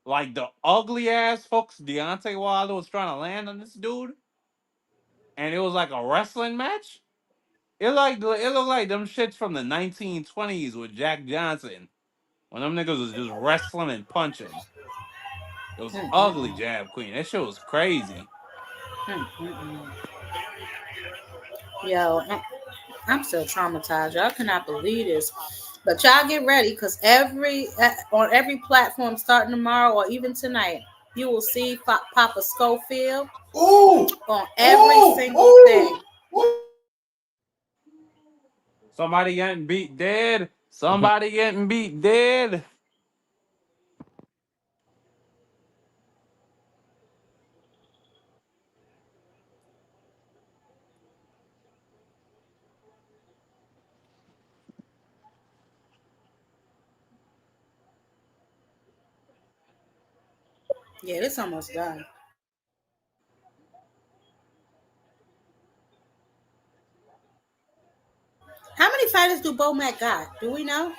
Like the ugly ass hooks Deontay Wilder was trying to land on this dude, and it was like a wrestling match. It looked like them shits from the 1920s with Jack Johnson when them niggas was just wrestling and punching. It was ugly, Jab Queen. That shit was crazy. Yo, I'm still traumatized. Y'all cannot believe this. But y'all get ready because on every platform starting tomorrow or even tonight, you will see Papa Schofield Ooh, on every ooh, single thing. ooh. Somebody getting beat dead. Somebody getting beat dead. Yeah, it's almost done. How many fighters do Bo Mac got? Do we know?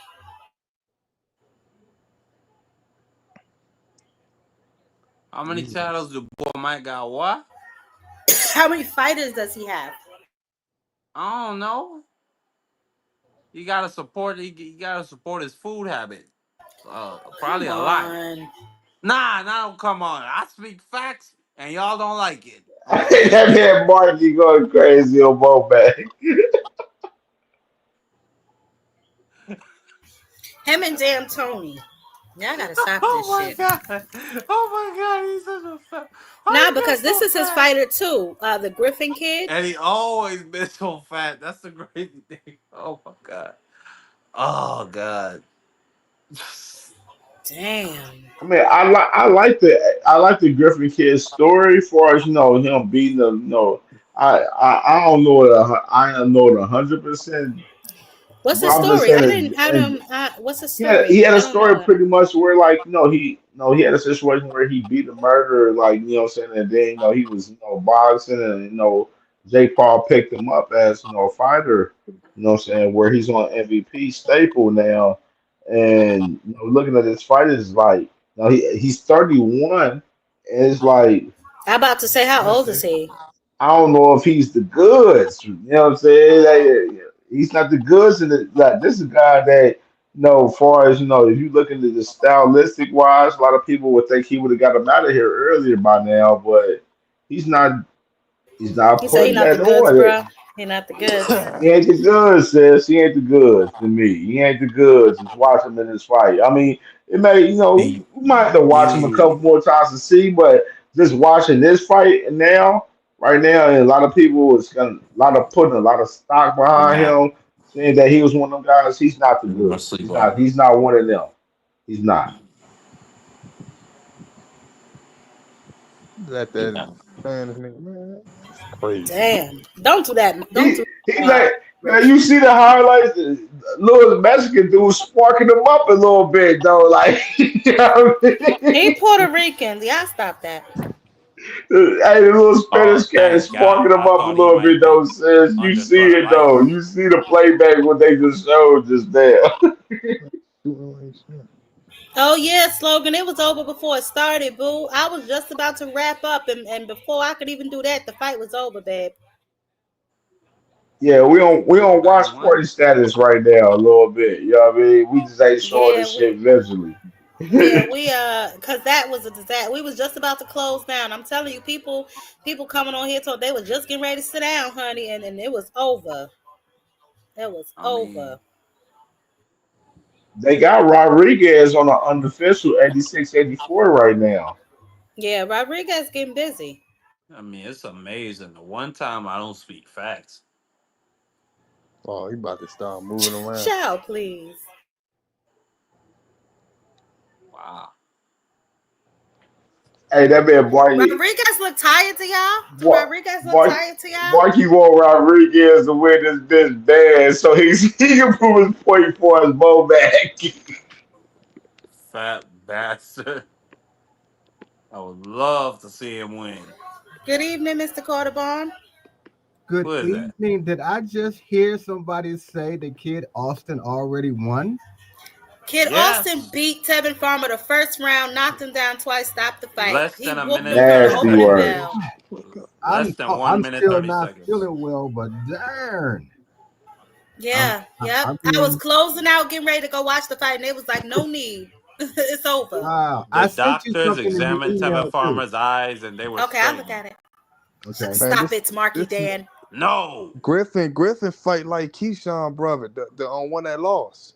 How many titles do Boy Mike got? What? How many fighters does he have? I don't know. He gotta support. He gotta support his food habit. Probably Come a lot. on. Nah, come on. I speak facts, and y'all don't like it. That Okay. man Marky going crazy on Bo back. Him and damn Tony. Y'all gotta stop Oh this my shit. god! Oh my god! He's such a fat. Nah, Why he because got this so is his fat? fighter too. The Griffin kid. And he always been so fat. That's the crazy thing. Oh my god. Oh god. Damn. I mean, I like the Griffin kid story. As far as him beating the I don't know it. I don't know it 100%. What's But his I'm just story? saying I it. didn't. I And don't. What's his he story? had a I don't know story it. pretty much where like he had a situation where he beat a murderer, like what I'm saying, and then he was boxing, and Jake Paul picked him up as a fighter, what I'm saying, where he's on MVP staple now, and looking at his fight is like he's 31, and it's like I'm about to say, how old is he? I don't know if he's the goods. You know what I'm saying? Like, he's not the goods, and like this is a guy that far as if you look into the stylistic wise, a lot of people would think he would have got him out of here earlier by now, but he's not. He's not He said he putting not the that goods, on it. bro. He not the goods. He ain't the goods, sis. He ain't the goods to me. He ain't the goods. Just watch him in this fight. I mean, it may, He, we might have to watch him a yeah. couple more times to see, but just watching this fight now, right now, and a lot of people is gonna, a lot of putting a lot of stock behind Nah. him, saying that he was one of them guys. He's not the I'm gonna goods. sleep He's over. not. He's not one of them. He's not. Let that Yeah. Spanish nigga, man. It's crazy. Damn. Don't do that. Don't do He that. like man, you see the highlights. Little Mexican dude sparking him up a little bit though. Like you know what I He mean? Puerto Rican. Y'all stop that. Hey, the little Oh, Spanish cat is thank God. sparking him I up a thought he little bit might though. be Says you under see threat of it though. life. You see the playback what they just showed just there. Oh yeah, slogan. It was over before it started, boo. I was just about to wrap up, and before I could even do that, the fight was over, babe. Yeah, we on Nobody watch won. party status right now a little bit. You know what I mean? We just ain't showing Yeah, this shit visually. we cause that was a disaster. We was just about to close down. I'm telling you, people coming on here told they was just getting ready to sit down, honey, and it was over. It was I mean, over. They got Rodriguez on an unofficial 86-84 right now. Yeah, Rodriguez getting busy. it's amazing. The one time I don't speak facts. Oh, he about to start moving around. Child, please. Wow. Hey, that man Marky, Rodriguez look tired to y'all. Do Mark, Rodriguez look Mark, tired to y'all? Marky want Rodriguez to win this bad, so he can prove his point for his bow back. Fat bastard. I would love to see him win. Good evening, Mr. Cordoban. Good Who is that? evening. Did I just hear somebody say the kid Austin already won? Kid Austin Yes. beat Tevin Farmer the first round, knocked him down twice, stopped the fight. Less He than a whooped minute him and from the 30 Nasty opening seconds. word. bell. Less than I'm 1 minute, still 30 not seconds. feeling well, but darn. I'm, Yeah, I, yep. I I was mean, closing out, getting ready to go watch the fight, and it was like, no need. It's over. wow. The I sent you doctors something in the examined Tevin email too. Farmer's eyes and they were Okay, I'll look straightened. at it. Okay. Man, Stop it, Marky this Dan. No. Griffin fight like Keyshawn brother, the one that lost.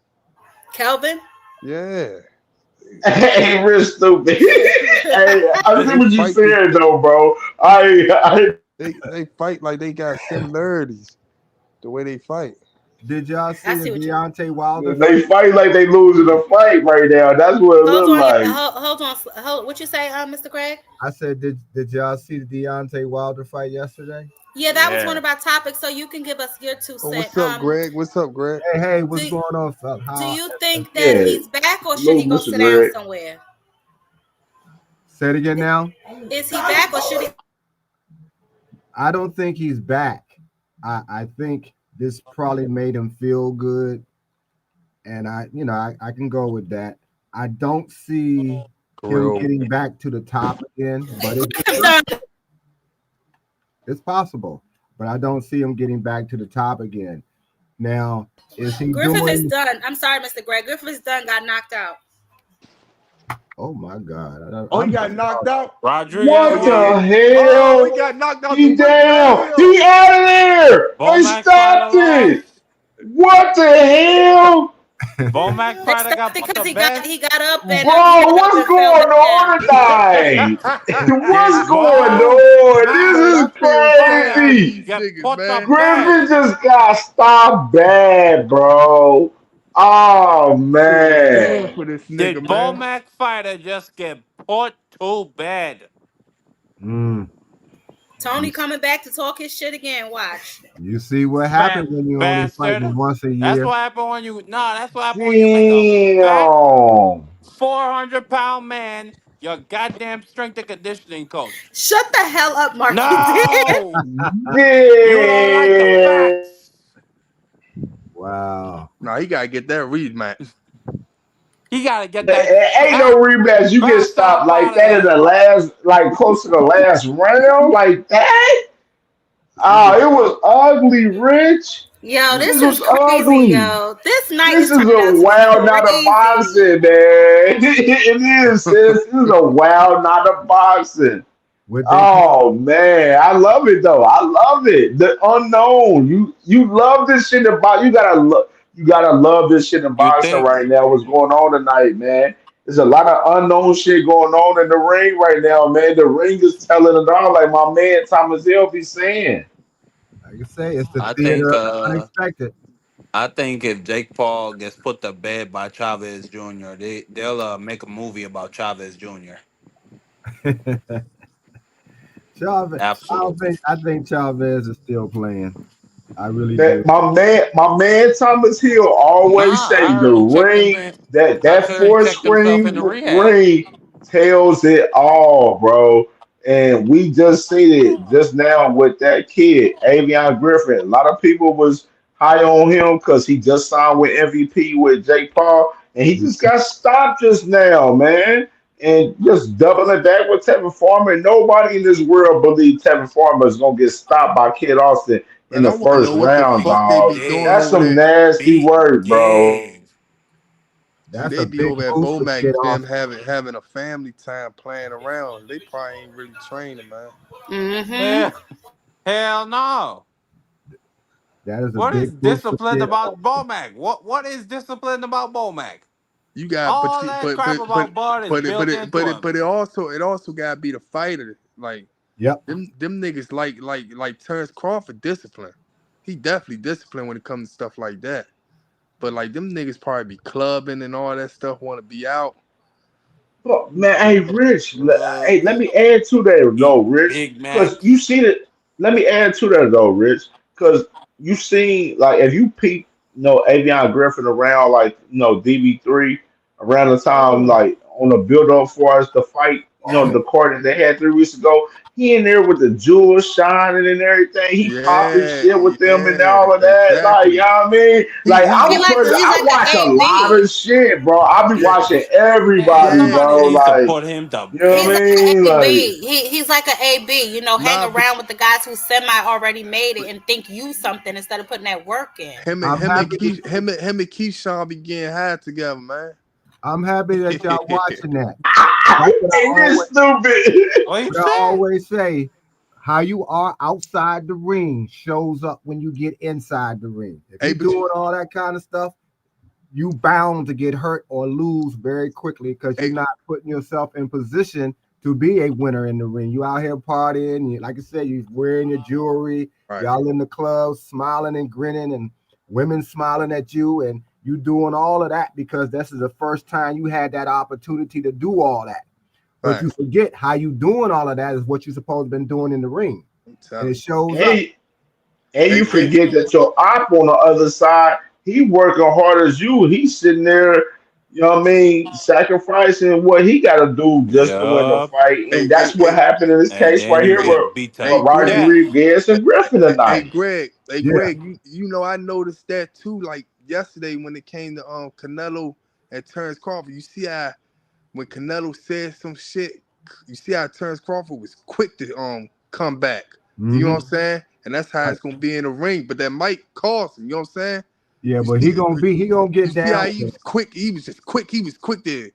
Kelvin? Yeah. Hey, real stupid. Hey, I see They what you fight the, saying though, bro. I they fight like they got similarities the way they fight. Did y'all I see the see what you. Deontay Wilder they fight? fight like they losing a fight right now. That's what it Hold look on, like. hold on. What you say, Mr. Craig? I said, did y'all see the Deontay Wilder fight yesterday? Yeah, that was one Yeah. of our topics, so you can give us your two Oh, cents. what's up, Greg? What's up, Greg? Hey, what's Do going on, fella? do How? you think that Yeah, he's back, or should little he go Mr. sit down Greg. somewhere? Say it again now. Is he back or should he? I don't think he's back. I think this probably made him feel good, and I can go with that. I don't see him getting back to the top again, but it's possible. But I don't see him getting back to the top again. Now, is he Griffith is doing? done. I'm sorry, Mr. Greg. Griffith is done. Got knocked out. Oh my God! He got knocked out. Rodriguez. What the hell? Oh, he got knocked out. He down. He out of there. They stopped it. What the hell? Bomac fighter got put to bed. He got up and Bro, what's going on tonight? What's going on? This is crazy. Griffin just got stopped bad, bro. Oh man. Did Bomac fighter just get put to bed? Tony coming back to talk his shit again. Watch. You see what happens when you only fight once a year. That's what happened when you that's what happened when you make a fat 400-pound man your goddamn strength and conditioning coach. Shut the hell up, Mark. No. You don't like the facts. Wow. No, he gotta get that rematch. He gotta get that. Ain't no rematch. You get stopped like that in the last, like close to the last round, like that. Oh, it was ugly, Rich. Yo, this was is crazy, ugly. yo. This night This is a wild night of boxing, man. It is, sis. This is a wild night of boxing. Oh man, I love it though. I love it. The unknown. You love this shit about. You gotta love this shit in boxing right now. What's going on tonight, man? There's a lot of unknown shit going on in the ring right now, man. The ring is telling it all, like my man Thomas Hill be saying. Like you say, it's the I theater think, of unexpected. I think if Jake Paul gets put to bed by Chavez Jr., they'll make a movie about Chavez Jr. Chavez, Absolutely. I think Chavez is still playing. I really That do. my man Thomas Hill always Nah, say I the heard he checked ring him. that I that heard he force checked himself into ring rehab. ring tells it all, bro. And we just seen it just now with that kid, Avion Griffin. A lot of people was high on him because he just signed with MVP with Jake Paul, and he just got stopped just now, man. And just doubling back with Tevin Farmer. Nobody in this world believes Tevin Farmer is gonna get stopped by Kid Austin in Man, I the want to first know what the round, fuck they dog. be doing That's over some there. nasty work, bro. See, That's they a be big over at boost to get Bomac off. gym having a family time playing around. They probably ain't really training, man. Hell no. That is a What is big boost to discipline get about off. Bomac? What is discipline about Bomac? You got, but All see, that crap about Bud is built into him. it also gotta be the fighter. Like Yep. them niggas like Terrence Crawford discipline. He definitely disciplined when it comes to stuff like that. But like them niggas probably be clubbing and all that stuff, want to be out. Well, man, hey, Rich, hey, let Drugs, me add to that though, eating Rich, Big because Macs. you seen it. Let me add to that though, Rich, because you seen like if you peep, Avion Griffin around like DB3 around the time like on the build up for us to fight, the card that they had 3 weeks ago. He in there with the jewels shining and everything. He popping shit with them and all of that. Like, you know Exactly. what I mean? Like, He He's I like watch a an lot AB. of shit, bro. I be yeah, watching everybody, Somebody bro. needs to Like, put him to you know what He's I like bed. an mean? Like, AB. He's like an AB. Hang nah, but around with the guys who semi already made it and think you something instead of putting that work in. him and I'm him and happy. Keyshawn be getting high together, man. I'm happy that y'all watching that. That's what I hey, this always, stupid. What you what I say? always say. How you are outside the ring shows up when you get inside the ring. If Hey, you're but doing all that kind of stuff, you bound to get hurt or lose very quickly because you're hey, not putting yourself in position to be a winner in the ring. You out here partying, like I said, you wearing your jewelry, right. y'all in the club smiling and grinning, and women smiling at you, and you doing all of that because this is the first time you had that opportunity to do all that. But you forget how you doing all of that is what you're supposed to been doing in the ring. And it shows up. And you forget that your op on the other side, he working hard as you. He's sitting there, You know what I mean? Sacrificing what he got to do just to win the Yup. fight, and that's what happened in this And case then right you here get beat to with Roger death. Rodriguez and Griffin tonight. Hey Yeah, Greg, you know I noticed that too. Like yesterday when it came to Canelo and Terrence Crawford, you see how when Canelo said some shit, you see how Terrence Crawford was quick to come back. You know what I'm saying? And that's how it's gonna be in the ring. But that might cost him. You know what I'm saying? Yeah, You but see, he gonna you get see how down. he was quick. He was just quick. He was quick to,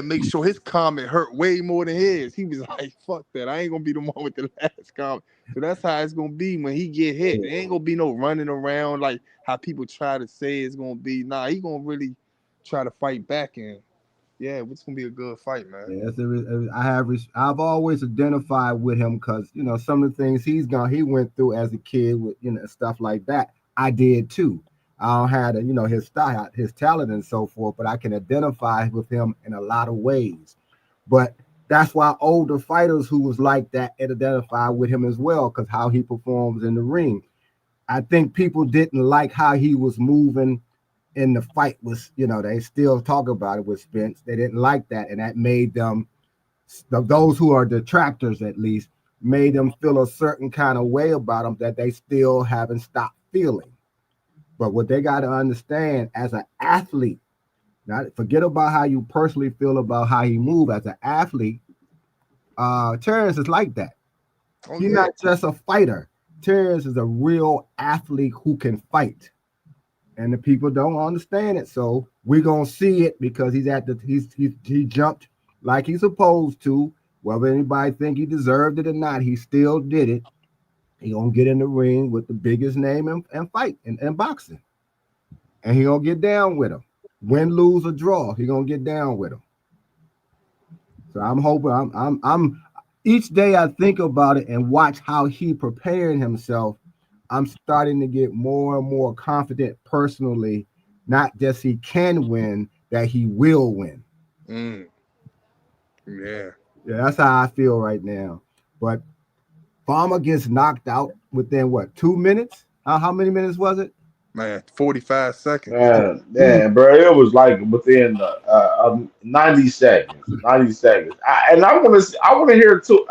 make sure his comment hurt way more than his. He was like, "Fuck that! I ain't gonna be the one with the last comment." So that's how it's gonna be when he get hit. There ain't gonna be no running around like how people try to say it's gonna be. Nah, he gonna really try to fight back and it's gonna be a good fight, man. Yes, I've always identified with him because some of the things he went through as a kid with stuff like that. I did too. I don't have his style, his talent, and so forth, but I can identify with him in a lot of ways. But that's why older fighters who was like that identify with him as well, because how he performs in the ring. I think people didn't like how he was moving in the fight. Was they still talk about it with Spence. They didn't like that, and that made them, those who are detractors at least, made them feel a certain kind of way about him that they still haven't stopped feeling. But what they got to understand as an athlete, not forget about how you personally feel about how he move as an athlete. Terrence is like that. He's not just a fighter. Terrence is a real athlete who can fight, and the people don't understand it. So we're gonna see it because he jumped like he's supposed to. Whether anybody think he deserved it or not, he still did it. He gonna get in the ring with the biggest name and fight in boxing, and he gonna get down with him. Win, lose, or draw, he gonna get down with him. So I'm hoping I'm each day I think about it and watch how he preparing himself. I'm starting to get more and more confident personally, not just he can win, that he will win. Yeah, that's how I feel right now. But Farmer gets knocked out within what, 2 minutes? How many minutes was it? Man, 45 seconds. Man, bro, it was like within 90 seconds. 90 seconds. I want to hear two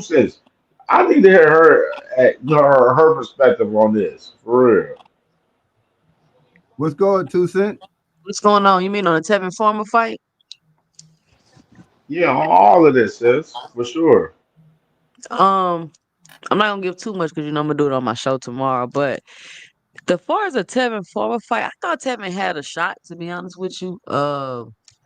cents. I need to hear her perspective on this for real. What's going, 2 Cent? What's going on? You mean on a Tevin Farmer fight? Yeah, on all of this, sis, for sure. I'm not gonna give too much because I'm gonna do it on my show tomorrow. But as far as a Tevin Farmer fight, I thought Tevin had a shot, to be honest with you.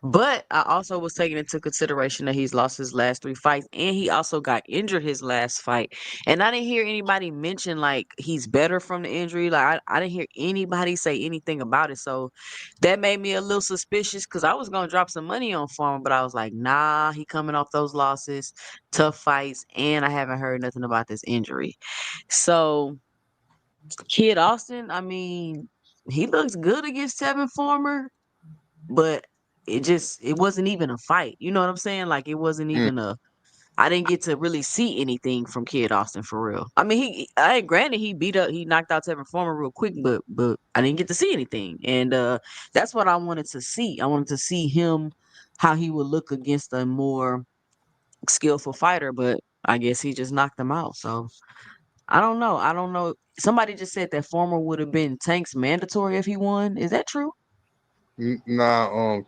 But I also was taking into consideration that he's lost his last 3 fights and he also got injured his last fight. And I didn't hear anybody mention like he's better from the injury. Like I didn't hear anybody say anything about it. So that made me a little suspicious because I was gonna drop some money on Farmer, but I was like, nah, he coming off those losses, tough fights, and I haven't heard nothing about this injury. So Kid Austin, I mean, he looks good against Tevin Farmer, but it wasn't even a fight. You know what I'm saying? Like it wasn't even I didn't get to really see anything from Kid Austin for real. I mean, granted he knocked out Tevin Farmer real quick, but I didn't get to see anything. And that's what I wanted to see. I wanted to see him how he would look against a more skillful fighter, but I guess he just knocked him out. So I don't know. I don't know. Somebody just said that Farmer would have been Tank's mandatory if he won. Is that true? Nah,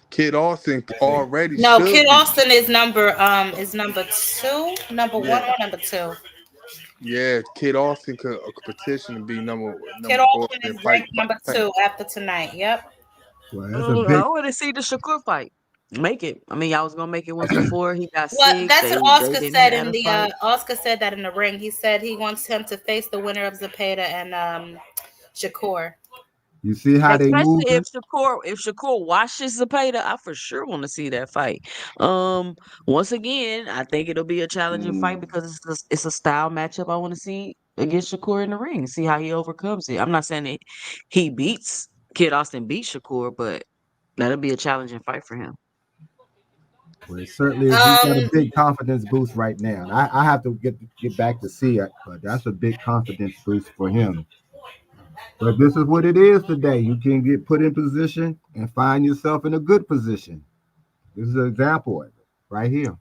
Kid Austin already No, should Kid be. Austin is number 2, number 1 or number 2. Yeah, Kid Austin could petition to be Kid number go Austin and is fight. ranked number 2 after tonight. Yep. Well, that's a I big. want to see the Shakur fight. Make it. I mean, y'all was gonna make it once before he got Well, sick. that's They what they Oscar didn't said have in a the fight. Oscar said that in the ring. He said he wants him to face the winner of Zepeda and Shakur. You see how they Especially moving? if Shakur washes Zepeda, I for sure want to see that fight. Once again, I think it'll be a challenging fight because it's a style matchup. I want to see against Shakur in the ring, see how he overcomes it. I'm not saying that he beats Kid Austin beats Shakur, but that'll be a challenging fight for him. Well, it certainly is. He's got a big confidence boost right now. And I have to get back to see it, but that's a big confidence boost for him. But this is what it is today. You can get put in position and find yourself in a good position. This is an example of it right here.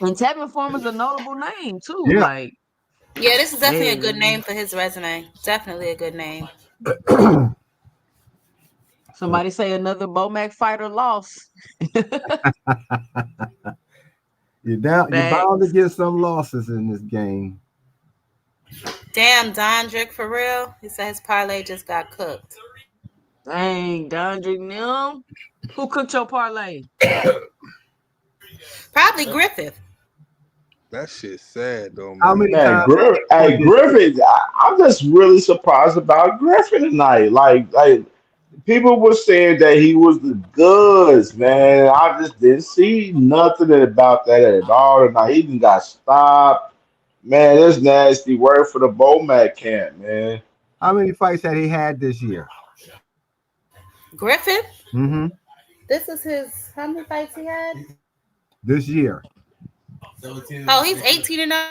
And Tevin Foreman's a notable name too. Yeah. Like, yeah, this is definitely a good name for his resume. Definitely a good name. Somebody say another Bomac fighter lost. You're bound to get some losses in this game. Damn, Dondrick, for real? He said his parlay just got cooked. Dang, Dondrick, no. Who cooked your parlay? Probably Griffith. That shit's sad though, man. How many times? Griffin, I'm just really surprised about Griffin tonight. Like people were saying that he was the goods, man. I just didn't see nothing about that at all tonight. He even got stopped. Man, that's nasty word for the Bomac camp, man. How many fights had he had this year? Griffith? Mm-hmm. This is his, how many fights he had? This year. Oh, he's 18-0.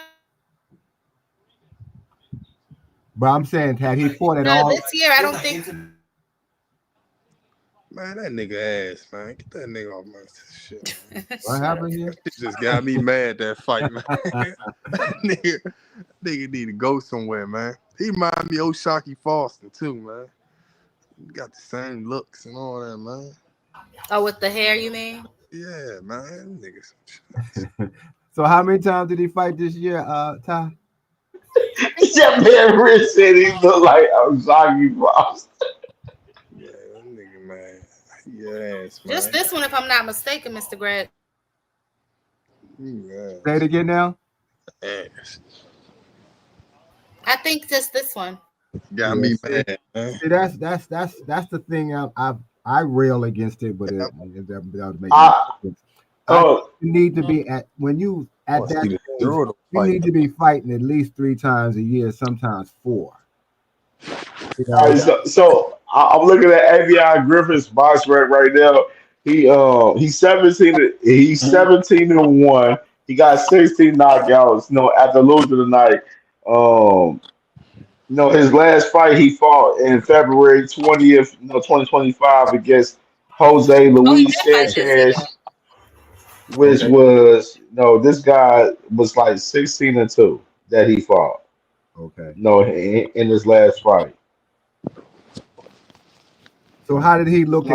But I'm saying, had he fought at all? This year, I don't think. Man, that nigga ass, man. Get that nigga off my shit. What happened here? It just got me mad, that fight, man. nigga need to go somewhere, man. He remind me of O'Shaquie Foster, too, man. He got the same looks and all that, man. Oh, with the hair, you mean? Yeah, man. Niggas. So how many times did he fight this year, Ty? That man Rich said he looked like O'Shaquie Foster. Yeah, that nigga, man. Yes, man. Just this one, if I'm not mistaken, Mr. Greg. Yeah. Say it again now. Yes. I think just this one. Got me mad. See, that's the thing. I rail against it, but it you need to be at when you at that age, you need to be fighting at least 3 times a year, sometimes 4. You know, so I'm looking at Avion Griffin's box right now. He's 17-1. He got 16 knockouts. After losing tonight. His last fight he fought in February 20th, 2025 against Jose Luis Sanchez, which was this guy was like 16-2 that he fought. Okay. In his last fight. So how did he look?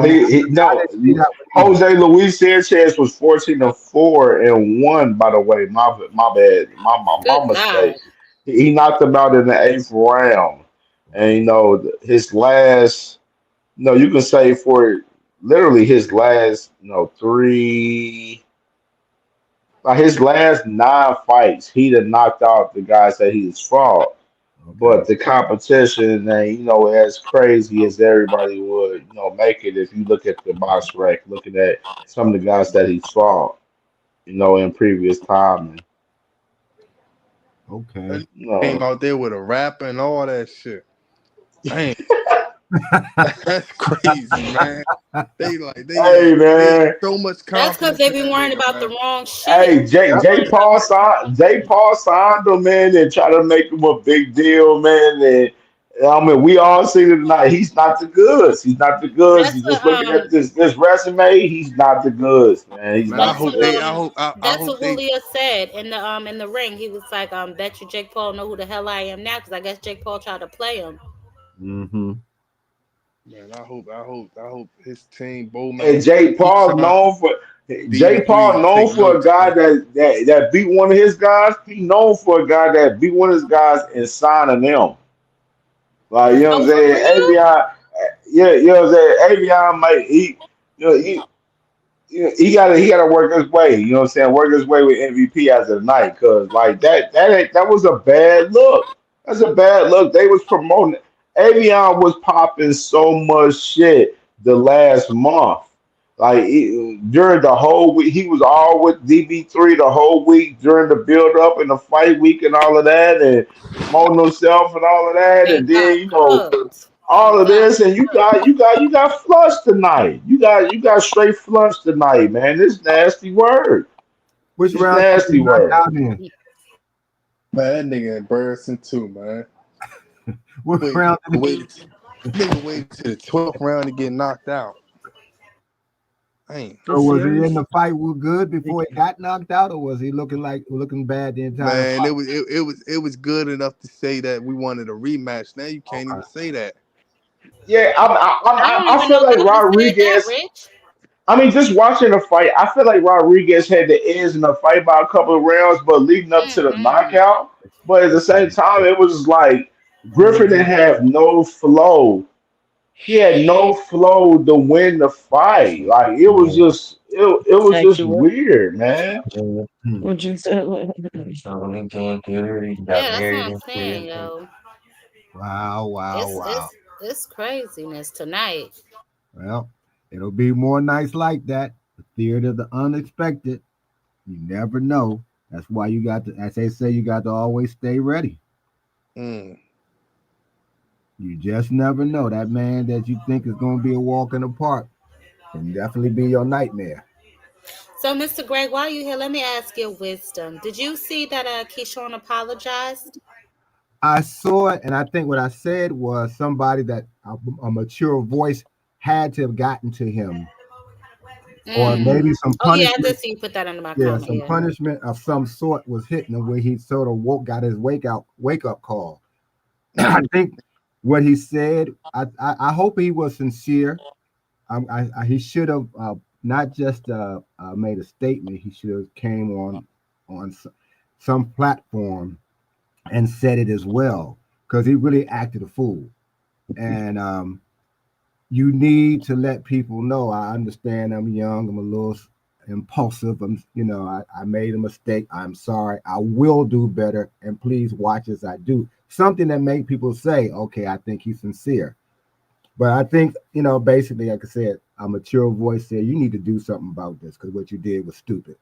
Jose Luis Sanchez was 14-4 and 1. By the way, my bad, my mistake. He knocked him out in the 8th round, and his last, you can say for literally his last, 3, like his last 9 fights, he'd have knocked out the guys that he's fought. But the competition, as crazy as everybody would, make it, if you look at the box rec, looking at some of the guys that he fought, in previous time. Okay. Came out there with a rapper and all that shit. Dang. That's crazy, man. They man. So much confidence. That's because they be worrying about the wrong shit. Hey, Jay Paul signed him, man, and try to make him a big deal, man. And we all see it tonight. He's not the goods. He's not the goods. He's just looking at this resume. He's not the goods, man. He's not the goods. That's what Julio said in the ring. He was like, bet you Jake Paul know who the hell I am now, because I guess Jake Paul tried to play him. Mm-hmm. Man, I hope his team Bowman. And Jake Paul known for a guy that beat one of his guys. He known for a guy that beat one of his guys and signing them. Like, you know what I'm saying? Avion, Avion might he gotta work his way. You know what I'm saying? Work his way with MVP as of the night, because like that was a bad look. That's a bad look. They was promoting. Avion was popping so much shit the last month. Like during the whole week, he was all with DB3 the whole week during the build up and the fight week and all of that, and promoting himself and all of that, and then all of this, and you got flushed tonight. You got straight flushed tonight, man. This nasty word. Which this round? Nasty word. Man, that nigga embarrassing too, man. What Wait, round did nigga waited to the 12th round to get knocked out. Ain't. So was he in the fight good before he got knocked out, or was he looking bad the entire Man, fight? it was good enough to say that we wanted a rematch. Now you can't even say that. Yeah, I don't I even feel know like how you said that, Rodriguez. Rich. I mean, just watching the fight, I feel like Rodriguez had the edge in the fight by a couple of rounds, but leading up to the knockout. But at the same time, it was just like Griffin didn't have no flow. He had no flow to win the fight. Like it was just weird, man. Would you say? Yeah, that's what I'm saying, yo. Wow. It's craziness tonight. Well, it'll be more nights like that. The theater of the unexpected. You never know. That's why you got to, as they say, you got to always stay ready. Mm. You just never know. That man that you think is going to be a walk in the park can definitely be your nightmare. So, Mr. Greg, while you here, let me ask your wisdom. Did you see that Keyshawn apologized? I saw it, and I think what I said was somebody that a mature voice had to have gotten to him, or maybe some Oh yeah, I punishment. did see you put that under my Yeah, comment. some Yeah. punishment of some sort was hitting him where he sort of got his wake up call. I think what he said. I hope he was sincere. He should have not just made a statement. He should have came on some platform and said it as well, because he really acted a fool. And you need to let people know. I understand I'm young. I'm a little impulsive. I made a mistake. I'm sorry. I will do better. And please watch as I do. Something that make people say, okay, I think he's sincere. But I think, basically, like I said, a mature voice said, you need to do something about this because what you did was stupid.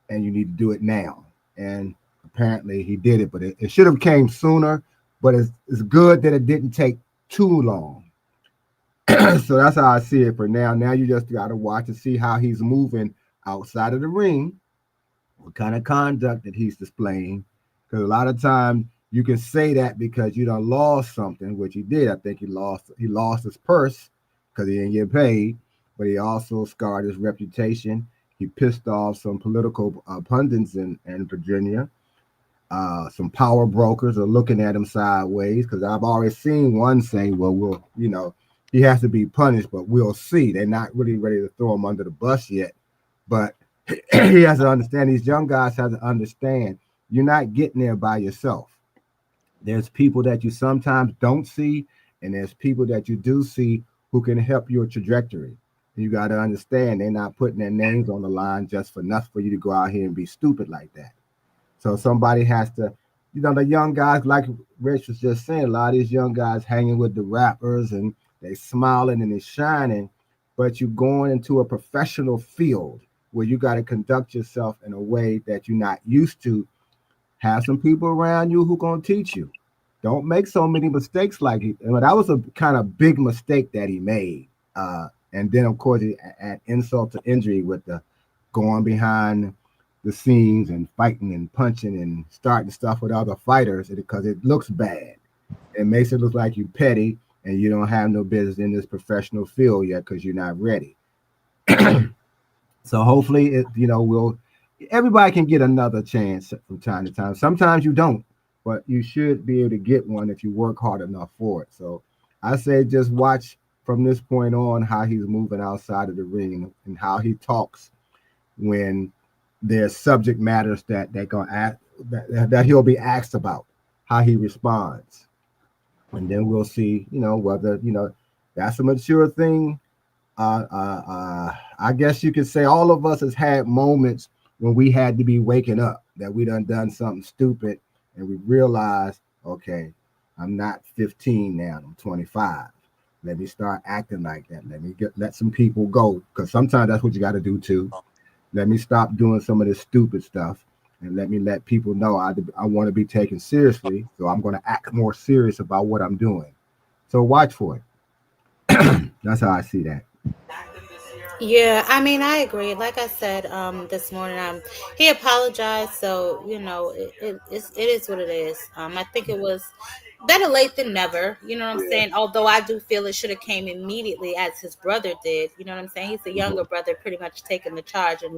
And you need to do it now. And apparently he did it, but it should have came sooner. But it's good that it didn't take too long. So that's how I see it for now. Now you just got to watch and see how he's moving outside of the ring, what kind of conduct that he's displaying. Because a lot of times you can say that because you done lost something, which he did. I think he lost his purse because he didn't get paid, but he also scarred his reputation. He pissed off some political pundits in Virginia. Some power brokers are looking at him sideways because I've already seen one say, well, he has to be punished, but we'll see. They're not really ready to throw him under the bus yet. But he has to understand, these young guys have to understand, you're not getting there by yourself. There's people that you sometimes don't see, and there's people that you do see who can help your trajectory. You got to understand, they're not putting their names on the line just for nothing for you to go out here and be stupid like that. So somebody has to, the young guys, like Rich was just saying, a lot of these young guys hanging with the rappers and they smiling and they shining, but you're going into a professional field where you got to conduct yourself in a way that you're not used to. Have some people around you who going to teach you. Don't make so many mistakes like he. That was a kind of big mistake that he made. And then, of course, he add insult to injury with the going behind the scenes and fighting and punching and starting stuff with other fighters because it looks bad. It makes it look like you're petty and you don't have no business in this professional field yet because you're not ready. So hopefully, everybody can get another chance from time to time. Sometimes you don't, but you should be able to get one if you work hard enough for it. So I say just watch from this point on how he's moving outside of the ring and how he talks when there's subject matters that they're gonna ask that he'll be asked about, how he responds, and then we'll see, whether that's a mature thing. I guess you could say all of us has had moments when we had to be waking up that we done something stupid, and we realized, okay, I'm not 15 now, I'm 25. Let me start acting like that. Let some people go, because sometimes that's what you got to do too. Let me stop doing some of this stupid stuff and let people know I want to be taken seriously. So I'm going to act more serious about what I'm doing. So watch for it. That's how I see that. Yeah, I mean, I agree. Like I said, this morning, he apologized. So it is what it is. I think it was better late than never. You know what I'm Yeah. saying? Although I do feel it should have came immediately as his brother did. You know what I'm saying? He's the younger brother, pretty much taking the charge and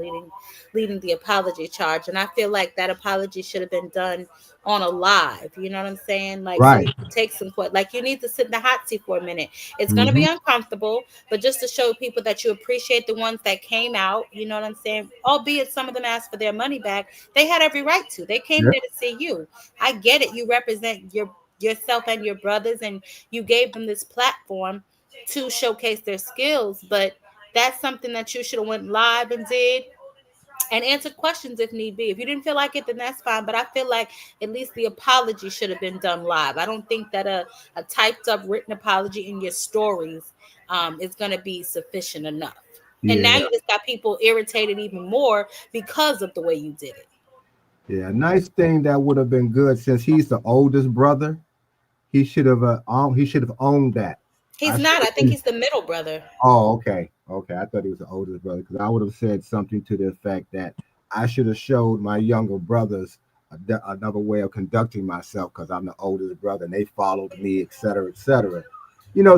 leading the apology charge. And I feel like that apology should have been done on a live. You know what I'm saying? Like so Right. you could take some like you need to sit in the hot seat for a minute. It's gonna be Hmm. uncomfortable, but just to show people that you appreciate the ones that came out, you know what I'm saying? Albeit some of them asked for their money back, they had every right to. They came Yeah. there to see you. I get it. You represent yourself and your brothers, and you gave them this platform to showcase their skills, but that's something that you should have went live and did and answered questions if need be. If you didn't feel like it, then that's fine, but I feel like at least the apology should have been done live. I don't think that a typed up written apology in your stories is going to be sufficient enough. And now Yeah. you just got people irritated even more because of the way you did it. Yeah. Nice thing that would have been good since he's the oldest brother. He should have owned that. He's I not. should I think he's the middle brother. Oh, okay. Okay. I thought he was the oldest brother because I would have said something to the effect that I should have showed my younger brothers another way of conducting myself because I'm the oldest brother and they followed me, et cetera, et cetera.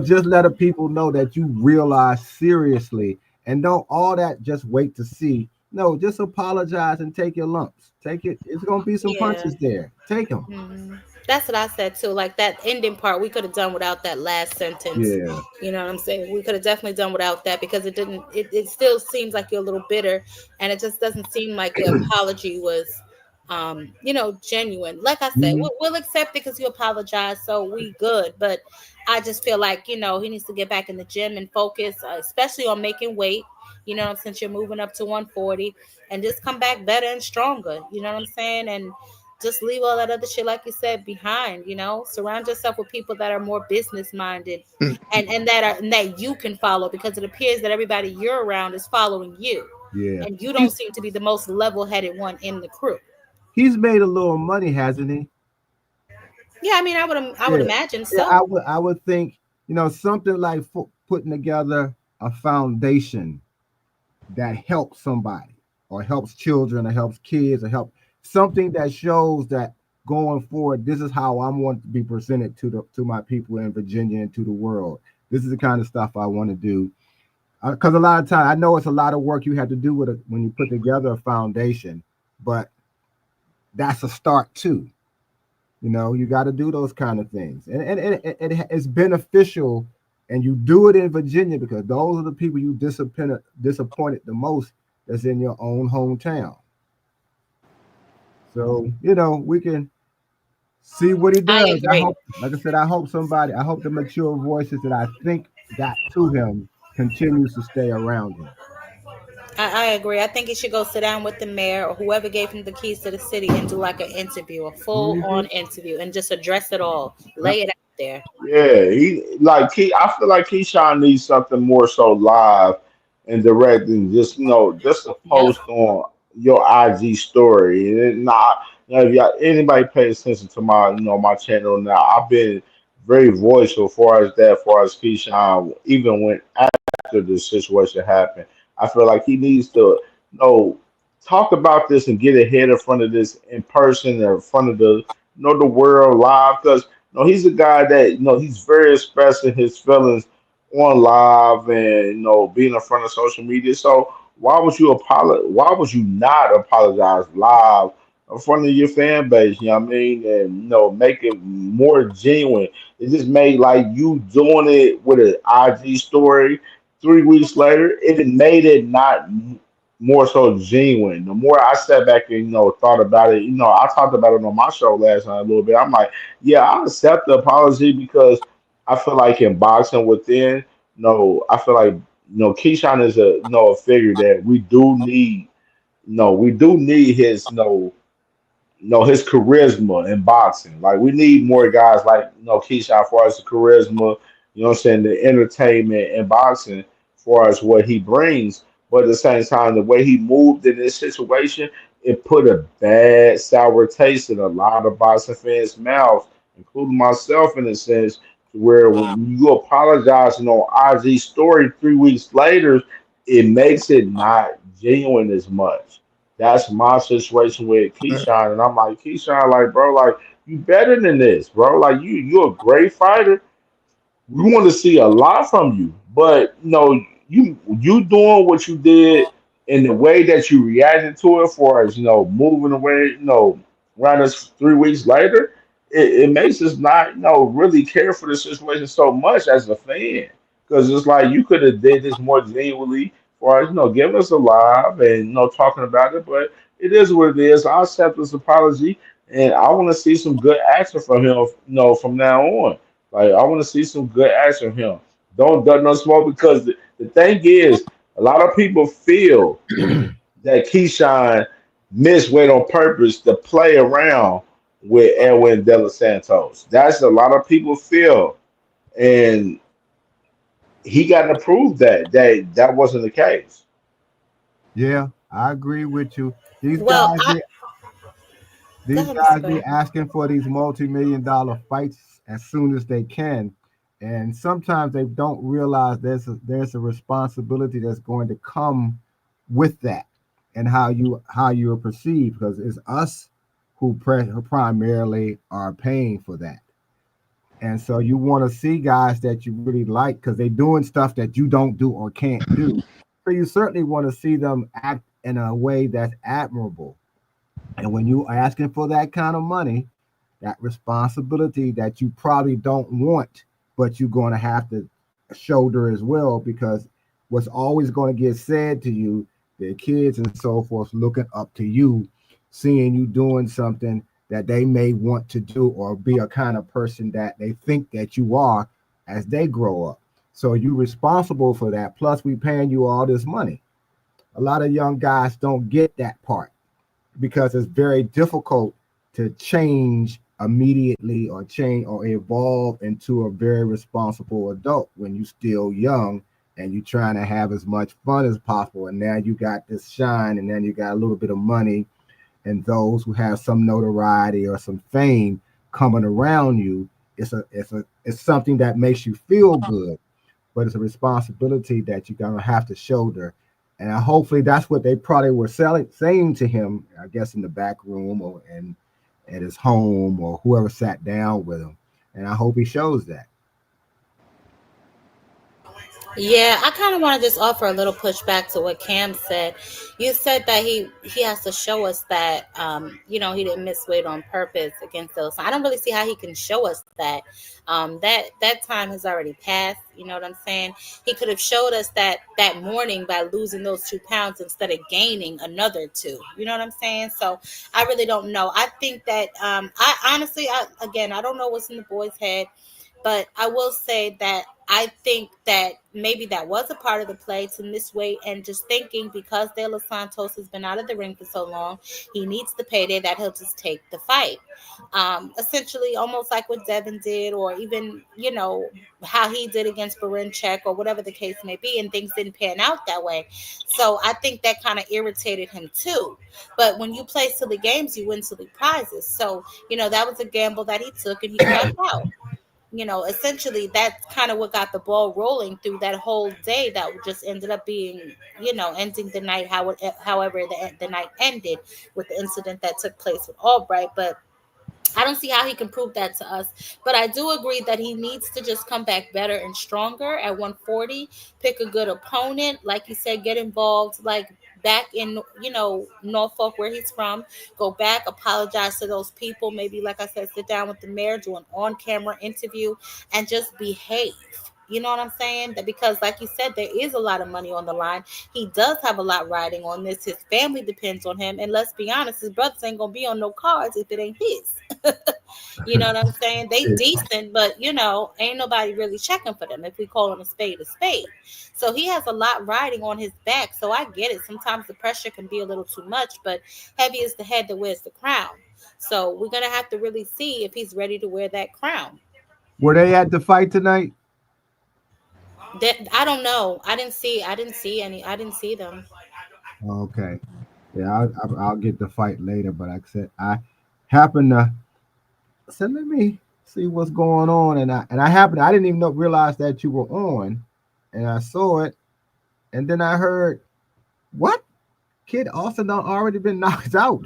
Just let the people know that you realize seriously and don't all that just wait to see. No, just apologize and take your lumps. Take it. It's going to be some Yeah. punches there. Take them. That's what I said too. Like that ending part, we could have done without that last sentence. Yeah. You know what I'm saying? We could have definitely done without that because it didn't. It still seems like you're a little bitter, and it just doesn't seem like the apology was, genuine. Like I said, Mhm. we'll accept it because you apologize, so we good. But I just feel like he needs to get back in the gym and focus, especially on making weight. Since you're moving up to 140, and just come back better and stronger. You know what I'm saying? And just leave all that other shit, like you said, behind. Surround yourself with people that are more business minded and that you can follow, because it appears that everybody you're around is following you, Yeah. and you don't seem to be the most level-headed one in the crew. He's made a little money, hasn't he? Yeah, I mean, I would Yeah. imagine Yeah, so. I would think, something like putting together a foundation that helps somebody or helps children or helps kids or help something that shows that going forward, this is how I want to be presented to my people in Virginia and to the world. This is the kind of stuff I want to do. Because a lot of time, I know it's a lot of work you have to do with it when you put together a foundation, but that's a start too. You got to do those kind of things, and it's beneficial, and you do it in Virginia because those are the people you disappointed the most. That's in your own hometown. So we can see what he I does. I agree. hope, like I said, I hope the mature voices that I think got to him continues to stay around him. I agree. I think he should go sit down with the mayor or whoever gave him the keys to the city and do like an interview, a full Mhm. on interview, and just address it all, Yep. lay it out there. Yeah, I feel like Keyshawn needs something more so live and direct than just a Yep. post on your IG story. And not, if y'all, anybody pay attention to my channel now, I've been very voiceful as far as that, as far as Keyshawn, even when after this situation happened. I feel like he needs to talk about this and get ahead in front of this in person or in front of the world live, because he's a guy that he's very expressing his feelings on live and being in front of social media. So why would you not apologize live in front of your fan base? You know what I mean? And make it more genuine. It just made like you doing it with an IG story 3 weeks later, it made it not more so genuine. The more I sat back and thought about it, I talked about it on my show last night a little bit. I'm like, yeah, I accept the apology because I feel like in boxing within, I feel like Keyshawn is a figure that we do need. No, we do need his his charisma in boxing. Like we need more guys like Keyshawn for us the charisma, what I'm saying, the entertainment in boxing for us what he brings. But at the same time, the way he moved in this situation, it put a bad sour taste in a lot of boxing fans' mouths, including myself in a sense, to where when you apologize on IG story 3 weeks later, it makes it not genuine as much. That's my situation with Keyshawn, and I'm like Keyshawn, like bro, like you better than this, bro. Like you're a great fighter. We want to see a lot from you, but you doing what you did in the way that you reacted to it, for as moving away, around us 3 weeks later, it makes us not really care for the situation so much as a fan, because it's like you could have did this more genuinely for us, giving us a live and talking about it, but it is what it is. I accept this apology, and I want to see some good action from him, from now on. Like I want to see some good action from him. Don't duck no smoke, because the thing is, a lot of people feel that Keyshawn missed weight on purpose to play around with Edwin De Los Santos. That's a lot of people feel, and he got to prove that wasn't the case. Yeah, I agree with you. These Well, guys, I go these ahead, Mr. guys be Gray. asking for these multi-million-dollar fights as soon as they can, and sometimes they don't realize there's a responsibility that's going to come with that, and how you are perceived, because it's us who primarily are paying for that. And so you want to see guys that you really like because they're doing stuff that you don't do or can't do. So you certainly want to see them act in a way that's admirable. And when you are asking for that kind of money, that responsibility that you probably don't want, but you're going to have to shoulder as well, because what's always going to get said to you, their kids and so forth looking up to you, seeing you doing something that they may want to do or be a kind of person that they think that you are as they grow up. So you're responsible for that. Plus, we paying you all this money. A lot of young guys don't get that part because it's very difficult to change immediately or change or evolve into a very responsible adult when you're still young and you're trying to have as much fun as possible. And now you got this shine, and then you got a little bit of money, and those who have some notoriety or some fame coming around you. It's something that makes you feel good, but it's a responsibility that you're gonna have to shoulder. And hopefully that's what they probably were saying to him, I guess, in the back room or at his home or whoever sat down with him. And I hope he shows that. Yeah, I kind of want to just offer a little pushback to what Cam said. You said that he has to show us that he didn't miss weight on purpose against those. I don't really see how he can show us that. That time has already passed. You know what I'm saying? He could have showed us that morning by losing those 2 pounds instead of gaining another 2. You know what I'm saying? So I really don't know. I think that I honestly, I don't know what's in the boy's head. But I will say that I think that maybe that was a part of the play to miss weight, and just thinking because De Los Santos has been out of the ring for so long, he needs the payday that he'll just take the fight. Essentially, almost like what Devin did, or even, how he did against Barinchek or whatever the case may be, and things didn't pan out that way. So I think that kind of irritated him too. But when you play silly games, you win silly prizes. So, that was a gamble that he took and he cracked out. Essentially that's kind of what got the ball rolling through that whole day that just ended up being, ending the night however the night ended with the incident that took place with Albright. But I don't see how he can prove that to us. But I do agree that he needs to just come back better and stronger at 140, pick a good opponent. Like you said, get involved, like back in, Norfolk, where he's from. Go back, apologize to those people. Maybe, like I said, sit down with the mayor, do an on-camera interview, and just behave. You know what I'm saying? That because, like you said, there is a lot of money on the line. He does have a lot riding on this. His family depends on him. And let's be honest, his brothers ain't going to be on no cards if it ain't his. You know what I'm saying? They decent, but, ain't nobody really checking for them if we call him a spade a spade. So he has a lot riding on his back. So I get it. Sometimes the pressure can be a little too much, but heavy is the head that wears the crown. So we're going to have to really see if he's ready to wear that crown. Were they at the fight tonight? I don't know. I didn't see any. I didn't see them. Okay. Yeah, I'll get the fight later, but like I said, I happened to said, let me see what's going on, and I didn't even realize that you were on, and I saw it, and then I heard, what? Kid Austin done already been knocked out.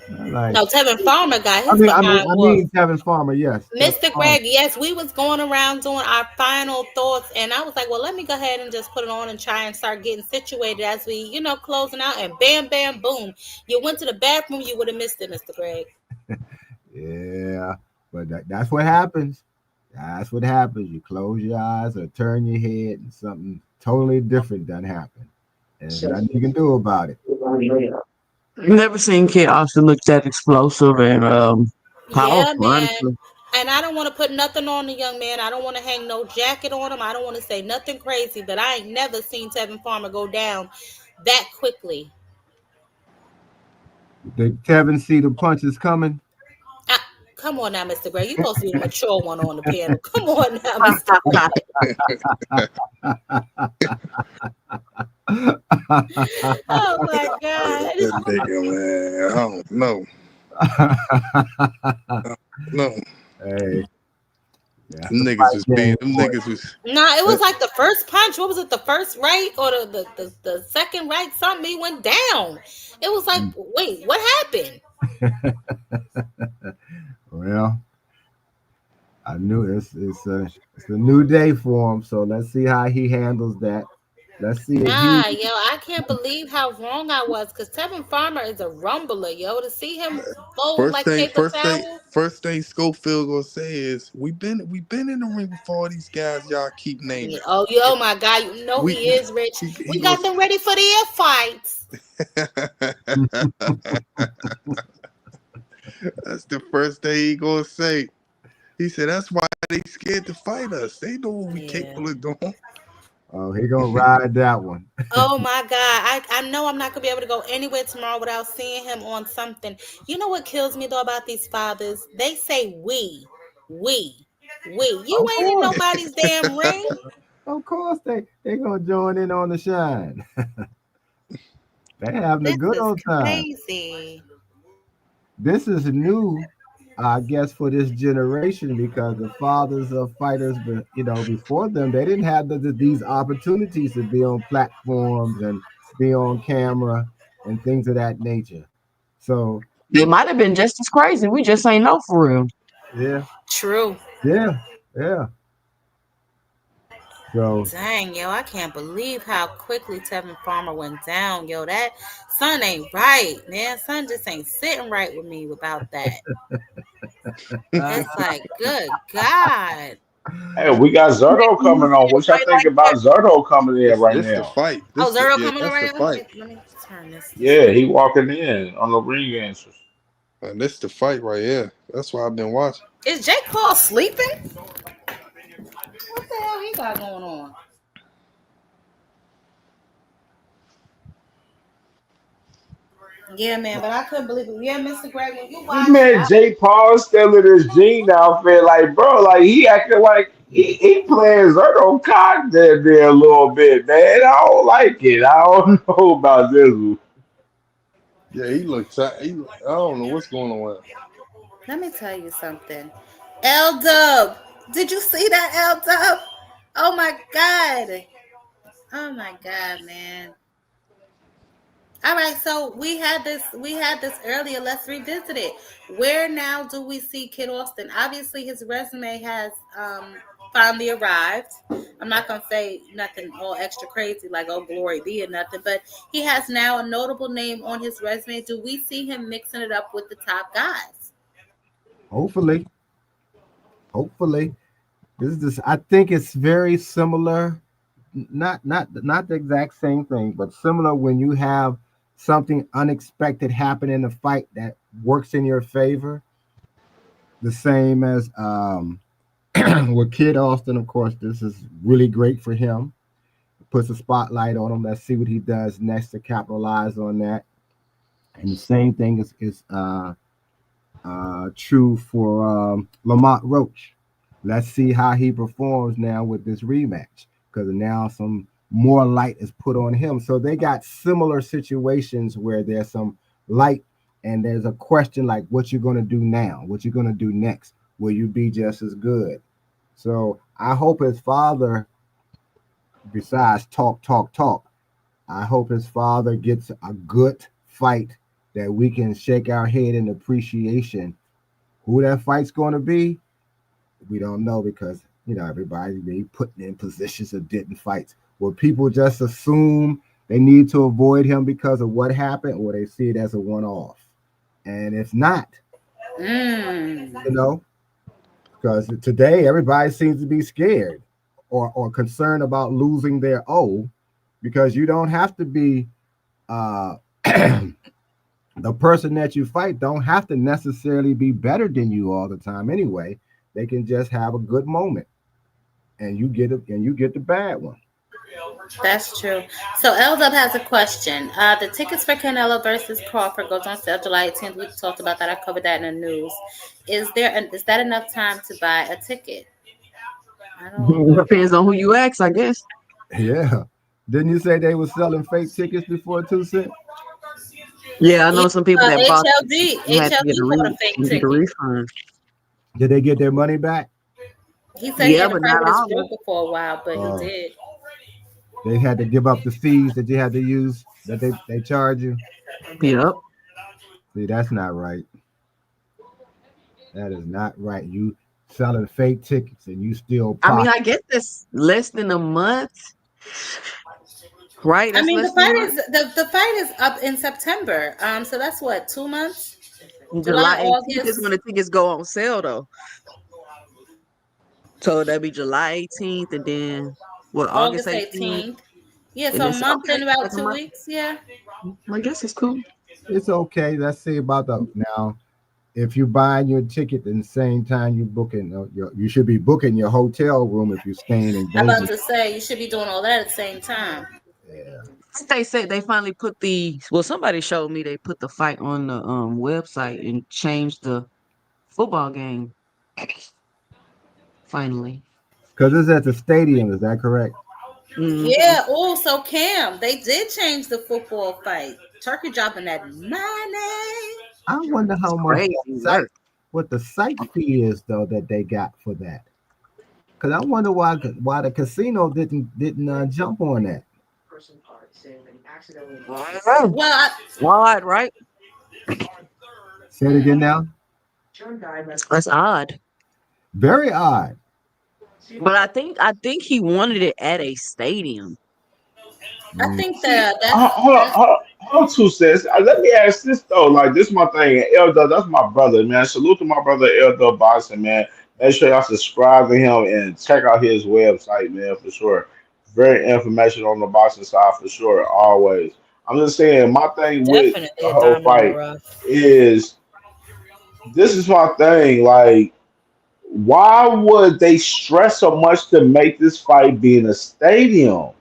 Like, No, Tevin Farmer got I his behind whooped. mean, Tevin Farmer, yes. Mr. Greg, yes, we was going around doing our final thoughts, and I was like, well, let me go ahead and just put it on and try and start getting situated as we, closing out, and bam, bam, boom. You went to the bathroom, you would have missed it, Mr. Greg. Yeah, but that's what happens. That's what happens. You close your eyes or turn your head, and something totally different done happen. And there's nothing you can do about it. Never seen Kid Austin look that explosive and Yeah, powerful, man. honestly. And I don't want to put nothing on the young man. I don't want to hang no jacket on him. I don't want to say nothing crazy, but I ain't never seen Tevin Farmer go down that quickly. Did Kevin see the punches coming? Come on now, Mr. Gray. You're supposed to be the mature one on the panel. Come on now, Mr. Oh my God. That nigga, man. I don't know. No. Hey. Them niggas was being. Them niggas was. Nah, it was like the first punch. What was it? The first right or the second right? Something he went down. It was like, wait, what happened? Well, I knew it's a new day for him. So let's see how he handles that. Let's see. I can't believe how wrong I was, because Tevin Farmer is a rumbler, to see him fold like paper towel. First thing Schofield gonna say is we been in the ring before all these guys y'all keep naming. Oh my God, he is rich. We got them ready for the air fights. That's the first thing he gonna say. He said that's why they scared to fight us. They know what we capable of doing. Oh, he gonna ride that one. Oh my God. I know I'm not gonna be able to go anywhere tomorrow without seeing him on something. You know what kills me though about these fathers? They say we. You ain't in nobody's damn ring. Of course they gonna join in on the shine. They having a good old time. Crazy. This is new, I guess, for this generation, because the fathers of fighters, before them, they didn't have these opportunities to be on platforms and be on camera and things of that nature. So it might have been just as crazy. We just ain't know for real. Yeah. True. Yeah. So dang, I can't believe how quickly Tevin Farmer went down. That son ain't right, man. Son just ain't sitting right with me about that. It's like, good God. Hey, we got Zerto coming on. What y'all think about Zerto coming in right now? The fight. Zerto coming on right now? Let me turn this. Yeah, he walking in on the ring answers. And this the fight right here. That's why I've been watching. Is Jake Paul sleeping? What the hell he got going on? Yeah, man, but I couldn't believe it. Yeah, Mr. Greg, when you watch This man Jake Paul still in his jean outfit, like bro, like he acting like he playing Zerto cock there a little bit, man. I don't like it. I don't know about this one. Yeah, he looks. I don't know what's going on. Let me tell you something. L-Dub. Did you see that, L-Dub? Oh my God. Oh my God, man. All right, so we had this earlier. Let's revisit it. Where now do we see Kid Austin? Obviously, his resume has finally arrived. I'm not gonna say nothing all extra crazy like oh glory be or nothing, but he has now a notable name on his resume. Do we see him mixing it up with the top guys? Hopefully. I think it's very similar. Not the exact same thing, but similar when you have something unexpected happen in a fight that works in your favor. The same as with Kid Austin, of course, this is really great for him. It puts a spotlight on him. Let's see what he does next to capitalize on that. And the same thing is true for Lamont Roach. Let's see how he performs now with this rematch, because now some more light is put on him. So they got similar situations where there's some light and there's a question like, what you going to do now? What you going to do next? Will you be just as good? So I hope his father, besides talk, I hope his father gets a good fight that we can shake our head in appreciation. Who that fight's going to be, we don't know because everybody they putting in positions of getting fights. Will people just assume they need to avoid him because of what happened, or they see it as a one-off? And it's not, because today everybody seems to be scared or concerned about losing their O, because you don't have to be the person that you fight don't have to necessarily be better than you all the time anyway. They can just have a good moment, and you get the bad one. That's true. So L-Dub has a question. The tickets for Canelo versus Crawford goes on sale July 18th. We talked about that. I covered that in the news. Is that enough time to buy a ticket? I don't know. Depends on who you ask, I guess. Yeah. Didn't you say they were selling fake tickets before 2 cents? Yeah, I know some people that bought HLD had to get bought a fake a ticket. refund. Did they get their money back? He said he had to but pray not with his all of broker for a while, but he did. They had to give up the fees that you had to use that they charge you. Yep. See, that's not right. That is not right. You selling fake tickets and you still pop. I mean, I guess it's less than a month. Right? I mean, the fight is up in September. So that's what, 2 months? July 18th is when the tickets go on sale, though. So that'd be July 18th, and then August 18th. Yeah, so a month and about 2 weeks. Yeah. I guess it's cool. It's okay. Let's see about now. If you buying your ticket at the same time you booking, you should be booking your hotel room if you're staying in Vegas. I'm about to say you should be doing all that at the same time. Yeah. They said they finally put somebody showed me they put the fight on the website and changed the football game. Finally. Because it's at the stadium, is that correct? Mm-hmm. Yeah. Oh, so Cam, they did change the football fight. Turkey dropping that money. I wonder how much what the site fee is though that they got for that. Because I wonder why the casino didn't jump on that. Well, odd, right? Say it again now. That's odd. Very odd. But I think he wanted it at a stadium. I think that's hold on 2 cents. Let me ask this though. Like this is my thing. L-Dub, that's my brother, man. Salute to my brother L-Dub Boxing, man. Make sure y'all subscribe to him and check out his website, man, for sure. Very informational on the boxing side for sure, always. I'm just saying my thing with the whole fight is this is my thing. Like, why would they stress so much to make this fight be in a stadium?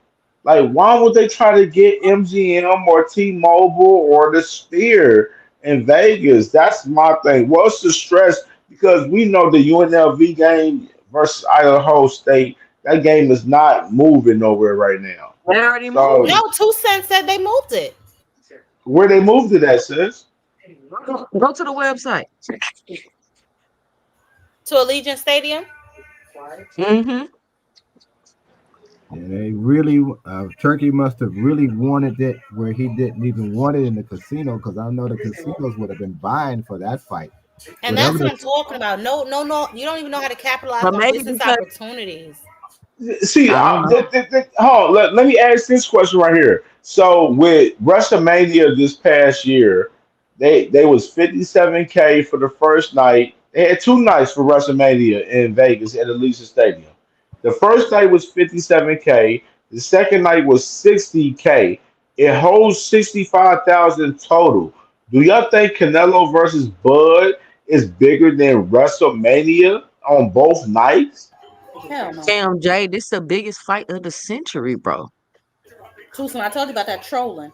Like, why would they try to get MGM or T-Mobile or the Sphere in Vegas? That's my thing. What's the stress? Because we know the UNLV game versus Idaho State, that game is not moving nowhere right now. They already moved. No, 2 cents said they moved it. Where they moved it at, sis? Go to the website. To Allegiant Stadium? Mm-hmm. And they really, Turkey must have really wanted it where he didn't even want it in the casino, because I know the casinos would have been buying for that fight. And that's what I'm talking about. No. You don't even know how to capitalize on business opportunities. See, hold on. Let me ask this question right here. So with WrestleMania this past year, they was $57K for the first night. They had 2 nights for WrestleMania in Vegas at Allegiant Stadium. The first night was $57K. The second night was $60K. It holds 65,000 total. Do y'all think Canelo versus Bud is bigger than WrestleMania on both nights? Hell no. Damn, Jay, this is the biggest fight of the century, bro. Tucson, I told you about that trolling.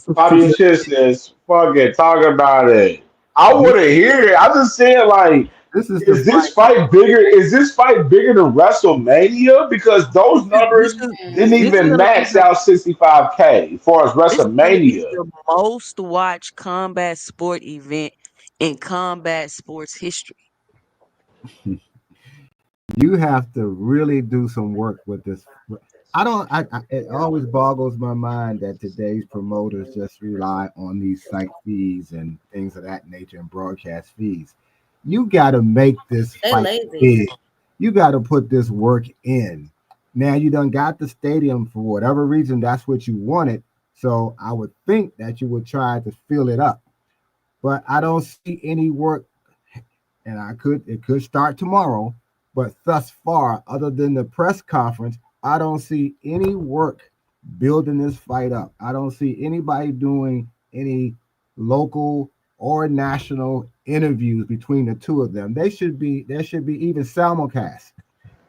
Bobby Chisness, fuck it, talk about it. I want to hear it. I'm just saying, like, is this fight bigger? Is this fight bigger than WrestleMania? Because those numbers didn't even max out 65K as far as WrestleMania. This is the most watched combat sport event in combat sports history. You have to really do some work with this. I don't. It always boggles my mind that today's promoters just rely on these site fees and things of that nature and broadcast fees. You got to make this They fight lazy. big. You got to put this work in. Now you done got the stadium for whatever reason. That's what you wanted. So I would think that you would try to fill it up. But I don't see any work, and it could start tomorrow. But thus far, other than the press conference, I don't see any work building this fight up. I don't see anybody doing any local or national interviews between the two of them. There should be even simulcast.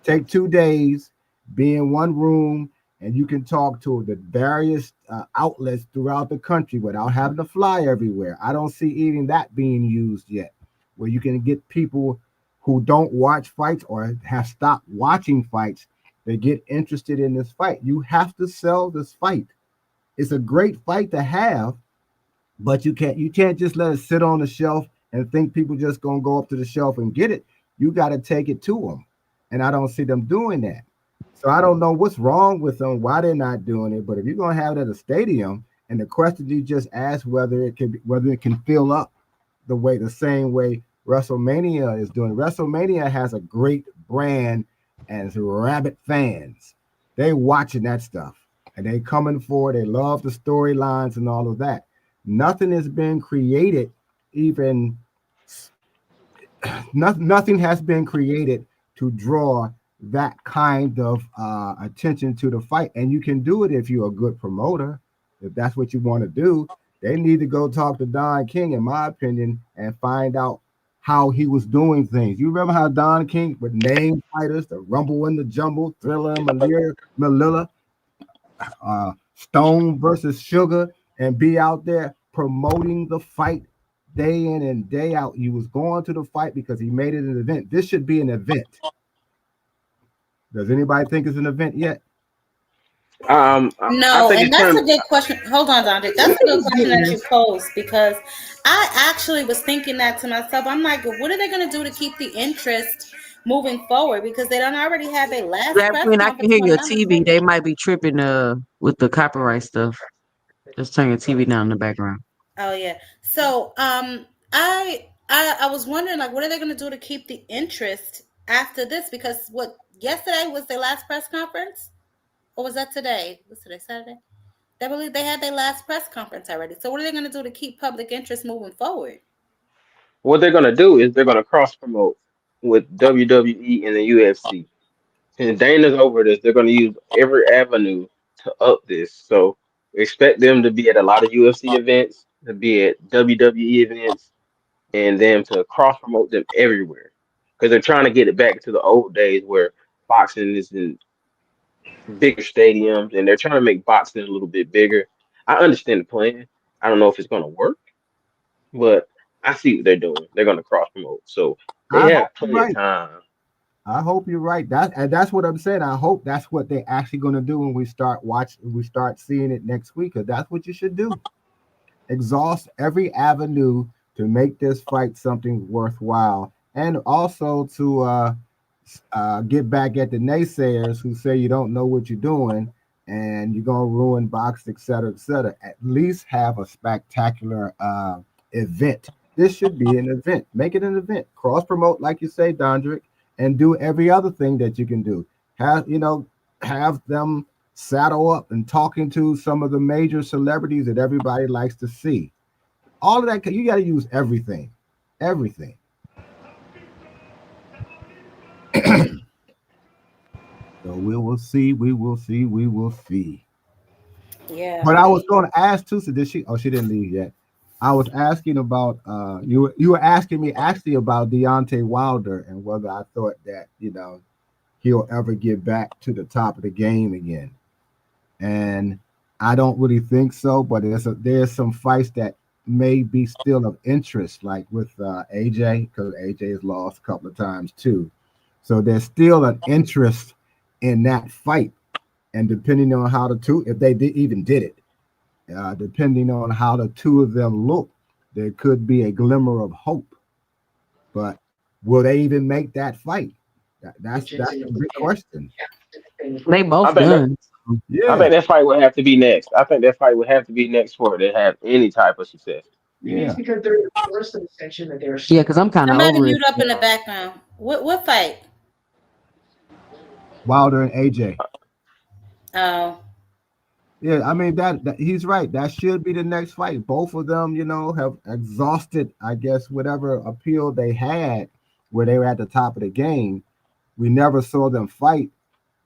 Take 2 days, be in one room, and you can talk to the various outlets throughout the country without having to fly everywhere. I don't see even that being used yet, where you can get people who don't watch fights or have stopped watching fights. They get interested in this fight. You have to sell this fight. It's a great fight to have, but you can't just let it sit on the shelf and think people just gonna go up to the shelf and get it. You got to take it to them, and I don't see them doing that. So I don't know what's wrong with them, why they're not doing it. But if you're gonna have it at a stadium, and the question you just asked whether it can fill up the same way WrestleMania is doing. WrestleMania has a great brand and it's rabid fans. They watching that stuff and they coming for it. They love the storylines and all of that. Nothing has been created, nothing has been created to draw that kind of attention to the fight. And you can do it if you're a good promoter. If that's what you want to do, they need to go talk to Don King, in my opinion, and find out how he was doing things. You remember how Don King would name fighters, the Rumble in the Jumble, Thriller, Malilla, Stone versus Sugar, and be out there promoting the fight day in and day out. He was going to the fight because he made it an event. This should be an event. Does anybody think it's an event yet? No, and that's a good question. Hold on, Dante. That's a good question that you posed, because I actually was thinking that to myself. I'm like, what are they going to do to keep the interest moving forward? Because they don't already have their last press Queen, I can conference. hear your TV. They might be tripping with the copyright stuff. Just turn your TV down in the background. Oh yeah. So I was wondering, like, what are they going to do to keep the interest after this? Because yesterday was their last press conference. Or was that today? Was today Saturday? They believe they had their last press conference already. So what are they going to do to keep public interest moving forward? What they're gonna do is they're gonna cross promote with WWE and the UFC. Since Dana's over this, they're gonna use every avenue to up this. So expect them to be at a lot of UFC events, to be at WWE events, and them to cross promote them everywhere. Because they're trying to get it back to the old days where boxing is in bigger stadiums, and they're trying to make boxing a little bit bigger. I understand the plan. I don't know if it's going to work, but I see what they're doing. They're going to cross promote, so they have plenty of time. I hope you're right. That's what I'm saying. I hope that's what they're actually going to do when we start seeing it next week. Because that's what you should do. Exhaust every avenue to make this fight something worthwhile, and also to get back at the naysayers who say you don't know what you're doing and you're gonna ruin boxing, et cetera, et cetera. At least have a spectacular event. This should be an event. Make it an event. Cross promote, like you say, Dondrick, and do every other thing that you can do. Have them saddle up and talking to some of the major celebrities that everybody likes to see. All of that, you got to use everything. Everything. So we will see. Yeah. But I was going to ask too. So did she? Oh, she didn't leave yet. I was asking about you were asking me actually about Deontay Wilder and whether I thought that he'll ever get back to the top of the game again. And I don't really think so. But there's some fights that may be still of interest, like with AJ, because AJ has lost a couple of times too. So there's still an interest in that fight, and depending on how if they even did it, depending on how the two of them look, there could be a glimmer of hope. But will they even make that fight? That's a big question. They both done. I Yeah, think that fight would have to be next. I think that fight would have to be next for it to have any type of success. yeah. Yeah, because I'm kind of Somebody over it. mute up in the background. What fight? Wilder and AJ. Oh, Yeah, I mean that he's right. That should be the next fight. Both of them, have exhausted, I guess, whatever appeal they had where they were at the top of the game. We never saw them fight,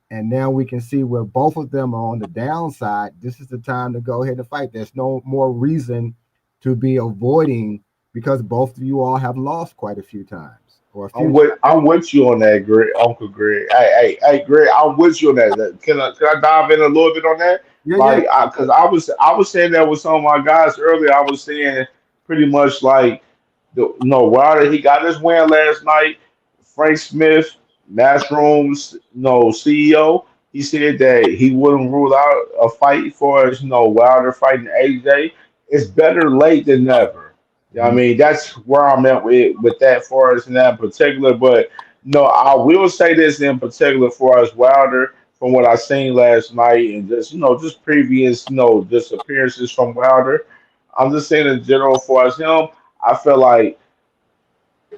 and now we can see where both of them are on the downside. This is the time to go ahead and fight. There's no more reason to be avoiding because both of you all have lost quite a few times or a few times. I'm with you on that, Greg, Uncle Greg. Hey, Greg, I'm with you on that. Can I dive in a little bit on that? Yeah, yeah. Like, because I was saying that with some of my guys earlier. I was saying pretty much like, Wilder, he got his win last night. Frank Smith, Matchrooms, CEO. He said that he wouldn't rule out a fight for Wilder fighting AJ. It's better late than never. You know what I Mhm. mean, that's where I'm at with that for us in that particular. But no, I will say this in particular for us, Wilder, from what I seen last night and just previous, just appearances from Wilder. I'm just saying in general for us, him, I feel like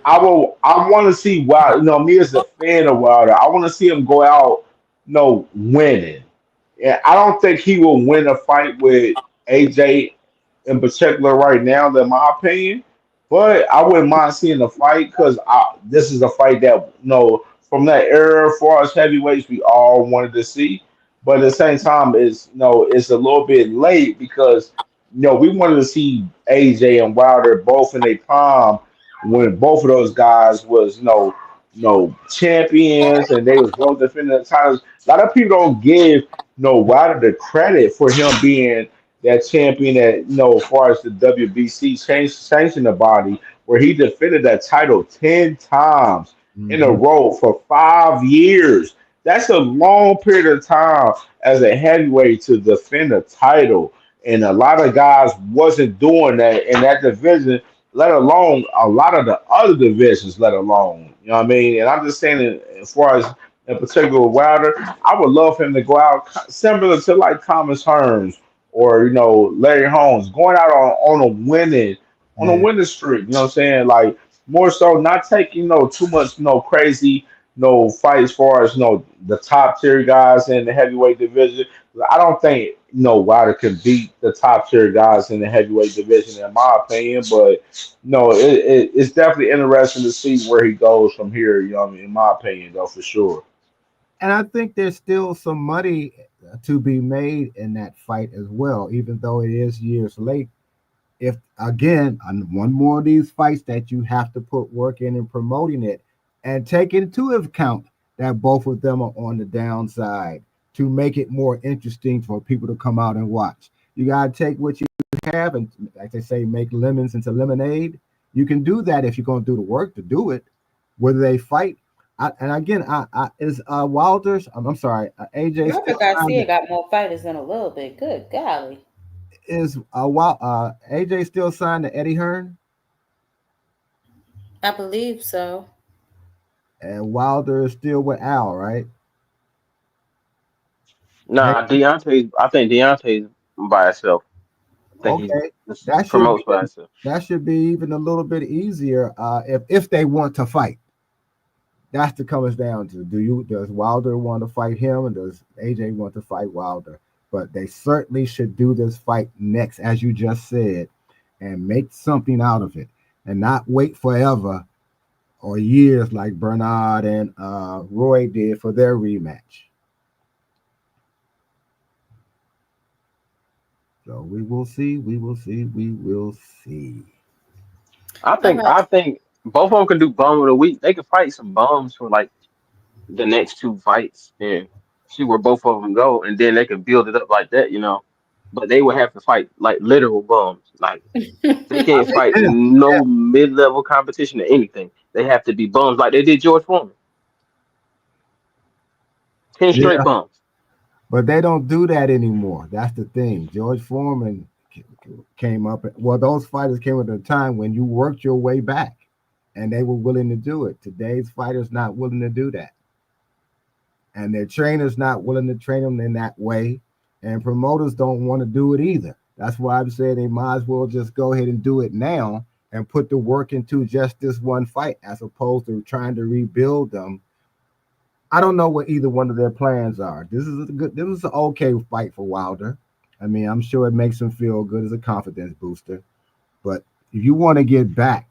I want to see Wilder, me as a fan of Wilder, I want to see him go out, winning. Yeah, I don't think he will win a fight with AJ in particular right now, in my opinion. But I wouldn't mind seeing the fight because this is a fight that from that era for us heavyweights we all wanted to see. But at the same time, it's a little bit late because we wanted to see AJ and Wilder both in their prime when both of those guys was champions and they was both defending the titles. A lot of people don't give Wilder the credit for him being that champion that as far as the WBC changing the body, where he defended that title 10 times in a Mhm. row for 5 years. That's a long period of time as a heavyweight to defend a title, and a lot of guys wasn't doing that in that division. Let alone a lot of the other divisions, let alone, you know what I mean? And I'm just saying, as far as in particular with Wilder, I would love him to go out similar to like Thomas Hearns or Larry Holmes, going out on a Yeah. winning streak. You know what I'm saying? Like more so, not taking too much crazy fights as far as the top tier guys in the heavyweight division. I don't think Wilder can beat the top tier guys in the heavyweight division in my opinion, but no, it's definitely interesting to see where he goes from here. You know what I mean? In my opinion, though, for sure. And I think there's still some money to be made in that fight as well, even though it is years late. If again, on one more of these fights that you have to put work in promoting it and take into account that both of them are on the downside to make it more interesting for people to come out and watch. You got to take what you have and, like they say, make lemons into lemonade. You can do that if you're going to do the work to do it. Whether they fight, and again, is Walters. I'm sorry, AJ Robert still signed. Garcia got more fighters than a little bit. Good golly. Is AJ still signed to Eddie Hearn? I believe so. And Wilder is still with Al, right? Hey, Nah, Deontay. I think Deontay's by himself. I think he okay, just that should promotes be by himself. that should be even a little bit easier if they want to fight. That's the comes down to does Wilder want to fight him and does AJ want to fight Wilder? But they certainly should do this fight next, as you just said, and make something out of it, and not wait forever or years like Bernard and Roy did for their rematch. So we will see. We will see. We will see. I All think right. I think both of them can do bum of the week. They can fight some bums for like the next two fights and see where both of them go, and then they can build it up like that, you know. But they would have to fight like literal bums. Like they I can't think, fight yeah, no mid-level competition or anything. They have to be bums like they did George Foreman. 10 straight yeah, bums. but they don't do that anymore. That's the thing. George Foreman came up. Well, those fighters came at a time when you worked your way back, and they were willing to do it. Today's fighters not willing to do that. and their trainers not willing to train them in that way, and promoters don't want to do it either. That's why I'm saying they might as well just go ahead and do it now and put the work into just this one fight as opposed to trying to rebuild them. I don't know what either one of their plans are. This is an okay fight for Wilder. I mean, I'm sure it makes him feel good as a confidence booster. But if you want to get back,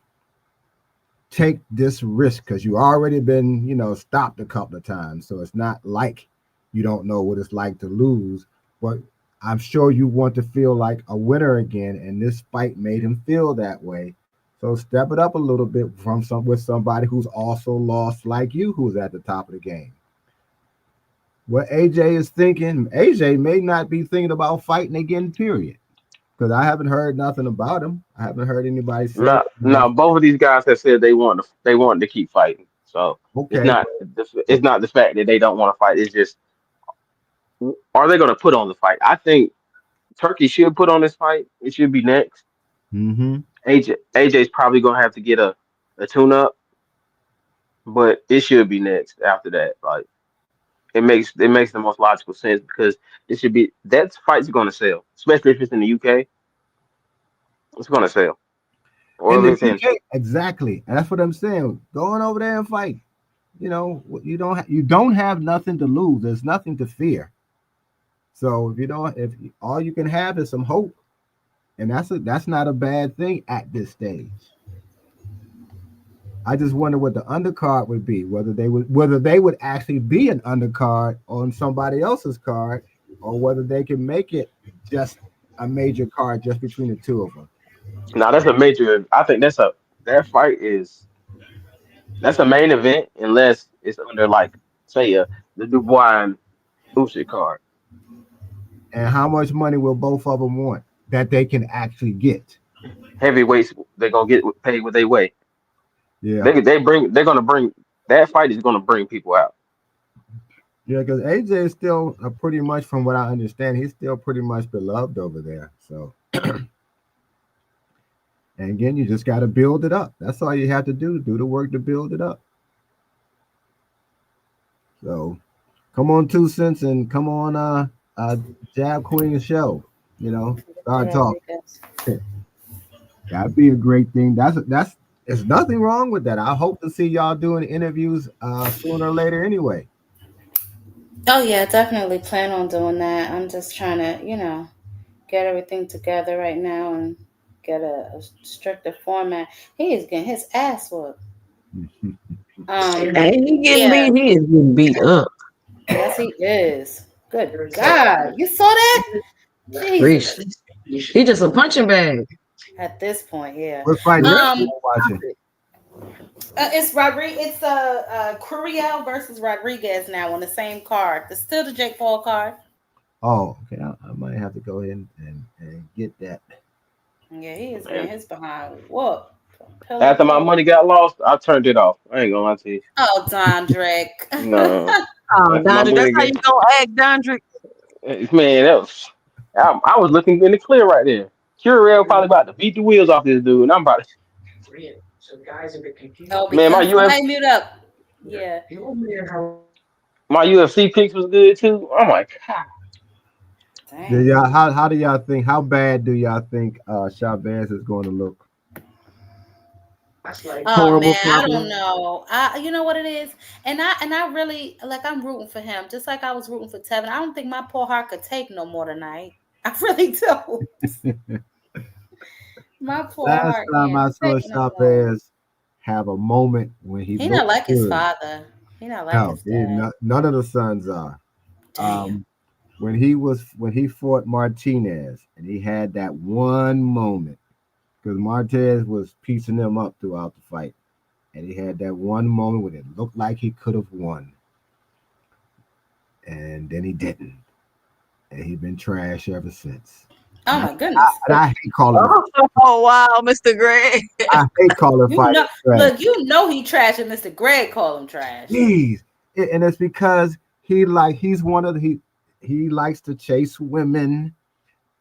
take this risk because you already been, stopped a couple of times. So it's not like you don't know what it's like to lose. But I'm sure you want to feel like a winner again, and this fight made him feel that way. So step it up a little bit with somebody who's also lost like you, who's at the top of the game. What AJ is thinking, AJ may not be thinking about fighting again, period. Because I haven't heard nothing about him. I haven't heard anybody say. No, both of these guys have said they want to keep fighting. So it's Okay. not the fact that they don't want to fight. It's just, are they going to put on the fight? I think Turkey should put on this fight. It should be next. Mm-hmm. AJ's probably going to have to get a tune up, but it should be next after that. Like it makes the most logical sense because it should be that fight's going to sell, especially if it's in the UK. It's going to sell. Or In the if it's in UK, exactly, and that's what I'm saying. Going over there and fight. You don't have nothing to lose. There's nothing to fear. So if all you can have is some hope, and that's not a bad thing at this stage. I just wonder what the undercard would be, whether they would actually be an undercard on somebody else's card, or whether they can make it just a major card just between the two of them. Now that's a major. I think that fight that's a main event unless it's under like say the Dubois and Usyk card. And how much money will both of them want that they can actually get? Heavyweights they're gonna get paid what they weigh. Yeah, they're gonna bring that fight is gonna bring people out. Yeah, because AJ is still pretty much, from what I understand, he's still pretty much beloved over there. So. And again, you just got to build it up. That's all you have to do the work to build it up. So come on, 2 cents, and come on, Jab Queen show. Start talking. That'd be a great thing. There's nothing wrong with that. I hope to see y'all doing interviews sooner or later anyway. Oh yeah, definitely plan on doing that. I'm just trying to, get everything together right now and get a stricter format. He is getting his ass whooped. He is getting beat up. Yes, he is. Good God, you saw that? Jesus. He just a punching bag. At this point, yeah. What fight watching? It's Rodriguez. It's Curiel versus Rodriguez now on the same card. It's still the Jake Paul card. Oh, okay. I might have to go ahead and get that. Yeah, he is getting his behind whoop. After my money got lost, I turned it off. I ain't gonna lie to you. Oh, Dondrick. No. Dondrick, that's how you gonna act, Dondrick. Man, I was looking in the clear right there. Curiel probably about to beat the wheels off this dude, and I'm about to. So guys are confused. Oh, man, my UFC mute up. Yeah. My UFC picks was good too. I'm like, yeah, how do y'all think? How bad do y'all think Chavez is going to look? Oh man, I don't know. You know what it is, and I really I'm rooting for him, just like I was rooting for Tevin. I don't think my poor heart could take no more tonight. I really don't. My poor heart. Last time I saw Chavez have a moment when he not like his father. He not like his dad. None of the sons are. When he fought Martinez and he had that one moment. Because Martinez was piecing them up throughout the fight. And he had that one moment when it looked like he could have won. And then he didn't. And he's been trash ever since. Oh, my goodness. I hate calling Oh, wow, Mr. Greg. I hate calling fighters trash. Look, he trash and Mr. Greg call him trash. Jeez. And it's because he's one of the... He likes to chase women,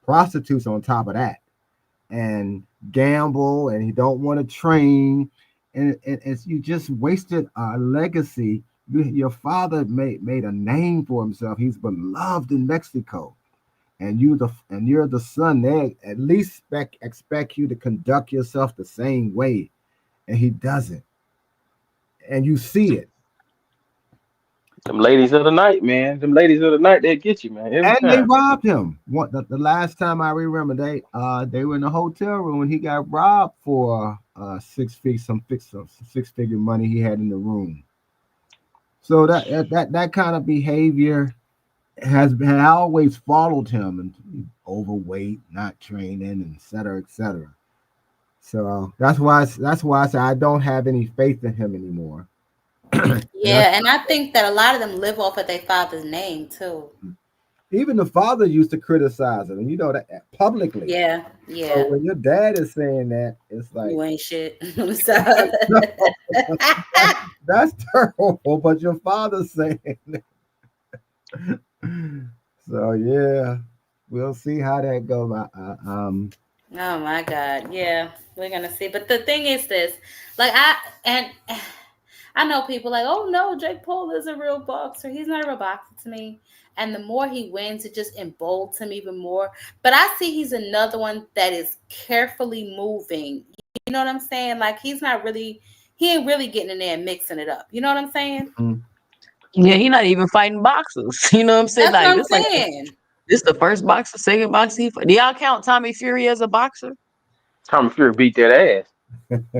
prostitutes on top of that, and gamble, and he don't want to train. And it's you just wasted our legacy Your father made a name for himself. He's beloved in Mexico, and you're the son. They at least expect you to conduct yourself the same way, and he doesn't, and you see it. Them ladies of the night, man. Them ladies of the night, they get you, man, every And they time. robbed him. What the last time I remember, they were in the hotel room and he got robbed for some six figure money he had in the room. So that kind of behavior had always followed him, and overweight, not training, and et cetera, et cetera. So that's why I say I don't have any faith in him anymore. Yeah, and I think that a lot of them live off of their father's name too. Even the father used to criticize him, and you know that publicly. Yeah. So when your dad is saying that, it's like You ain't shit. that's terrible. But your father's saying that. So yeah, we'll see how that goes. Oh my God. Yeah, we're gonna see. But the thing is this, like I know people like, oh no, Jake Paul is a real boxer. He's not a real boxer to me. And the more he wins, it just emboldens him even more. But I see he's another one that is carefully moving. You know what I'm saying? Like he ain't really getting in there and mixing it up. You know what I'm saying? Mm-hmm. Yeah, he's not even fighting boxers. You know what I'm saying? That's Like what I'm this, like saying. this the first boxer, second boxer. Do y'all count Tommy Fury as a boxer? Tommy Fury beat that ass.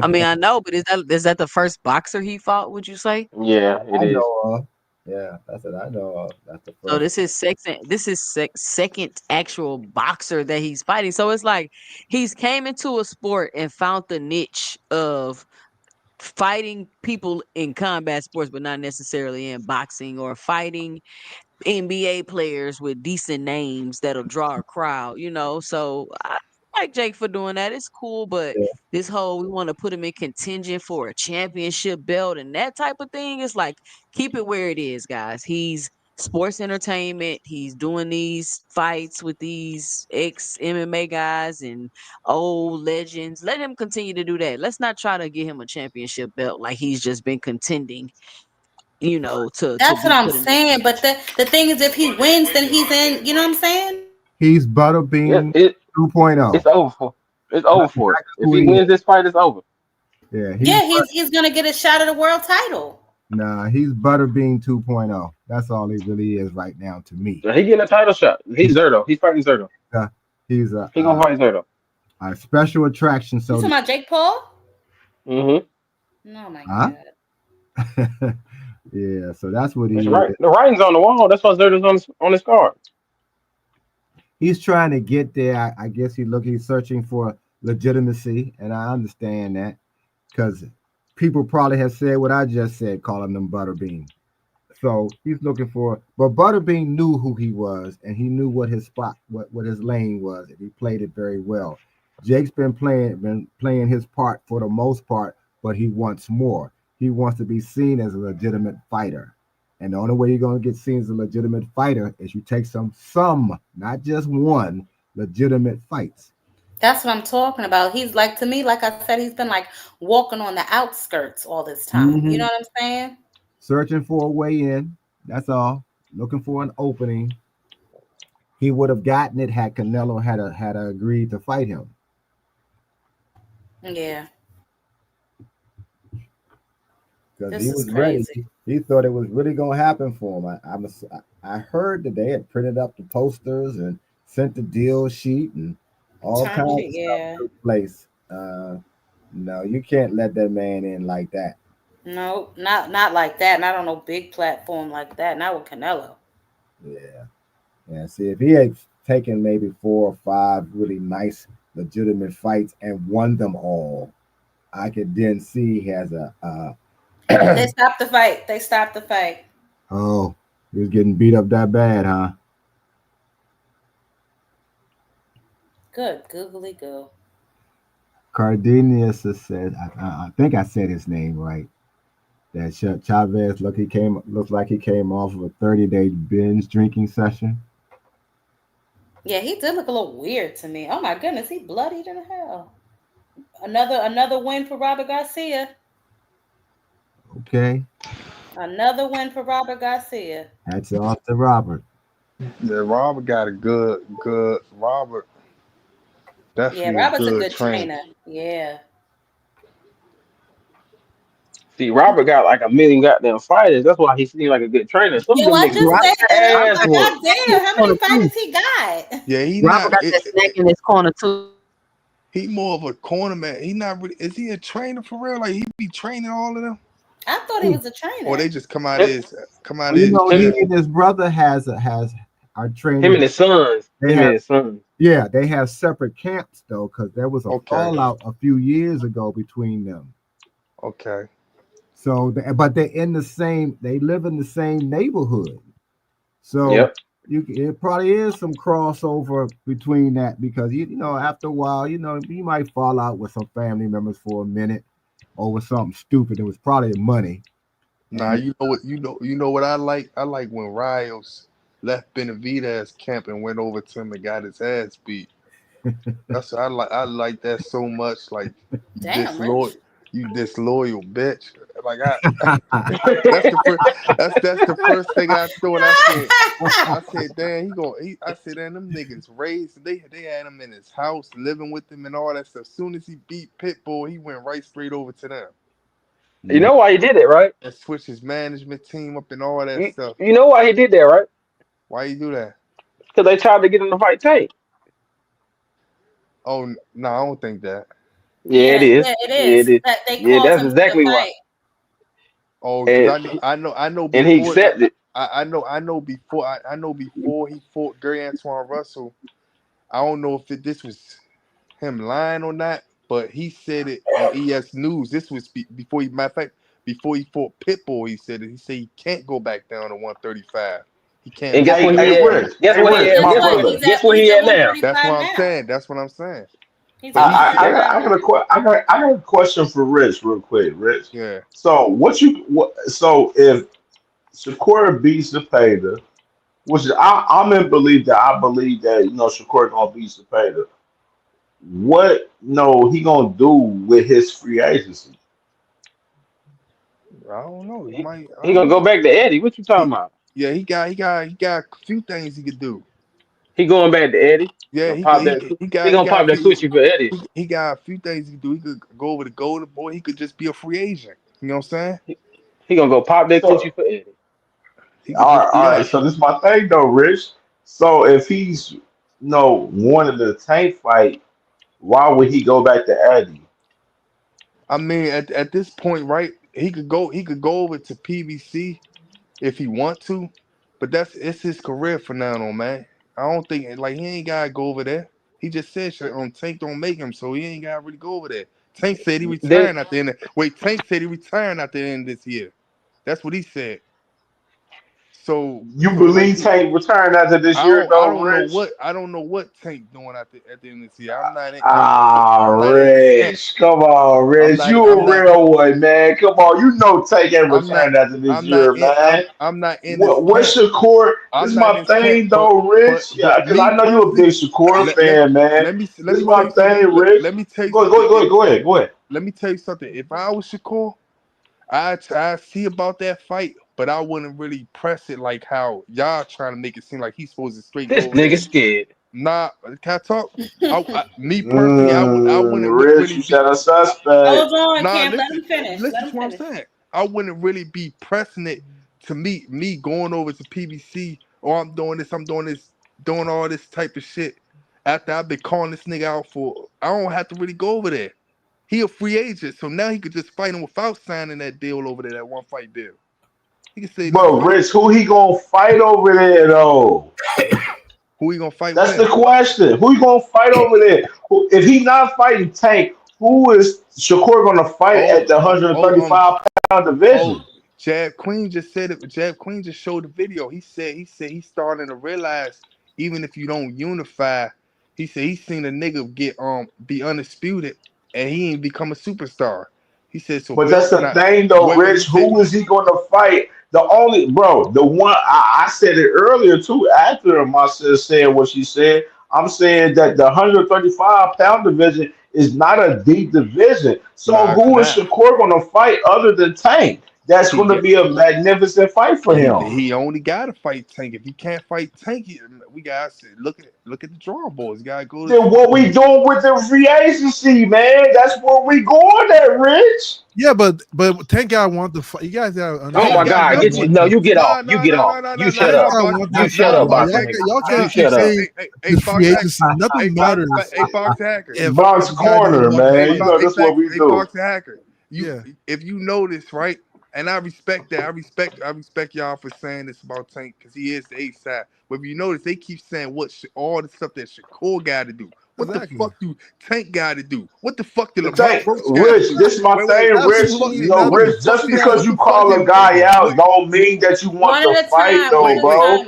I mean, I know, but is that the first boxer he fought? Would you say? Yeah, it I is. know of. Yeah, that's what I know of. That's the So first. this is second. This is second actual boxer that he's fighting. So it's like he's came into a sport and found the niche of fighting people in combat sports, but not necessarily in boxing, or fighting NBA players with decent names that'll draw a crowd, you know. So I like Jake for doing that. It's cool, but Yeah. this whole we want to put him in contention for a championship belt and that type of thing, it's like keep it where it is, guys. He's sports entertainment. He's doing these fights with these ex MMA guys and old legends. Let him continue to do that. Let's not try to get him a championship belt like he's just been contending, you know, to That's what be I'm put in that saying. But position. the thing is, if he wins, then he's in. You know what I'm saying? He's It, Butterbean it 2.0. it's over for it's over That's for it. exactly If who he he is. wins this fight, it's over. Yeah, Yeah, he's gonna get a shot at the world title. he's Butterbean 2.0. That's all he really is right now to me. So he getting a title shot. He's Zerto. He's fighting Zerto. He's He gonna fight Zerto. a special attraction. You So talking about Jake Paul? Mm-hmm. Oh my huh? God. Yeah, so that's what That's he right. is. The writing's on the wall. That's why Zerto's on his card. He's trying to get there. I guess he's searching for legitimacy, and I understand that because people probably have said what I just said, calling them Butterbean. So he's looking for, but Butterbean knew who he was, and he knew what his spot, what his lane was, and he played it very well. Jake's been playing his part for the most part, but he wants more. He wants to be seen as a legitimate fighter, and the only way you're going to get seen as a legitimate fighter is you take some, not just one, legitimate fights. That's what I'm talking about. He's like, to me, like I said, he's been like walking on the outskirts all this time. You know what I'm saying? Searching for a way in. That's all. Looking for an opening. He would have gotten it had Canelo had agreed to fight him. Yeah. Because This he is was ready. crazy. He thought it was really gonna happen for him. I heard that they had printed up the posters and sent the deal sheet and all Term kinds sheet, of stuff yeah. took place. No, you can't let that man in like that. No, not like that. Not on no big platform like that. Not with Canelo. Yeah. Yeah. See, if he had taken maybe 4 or 5 really nice, legitimate fights and won them all, I could then see he has a They stopped the fight. They stopped the fight. oh, he was getting beat up that bad, huh? Good, googly goo. Cardenas said, I think I said his name right. That Chavez looks like he came off of a 30-day binge drinking session. Yeah, he did look a little weird to me. Oh my goodness, he bloodied in hell. Another win for Robert Garcia. Okay. Another win for Robert Garcia. That's off to Robert. Yeah, Robert got a good Robert. Yeah, Definitely a Robert's a good good trainer. trainer. Yeah. See, Robert got like a million goddamn fighters. That's why he seemed like a good trainer. Some of Yo, them I niggas just was said that. I'm ass like, whooped. God damn, how many fighters he got? Yeah, he Robert not. got that snack in his corner too. He more of a corner man. He not really. Is he a trainer for real? Like he be training all of them, I thought he was a trainer. or they just come out Him, of You his know, gym? he and his brother are him training. and his sons. They Him have and his sons. Yeah, they have separate camps though, because there was a Okay, fallout a few years ago between them. okay. So, but they're in the same. They live in the same neighborhood. So Yep. it probably is some crossover between that because you know after a while you might fall out with some family members for a minute over something stupid. It was probably money. Nah, you know what? You know what I like. I like when Rios left Benavidez camp and went over to him and got his ass beat. That's what I like. I like that so much. Like Damn, Rich. you disloyal bitch. Like that's the first. That's the first thing I thought. I said, damn, I said, damn, them niggas raised. They had him in his house, living with him and all that stuff. As soon as he beat Pitbull, he went right straight over to them. You know why he did it, right? And switched his management team up and all that stuff. You know why he did that, right? Why you do that? Because they tried to get him to fight Tank. Oh no, I don't think that. Yeah, it is. Yeah, it Yeah, is. it is. That they Yeah, called that's him to the exactly why. fight. Oh, because I know and he before accepted. I know before he fought Gary Antoine Russell. I don't know if this was him lying or not, but he said it on ES News. This was before he, matter of fact, before he fought Pitbull. He said it. He said he can't go back down to 135. He can't. And guess lose. what he Hey, at? Rich. Guess Hey, what he Rich, at? my Guess brother. what? Guess where he at now? That's what I'm now. saying. That's what I'm saying. He's But at he, 135. I got a question for Rich, real quick, Rich. yeah. So so if Shakur beats Zepeda, which I'm in belief that I believe that Shakur gonna beat Zepeda, what he gonna do with his free agency? I don't know. He might. I He don't gonna go know. back to Eddie. What you talking about? Yeah, he got a few things he could do. He going back to Eddie. Yeah, Gonna pop that. He he gonna got pop a that switchy for Eddie. he got a few things he could do. He could go over the Golden Boy. He could just be a free agent. You know what I'm saying? He gonna go pop that So coochie for Eddie. He could just be all right. that. So this is my thing though, Rich. So if he's wanted the tank fight, why would he go back to Eddie? I mean, at this point, right? He could go over to PBC if he want to, but it's his career for now, on man. I don't think like he ain't gotta go over there. He just said shit on Tank don't make him, so he ain't gotta really go over there. Tank said he Then retiring at the end. Tank said he retiring at the end of this year. That's what he said. So You like believe Tank return after this year though, Rich? I don't know what Tank doing at the end of this year. I'm not in. Rich, come on, Rich. You I'm a not. real one, man. Come on, Tank ain't I'm not. return after this I'm not year, in. man. I'm not in this What's camp. Shakur? This I'm is not in my this camp. thing though, Rich. Yeah, because Me I know you a personally, big Shakur let, let, fan, man. let me This is tell my you something. thing, Rich. Let me tell you Go, something. go, go ahead, go ahead. Let me tell you something. If I was Shakur, I see about that fight, but I wouldn't really press it like how y'all trying to make it seem like he's supposed to straight this go over there. nigga scared. Nah, can I talk? Me personally, I wouldn't Rich, really you be. said a suspect. Hold on, Nah, Cam. Let him finish. Let listen him to what I'm finish. saying. I wouldn't really be pressing it to me going over to PBC or I'm doing this, doing all this type of shit. After I've been calling this nigga out for, I don't have to really go over there. He a free agent, so now he could just fight him without signing that deal over there, that one fight deal. He can say, let's But fight. Rich, who he gonna fight over there though? Who he gonna fight That's where? the question. Who you gonna fight over there? If he not fighting Tank, who is Shakur gonna fight at the 135-pound division? Jab Queen just said it. Jab Queen just showed the video. He said he's starting to realize even if you don't unify, he said he's seen a nigga get be undisputed and he ain't become a superstar. He said so. But that's Bitches the not. thing, though, Wait. He Rich. said Who is he going to fight? The one I said it earlier too. After my sister said what she said, I'm saying that the 135-pound division is not a deep division. So nah, it's who is not. Shakur going to fight other than Tank? that's going to be a magnificent fight for him. He only got to fight Tank. If he can't fight Tank, we got to look at the drawing boards. Got to go. Then what we doing with the free agency, man? That's where we going at, Rich. Yeah, but Tank guy want the fight. You guys got. Oh my God! You get off. You get off. You shut up. You shut up, box. Y'all can't keep saying the free agency. Nothing matters. Hey, Box Hacker. Box corner, man. You know that's what we do. Box Hacker. If you notice, right? And I respect that. I respect y'all for saying this about Tank because he is the A-side. But if you notice, they keep saying all the stuff that Shakur got to do. What the fuck do Tank got to do? What the fuck did Rich, this is my thing, Rich. You know, Rich, just because you call a guy out don't mean that you want to fight, though, bro.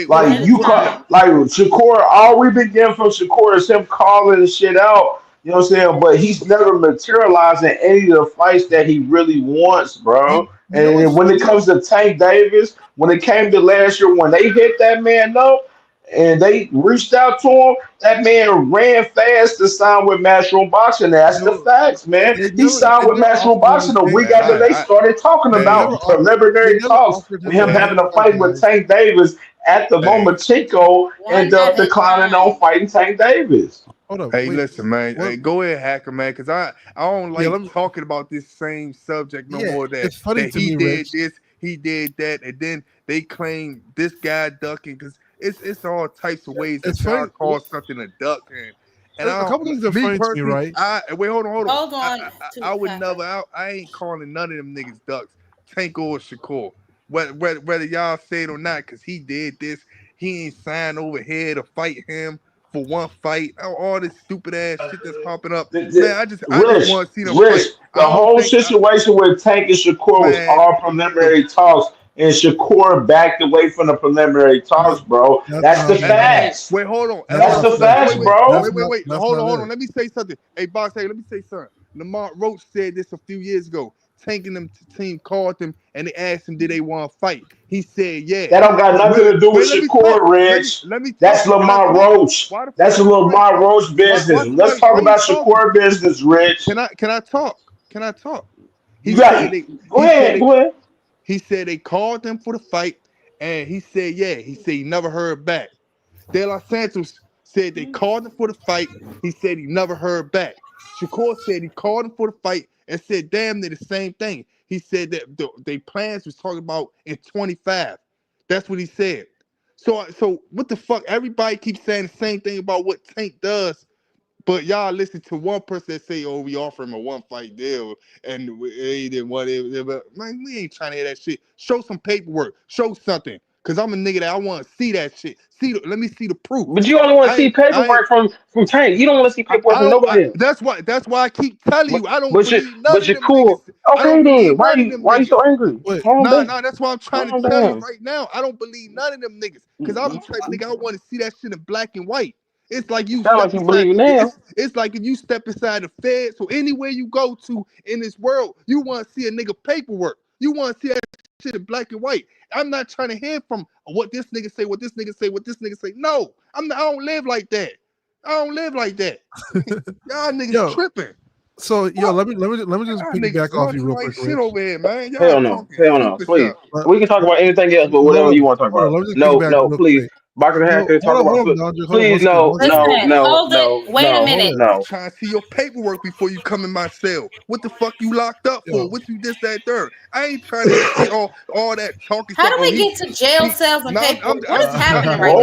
Like, you call, like, Shakur, all we've been getting from Shakur is him calling the shit out. You know what I'm saying? But he's never materialized in any of the fights that he really wants, bro. And when it comes to Tank Davis, when it came to last year, when they hit that man up and they reached out to him, that man ran fast to sign with Matchroom Boxing. That's the facts, man. He signed with Matchroom Boxing a week after they started talking about preliminary talks with him having a fight with Tank Davis. At the moment, Chico ended up declining on fighting Tank Davis. Listen, man. Hey, go ahead, Hacker, man, because I don't like talking about this same subject no more. That he did this, he did that, and then they claim this guy ducking because it's all types of ways that y'all call something a duck. And a couple things are funny to me, right? Wait, hold on. Hold on. I would never. I ain't calling none of them niggas ducks. Tank or Shakur, whether y'all say it or not, because he did this. He ain't signed over here to fight him for one fight. All this stupid ass shit that's popping up. Man, I just want to see them fight. The whole situation with Tank and Shakur was all preliminary talks, and Shakur backed away from the preliminary talks, bro. That's the facts. Wait, hold on. That's the facts, bro. Wait. Hold on. Let me say something. Hey, Box, let me say something. Lamont Roach said this a few years ago. Tank and them team called him and they asked him, did they want to fight? He said, yeah. That don't got nothing to do with Shakur, Rich. That's Lamont Roach. That's Lamont Roach business. Let's talk about Shakur business, Rich. Can I talk? Go ahead. He said they called him for the fight, and he said, yeah. He said he never heard back. De Los Santos said they called him for the fight. He said he never heard back. Shakur said he called him for the fight and said damn near the same thing. He said that they plans was talking about in 25. That's what he said. So what the fuck? Everybody keeps saying the same thing about what Tank does, but y'all listen to one person that say, "Oh, we offer him a one-fight deal," and he didn't want it. Man, we ain't trying to hear that shit. Show some paperwork. Show something. Cause I'm a nigga that I want to see that shit. Let me see the proof. But you only want to see paperwork from Tank. You don't want to see paperwork from nobody. That's why I keep telling you. I don't believe none but of you're them cool. niggas. Okay then. Why you so angry? No, that's why I'm trying to tell you right now. I don't believe none of them niggas. Cause I'm the type of nigga I want to see that shit in black and white. It's like you. Sound like you believe now. It's like if you step inside the Fed. So anywhere you go to in this world, you want to see a nigga paperwork. You want to see that shit in black and white. I'm not trying to hear from what this nigga say, what this nigga say, what this nigga say. No, I don't live like that. Y'all niggas tripping. So let me just piggyback off you real quick. Shit over here, man. Hell no, please. We can talk about anything else, but whatever you want to talk about. No, please. Boxing Hacker, talk about please, no. Wait a minute. No. I'm trying to see your paperwork before you come in my cell. What the fuck you locked up for? What you this, that, third? I ain't trying to see all that talking. How do we get to jail cells and paperwork? What is happening right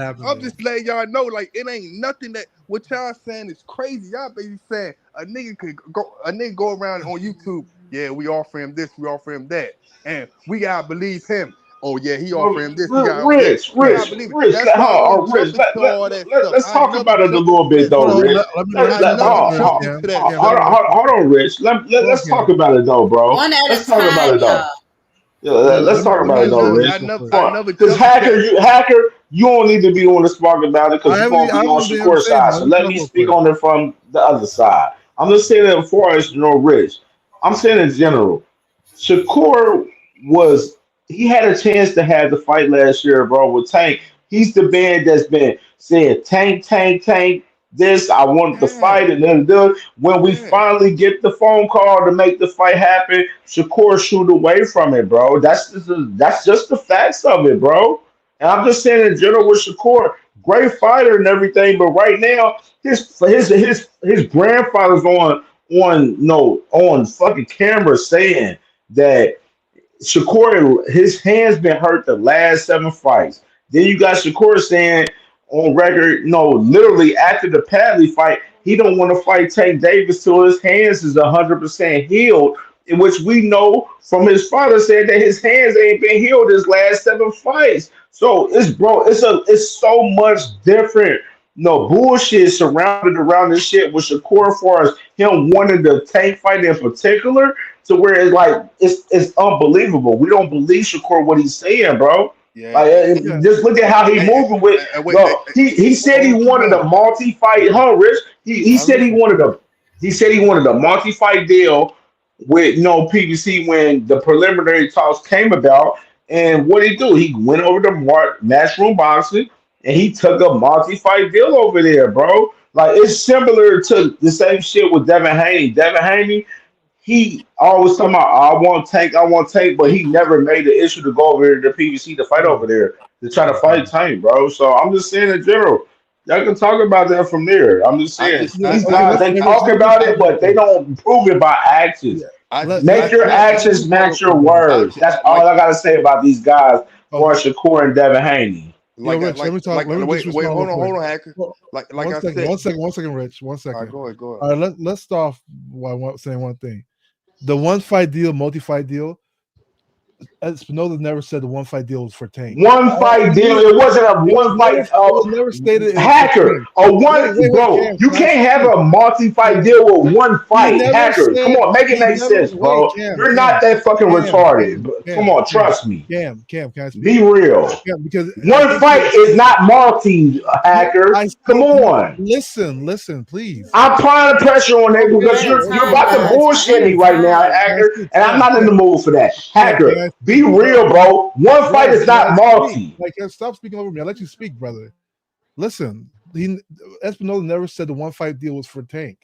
now? I'm just letting y'all know, like, it ain't nothing that what y'all saying is crazy. Y'all basically saying a nigga go around on YouTube. Yeah, we offer him this, we offer him that, and we gotta believe him. Oh yeah, he offer him this. Rich. Let's talk about it a little bit though, Rich. Hold on, Rich. Let's talk about it though, bro. Let's talk about it though. Let's talk about it though, Rich. Because Hacker, you don't need to be on the spark about it because you're gonna be on Shakur's side. So let me speak on it from the other side. I'm just saying that before as Rich. I'm saying in general, Shakur he had a chance to have the fight last year, bro, with Tank. He's the man that's been saying Tank this. I wanted to Yeah, fight, and then when we yeah. finally get the phone call to make the fight happen, Shakur shoot away from it, bro. That's just the facts of it, bro. And I'm just saying in general with Shakur, great fighter and everything, but right now his grandfather's on no on fucking camera saying that Shakur, his hands been hurt the last 7 fights. Then you got Shakur saying on record, no, literally after the Padley fight, he don't want to fight Tank Davis till his hands is 100% healed. In which we know from his father said that his hands ain't been healed his last 7 fights. So it's so much different. No bullshit surrounded around this shit with Shakur as far as him wanting the Tank fight in particular to where it's like it's unbelievable. We don't believe Shakur what he's saying, bro. Yeah, Like yeah. just look at how he Hey, moving with. wait, Bro, he said he hold too wanted a long. multi-fight. Huh, Rich? He I said listen. he said he wanted a multi-fight deal with no PBC when the preliminary talks came about. And what did he do? He went over to Matchroom Boxing and he took a multi-fight deal over there, bro. Like it's similar to the same shit with Devin Haney. Devin Haney, he always talking about I want Tank, but he never made the issue to go over there to PBC to fight over there to try to fight Tank, bro. So I'm just saying in general, y'all can talk about that from there. I'm just I saying just, Yeah, I, these I, okay, guys I, they I, talk about it, but they don't prove it by actions. yeah. I just, Make your let me actions match your Okay. words. That's all I gotta say about these guys for Okay. Shakur and Devin Haney. Yo, Rich, let me talk. Let me just wait, respond real quick. hold on, Hacker. Well, Like I said, one second, Rich. One all right, second. go ahead, go All ahead. right, let's start off by saying one thing. The one fight deal, multi-fight deal, Spinoza never said the one fight deal was for Tank. One fight deal. It wasn't a one fight. It was never stated it was for Hacker. Tank. A one, Wait, bro. Cam, You can I can't have speak? a multi-fight Cam, deal with one he fight. never Hacker. Come said on, make it he make never sense, wait, bro. You're not that fucking retarded. Come on, trust me. Cam, can I Be speak? real. Yeah, because I One think fight is not multi, I Hacker. Come think you on. listen, please. I'm applying pressure on that because One at a you're time, about to guys. bullshit One me at a right now, time. Can I Hacker, speak? and I'm not in the mood for that. Can Hacker, I be speak, bro? real, bro. One fight Bro, is can I not speak? multi. Like, stop speaking over me. I let you speak, brother. Listen, Espinosa never said the one fight deal was for Tank.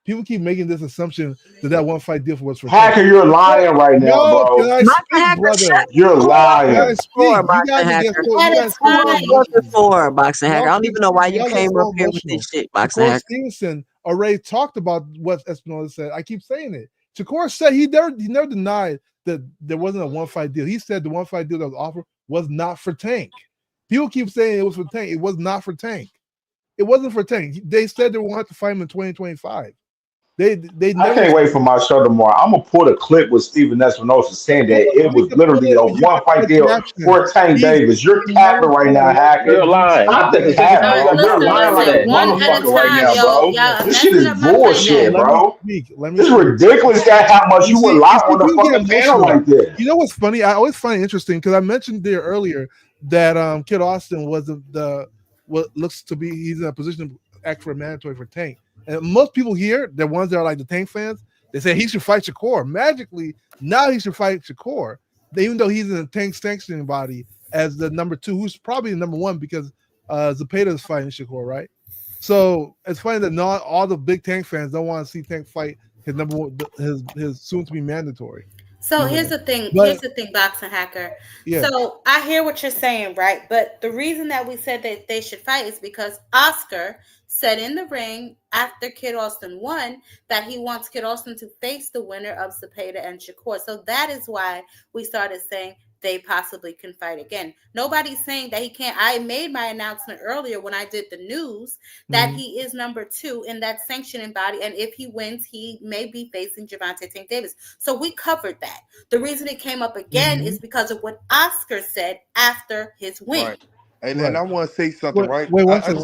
People keep making this assumption that one fight deal was for Tank. Hacker, you're lying right now, No, can bro. I Boxing speak, hacker, shut brother? You're the fuck Can I lying. for speak? You boxing guys are getting hacker. so At you a guys so What time. was it emotional. for boxing hacker? Y'all I don't keep even know why you y'all get came up so here with this emotional. shit, boxing Shakur hacker. Stevenson already talked about what Espinosa said. I keep saying it. Shakur said he never denied that there wasn't a one fight deal. He said the one fight deal that was offered was not for Tank. People keep saying it was for Tank. It was not for Tank. It wasn't for Tank. They said they wanted to fight him in 2025. They I never. can't wait for my show tomorrow. I'm gonna put a clip with Steven Espinosa saying that it We was can put literally it. a You one can fight put the deal caption. for Tank Davis. You're He capping never right said now, You're Hacker. lying. Stop the All cap, right, bro. You're listen, lying like a listen. One at a motherfucker right time, now, yo. bro. Y'all are This shit messing is up my fight bullshit, night. Let me bro. speak. Let me It's speak. ridiculous that how much you would lie on the People get fucking panel emotional. like this. You know what's funny? I always find it interesting because I mentioned there earlier that Kid Austin was the what looks to be he's in a position to act for mandatory for Tank. And most people here, the ones that are like the Tank fans, they say he should fight Shakur. Magically, now he should fight Shakur, even though he's in the Tank sanctioning body as the number 2, who's probably the number 1 because Zepeda is fighting Shakur, right? So it's funny that not all the big Tank fans don't want to see Tank fight his number 1, his soon to be mandatory. So Number here's 1. the thing. But Here's the thing, boxing hacker. yeah, So I hear what you're saying, right? But the reason that we said that they should fight is because Oscar said in the ring after Kid Austin won that he wants Kid Austin to face the winner of Zepeda and Shakur. So that is why we started saying they possibly can fight again. Nobody's saying that he can't. I made my announcement earlier when I did the news that he is number 2 in that sanctioning body. And if he wins, he may be facing Devontae Tank Davis. So we covered that. The reason it came up again is because of what Oscar said after his win. Right. And I want to say something, right? Wait, one I second.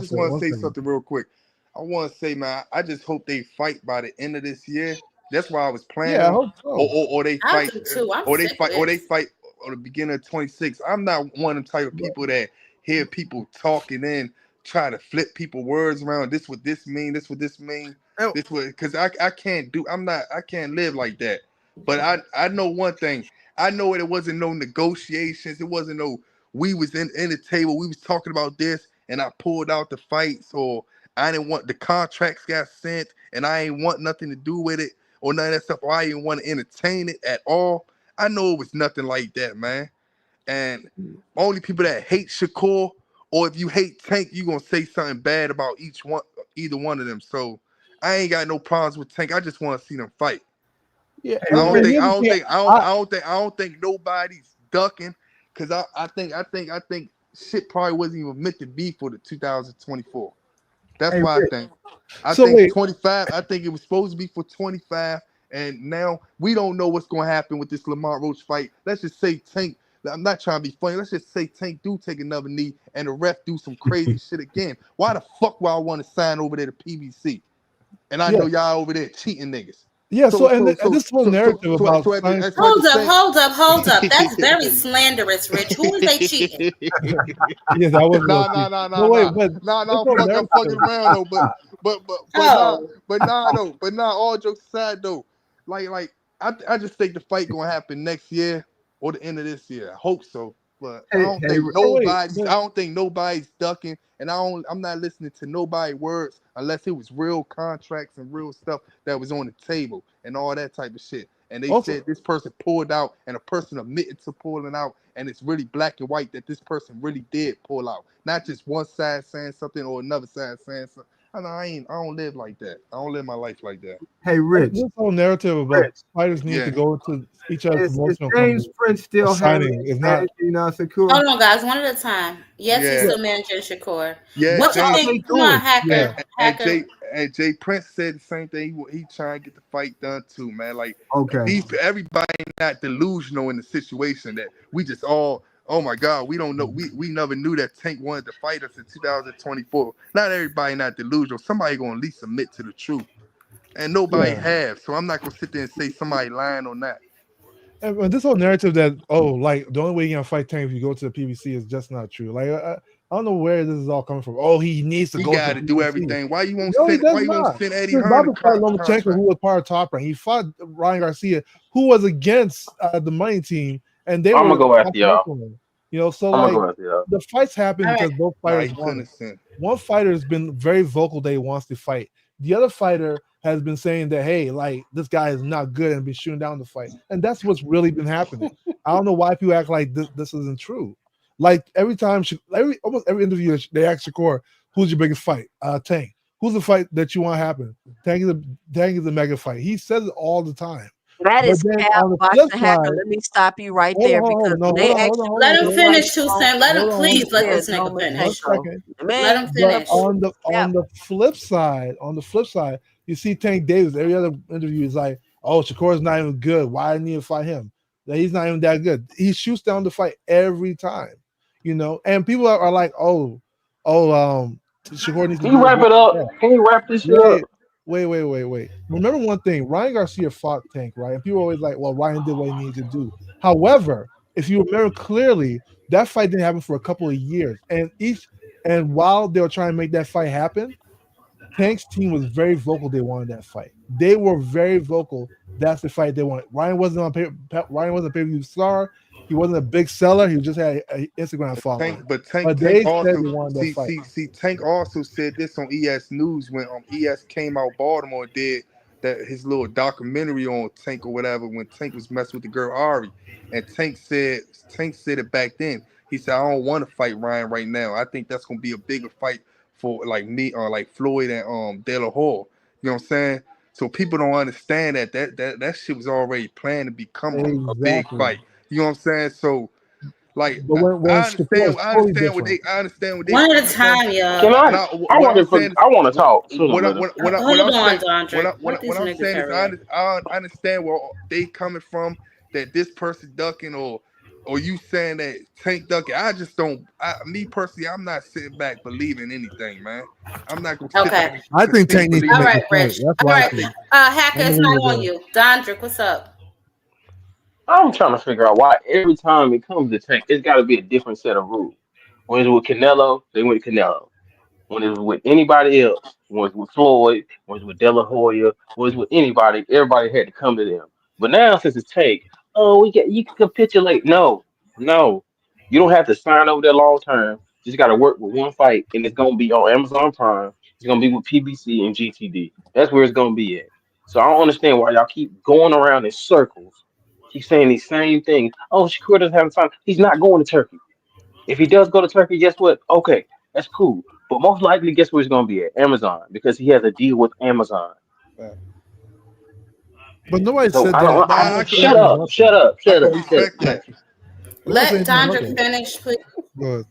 just want to say something real quick. I want to say, man, I just hope they fight by the end of this year. That's why I was Yeah, I planning, hope so. or they I fight, do too. I'm or they sick fight, of or they this. fight at the beginning of 26. I'm not one of the type of people that hear people talking and try to flip people words around. This what this mean. This what this mean. Oh. This what because I can't do. I can't live like that. But I know one thing. I know it wasn't no negotiations. It wasn't no. We was in the table. We was talking about this, and I pulled out the fights, or I didn't want the contracts got sent, and I ain't want nothing to do with it or none of that stuff. Or I didn't want to entertain it at all. I know it was nothing like that, man. And only people that hate Shakur, or if you hate Tank, you gonna say something bad about either one of them. So I ain't got no problems with Tank. I just want to see them fight. Yeah, I and don't here's the thing. I don't think nobody's ducking, because I think shit probably wasn't even meant to be for the 2024. That's Hey, why Rich. I So think wait, 25. I think it was supposed to be for 25, and now we don't know what's going to happen with this Lamont Roach fight. Let's just say Tank. I'm not trying to be funny. Let's just say Tank do take another knee, and the ref do some crazy shit again. Why the fuck would I want to sign over there to PBC? And I yeah, know y'all over there cheating niggas. yeah. So So and this whole narrative about so at science. the same. Hold up. That's very slanderous, Rich. Who is they cheating? Yes, I was Nah, going to. nah, nah, nah, No, wait, nah, but nah, this nah. whole I'm fucking narrative. around though, Oh, but nah. All jokes aside though, like I just think the fight gonna happen next year or the end of this year. I hope so, but I don't think So wait, nobody's ducking, and I'm not listening to nobody's words unless it was real contracts and real stuff that was on the table and all that type of shit. And they also, said this person pulled out, and a person admitted to pulling out, and it's really black and white that this person really did pull out, not just one side saying something or another side saying something. I don't live like that. I don't live my life like that. Hey, Rich. this whole narrative about Rich. fighters need to Yeah. go to each other's Is promotional James company Prince or still signing is not. managing Shakur? hold on, guys. One at a time. Yes, he's Yeah. still managing Shakur. Yeah, What you How James they think? Come on, doing? hacker. and Hacker. Jay Prince said the same thing. He trying to get the fight done too, man. Like Okay. everybody not delusional in the situation that we just all. Oh my God, we don't know. We never knew that Tank wanted to fight us in 2024. Not everybody not delusional. Somebody gonna at least admit to the truth, and nobody Yeah. have. So I'm not gonna sit there and say somebody lying on that. And this whole narrative that like the only way you're gonna fight Tank if you go to the PBC is just not true. Like I don't know where this is all coming from. Oh, he needs to He go to got the to do PBC. everything. Why you won't No, he send? does Why you won't not. send Eddie He's Hearn about a to fight Lomachenko, contract? who was part of Top Rank. He fought Ryan Garcia, who was against the money team, and they I'm were gonna go after backing up y'all. on him. So I'm gonna like go after y'all. the fights happen All because right. both Nah, fighters he want couldn't it. have sent. One fighter has been very vocal that he wants to fight. The other fighter has been saying that, hey, like this guy is not good and been shooting down the fight. And that's what's really been happening. I don't know why people act like this isn't true. Like every time, almost every interview, they ask Shakur, who's your biggest fight? Tank. Who's the fight that you want to happen? Tank is a mega fight. He says it all the time. That But is then cap, on the boxing flip hacker. side, Let me stop you right hold there on, hold because on, no, when they ask you Let who him you hold finish, fight Two on, Cent. Let him on, he please let says this nigga one finish. Lomachenko. second. Let Man, him But finish. on the cap. flip side, you see Tank Davis. Every other interview is like, "Oh, Shakur's not even good. Why I need to fight him? That he's not even that good. He shoots down the fight every time, And people are like, Shakur needs to Can do you this, wrap this, it and up? that." Can you wrap this shit up? Wait. Remember one thing: Ryan Garcia fought Tank, right? And people are always like, "Well, Ryan did what he needed to do." However, if you remember clearly, that fight didn't happen for a couple of years, and while they were trying to make that fight happen, Tank's team was very vocal. They wanted that fight. They were very vocal. That's the fight they wanted. Ryan wasn't on paper. Ryan wasn't a pay-per-view star. He wasn't a big seller. He just had an Instagram following. Tank But they said also they wanted that fight. Tank also said this on ES News when ES came out Baltimore and did that his little documentary on Tank or whatever when Tank was messing with the girl Ari, and Tank said it back then. He said, I don't want to fight Ryan right now. I think that's gonna be a bigger fight for like me or like Floyd and De La Hoya. You know what I'm saying? So people don't understand that shit was already planned to become a big Exactly. fight. You know what I'm saying? So like But when Shakur is totally different. I understand what they One at coming a from. time, y'all. Can I? Now I what want I'm to. saying is I want to talk sooner or what I later. what Hold I'm on, saying Dondrick. Let these what I'm niggas saying is hurry up. I understand where they coming from that this person ducking or you saying that Tank ducking. I just don't. Me personally, I'm not sitting back believing anything, man. I'm not gonna sit Okay. back I and think continue Tank needs to All make believing. a right, fight. Rich. That's All what I right. think. Hacker, I'm it's gonna leave not it on there. you. Dondrick, what's up? I'm trying to figure out why every time it comes to Tank, it's got to be a different set of rules. When it's with Canelo, they went Canelo. When it was with anybody else, when it was with Floyd, when it was with De La Hoya, when it was with anybody, everybody had to come to them. But now since it's Tank, you can capitulate. No, you don't have to sign over there long term. Just got to work with one fight, and it's gonna be on Amazon Prime. It's gonna be with PBC and GTD. That's where it's gonna be at. So I don't understand why y'all keep going around in circles, keep saying these same things. Oh, Shakur doesn't have time. He's not going to Turkey. If he does go to Turkey, guess what? Okay, that's cool. But most likely, guess where he's gonna be at? Amazon, because he has a deal with Amazon. But nobody So said I that. don't. Nah, I Shut could, up! Shut up! I Shut could up! Shut up! respect Shut up! that. Nobody said Let anything about Dondra that. finish, please. Good.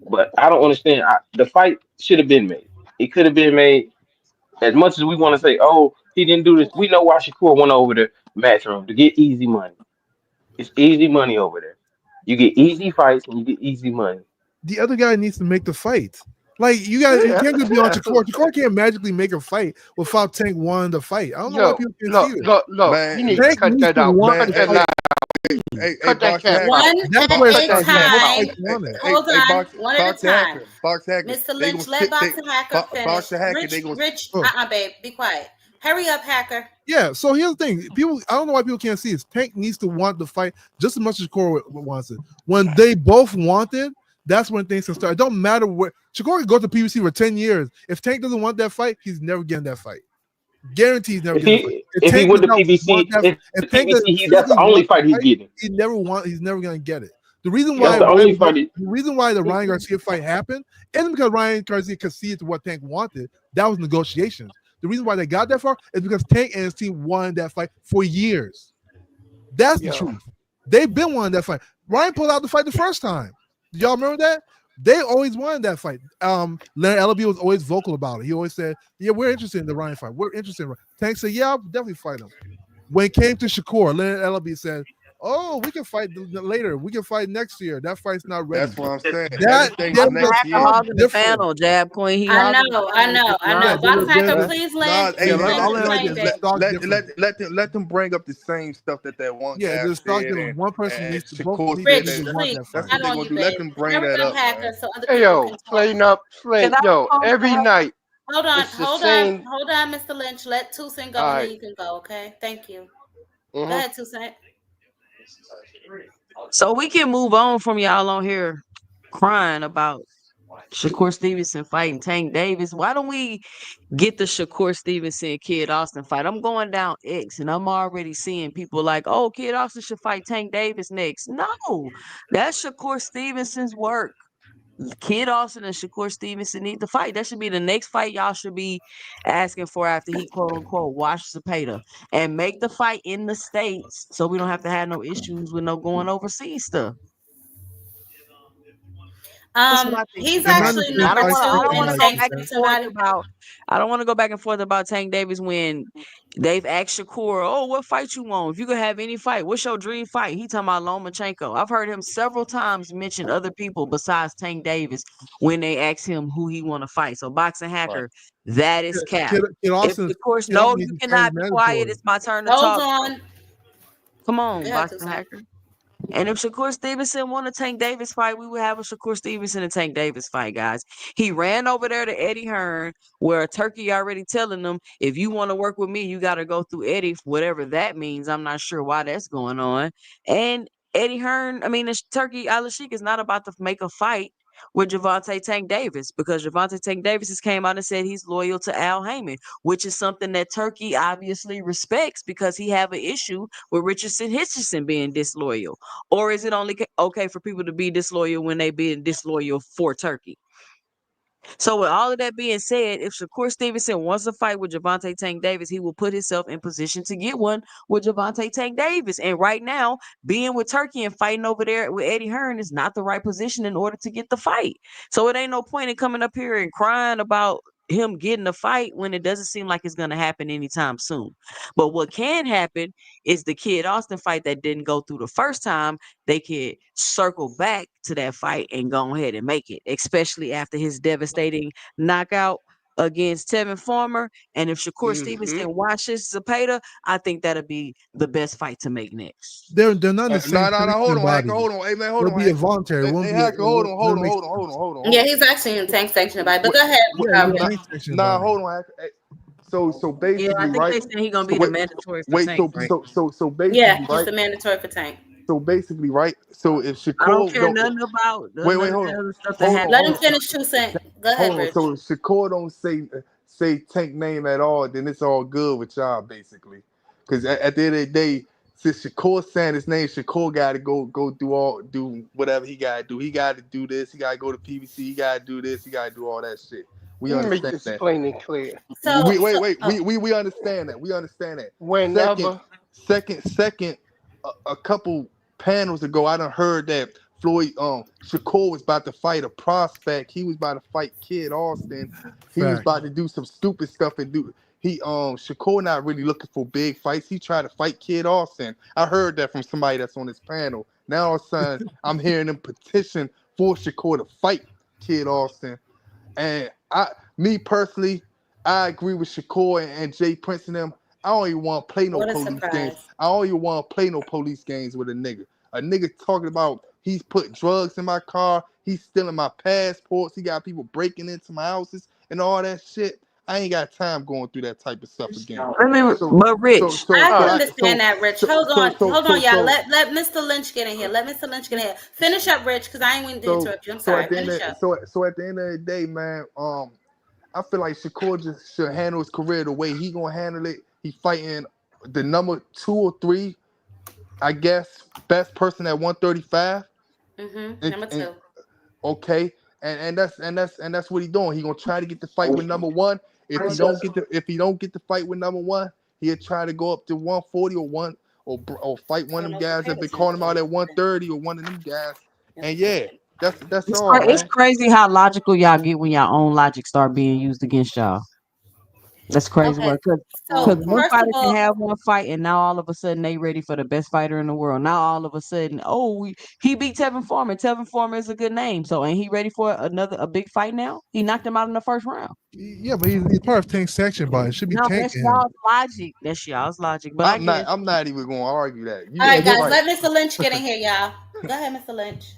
But I don't understand. The fight should have been made. It could have been made. As much as we want to say, "Oh, he didn't do this," we know why Shakur went over the matchroom to get easy money. It's easy money over there. You get easy fights and you get easy money. The other guy needs to make the fight. Like you can't just be on Shakur. Shakur can't magically make a fight without Tank wanting the fight. I don't know why Yo, people can't see look, this. look, look. Man, You need to Tank cut needs that to out. want man, the Cut that fight. hey, Cut that Box cap Hacker. out. One That's at where it a starts. Hey, What time. fight you want it? Hold hey, on, one at a Box time. Hacker, Box Hacker. Mr. They Lynch, gonna let sit. Boxer Hacker finish. Box Hacker. They Rich, gonna. Rich, Oh. babe, be quiet. Hurry up, Hacker. Yeah. So here's the thing. People, I don't know why people can't see this. Tank needs to want the fight just as much as Shakur wants it. When they both want it, that's when things can start. It don't matter where Shakur can go to PBC for 10 years. If Tank doesn't want that fight, he's never getting that fight. Guaranteed he's never If getting the fight. if he Tank went does to not want PBC, that, if if the Tank PBC, doesn't that's the physically only want the fight he's fight, getting. he's never gonna get it. The reason That's why the only fight. the reason why the Ryan Garcia fight happened isn't because Ryan Garcia conceded to what Tank wanted. That was negotiations. The reason why they got that far is because Tank and his team wanted that fight for years. That's the truth. They've been wanting that fight. Ryan pulled out the fight the first time. Do y'all remember that? They always wanted that fight. Leonard Ellaby was always vocal about it. He always said, "Yeah, we're interested in the Ryan fight. We're interested in Ryan." Tank said, "Yeah, I'll definitely fight him." When it came to Shakur, Leonard Ellaby said, "Oh, we can fight later. We can fight next year. That fight's not ready." That's what I'm saying. That Everything's them next the year. talk Hogging the different. panel, Jab Queen. He I hogging the know, panel. Yeah, Box Hacker, please Nah, let hey, the stock difference. let them bring up the same stuff that one Yeah, guy the stock said, difference. One person and needs to both Shakur need said Rich, to that. want please. that That's fight. I what they know gonna you, do. babe. Let them bring Hurry that up, up, Hacker, man. so other Hey, people yo, can talk. Flame up, Flame. Can I Yo, every night Hold on, it's the same. hold on, Mr. Lynch. Let Toussaint go All and then right. you can go, okay? Thank you. Go Mm-hmm. ahead, Toussaint. So we can move on from y'all on here crying about Shakur Stevenson fighting Tank Davis. Why don't we get the Shakur Stevenson Kid Austin fight? I'm going down X and I'm already seeing people like, oh, Kid Austin should fight Tank Davis next. No, that's Shakur Stevenson's work. Kid Austin and Shakur Stevenson need to fight. That should be the next fight y'all should be asking for after he quote unquote washes the Zapata and make the fight in the States so we don't have to have no issues with no going overseas stuff. That's what I think. He's The actually mandatory number fights two are in want to like go Tank's back that. and forth somebody. about. I don't want to go back and forth about Tank Davis when they've asked Shakur, "Oh, what fight you want? If you could have any fight, what's your dream fight?" He talking about Lomachenko. I've heard him several times mention other people besides Tank Davis when they ask him who he want to fight. So Boxing Hacker, that is cap. Kid If Austin, the course, Kid Austin no, needs you to fight his cannot be quiet. mandatory. It's my turn to Hold talk. on. Come Go on, ahead, Boxing Toussaint. Hacker. And if Shakur Stevenson won a Tank Davis fight, we would have a Shakur Stevenson and Tank Davis fight, guys. He ran over there to Eddie Hearn, where Turkey already telling them, if you want to work with me, you got to go through Eddie, whatever that means. I'm not sure why that's going on. And Eddie Hearn, Turkey Al-Sheikh is not about to make a fight with Gervonta Tank Davis because Gervonta Tank Davis has came out and said he's loyal to Al Heyman, which is something that Turkey obviously respects because he have an issue with Richardson being disloyal. Or is it only okay for people to be disloyal when they being disloyal for Turkey? So with all of that being said, if Shakur Stevenson wants to fight with Gervonta Tank Davis, he will put himself in position to get one with Gervonta Tank Davis. And right now, being with Turkey and fighting over there with Eddie Hearn is not the right position in order to get the fight. So it ain't no point in coming up here and crying about him getting a fight when it doesn't seem like it's going to happen anytime soon. But what can happen is the Kid Austin fight that didn't go through the first time, they could circle back to that fight and go ahead and make it, especially after his devastating knockout against Tevin Farmer. And if Shakur Stevenson watches Zapata, I think that'll be the best fight to make next. They're not the same. No, hold on, body. Hacker, hold on. Hey, man, hold It'll on, be Hacker. involuntary. It won't Hey, be. Hacker, hold on. Yeah, he's actually in Tank section body. But go ahead. Nah, hold on, Hacker. Hey, so basically, Yeah, I think right? they saying he's gonna be the mandatory for wait, Tank, right? so basically, Yeah, he's right? the mandatory for Tank. So basically, right? So if I don't Shakur care nothing about wait, none of hold the on, other stuff that hold on, happened. Let hold him on, finish 2 cents. Go ahead, hold on. Rich. So if Shakur don't say Tank name at all, then it's all good with y'all basically. Because at the end of the day, since Shakur saying his name, Shakur got to go do whatever he got to do. He got to do this. He got to go to PBC. He got to do this. He got to do all that shit. We Let me make understand this that. plain and clear. We understand that. We understand that. Whenever Second, a couple panels ago, I done heard that Shakur was about to fight a prospect. He was about to fight Kid Austin. He was about to do some stupid stuff and Shakur not really looking for big fights. He tried to fight Kid Austin. I heard that from somebody that's on this panel. Now all of a sudden, I'm hearing them petition for Shakur to fight Kid Austin. And me personally, I agree with Shakur and Jay Prince and them. I don't even want to play no What a police games. surprise. I don't even want to play no police games with a nigga. A nigga talking about he's putting drugs in my car, he's stealing my passports, he got people breaking into my houses and all that shit. I ain't got time going through that type of stuff again. But Rich, I understand that, Rich. Hold on, y'all. Let Mr. Lynch get in here. Let Mr. Lynch get in here. Finish up, Rich, because I ain't mean to interrupt you. I'm sorry. Finish up. So at the end of the day, man, I feel like Shakur just should handle his career the way he gonna handle it. He fighting the number 2 or 3, I guess, best person at 135. Number 2. Okay, and that's what he doing. He gonna try to get the fight with number 1. If he don't get the fight with number 1, he'll try to go up to 140 or fight one of them guys that been calling him out at 130 or one of them guys. And yeah, that's all, it's man. crazy how logical y'all get when y'all own logic start being used against y'all. That's crazy work. Because one first fighter of all, can have one fight, and now all of a sudden they ready for the best fighter in the world. Now all of a sudden, he beat Tevin Farmer. Tevin Farmer is a good name, so ain't he ready for a big fight now? He knocked him out in the first round. Yeah, but he's part of Tank's section, but it should be No, Tank. that's y'all's logic. That's y'all's logic. But I'm not even gonna argue that. All right, guys, let Mr. Lynch get in here, y'all. Go ahead, Mr. Lynch.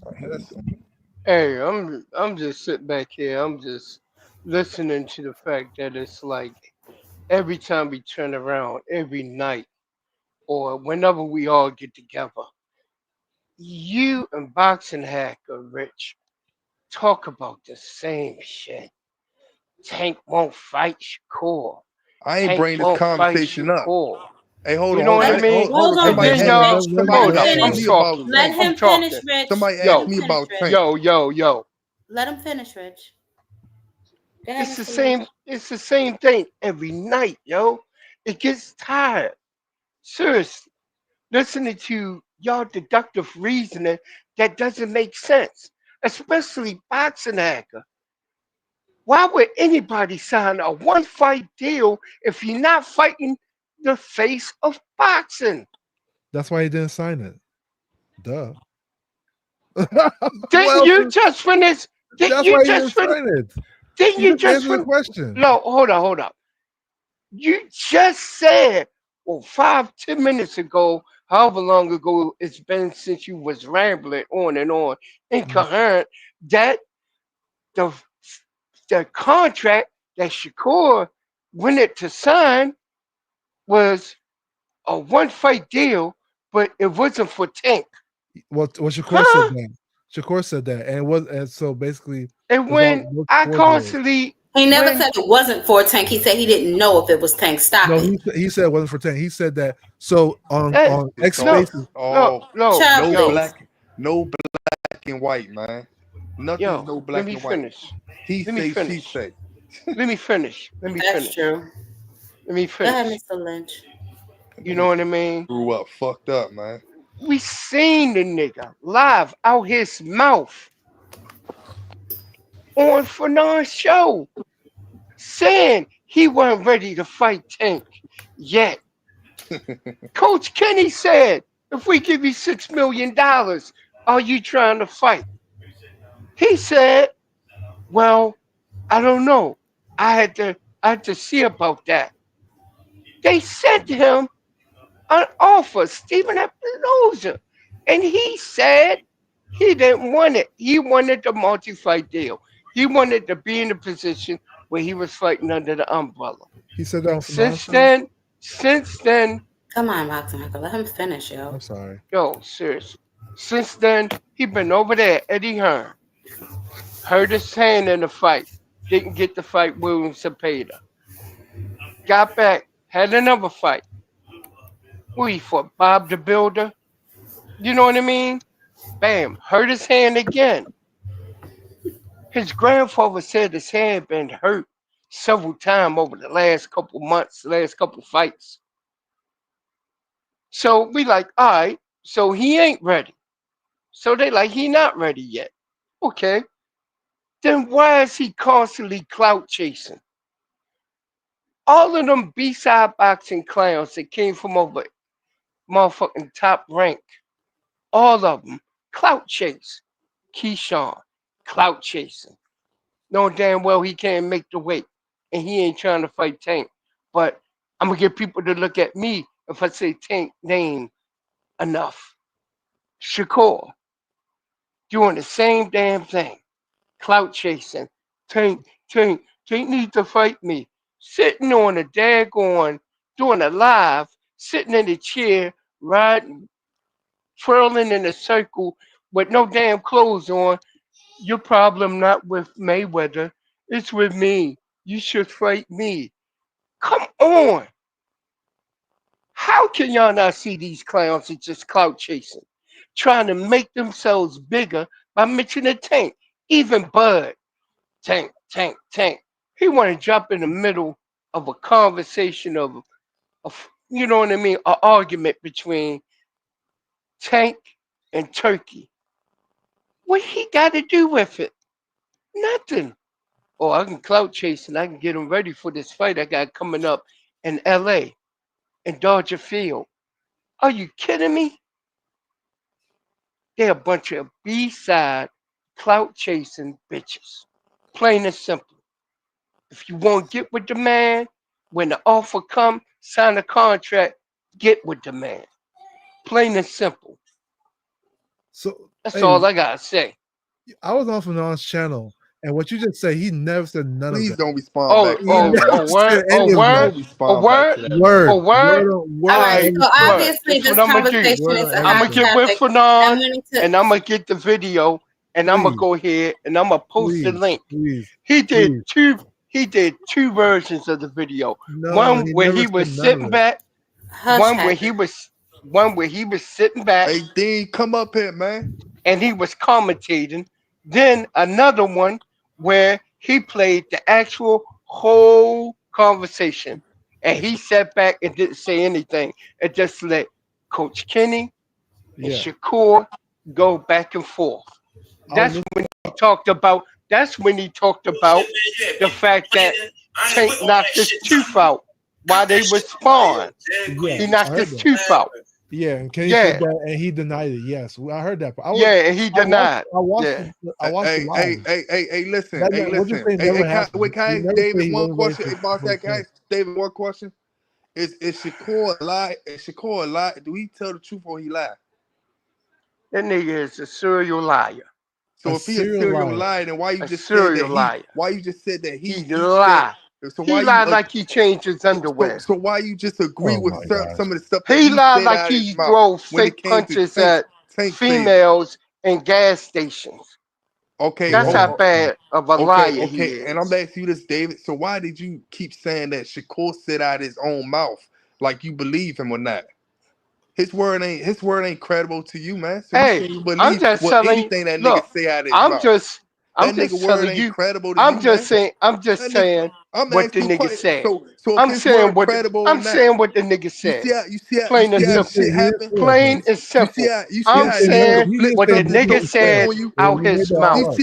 Hey, I'm just sitting back here. I'm just listening to the fact that it's like every time we turn around, every night, or whenever we all get together, you and Boxing Hacker, Rich, talk about the same shit. Tank won't fight Shakur. I ain't Tank bring this won't conversation fight up. Shakur. Hey, hold You on, know what I mean? hold on. And Somebody then y'all, hold up. I'm asked me about talking. Let Tank. him finish, Rich. Somebody Yo, asked me about Tank. Yo. Let him finish, Rich. Go ahead, It's the Mr. Lynch. same thing every night, yo. It gets tired. Seriously. Listening to y'all deductive reasoning that doesn't make sense. Especially Boxing Hacker. Why would anybody sign a one fight deal if you're not fighting the face of boxing? That's why he didn't sign it. Duh. Didn't you just finish? Didn't you just finish? Didn't you just finish the finish? question? No, hold on. You just said, 5-10 minutes ago, however long ago it's been since you was rambling on and on, incoherent, that the contract that Shakur wanted to sign was a one fight deal, but it wasn't for Tank. Well, Shakur said that. Shakur said that, and so basically, And when I constantly, he never said it wasn't for Tank. He said he didn't know if it was Tank stopping. No, he said it wasn't for Tank. He said that. So on X no, Spaces, no Child, black and white, man. Nothing's no black and white. He say, she say. Let me finish. That's true. Let me Go ahead, finish. Mr. Lynch. You know what I mean? Grew up fucked up, man. We seen the nigga live out his mouth on Fernand's show saying he wasn't ready to fight Tank yet. Coach Kenny said, if we give you $6 million, are you trying to fight? He said, well, I don't know. I had to see about that. They sent him an offer, Stephen Espinoza, and he said he didn't want it. He wanted the multi-fight deal. He wanted to be in a position where he was fighting under the umbrella. he said that on Since then, Come on, Boxing Uncle. Let him finish, yo. I'm sorry. Yo, seriously. Since then, he been over there at Eddie Hearn. Hurt his hand in the fight. Didn't get the fight William Cepeda. Got back, had another fight. Who he fought? Bob the Builder. You know what I mean? Bam. Hurt his hand again. His grandfather said his hand been hurt several times over the last couple months, last couple fights. So we like, all right, so he ain't ready. So they like, he not ready yet. Okay. Then why is he constantly clout chasing? All of them B-side boxing clowns that came from over motherfucking Top Rank, all of them, clout chase. Keyshawn, clout chasing. Knowing damn well he can't make the weight and he ain't trying to fight Tank. But I'm going to get people to look at me if I say Tank name enough. Shakur, doing the same damn thing. Clout chasing. Tank need to fight me. Sitting on a daggone, doing a live, sitting in a chair, riding, twirling in a circle with no damn clothes on. Your problem not with Mayweather. It's with me. You should fight me. Come on. How can y'all not see these clowns that just clout chasing? Trying to make themselves bigger by mentioning Tank. Even Bud. Tank. He want to jump in the middle of a conversation of you know what I mean, an argument between Tank and Turkey. What he got to do with it? Nothing. Oh, I can clout chase and I can get him ready for this fight I got coming up in LA, in Dodger Field. Are you kidding me? They're a bunch of B-side clout chasing bitches. Plain and simple. If you want to get with the man, when the offer come, sign a contract, get with the man. Plain and simple. So that's all I gotta say. I was on Fanon's channel, and what you just said, he never said none Please of that. don't respond back to Word. All right, so obviously this conversation is a I'm hot gonna get with topic. Fanon, and I'm gonna get the video, and I'm gonna go ahead and I'm gonna post the link. He did two versions of the video. One where he was sitting back, one where he was sitting back. Hey, Dean, come up here, man. And he was commentating. Then another one where he played the actual whole conversation, and he sat back and didn't say anything, and just let Coach Kenny and Shakur go back and forth. That's when he talked about. That's when he talked about the fact that Tank knocked his tooth out while they were sparring. He knocked his tooth out. Yeah, and Kenny said that, and he denied it. Yes, I heard that. And he denied. I watched Hey, listen. Can I David one question? About that guy, David, one question. Is Shakur a lie? Is Shakur a lie? Do he tell the truth or he lie? That nigga is a serial liar. So if he a serial liar, then why you just said that why you just said that he lied? So he lied like he changed his underwear. So why you just agree with some of the stuff? He lied like he drove fake punches at females in gas stations. Okay, that's how bad of a liar he is. And I'm asking you this, David. So why did you keep saying that Shakur said out his own mouth, like you believe him or not? His word ain't credible to you, man. So you believe I'm just telling anything that look, nigga say out his mouth. I'm just telling you. I'm just saying what the nigga said. I'm saying what the nigga said. Plain and simple. Plain and simple. I'm saying what the nigga said out his mouth.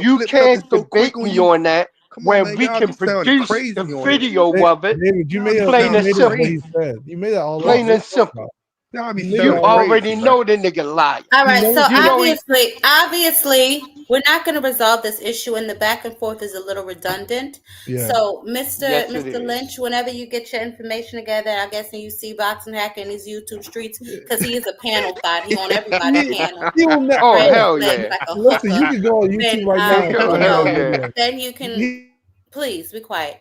You can't debate me on that when we can produce the video of it. Plain and simple. You made that all plain and simple. You already know the nigga lied. All right, so obviously, we're not going to resolve this issue, and the back and forth is a little redundant. Yeah. So, Mr. Lynch, whenever you get your information together, I guess, and you see Boxing Hacker in these YouTube streets, because he is a panel thought. He on everybody's panel. Hell yeah! Listen, you can go on YouTube right now. Then you can please be quiet.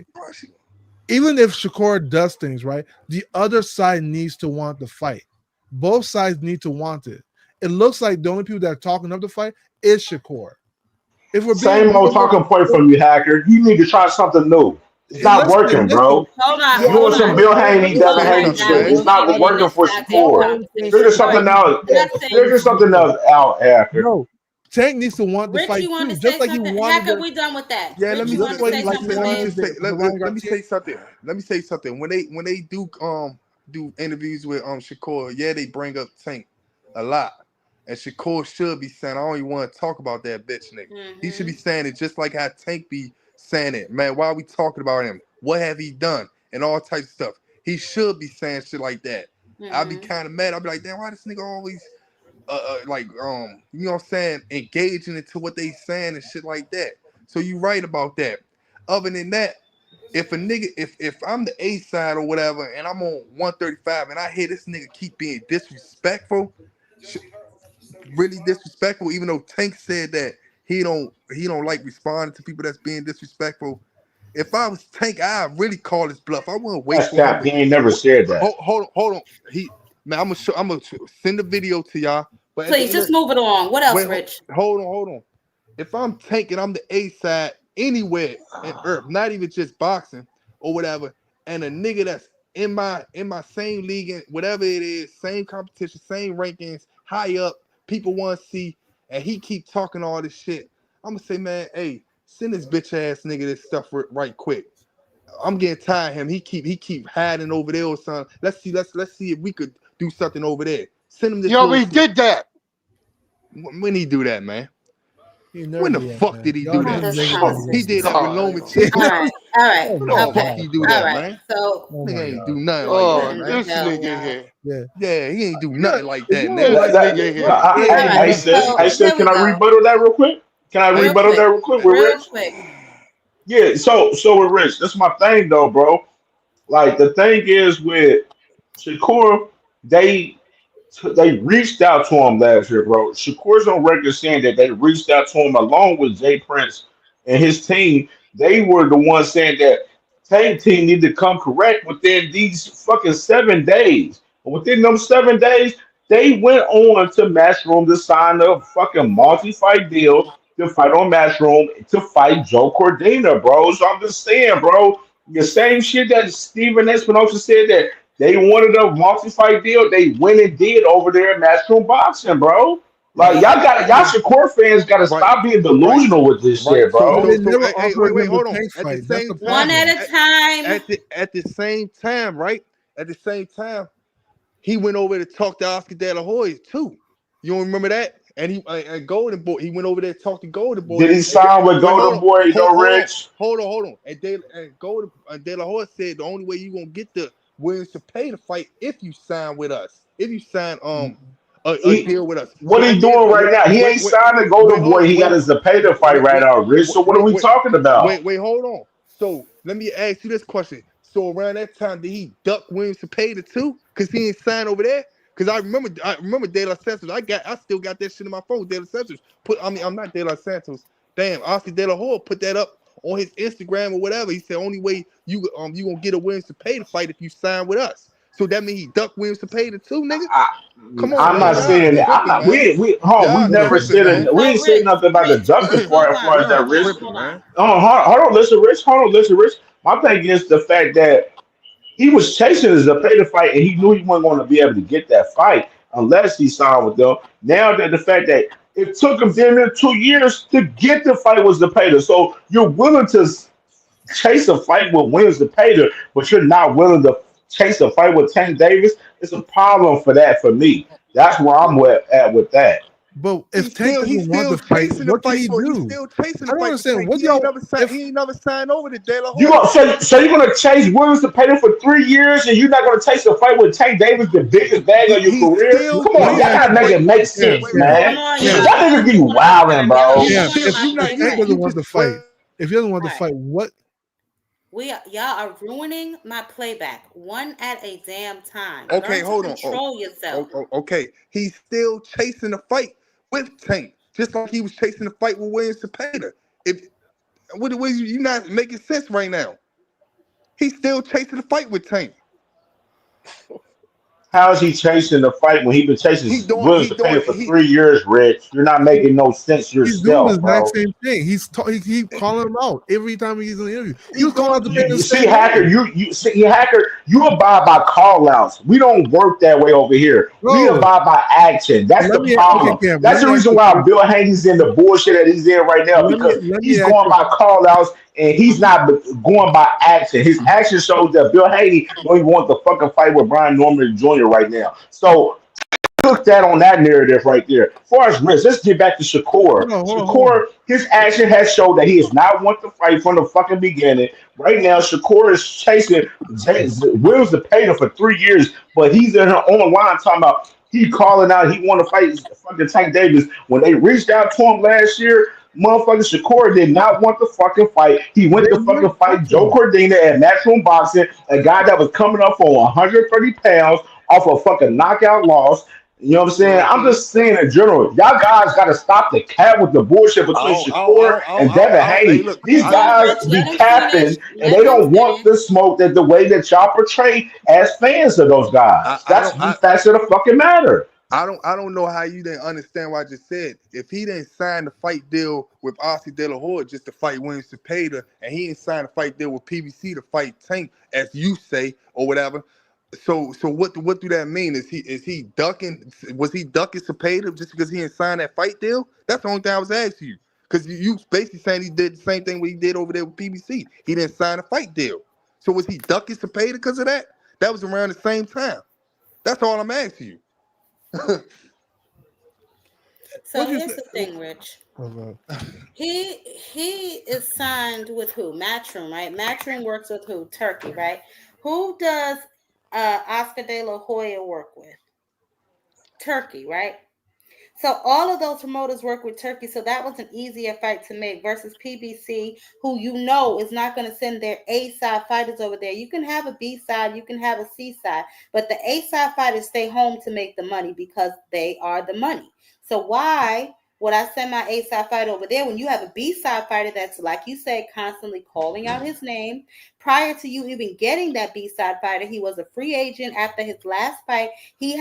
right? Even if Shakur does things right, the other side needs to want the fight. Both sides need to want it. It looks like the only people that are talking up the fight is Shakur. if we're being Same old real, talking point from you, hacker. You need to try something new. It's not listen, working, bro. Hold on, Yeah, You and hold some on. Bill Where Haney, we Devin going listen, Haney right now? shit. We It's need to not get in working this for goddamn Shakur. conversation. Figure Right. something out. Figure something else out, hacker. No, Tank needs to want the Rich, fight you want too, to just say like he something? wanted Hacker, the. we done with that. Yeah, Rich, you Just want to like say he something, let me babe? wanted just say the Ryan let me Garcia. say something. Let me say something. When they do interviews with Shakur, yeah, they bring up Tank a lot. And Shakur should be saying, I don't even want to talk about that bitch nigga. He should be saying it just like how Tank be saying it. Man, why are we talking about him? What have he done? And all types of stuff. He should be saying shit like that. I'd be kind of mad. I'd be like, damn, why this nigga always you know what I'm saying, engaging into what they saying and shit like that. So you right about that. Other than that, if a nigga, if I'm the A side or whatever, and I'm on 135 and I hear this nigga keep being disrespectful, really disrespectful, even though Tank said that he don't like responding to people that's being disrespectful. If I was Tank, I'd really call his bluff. I wouldn't wait That's for him cap. to He ain't never said that. hold on. I'm gonna send the video to y'all. But at the Please, end of, just move it along. What else, wait, Rich? hold on. If I'm tanking, I'm the A side anywhere in Earth, not even just boxing or whatever. And a nigga that's in my same league and whatever it is, same competition, same rankings, high up, people want to see, and he keep talking all this shit. I'm gonna say, man, hey, send this bitch ass nigga this stuff right quick. I'm getting tired of him. He keep hiding over there or something. Let's see if we could do something over there. Send him this. He already did that. When he do that, man? He never When the did that, fuck man. did he Y'all do need that? to This make it He conversation. did that with conversation. Loman Yeah. Chicken. All right, all right, Oh When my the fuck okay, he god. do all that, right. man? So Oh Nigga my ain't god. do nothing like we're that, Oh, letting man. this this go, nigga y'all. here. Yeah. Yeah, he ain't do Yeah. nothing like If that, you don't nigga. like This nigga No, here. yeah, All hey, right. sis, So sis, here can we I go. rebuttal that real quick? Can I Real rebuttal that quick. real quick with Real Rich? quick. Yeah. So with Rich, that's my thing though, bro. Like the thing is with Shakur, they they reached out to him last year, bro. Shakur's on record saying that they reached out to him along with Jay Prince and his team. They were the ones saying that Tank team need to come correct within these fucking 7 days. And within them 7 days, they went on to Matchroom to sign a fucking multi-fight deal to fight on Matchroom to fight Joe Cordina, bro. So I'm just saying, bro, the same shit that Steven Espinosa said that they wanted a multi-fight deal. They went and did over there at Matchroom Boxing, bro. Like Right, y'all Shakur fans got to right, stop being right, delusional with this right. shit, So but bro. they never wait, offered him the hold on. tank At the fight. That's the same One time, at problem. a time. at the same time, right? At the same time, he went over to talk to Oscar De La Hoya too. You don't remember that? And and Golden Boy, he went over there to talk to Golden Boy. Did he And sign with wait, hold Golden on, Boy though, Rich? hold on. And Golden De La Hoya said the only way you gonna get the Williams to pay to fight if you sign with us, if you sign a He deal with us. So what he that means doing right now? He wait, ain't signing Golden hold Boy. on, He got his Zepeda fight right now, Rich. So what are we talking about? hold on. So let me ask you this question. So around that time, did he duck Williams to pay the two? Cause he ain't signed over there. Cause I remember De La Santos. I still got that shit in my phone. De La Santos I'm not De La Santos. Damn, Oscar De La Hoya put that up on his Instagram or whatever. He said only way you gonna get a Williams to pay to fight if you sign with us. So that means he ducked Williams to pay the two, nigga. Come on, I'm man. not Y'all saying that. I'm tripping, not. man. We Y'all never tripping, said man. it. We ain't So said nothing about the ducking part hold as far on, as Y'all that, hold Rich. on, tripping, hold man. on. Hold on, listen, Rich. My thing is the fact that he was chasing his Zepeda fight, and he knew he wasn't going to be able to get that fight unless he signed with them. Now that the fact that it took him damn near 2 years to get the fight with Zepeda, so you're willing to chase a fight with Williams Zepeda, but you're not willing to chase a fight with Tank Davis. It's a problem for that for me. That's where I'm at with that. But if Tank He's doesn't want still the fight, chasing the what can fight he for. He's do? still chasing I the don't fight for understand. Tank. What y'all if He ain't never signed over to De La You Hoya. gonna so you're gonna chase Williams Zepeda for 3 years, and you're not gonna chase a fight with Tank Davis, the biggest bag of your He's career? still Come let on, me y'all chasing ask gotta the you, make fight. it make Cam, sense, Cam, man. Come on, Y'all Cam, y'all. niggas be One at a wilding, time. Y'all bro. keep Cam, going If about you the not if same Tank you thing. doesn't you want just the wait. fight, if he doesn't want the Right. fight, what Y'all are ruining my playback. One at a damn time. Okay, Learn to hold on. control yourself. Okay. He's still chasing the fight with Tank, just like he was chasing the fight with Williams Zepeda. If what you not making sense right now? He's still chasing the fight with Tank. How is he chasing the fight when he been chasing Williams to pay for 3 years, Rich? You're not making no sense He's doing the yourself, exact bro. same thing. He keep calling him out every time he's in the interview. He was calling out the man You the see, same Hacker, way. you see, Hacker, you abide by call outs. We don't work that way over here. We Bro, abide by action. That's let the me okay, problem. Cam. That's Let the me ask reason you a why question. Bill Haney's in the bullshit that he's in right now because Let me he's ask going you. by call outs and he's not going by action. His action shows that Bill Haney don't even want the fucking fight with Brian Norman Jr. right now. So took that on that narrative right there. As far as risk, let's get back to Shakur. Hold on. Shakur, his action has showed that he is not want to fight from the fucking beginning. Right now, Shakur is chasing Wills to pay him for 3 years, but he's in her on line talking about he calling out he want to fight fucking Tank Davis. When they reached out to him last year, motherfucking Shakur did not want to fucking fight. He went to fucking fight Joe Cordina at Matchroom Boxing, a guy that was coming up for 130 pounds off a fucking knockout loss. You know what I'm saying? I'm just saying in general, y'all guys got to stop the cat with the bullshit between Shakur and Devin Hey, Haney. look, These Hold on, guys Rich. be Let him finish. capping and they Let him don't want finish. the smoke that the way that y'all portray as fans of those guys. That's the facts of the fucking matter. I don't know how you didn't understand what I just said. If he didn't sign the fight deal with Ossie De La Hoya just to fight William Cepeda, and he didn't sign a fight deal with PBC to fight Tank, as you say, or whatever. So what do that mean? Is he ducking? Was he ducking Cepeda just because he didn't sign that fight deal? That's the only thing I was asking you. Because you basically saying he did the same thing what he did over there with PBC. He didn't sign a fight deal. So was he ducking Cepeda because of that? That was around the same time. That's all I'm asking you. So here's the thing, Rich. He is signed with who? Matchroom, right? Matchroom works with who? Turkey, right? Who does Oscar De La Hoya work with? Turkey, right? So all of those promoters work with Turkey, so that was an easier fight to make versus PBC, who you know is not going to send their A side fighters over there. You can have a B side, you can have a C side, but the A side fighters stay home to make the money because they are the money. So why would I send my A side fighter over there when you have a B side fighter that's, like you said, constantly calling out his name? Prior to you even getting that B side fighter, he was a free agent after his last fight. He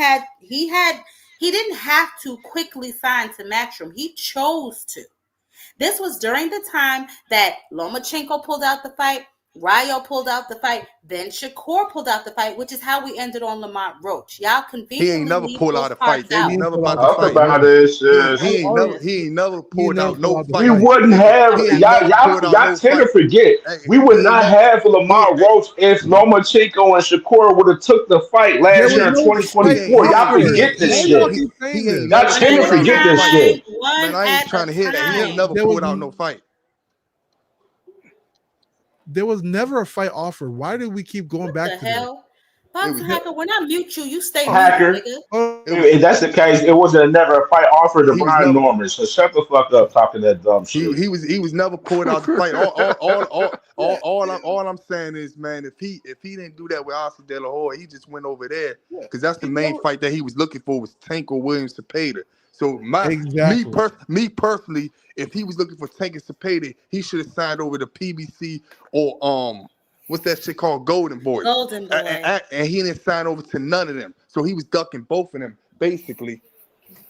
didn't have to quickly sign to Matchroom. He chose to. This was during the time that Lomachenko pulled out the fight, Rayo pulled out the fight, then Shakur pulled out the fight, which is how we ended on Lamont Roach. Y'all conveniently He ain't never leave pulled those out a cards fight. They out. was never about to Talk fight. about this. He ain't never pulled out no We fight. wouldn't have He ain't y'all. never pulled out Y'all no tend fight. to forget. We would He ain't not never. have Lamar Roach if Lomachenko and Shakur would have took the fight There last was year in no fight 2024. Y'all offered. forget this Why y'all shit. keep saying He ain't this? Y'all never One at tend to pulled a out forget no this fight. time. shit. One Man, I ain't at trying a to hear that. He ain't time. never pulled out no fight. There was never a fight offered. Why do we keep going What back the to this? hell? Boxing Hacker, when I mute you, you stay muted, Hacker. nigga. If that's the case, it wasn't never a fight offered to He was Brian never. Norman. So shut the fuck up talking that dumb shit. He was never pulled out the fight. All I'm saying is, man, if he didn't do that with Oscar De La Hoya, he just went over there because that's the main fight that he was looking for was Tank or William Cepeda. So me personally, if he was looking for Tank and Cepeda, he should have signed over to PBC or what's that shit called, Golden Boy. Golden Boy. And he didn't sign over to none of them. So he was ducking both of them basically.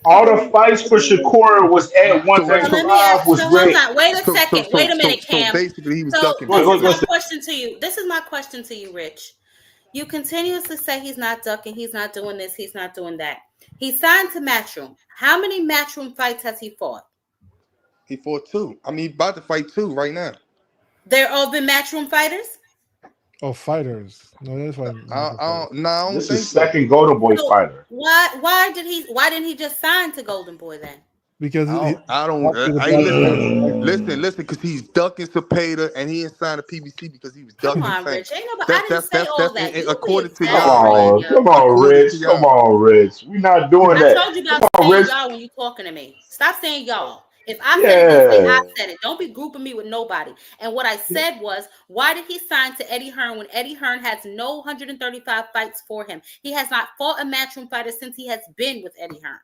All the fights for Shakur was at So let me 135 ask. was So hold great. on. Wait a second. Wait a minute, So Cam. basically, he was So ducking this both is of them. my question to you. This is my question to you, Rich. You continuously say he's not ducking, he's not doing this, he's not doing that. He signed to Matchroom. How many Matchroom fights has he fought? He fought two. I mean, he's about to fight two right now. They're all been Matchroom fighters? Oh, fighters. No, that's why. I don't This think is so. second Golden Boy So fighter. why didn't he just sign to Golden Boy then? Because I don't. Hey, listen, because he's ducking Cepeda and he ain't signed a PBC because he was Come ducking on, Tank. Rich. Ain't nobody. I didn't say all that. You be According to y'all, man. exaggerating, yo. Come on, According to Rich. Come y'all. on, Rich. We're not doing I that. told you Come about on, saying Rich. y'all when you talking to me. Stop saying y'all. If I said it, then say I Yeah. said it. Don't be grouping me with nobody. And what I said was, why did he sign to Eddie Hearn when Eddie Hearn has no 135 fights for him? He has not fought a matchroom fighter since he has been with Eddie Hearn.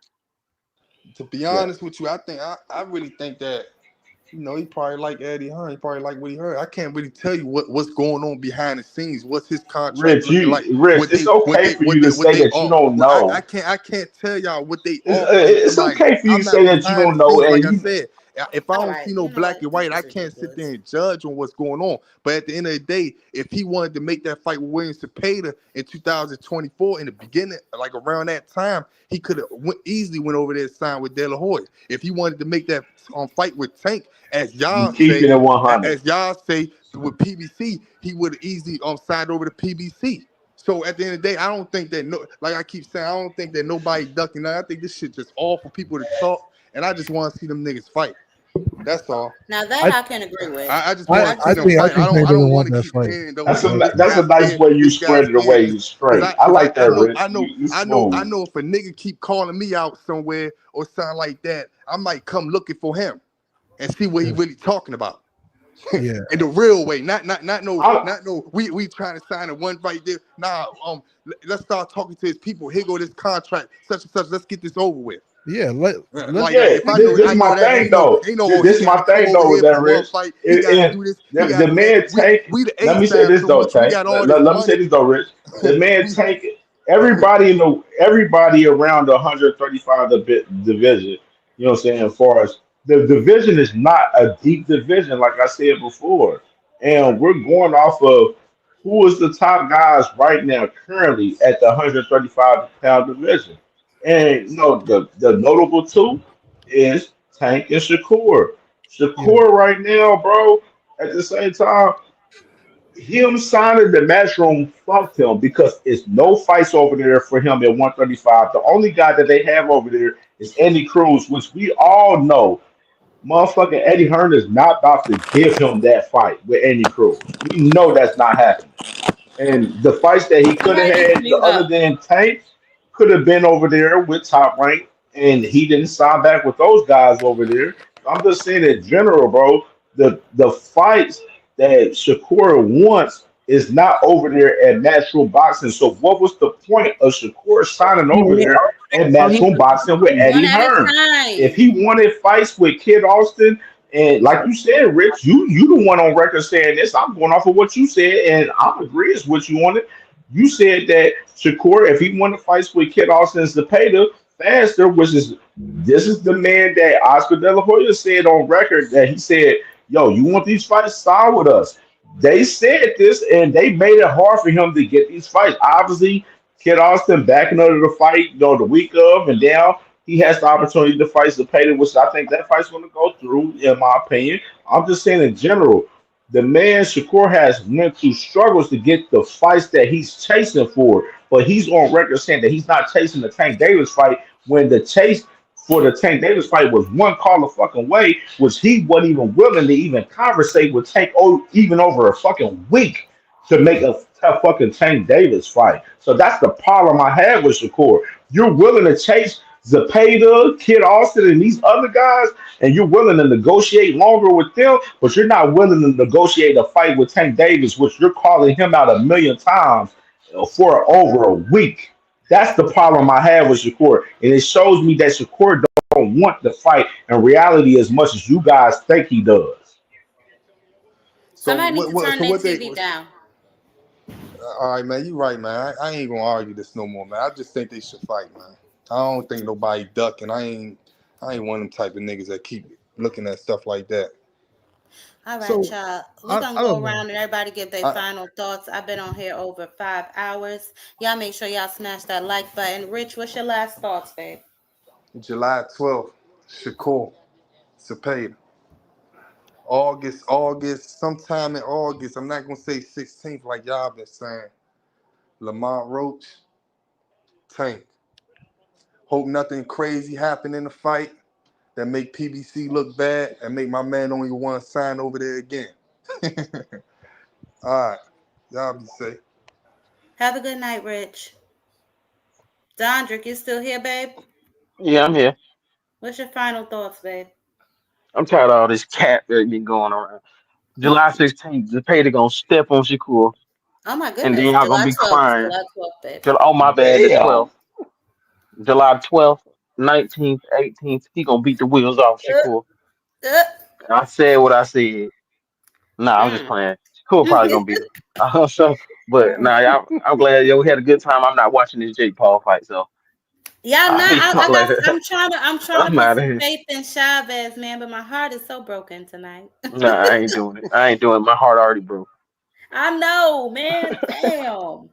To be honest with you, I really think that You know, he probably like Eddie Hearn. He probably like what he heard. I can't really tell you what's going on behind the scenes. What's his contract looking like? Rich, it's okay for you to say that you don't know. I can't tell y'all what they It's like. okay for you I'm to not say that you behind don't the know, scenes. Like and I you. said, if I don't see no black and white, I can't sit there and judge on what's going on. But at the end of the day, if he wanted to make that fight with Williams Cepeda in 2024 in the beginning, like around that time, he could have easily went over there and signed with De La Hoya. If he wanted to make that fight with Tank, as y'all Keep it at 100. as y'all say with PBC, he would have easily signed over to PBC. So at the end of the day, I don't think that like I keep saying, I don't think that nobody ducking. I think this shit just all for people to talk, and I just want to see them niggas fight. That's all. Now that I can agree with. I just want to see them fight. I don't want to keep hearing That's a nice way you spread it away. You straight. I like that, Rich. I know if a nigga keep calling me out somewhere or something like that, I might come looking for him and see what he really talking about. Yeah. In the real way, not no. We trying to sign a one fight deal. Nah, let's start talking to his people. Here go this contract, such and such. Let's get this over with. Yeah, this is my thing though. This is my thing though with that, Rich. The man Tank. Let me say this though, Tank. Let me say this though, Rich. The man Tank. Everybody around the 135 division. You know what I'm saying? As far as the division is not a deep division, like I said before, and we're going off of who is the top guys right now currently at the 135-pound division. And you know the notable two is Tank and Shakur. Shakur right now, bro. At the same time, him signing the matchroom fucked him because it's no fights over there for him at 135. The only guy that they have over there is Andy Cruz, which we all know. Motherfucking Eddie Hearn is not about to give him that fight with Andy Cruz. We know that's not happening. And the fights that he could have had, other than Tank, could have been over there with Top Rank, and he didn't sign back with those guys over there. I'm just saying in general, bro. The fights that Shakur wants is not over there at Natural Boxing. So what was the point of Shakur signing over there at Natural Boxing with Eddie Hearn? If he wanted fights with Kid Austin, and like you said, Rich, you the one on record saying this. I'm going off of what you said, and I'm agreeing with you on it. You said that Shakur, if he wanted fights with Kid Austin and Zepeda faster, this is the man that Oscar De La Hoya said on record that he said, yo, you want these fights? Sign with us. They said this, and they made it hard for him to get these fights. Obviously, Kid Austin backing under the fight, you know, the week of, and now he has the opportunity to fight Zepeda, which I think that fight's going to go through, in my opinion. I'm just saying in general, the man Shakur has went through struggles to get the fights that he's chasing for, but he's on record saying that he's not chasing the Tank Davis fight when the chase for the Tank Davis fight was one call a fucking way, which he wasn't even willing to even conversate with Tank even over a fucking week to make a fucking Tank Davis fight. So that's the problem I have with Shakur. You're willing to chase Zepeda, Kid Austin, and these other guys, and you're willing to negotiate longer with them, but you're not willing to negotiate a fight with Tank Davis, which you're calling him out a million times for over a week. That's the problem I have with Shakur, and it shows me that Shakur don't want the fight in reality as much as you guys think he does. Somebody needs to turn their TV down. All right, man, you right, man. I ain't gonna argue this no more, man. I just think they should fight, man. I don't think nobody ducking. I ain't one of them type of niggas that keep looking at stuff like that. All right, y'all. We're going to go around and everybody give their final thoughts. I've been on here over 5 hours. Y'all make sure y'all smash that like button. Rich, what's your last thoughts, babe? July 12th, Shakur, Cepeda. August, sometime in August. I'm not going to say 16th like y'all been saying. Lamont Roach, Tank. Hope nothing crazy happen in the fight that make PBC look bad and make my man only want to sign over there again. All right. Y'all be safe. Have a good night, Rich. Dondrick, you still here, babe? Yeah, I'm here. What's your final thoughts, babe? I'm tired of all this cat that been going around. July 16th, Zepeda gonna step on Shakur. Oh my goodness. And then y'all gonna be crying. July 12th, babe. Oh my bad, the 12th. July 12th, 19th, 18th, he gonna beat the wheels off Shakur. I said what I said. Nah, I'm just Mm. playing. Cool, probably gonna beat him. So, but nah, y'all, I'm glad yo we had a good time. I'm not watching this Jake Paul fight, so Yeah, no, y'all later. I'm trying to I'm put out of some here. faith in Chavez, man, but my heart is so broken tonight. Nah, I ain't doing it. I ain't doing it. My heart already broke. I know, man. Damn.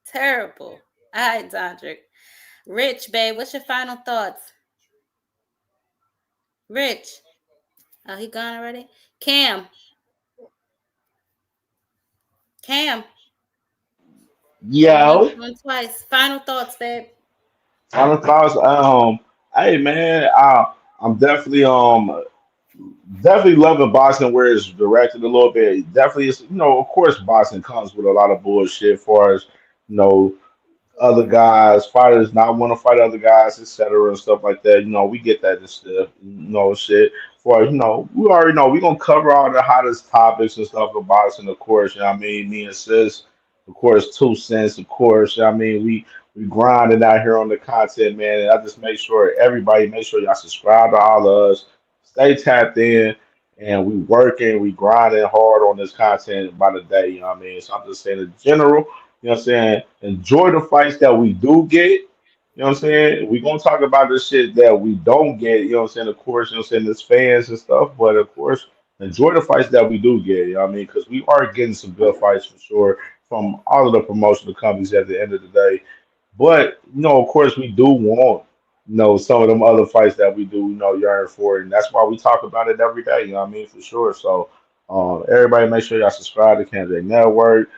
Terrible. All right, Dondrick. Rich, babe, what's your final thoughts? Rich. Oh, he gone already? Cam. Cam. Going once, Yo, going twice. Final thoughts, babe. final thoughts. Hey man, I'm definitely loving boxing where it's directed a little bit. Definitely, it's, of course, boxing comes with a lot of bullshit for us. You know, other guys, fighters not want to fight other guys, etc. and stuff like that. We get that and stuff. Shit. For we already know we're gonna cover all the hottest topics and stuff of boxing, of course. You know what I mean? Me and sis, of course, 2 cents, of course. You know what I mean? We grinding out here on the content, man. And I just make sure y'all subscribe to all of us. Stay tapped in. And we working, we grinding hard on this content by the day, you know what I mean? So I'm just saying in general, you know what I'm saying? Enjoy the fights that we do get. You know what I'm saying? We're gonna talk about the shit that we don't get, you know what I'm saying? Of course, you know what I'm saying, as fans and stuff, but of course, enjoy the fights that we do get, you know what I mean? Because we are getting some good fights for sure from all of the promotional companies at the end of the day. But of course, we do want some of them other fights that we do yearn for, and that's why we talk about it every day. You know what I mean, for sure. So, everybody, make sure y'all subscribe to Candidate Network.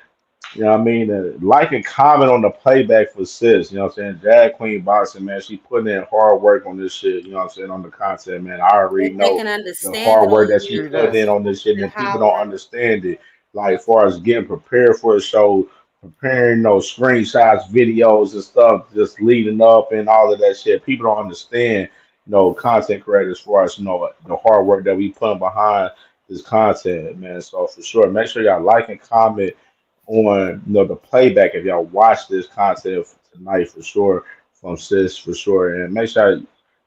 You know what I mean? And like and comment on the playback for sis. You know what I'm saying? Drag Queen Boxing, man. She putting in hard work on this shit. You know what I'm saying? On the content, man. I already If they know can the understand it hard work on that she YouTube, True putting that. in on this shit, they're and people don't hollering. understand it. Like, as far as getting prepared for a show, preparing those screenshots, videos, and stuff, just leading up and all of that shit. People don't understand, content creators, as far as, the hard work that we put behind this content, man. So, for sure, make sure y'all like and comment on the playback if y'all watch this content tonight for sure from sis for sure, and make sure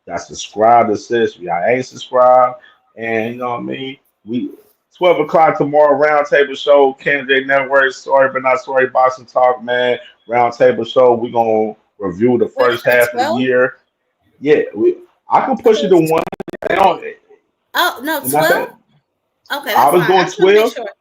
y'all subscribe to sis if y'all ain't subscribed, and you know what I mean. We 12 o'clock tomorrow roundtable show, Candidate Network. Sorry but not sorry, boxing talk, man. Roundtable show. We gonna review the What is first it, half of the 12? year. Yeah, I can I thought push it it to was one. They 3. don't, Oh, no, and that's 12? it. Okay, I that's was fine. I doing just want to make 12. sure.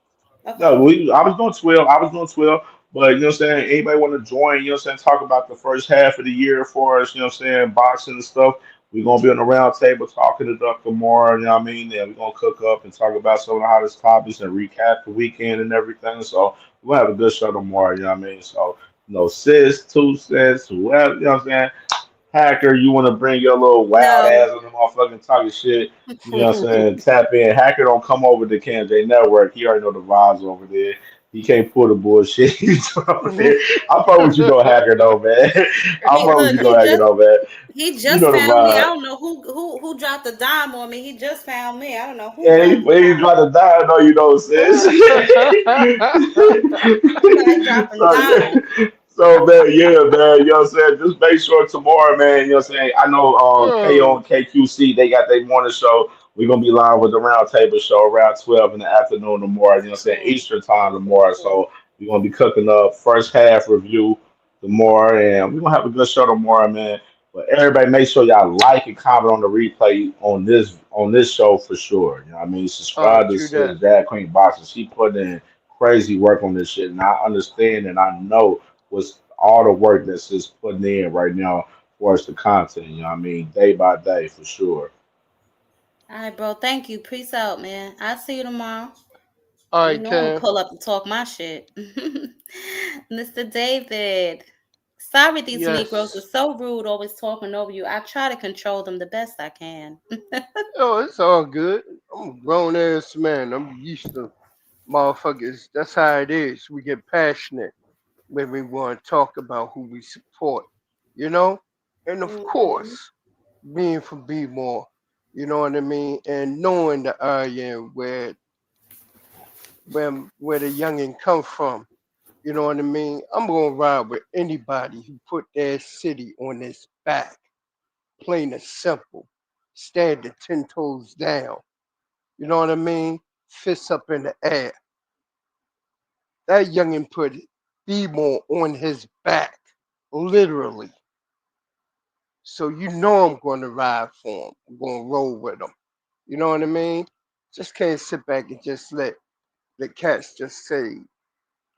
Okay. No, I was doing 12. I was doing 12. But you know what I'm saying? Anybody want to join, you know what I'm saying? Talk about the first half of the year for us, you know what I'm saying? Boxing and stuff. We're gonna be on the round table talking it up tomorrow, you know what I mean? And we're gonna cook up and talk about some of the hottest topics and recap the weekend and everything. So we'll have a good show tomorrow, you know what I mean? So, sis, 2 cents, whoever, you know what I'm saying? Hacker, you want to bring your little wild No. ass on the motherfucking talking shit. You know what I'm saying? Tap in. Hacker don't come over to KJ Network. He already know the vibes over there. He can't pull the bullshit. He's over there. I fuck with you though, Hacker though, man. I He fuck with look, you though, Hacker though, man. he You just know the found me. I vibe. don't know who dropped the dime on me. He just found me. I don't know who Yeah, dropped the when you dime. try to die, I know you know, sis. Somebody dropping so, dimes. so man, yeah, man, you know what I'm saying? Just make sure tomorrow, man, you know what I'm saying? I know KO Oh, and KQC, they got their morning show. We're gonna be live with the round table show around 12 in the afternoon tomorrow, you know what I'm saying? Cool. Eastern time Cool, cool, tomorrow. cool. So we're gonna be cooking up first half review tomorrow, and we're gonna have a good show tomorrow, man. But everybody, make sure y'all like and comment on the replay on this show for sure. You know what I mean? Subscribe to true that. Sis Drag Queen Boxing. She put in crazy work on this shit, and I understand and I know what's all the work that Sis putting in right now for us the content. You know what I mean? Day by day for sure. All right, bro. Thank you. Peace out, man. I'll see you tomorrow. All You right, know I'm gonna Cam. pull up and talk my shit. Mr. David. Sorry these Negroes are Yes. so rude, always talking over you. I try to control them the best I can. Oh, it's all good. I'm a grown ass man. I'm used to motherfuckers. That's how it is. We get passionate when we want to talk about who we support, you know? And of Mhm. course, being for Be More, you know what I mean? And knowing the area where the youngin' come from, you know what I mean? I'm gonna ride with anybody who put their city on his back, plain and simple, standing 10 toes down. You know what I mean? Fists up in the air. That youngin put B-more on his back, literally. So you know I'm going to ride for him. I'm going to roll with him. You know what I mean? Just can't sit back and just let the cats just say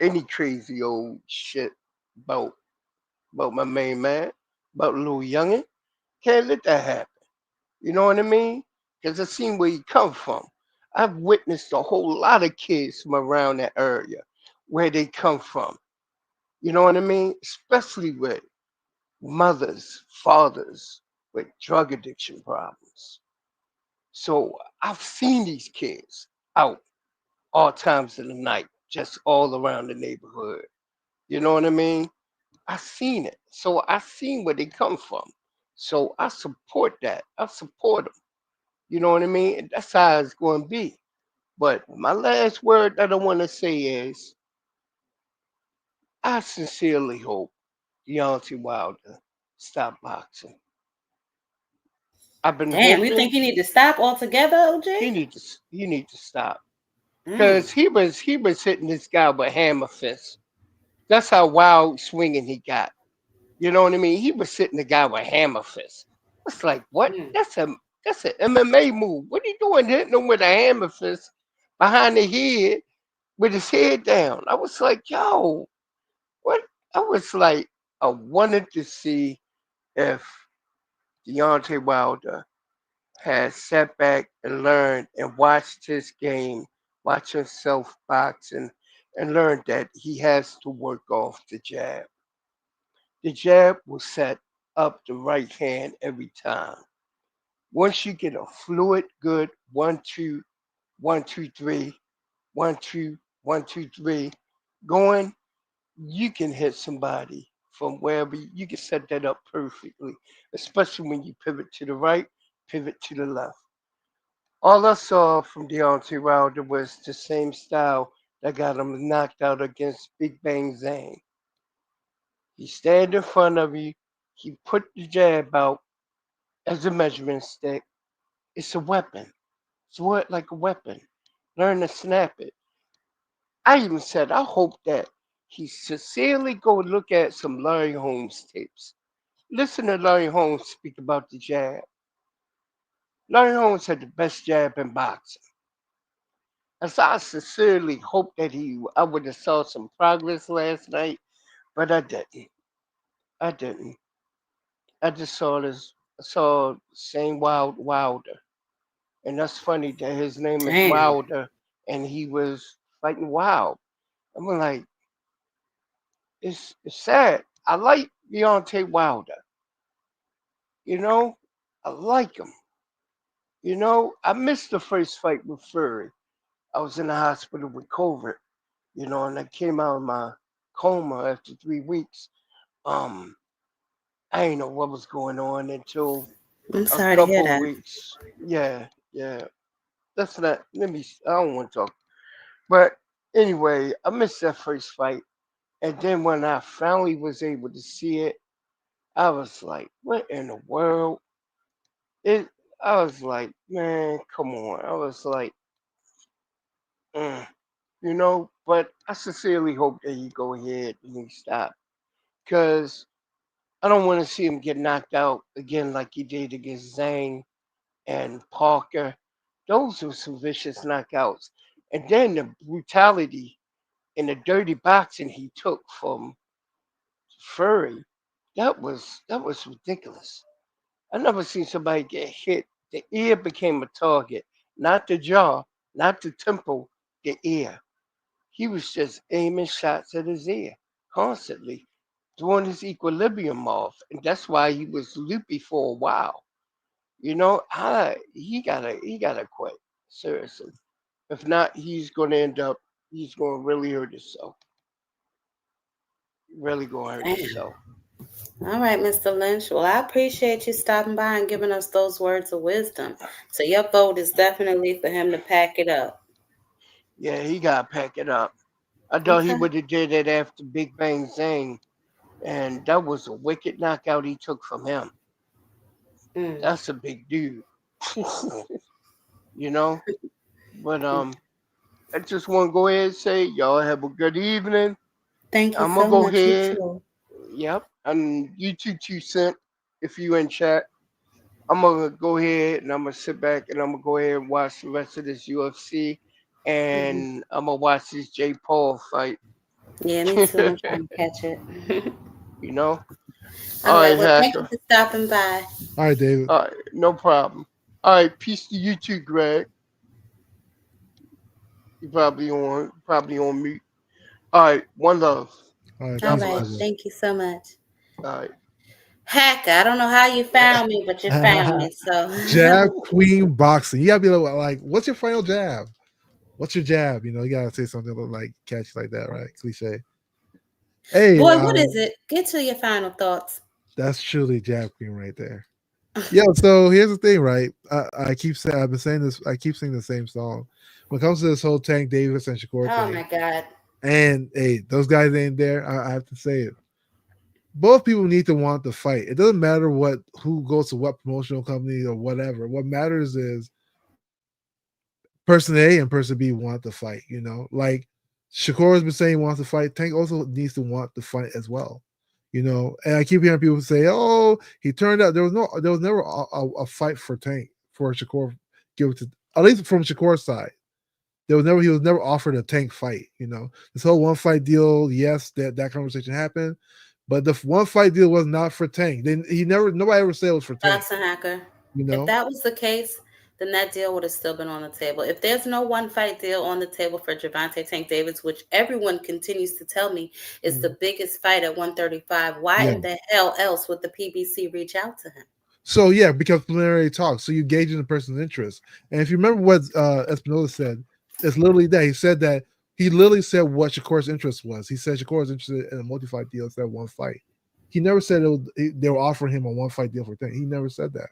any crazy old shit about about my main man, about little youngin. Can't let that happen. You know what I mean? Because I seen where he come from. I've witnessed a whole lot of kids from around that area where they come from. You know what I mean? Especially with mothers, fathers with drug addiction problems. So I've seen these kids out all times of the night, just all around the neighborhood. You know what I mean? I seen it. So I seen where they come from. So I support that. I support them. You know what I mean? And that's how it's going to be. But my last word that I want to say is I sincerely hope Deontay Wilder stop boxing. I've been Damn, you hoping think you need to stop altogether, OJ? he need to stop Mm. because he was hitting this guy with hammer fists. That's how wild swinging he got. You know what I mean? He was hitting the guy with hammer fists. It's like what? Mm. That's an MMA move. What are you doing hitting him with a hammer fist behind the head with his head down? I was like, yo, what? I was like, I wanted to see if Deontay Wilder had sat back and learned and watched his game, watched himself boxing, and learned that he has to work off the jab. The jab will set up the right hand every time. Once you get a fluid, good 1, 2, 1, 2, 3, 1, 2, 1, 2, 3 going, you can hit somebody from wherever you can set that up perfectly, especially when you pivot to the right, pivot to the left. All I saw from Deontay Wilder was the same style that got him knocked out against Big Bang Zane. He stand in front of you, he put the jab out as a measuring stick. It's a weapon. It's what like a weapon. Learn to snap it. I even said I hope that he sincerely go look at some Larry Holmes tapes. Listen to Larry Holmes speak about the jab. Larry Holmes had the best jab in boxing. As I sincerely hope that I would have saw some progress last night, but I didn't. I didn't. I just saw this. I saw the same Wilder, and that's funny that his name is Damn. Wilder, and he was fighting Wild. I'm like, it's sad. I like Deontay Wilder. You know, I like him. You know, I missed the first fight with Fury. I was in the hospital with COVID. You know, and I came out of my coma after 3 weeks. Um, I didn't know what was going on until I'm a sorry to hear couple that. weeks. Yeah, yeah. That's not. Let me. I don't want to talk. But anyway, I missed that first fight, and then when I finally was able to see it, I was like, "What in the world?" It. I was like, "Man, come on!" I was like, mm, you know. But I sincerely hope that he go ahead and he stop, because I don't want to see him get knocked out again like he did against Zane and Parker. Those were some vicious knockouts. And then the brutality and the dirty boxing he took from Fury, that was ridiculous. I never seen somebody get hit. The ear became a target, not the jaw, not the temple, the ear. He was just aiming shots at his ear constantly, throwing his equilibrium off, and that's why he was loopy for a while. You know, he gotta quit seriously. If not, he's gonna really hurt himself. Really gonna hurt Damn. himself. All right, Mr. Lynch. Well, I appreciate you stopping by and giving us those words of wisdom. So your vote is definitely for him to pack it up. Yeah, he gotta pack it up. I thought he Okay. would have did it after Big Bang Zane, and that was a wicked knockout he took from him. Mm. That's a big dude. You know? But I just want to go ahead and say y'all have a good evening. Thank you I'm so gonna go much. You ahead. too. Yep, and you too, 2 Cent. If you in chat, I'm gonna go ahead and I'm gonna sit back and I'm gonna go ahead and watch the rest of this UFC, Mhm. and I'm gonna watch this Jay Paul fight. Yeah, me too. I'm trying to catch it. You know. All All right. right, Well, thank you Hacker. for stopping by. All right, David. All right, no problem. All right, peace to you too, Greg. You probably on mute. All right, one love. All right, All God peace, right. brother. bless. Thank you so much. All right. Hacker, I don't know how you found me, but you found me. So Jab Queen Boxing. You gotta be like, what's your final jab? What's your jab? You know, you gotta say something like catchy like that, right? Cliche. Hey, boy, what is it? Get to your final thoughts. that's truly Jab Queen right there. Yeah, so here's the thing, right? I keep saying I've been saying this, I keep singing the same song. When it comes to this whole Tank Davis and Shakur Oh thing, my God. and hey, those guys ain't there. I have to say it. Both people need to want the fight. It doesn't matter who goes to what promotional company or whatever. What matters is person A and person B want the fight. You know, like Shakur has been saying he wants to fight. Tank also needs to want the fight as well. You know, and I keep hearing people say, "Oh, he turned out." There was never a fight for Tank for Shakur. Give it to at least from Shakur's side. He was never offered a Tank fight. You know, this whole one fight deal. Yes, that conversation happened, but the one fight deal was not for Tank. Nobody ever said it was for Tank. Boxing Hacker. You If know, that was the case, then that deal would have still been on the table. If there's no one fight deal on the table for Gervonta Tank Davis, which everyone continues to tell me is the biggest fight at 135, why yeah. in the hell else would the PBC reach out to him? So yeah, because preliminary talks, so you gauge in the person's interest. And if you remember what Espinosa said, it's literally that he said that he literally said what Shakur's interest was. He said Shakur was interested in a multi-fight deal instead of one fight. He never said they were offering him a one fight deal for thing. He never said that.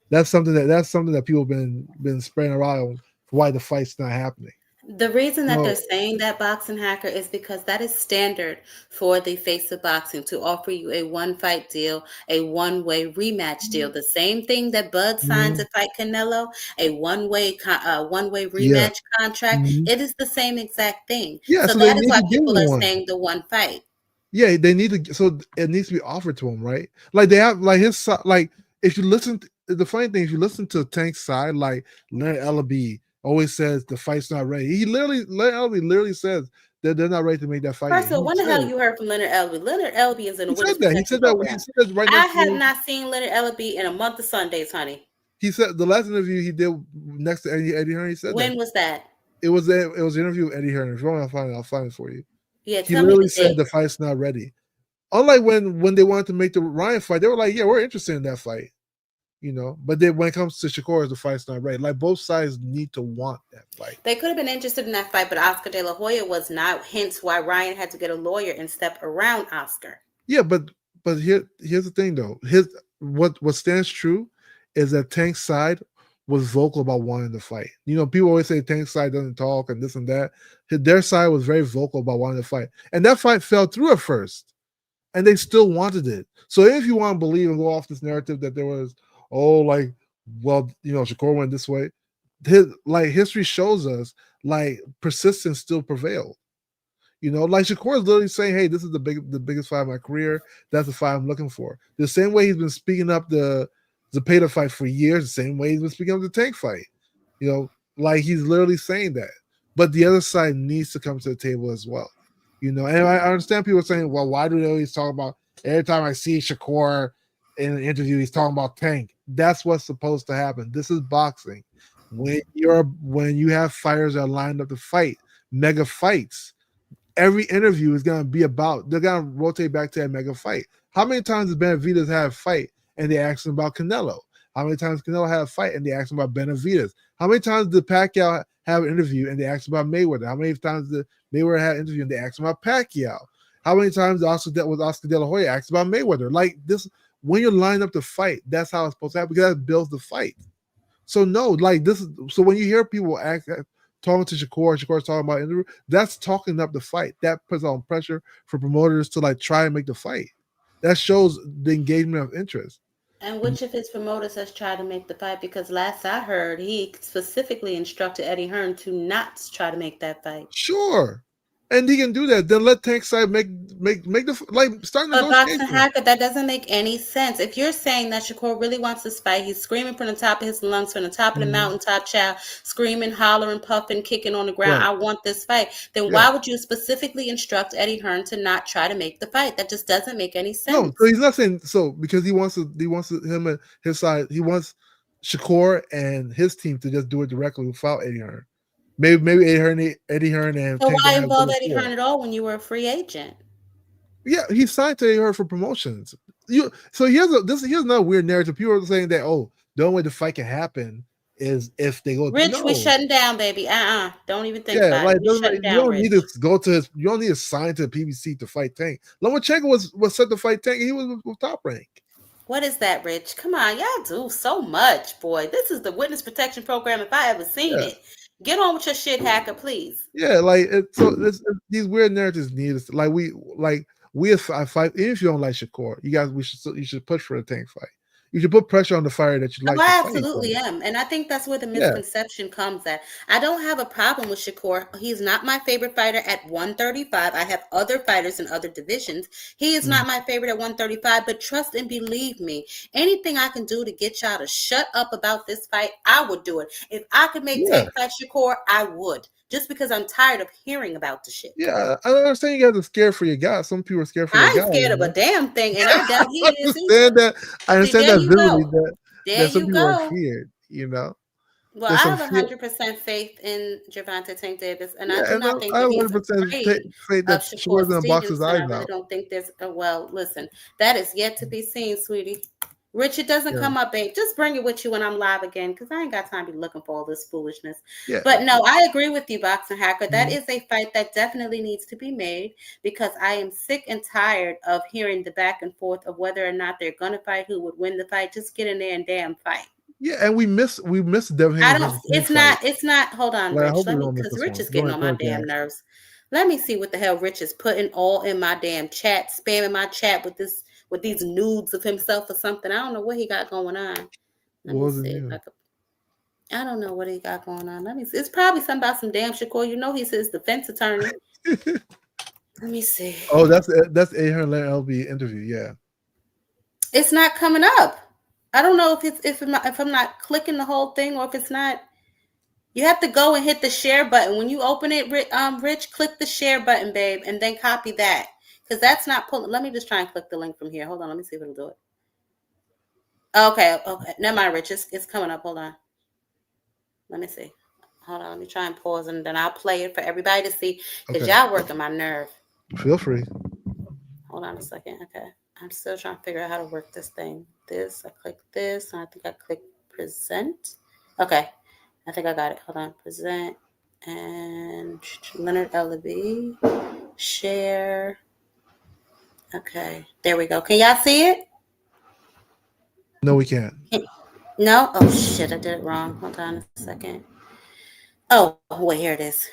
That's something that people have been spreading around for why the fight's not happening. The reason that No, they're saying that, Boxing Hacker, is because that is standard for the face of boxing to offer you a one fight deal, a one-way rematch deal. The same thing that Bud signed to fight Canelo, a one-way yeah, rematch contract. mhm. It is the same exact thing. Yeah. So So they that is need why to give people him are one. saying the one fight. Yeah, they need to. So it needs to be offered to him, right? Like they have, like like if you listen. The funny thing, if you listen to Tank's side, like Leonard Ellaby always says the fight's not ready. Leonard Ellaby literally says that they're not ready to make that fight First yet. of all, when the hell you heard from Leonard Elby? Leonard Elby is in a He witness said that. He protection said that. He program. said that right I next have to. not seen Leonard Elby in a month of Sundays, honey. He said the last interview he did next to Eddie Hearn. He said When that was that? it was an interview with Eddie Hearn. If you want, I'll find it for you. Yeah, He tell me literally the said date. the fight's not ready. Unlike when they wanted to make the Ryan fight, they were like, "Yeah, we're interested in that fight." You know, but then when it comes to Shakur, the fight's not ready. Like both sides need to want that fight. They could have been interested in that fight, but Oscar De La Hoya was not. Hence, why Ryan had to get a lawyer and step around Oscar. Yeah, but here's the thing though. What stands true is that Tank's side was vocal about wanting to fight. You know, people always say Tank's side doesn't talk and this and that. Their side was very vocal about wanting to fight, and that fight fell through at first, and they still wanted it. So if you want to believe and go off this narrative that there was, Shakur went this way, history shows us persistence still prevailed. You know, like Shakur is literally saying, "Hey, this is the biggest fight of my career. That's the fight I'm looking for." The same way he's been speaking up the Zepeda fight for years, the same way he's been speaking up the Tank fight. You know, like he's literally saying that. But the other side needs to come to the table as well. You know, and I understand people saying, "Well, why do they always talk about?" Every time I see Shakur in an interview, he's talking about Tank. That's what's supposed to happen. This is boxing. When you have fighters that are lined up to fight, mega fights, every interview is going to be about, they're going to rotate back to that mega fight. How many times has Benavidez had a fight and they asked him about Canelo? How many times Canelo had a fight and they asked him about Benavidez? How many times did Pacquiao have an interview and they asked him about Mayweather? How many times did Mayweather have an interview and they asked him about Pacquiao? How many times Oscar De La Hoya asked about Mayweather? Like this, when you're lined up to fight, that's how it's supposed to happen because that builds the fight. So no, like this is, so when you hear people talking to Shakur's talking about interview, that's talking up the fight. That puts on pressure for promoters to try and make the fight. That shows the engagement of interest. And which of his promoters has tried to make the fight? Because last I heard, he specifically instructed Eddie Hearn to not try to make that fight. Sure. And he can do that. Then let Tank side make the start But Boxing negotiations. Hacker, that doesn't make any sense. If you're saying that Shakur really wants this fight, he's screaming from the top of his lungs, from the top of the mountaintop, child, screaming, hollering, puffing, kicking on the ground. Right. I want this fight. Then why would you specifically instruct Eddie Hearn to not try to make the fight? That just doesn't make any sense. No, so he's not saying so because he wants him and his side. He wants Shakur and his team to just do it directly without Eddie Hearn. Maybe Eddie Hearn and. So why involve Eddie Hearn at all when you were a free agent? Yeah, he signed to Eddie Hearn for promotions. So here's another weird narrative. People are saying that the only way the fight can happen is if they go. Rich, we're shutting down, baby. Don't even think about like, it. You don't need to go to his. You don't need to sign to the PBC to fight Tank. Lomachenko was set to fight Tank. He was with Top Rank. What is that, Rich? Come on, y'all do so much, boy. This is the witness protection program if I ever seen it. Get on with your shit, Hacker, please. Yeah, like these weird narratives need us. Like we as fight. Even if you don't like Shakur, you should push for a Tank fight. You should put pressure on the fighter that you like. I absolutely am. And I think that's where the misconception comes at. I don't have a problem with Shakur. He's not my favorite fighter at 135. I have other fighters in other divisions. He is not my favorite at 135, but trust and believe me, anything I can do to get y'all to shut up about this fight, I would do it. If I could make Tank fight Shakur, I would. Just because I'm tired of hearing about the shit. Yeah, I understand you guys are scared for your guy. Some people are scared for your guy. I ain't scared of a damn thing, and I doubt he is. I understand that vividly. That some people are scared, Well, I have 100% faith in Gervonta Tank Davis, and I do not think that he's afraid faith that she wasn't box his eyes out. I don't think there's listen, that is yet to be seen, sweetie. Richard doesn't come up, babe. Just bring it with you when I'm live again, because I ain't got time to be looking for all this foolishness. Yeah. But no, I agree with you, Boxing Hacker. That is a fight that definitely needs to be made, because I am sick and tired of hearing the back and forth of whether or not they're gonna fight, who would win the fight. Just get in there and damn fight. Yeah, and we miss Devin. It's not. Hold on, Rich. Because Rich is getting on my damn nerves. Let me see what the hell Rich is putting all in my damn chat, spamming my chat with these nudes of himself or something. I don't know what he got going on. Let me see. I don't know what he got going on. Let me see. It's probably something about some damn Shakur. He's his defense attorney. Let me see. Oh, that's a her LB interview. Yeah. It's not coming up. I don't know if I'm not clicking the whole thing, or if it's not. You have to go and hit the share button. When you open it, Rich, click the share button, babe, and then copy that. Because that's not pulling. Let me just try and click the link from here. Hold on. Let me see if it'll do it. Okay. Never mind, Rich. It's coming up. Hold on. Let me see. Hold on. Let me try and pause, and then I'll play it for everybody to see. Because y'all working my nerve. Feel free. Hold on a second. Okay. I'm still trying to figure out how to work this thing. I click this, and I think I click present. Okay. I think I got it. Hold on. Present. And Leonard Ellaby. Share. Okay, there we go. Can y'all see it? No, we can't. No? Oh, shit, I did it wrong. Hold on a second. Oh, wait, here it is.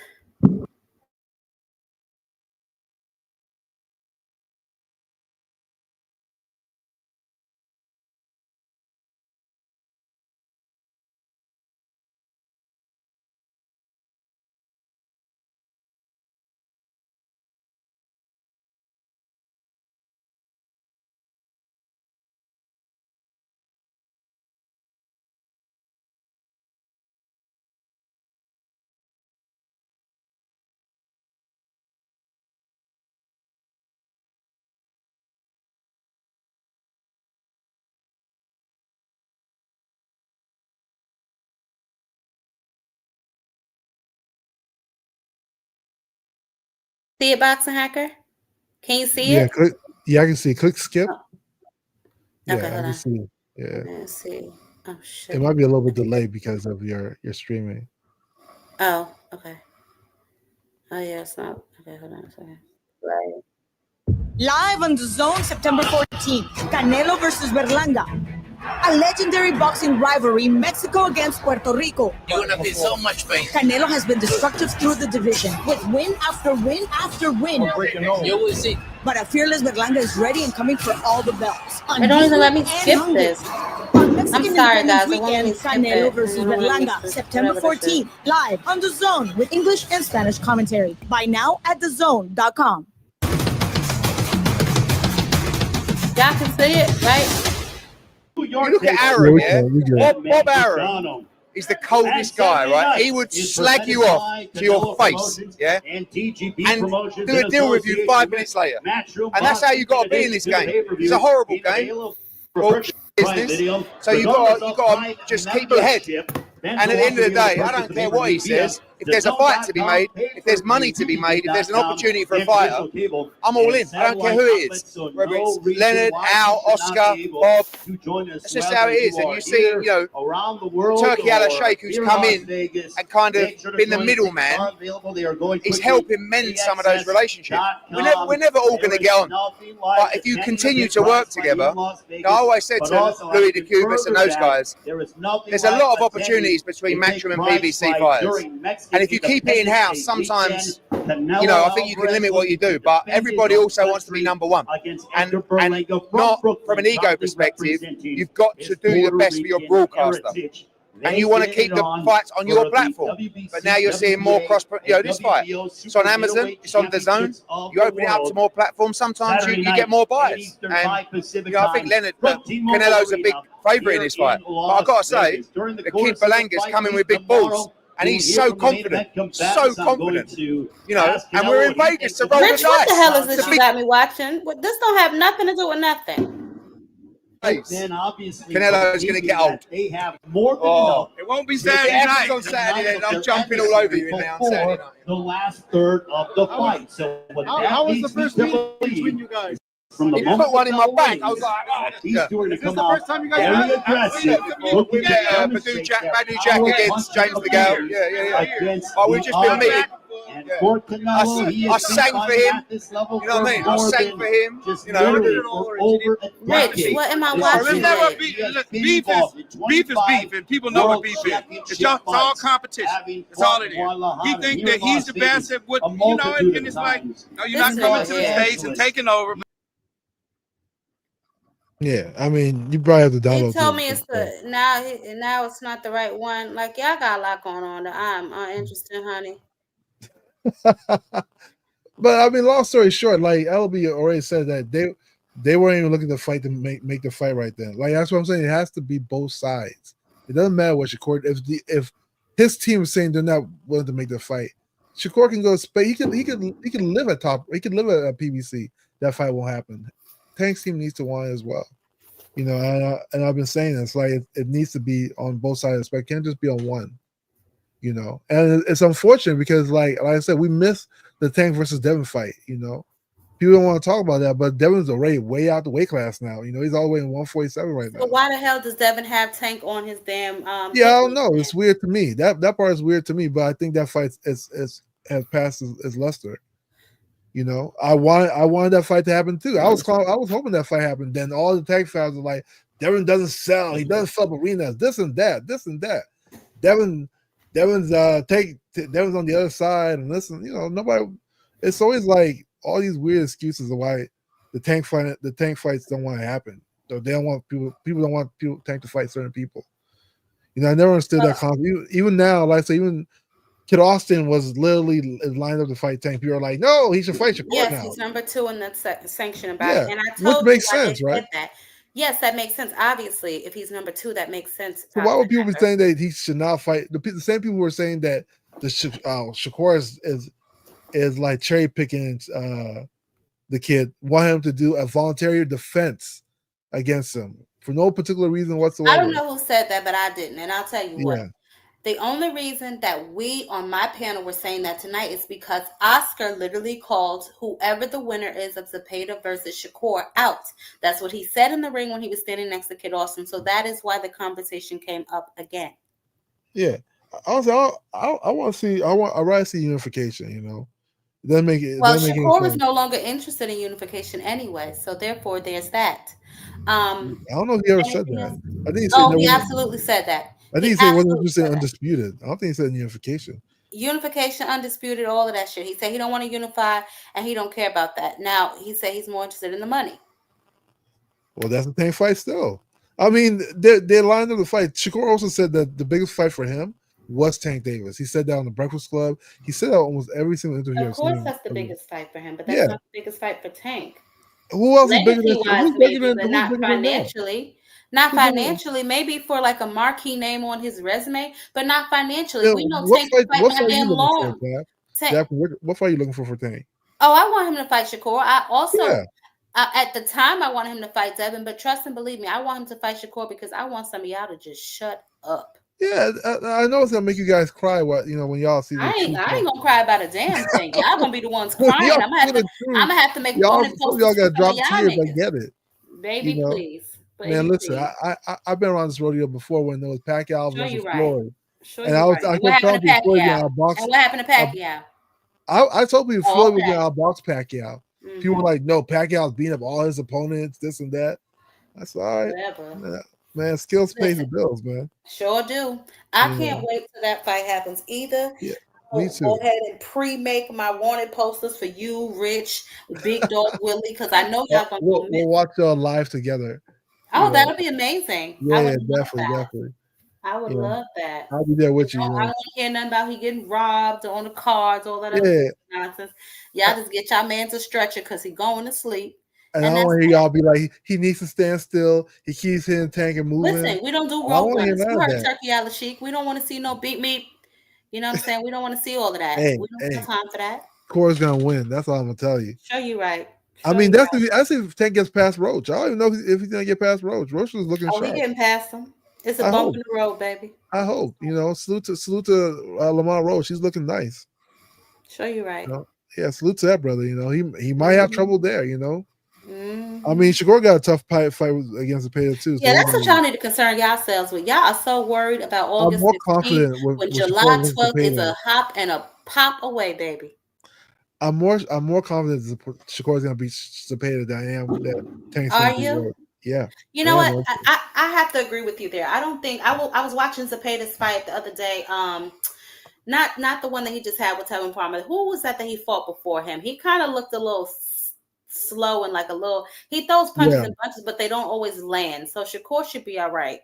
See it, Boxing Hacker? Can you see it? I can see. Click skip. Oh. Okay, I can see. Yeah. Let's see. Oh shit. It might be a little bit delayed because of your streaming. Oh, okay. Oh yeah, it's not. Okay, hold on a second. Right. Live on the Zone, September 14th, Canelo versus Berlanga. A legendary boxing rivalry, Mexico against Puerto Rico. You're gonna feel so much pain. Canelo has been destructive through the division, with win after win after win. You will see. But a fearless Berlanga is ready and coming for all the belts. They don't even let me skip this. On Mexican I'm sorry, Independence guys. They won't let Weekend, me skip Canelo it. versus They don't let me Berlanga, skip September whatever this is. 14th, live on The Zone with English and Spanish commentary. Buy now at thezone.com. Y'all can see it, right? You look at Aaron, yeah? Bob Aaron is the coldest guy, right? He would slag you off to your face, yeah? And do a deal with you 5 minutes later. And that's how you got to be in this game. It's a horrible game. Or business. So you got to just keep your head. And at the end of the day, I don't care what he says. If there's a fight to be made, if there's money to be made, if there's an opportunity for a fighter, I'm all in. I don't care who it is. Whether it's Leonard, Al, Oscar, Bob. That's just how it is. And you see, Turkey Al Sheikh, who's come in and kind of been the middleman, is helping mend some of those relationships. We're never all going to get on. But if you continue to work together, I always said to Louis de Cubas and those guys, there's a lot of opportunities between Matchroom and PBC fighters. And if you keep it in-house, sometimes, I think you can limit what you do. But everybody also wants to be number one. And not from an ego perspective, you've got to do your best for your broadcaster. And you want to keep the fights on your platform. But now you're seeing more this fight. It's on Amazon, it's on DAZN. You open it up to more platforms, sometimes you get more buyers. And I think Canelo's a big favourite in this fight. But I've got to say, the kid Berlanga's coming with big balls. And he's so confident, and we're in Vegas to roll the dice. What the hell is this you got me watching? This don't have nothing to do with nothing. Canelo is going to get old. They have more than enough. It won't be Saturday night. On Saturday, I'm jumping all over you now on Saturday night. The last third of the fight. So how was the first meeting between you guys? From the put one in my back. I was like, he's doing to come out very aggressive. Badu Jack against James DeGale. Yeah. Oh, we've just been meeting. I sang for him. You know what I mean? I sang for him. Rich, what am I watching? Beef is beef, and people know what beef is. It's all competition. It's all it is. He thinks that he's the best at what, and it's like, no, you're not coming to the States and taking over. Yeah, I mean, you probably have to download. He told me it's now it's not the right one. Like, y'all got a lot going on that I'm uninterested, honey. But I mean, long story short, like LB already said that they weren't even looking to fight to make the fight right then. Like that's what I'm saying. It has to be both sides. It doesn't matter what Shakur. If his team is saying they're not willing to make the fight, Shakur can go. He can live at top. He can live at PBC. That fight won't happen. Tank's team needs to want it as well, and I've been saying this, like it needs to be on both sides, but it can't just be on one, and it's unfortunate because like I said, we missed the Tank versus Devin fight, people don't want to talk about that, but Devin's already way out the weight class now, he's all the way in 147 right now. So why the hell does Devin have Tank on his damn I don't know, it's weird to me, that part is weird to me, but I think that fight has passed its luster. I wanted that fight to happen too. I was hoping that fight happened. Then all the tag fans were like, Devin doesn't sell. He doesn't fill up arenas. This and that. Devin's on the other side, and listen, nobody. It's always like all these weird excuses of why the tank fights don't want to happen. So they don't want people don't want Tank to fight certain people. I never understood that concept. Even now, like I say, even Kid Austin was literally lined up to fight Tank. People are like, no, he should fight Shakur now. Yes, he's number 2 in that sanction about it. And I which told makes sense, right? That. Yes, that makes sense. Obviously, if he's number 2, that makes sense. So why would people be saying that he should not fight? The same people were saying that the Shakur is like cherry picking the kid, want him to do a voluntary defense against him for no particular reason whatsoever. I don't know who said that, but I didn't. And I'll tell you what. The only reason that we on my panel were saying that tonight is because Oscar literally called whoever the winner is of Zepeda versus Shakur out. That's what he said in the ring when he was standing next to Kid Austin. So that is why the conversation came up again. Yeah. Honestly, I want to see. I'd rather see unification. It doesn't make it. Well, Shakur is no longer interested in unification anyway. So therefore, there's that. I don't know if he ever said that. I think he absolutely said that. I think he said he wasn't interested in undisputed. I don't think he said unification. Unification, undisputed, all of that shit. He said he don't want to unify and he don't care about that. Now he said he's more interested in the money. Well, that's the Tank fight still. I mean, they lined up the fight. Shakur also said that the biggest fight for him was Tank Davis. He said that on the Breakfast Club. He said that almost every single interview. Of course, that's the biggest fight for him, but that's Yeah. not the biggest fight for Tank. Who else is bigger than Legacy-wise, maybe, but not who's bigger than that? financially. Not Who's bigger than- financially, maybe for like a marquee name on his resume, but not financially. Yeah, We know what Tank fight fight are you goddamn looking long. for, Jack? Tank. Jack, what fight are you looking for Tank? Oh, I want him to fight Shakur. I also, Yeah. at the time, I wanted him to fight Devin, but trust and believe me, I want him to fight Shakur because I want some of y'all to just shut up. Yeah, I know it's gonna make you guys cry. When y'all see. I ain't gonna cry about a damn thing. Y'all gonna be the ones crying. Y'all I'm gonna have to make y'all, wanted posters y'all for gotta some of drop y'all tears. I niggas. get it. Baby, You know? please. Man, listen, I've been around this rodeo before when there was Pacquiao Sure versus you right. Floyd. Sure And you I right. And what kept telling happened to people Floyd was Pacquiao? gonna outbox. And what happened to Pacquiao? I told people Oh, Floyd was okay. gonna outbox Pacquiao. People were like, "No, Pacquiao's beating up all his opponents, this and that." That's all right. Whatever. Man, skills pays the Listen. bills, man. Sure do. I Yeah. can't wait till that fight happens either. Yeah, I'll me too. Go ahead and pre-make my wanted posters for you, Rich, Big Dog Willie, because I know y'all gonna go We'll watch y'all live together. Oh, you know. that'll be amazing. I Yeah, would love definitely, that. definitely. I would Yeah. love that. I'll be there with you. I You don't know. want to hear nothing about he getting robbed on the cards, all that Yeah. other nonsense. Y'all just get y'all man to stretcher because he going to sleep. And I don't want to hear y'all be like, he needs to stand still. He keeps hitting Tank and moving. Listen, we don't do I road want to hear runners. none You of heard that. Turkey Ala Sheik. We don't want to see no beat me. You know what I'm saying? We don't want to see all of that. Hey, We don't have time for that. Core's gonna win. That's all I'm gonna tell you. Show you right. I mean, that's if Tank gets past Roach. I don't even know if he's gonna get past Roach. Roach was looking Oh, sharp. he getting past him. It's a I bump hope. in the road, baby. I hope. Salute to Lamar Roach. She's looking nice. Show you right. Yeah, salute to that brother. He might have trouble there. I mean, Shakur got a tough fight against Zepeda too. Yeah, that's what y'all need to concern yourselves with. Y'all are so worried about August I'm more 15th confident when with July Shakur against 12th is Zepeda. a hop and a pop away, baby. I'm more confident Shakur is gonna beat Zepeda than I am that Tank's Are gonna beat you? Roach. Yeah. You know what? I have to agree with you there. I don't think I was watching Zepeda's fight the other day. Not the one that he just had with Tevin Farmer. Who was that he fought before him? He kind of looked a little slow and like a little. He throws punches and punches, but they don't always land. So Shakur should be all right.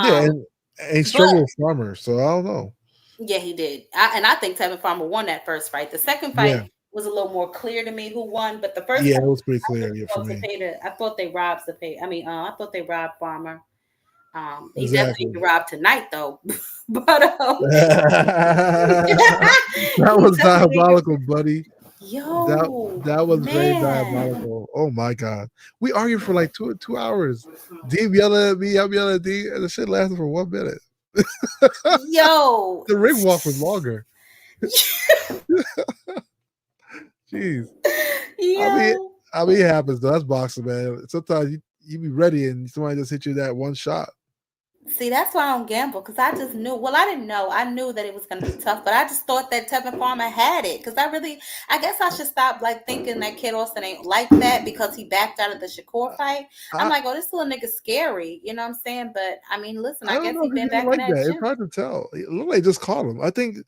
Yeah, and he struggled with Farmer, so I don't know. Yeah, he did. I think Tevin Farmer won that first fight. The second fight was a little more clear to me who won, but the first fight, it was pretty clear for me. I thought they robbed Zepeda. I thought they robbed Farmer. He Exactly. definitely robbed tonight though. But that was diabolical, buddy. Yo, that was very diabolical. Oh my god, we argued for like two hours. D yelling at me, I'm yelling at D, and the shit lasted for 1 minute. Yo, the ring walk was longer. Jeez. Yo. I mean, it happens though. That's boxing, man. Sometimes you be ready and somebody just hit you that one shot. See, that's why I don't gamble, because I just knew. Well, I didn't know. I knew that it was going to be tough, but I just thought that Tevin Farmer had it. Because I guess I should stop thinking that Kid Austin ain't like that because he backed out of the Shakur fight. I'm like, oh, this little nigga scary. You know what I'm saying? But I mean, listen, I guess he been back like in that that. It's hard to tell. It looked like just caught him. I think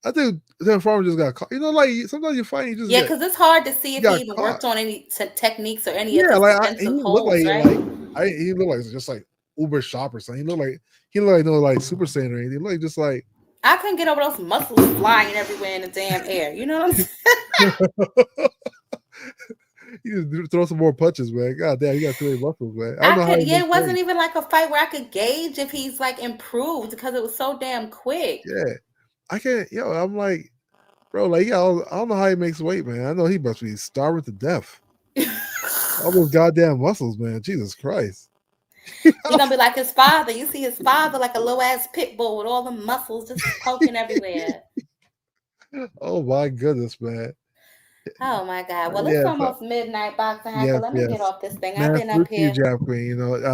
Tevin Farmer just got caught. Like sometimes you find you just because it's hard to see if he even worked on any techniques or any he defensive holds, right? He looked like just like Uber shop or something. He looked like no Super Saiyan or anything. He looked like just like I couldn't get over those muscles flying everywhere in the damn air. You know what I'm saying? You just throw some more punches, man. God damn, you got too many muscles, man. It wasn't even like a fight where I could gauge if he's like improved because it was so damn quick. Yeah, I can't. I'm like, bro, like, I don't know how he makes weight, man. I know he must be starving to death. All those goddamn muscles, man. Jesus Christ. He's gonna be like his father. You see his father like a low ass pit bull with all the muscles just poking everywhere. Oh my goodness, man. Oh my god. Well, it's almost midnight, boxing hacker. Let me get off this thing. I've been up here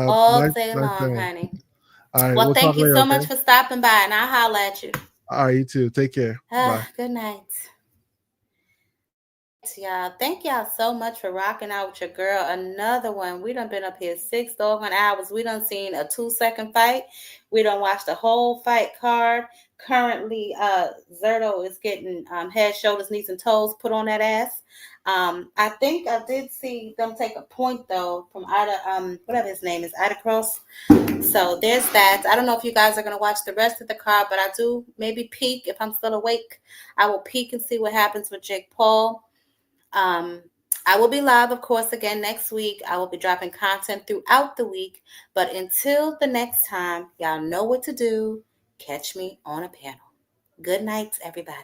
all day long, honey. All right. Well, thank you so much for stopping by, and I'll holler at you. All right, you too. Take care. Bye. Good night. Y'all, thank y'all so much for rocking out with your girl. Another one. We done been up here 6 doggone hours. We done seen a 2-second fight. We done watched the whole fight card. Currently, Zerto is getting head, shoulders, knees, and toes put on that ass. I think I did see them take a point though from Ida, whatever his name is, Ida Cross. So there's that. I don't know if you guys are gonna watch the rest of the card, but I do maybe peek if I'm still awake. I will peek and see what happens with Jake Paul. I will be live, of course, again next week. I will be dropping content throughout the week. But until the next time, y'all know what to do. Catch me on a panel. Good night, everybody.